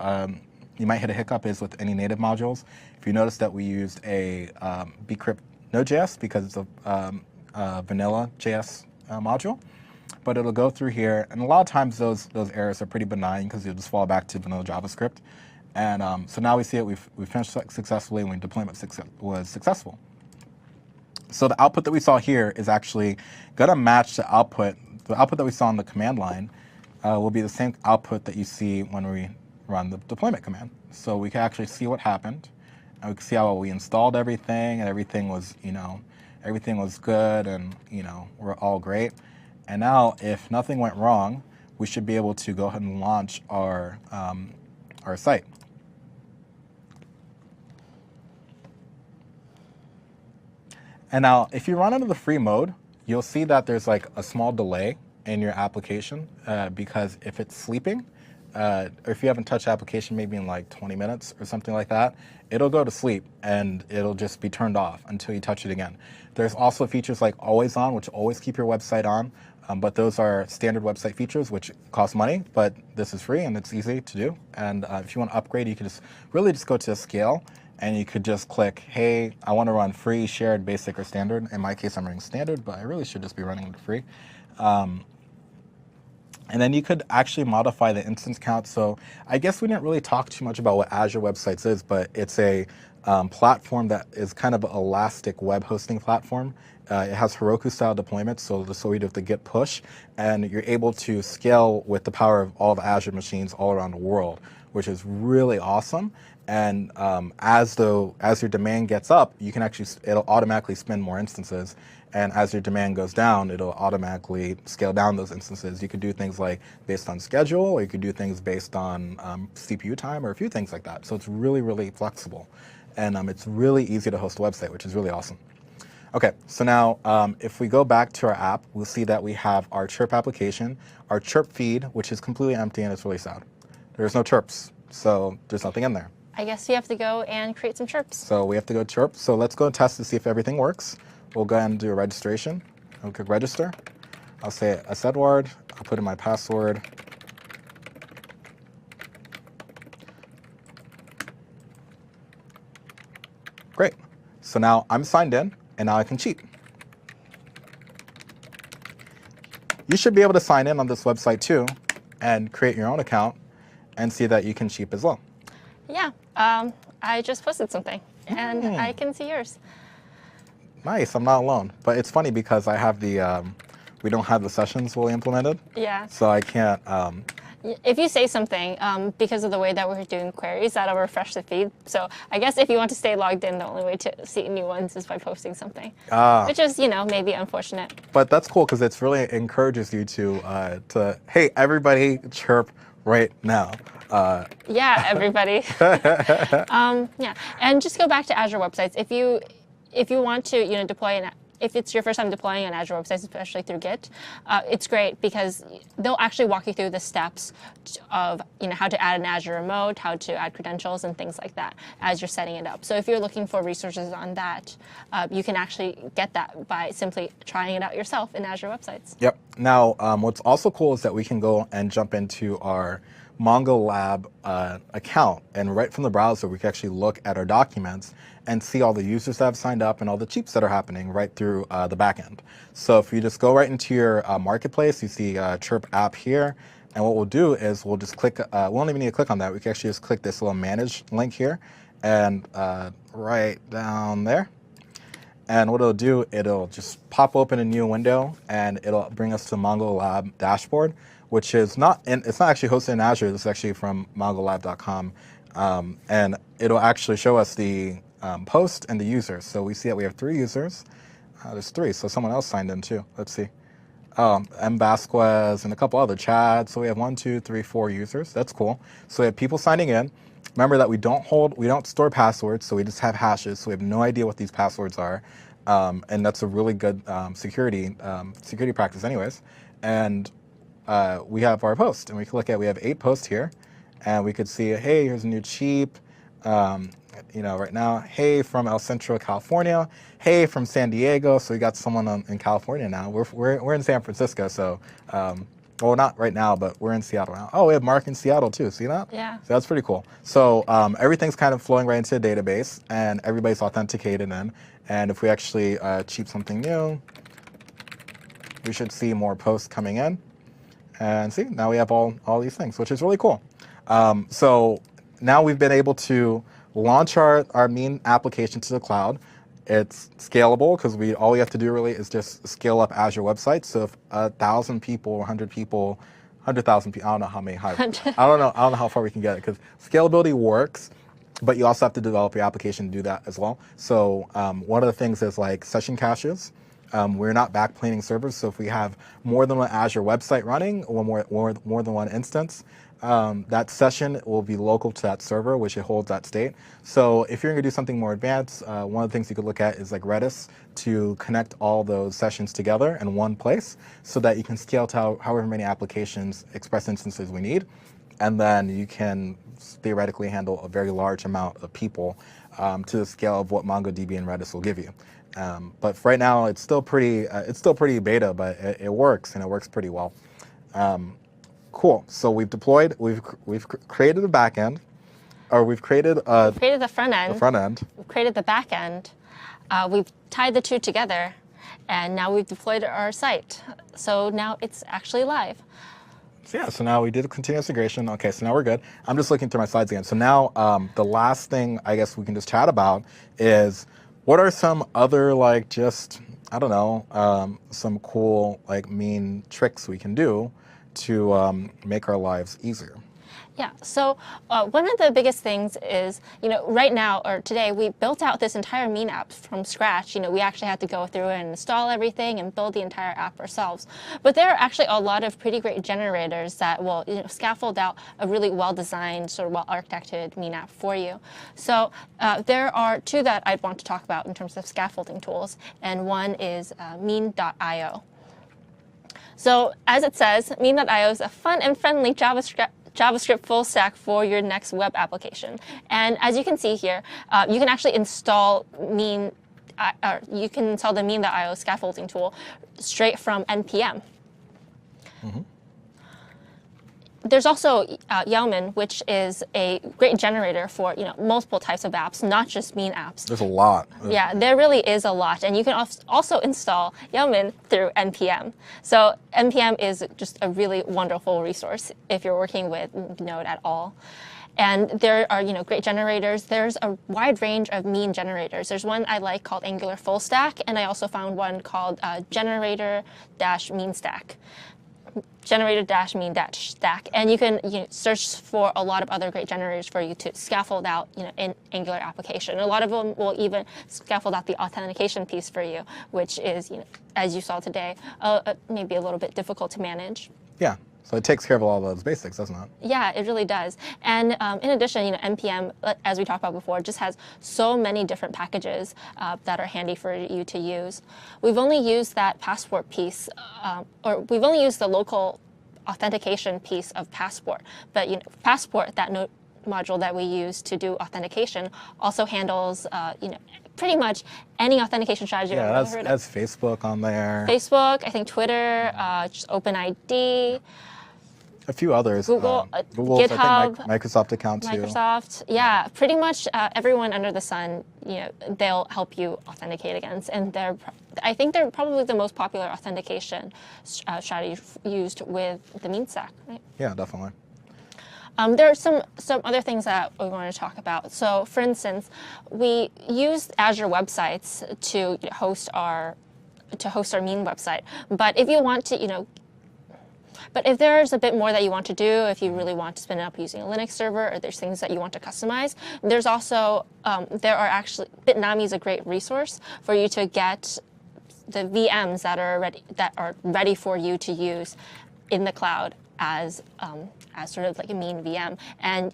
you might hit a hiccup is with any native modules. If you notice that we used a bcrypt Node.js because it's a vanilla JS module, but it'll go through here, and a lot of times those errors are pretty benign because you'll just fall back to vanilla JavaScript. And so now we see it, we've finished successfully, and deployment was successful. So the output that we saw here is actually going to match the output. The output that we saw on the command line will be the same output that you see when we run the deployment command. So we can actually see what happened. And we can see how we installed everything, and everything was, everything was good, and we're all great. And now, if nothing went wrong, we should be able to go ahead and launch our site. And now, if you run under the free mode, you'll see that there's like a small delay in your application because if it's sleeping, or if you haven't touched the application maybe in like 20 minutes or something like that, it'll go to sleep and it'll just be turned off until you touch it again. There's also features like always on, which always keep your website on, but those are standard website features which cost money, but this is free and it's easy to do. And if you want to upgrade, you can really just go to scale, and you could just click, hey, I want to run free, shared, basic, or standard. In my case, I'm running standard, but I really should just be running the free. And then you could actually modify the instance count. So I guess we didn't really talk too much about what Azure Websites is, but it's a platform that is kind of an elastic web hosting platform. It has Heroku-style deployments, so we do the git push, and you're able to scale with the power of all the Azure machines all around the world, which is really awesome. And as your demand gets up, it'll automatically spin more instances. And as your demand goes down, it'll automatically scale down those instances. You could do things like based on schedule, or you could do things based on CPU time, or a few things like that. So it's really, really flexible. And it's really easy to host a website, which is really awesome. Okay, so now if we go back to our app, we'll see that we have our chirp application, our chirp feed, which is completely empty, and it's really sad. There's no chirps, so there's nothing in there. I guess you have to go and create some chirps. So we have to go chirp. So let's go and test to see if everything works. We'll go ahead and do a registration. I'll click register. I'll say Edward. I'll put in my password. Great. So now I'm signed in, and now I can cheat. You should be able to sign in on this website too and create your own account and see that you can cheat as well. Yeah, I just posted something, and I can see yours. Nice, I'm not alone. But it's funny because I have we don't have the sessions fully implemented. Yeah. So I can't. If you say something, because of the way that we're doing queries, that'll refresh the feed. So I guess if you want to stay logged in, the only way to see new ones is by posting something, which is, maybe unfortunate. But that's cool because it really encourages you to hey, everybody chirp right now. Yeah, everybody. Yeah, and just go back to Azure websites. If you want to deploy if it's your first time deploying an Azure website, especially through Git, it's great because they'll actually walk you through the steps of how to add an Azure remote, how to add credentials, and things like that as you're setting it up. So if you're looking for resources on that, you can actually get that by simply trying it out yourself in Azure websites. Yep. Now, what's also cool is that we can go and jump into our Mongo Lab account, and right from the browser, we can actually look at our documents and see all the users that have signed up and all the cheaps that are happening right through the backend. So if you just go right into your marketplace, you see Chirp app here, and what we'll do is we'll just click, we won't even need to click on that, we can actually just click this little manage link here, and right down there. And what it'll do, it'll just pop open a new window, and it'll bring us to Mongo Lab dashboard, which is it's not actually hosted in Azure. This is actually from mongolab.com, and it'll actually show us the post and the users. So we see that we have 3 users. There's 3, so someone else signed in too. Let's see. M. Vasquez and a couple other Chad. So we have 1, 2, 3, 4 users. That's cool. So we have people signing in. Remember that we don't store passwords, so we just have hashes. So we have no idea what these passwords are, and that's a really good security practice, anyways. And we have our post, and we can look at, we have 8 posts here, and we could see, hey, here's a new cheap, right now, hey, from El Centro, California, hey, from San Diego. So we got someone in California now. We're in San Francisco, so well, not right now, but we're in Seattle now. Oh, we have Mark in Seattle too. See that? Yeah. So that's pretty cool. So everything's kind of flowing right into the database, and everybody's authenticated in. And if we actually cheap something new, we should see more posts coming in. And see, now we have all these things, which is really cool. So now we've been able to launch our mean application to the cloud. It's scalable because all we have to do really is just scale up Azure websites. So if 1,000 people, 100 people, 100,000 people, I don't know how many, I don't know how far we can get it, because scalability works, but you also have to develop your application to do that as well. So one of the things is like session caches. We're not backplaning servers, so if we have more than one Azure website running or more than one instance, that session will be local to that server, which it holds that state. So if you're going to do something more advanced, one of the things you could look at is like Redis to connect all those sessions together in one place so that you can scale to however many applications, express instances we need. And then you can theoretically handle a very large amount of people to the scale of what MongoDB and Redis will give you. But right now, it's still pretty beta, but it works, and it works pretty well. Cool. So we've deployed. We've created a backend, or we've created the front end. The front end. We've created the back end. We've tied the two together, and now we've deployed our site. So now it's actually live. So yeah, so now we did a continuous integration. Okay, so now we're good. I'm just looking through my slides again. So now the last thing I guess we can just chat about is what are some other some cool mean tricks we can do to make our lives easier. Yeah, so one of the biggest things is, right now, or today, we built out this entire Mean app from scratch. We actually had to go through and install everything and build the entire app ourselves. But there are actually a lot of pretty great generators that will scaffold out a really well-designed, sort of well-architected Mean app for you. So there are 2 that I'd want to talk about in terms of scaffolding tools, and one is mean.io. So as it says, mean.io is a fun and friendly JavaScript full stack for your next web application. And as you can see here, you can actually install the mean.io scaffolding tool straight from NPM. Mm-hmm. There's also Yeoman, which is a great generator for multiple types of apps, not just Mean apps. There's a lot. Yeah, there really is a lot, and you can also install Yeoman through NPM. So NPM is just a really wonderful resource if you're working with Node at all. And there are great generators. There's a wide range of Mean generators. There's one I like called Angular Full Stack, and I also found one called Generator-Mean Stack. Generator-Mean-Stack, and you can search for a lot of other great generators for you to scaffold out an Angular application. A lot of them will even scaffold out the authentication piece for you, which is as you saw today, maybe a little bit difficult to manage. Yeah. So it takes care of all those basics, doesn't it? Yeah, it really does. And in addition, NPM, as we talked about before, just has so many different packages that are handy for you to use. We've only used that Passport piece, or we've only used the local authentication piece of Passport. But Passport, that node module that we use to do authentication, also handles pretty much any authentication strategy I've ever heard of. That's Facebook on there. Facebook, I think Twitter, just OpenID. A few others. Google, Google's, GitHub, I think Microsoft account too. Microsoft, yeah, pretty much everyone under the sun, they'll help you authenticate against, and I think they're probably the most popular authentication strategy used with the mean stack, right? Yeah, definitely. There are some other things that we want to talk about. So, for instance, we use Azure websites to host our mean website. But if you want to, but if there's a bit more that you want to do, if you really want to spin it up using a Linux server, or there's things that you want to customize, there's also Bitnami is a great resource for you to get the VMs that are ready for you to use in the cloud as sort of like a mean VM. And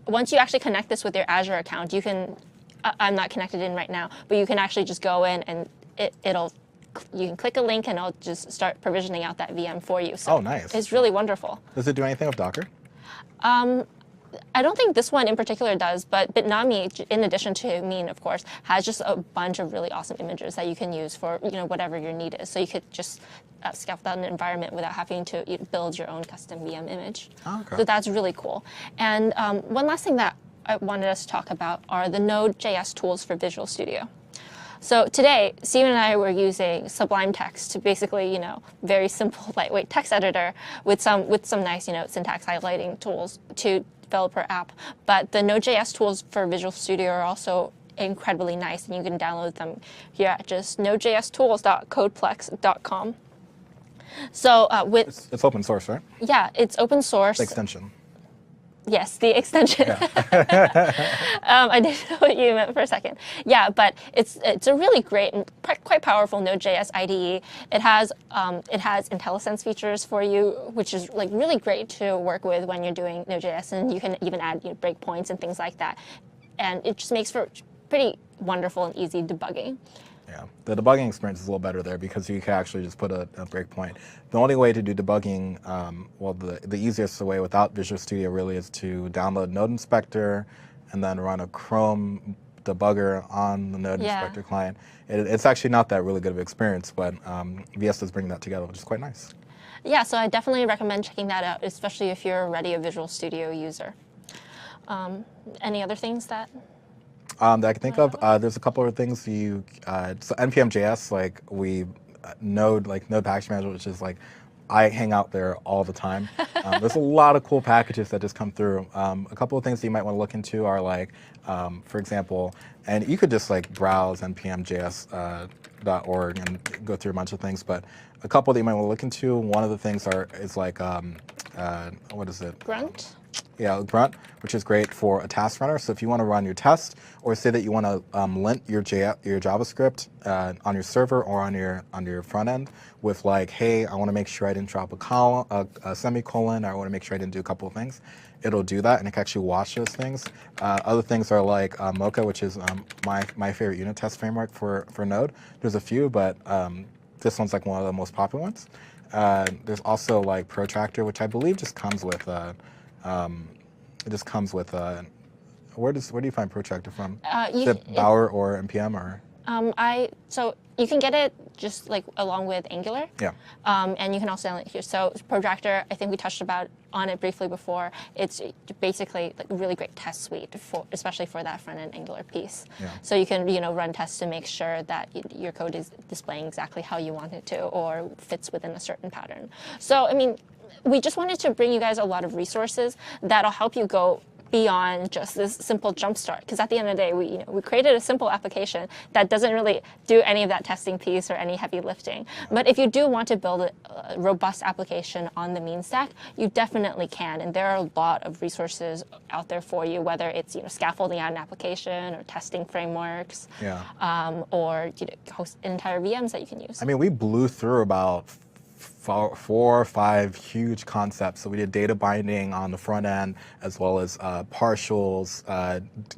once you actually connect this with your Azure account, you can. I'm not connected in right now, but you can actually just go in and you can click a link and it'll just start provisioning out that VM for you. So nice. It's really wonderful. Does it do anything with Docker? I don't think this one in particular does, but Bitnami, in addition to mean, of course, has just a bunch of really awesome images that you can use for whatever your need is. So you could just scaffold out an environment without having to build your own custom VM image. Oh, okay. So that's really cool. And one last thing that I wanted us to talk about are the Node.js tools for Visual Studio. So today, Steven and I were using Sublime Text to basically, very simple, lightweight text editor with some nice, syntax highlighting tools to develop our app. But the Node.js tools for Visual Studio are also incredibly nice, and you can download them here at just nodejstools.codeplex.com. So it's open source, right? Yeah, it's open source. The extension. Yes, the extension. Yeah. I didn't know what you meant for a second. Yeah, but it's a really great and quite powerful Node.js IDE. It has IntelliSense features for you, which is really great to work with when you're doing Node.js, and you can even add breakpoints and things like that. And it just makes for pretty wonderful and easy debugging. Yeah, the debugging experience is a little better there because you can actually just put a breakpoint. The only way to do debugging, the easiest way without Visual Studio really is to download Node Inspector and then run a Chrome debugger on the Node Inspector client. It's actually not that really good of an experience, but VS is bringing that together, which is quite nice. Yeah, so I definitely recommend checking that out, especially if you're already a Visual Studio user. Any other things that I can think of? There's a couple of things so npm.js, Node package manager, which is I hang out there all the time. There's a lot of cool packages that just come through. A couple of things that you might want to look into are for example, and you could just browse npmjs.org and go through a bunch of things, but a couple that you might want to look into. One of the things is what is it? Grunt? Yeah, Grunt, which is great for a task runner. So if you want to run your test, or say that you want to lint your JavaScript on your server or on your front end with hey, I want to make sure I didn't drop a semicolon, or I want to make sure I didn't do a couple of things, it'll do that, and it can actually watch those things. Other things are Mocha, which is my favorite unit test framework for Node. There's a few, but this one's one of the most popular ones. There's also Protractor, which I believe just comes with where do you find Protractor from? Is it Bower or NPM or? So you can get it just along with Angular. Yeah. And you can also download it here. So Protractor, I think we touched on it briefly before. It's basically a really great test suite especially for that front end Angular piece. Yeah. So you can run tests to make sure that your code is displaying exactly how you want it to, or fits within a certain pattern. So I mean, we just wanted to bring you guys a lot of resources that'll help you go beyond just this simple jumpstart. Because at the end of the day, we created a simple application that doesn't really do any of that testing piece or any heavy lifting. But if you do want to build a robust application on the mean stack, you definitely can. And there are a lot of resources out there for you, whether it's scaffolding out an application or testing frameworks, or host entire VMs that you can use. I mean, we blew through about four or five huge concepts. So we did data binding on the front end, as well as partials,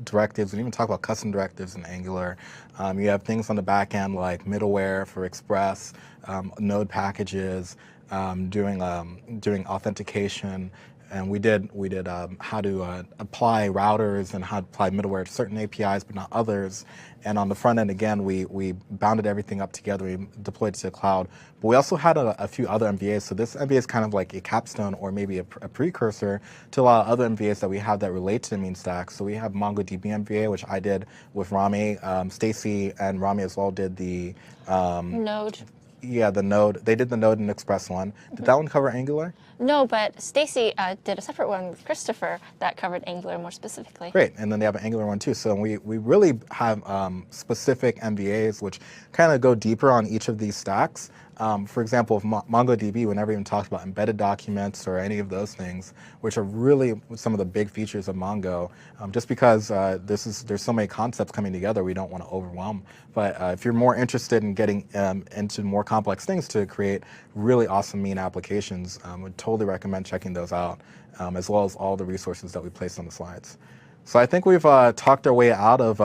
directives. We didn't even talk about custom directives in Angular. You have things on the back end like middleware for Express, node packages, doing authentication. And we did how to apply routers and how to apply middleware to certain APIs, but not others. And on the front end, again, we bounded everything up together. We deployed it to the cloud. But we also had a few other MVAs. So this MVA is kind of like a capstone or maybe a precursor to a lot of other MVAs that we have that relate to the mean stack. So we have MongoDB MVA, which I did with Rami. Stacy and Rami as well did the Node. Yeah, the Node. They did the Node and Express one. Did that one cover Angular? No, but Stacy did a separate one with Christopher that covered Angular more specifically. Great, and then they have an Angular one too. So we really have specific MVAs which kind of go deeper on each of these stacks. For example, with MongoDB, we never even talked about embedded documents or any of those things, which are really some of the big features of Mongo. Just because there's so many concepts coming together, we don't want to overwhelm. But if you're more interested in getting into more complex things to create really awesome mean applications, I would totally recommend checking those out, as well as all the resources that we placed on the slides. So I think we've talked our way out of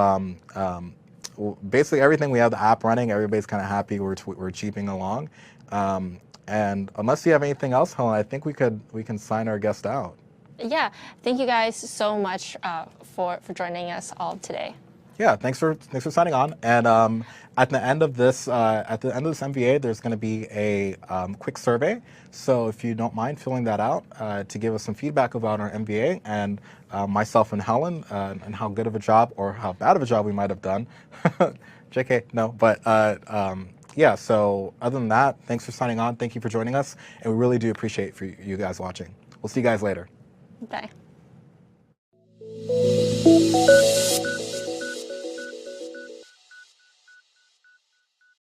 basically everything. We have the app running. Everybody's kind of happy. We're cheaping along. And unless you have anything else, Helen, I think we can sign our guest out. Yeah, thank you guys so much for joining us all today. Yeah, thanks for signing on. And at the end of this MVA, there's going to be a quick survey. So if you don't mind filling that out to give us some feedback about our MVA and myself and Helen and how good of a job or how bad of a job we might have done. JK, no, but yeah. So other than that, thanks for signing on. Thank you for joining us, and we really do appreciate for you guys watching. We'll see you guys later. Bye.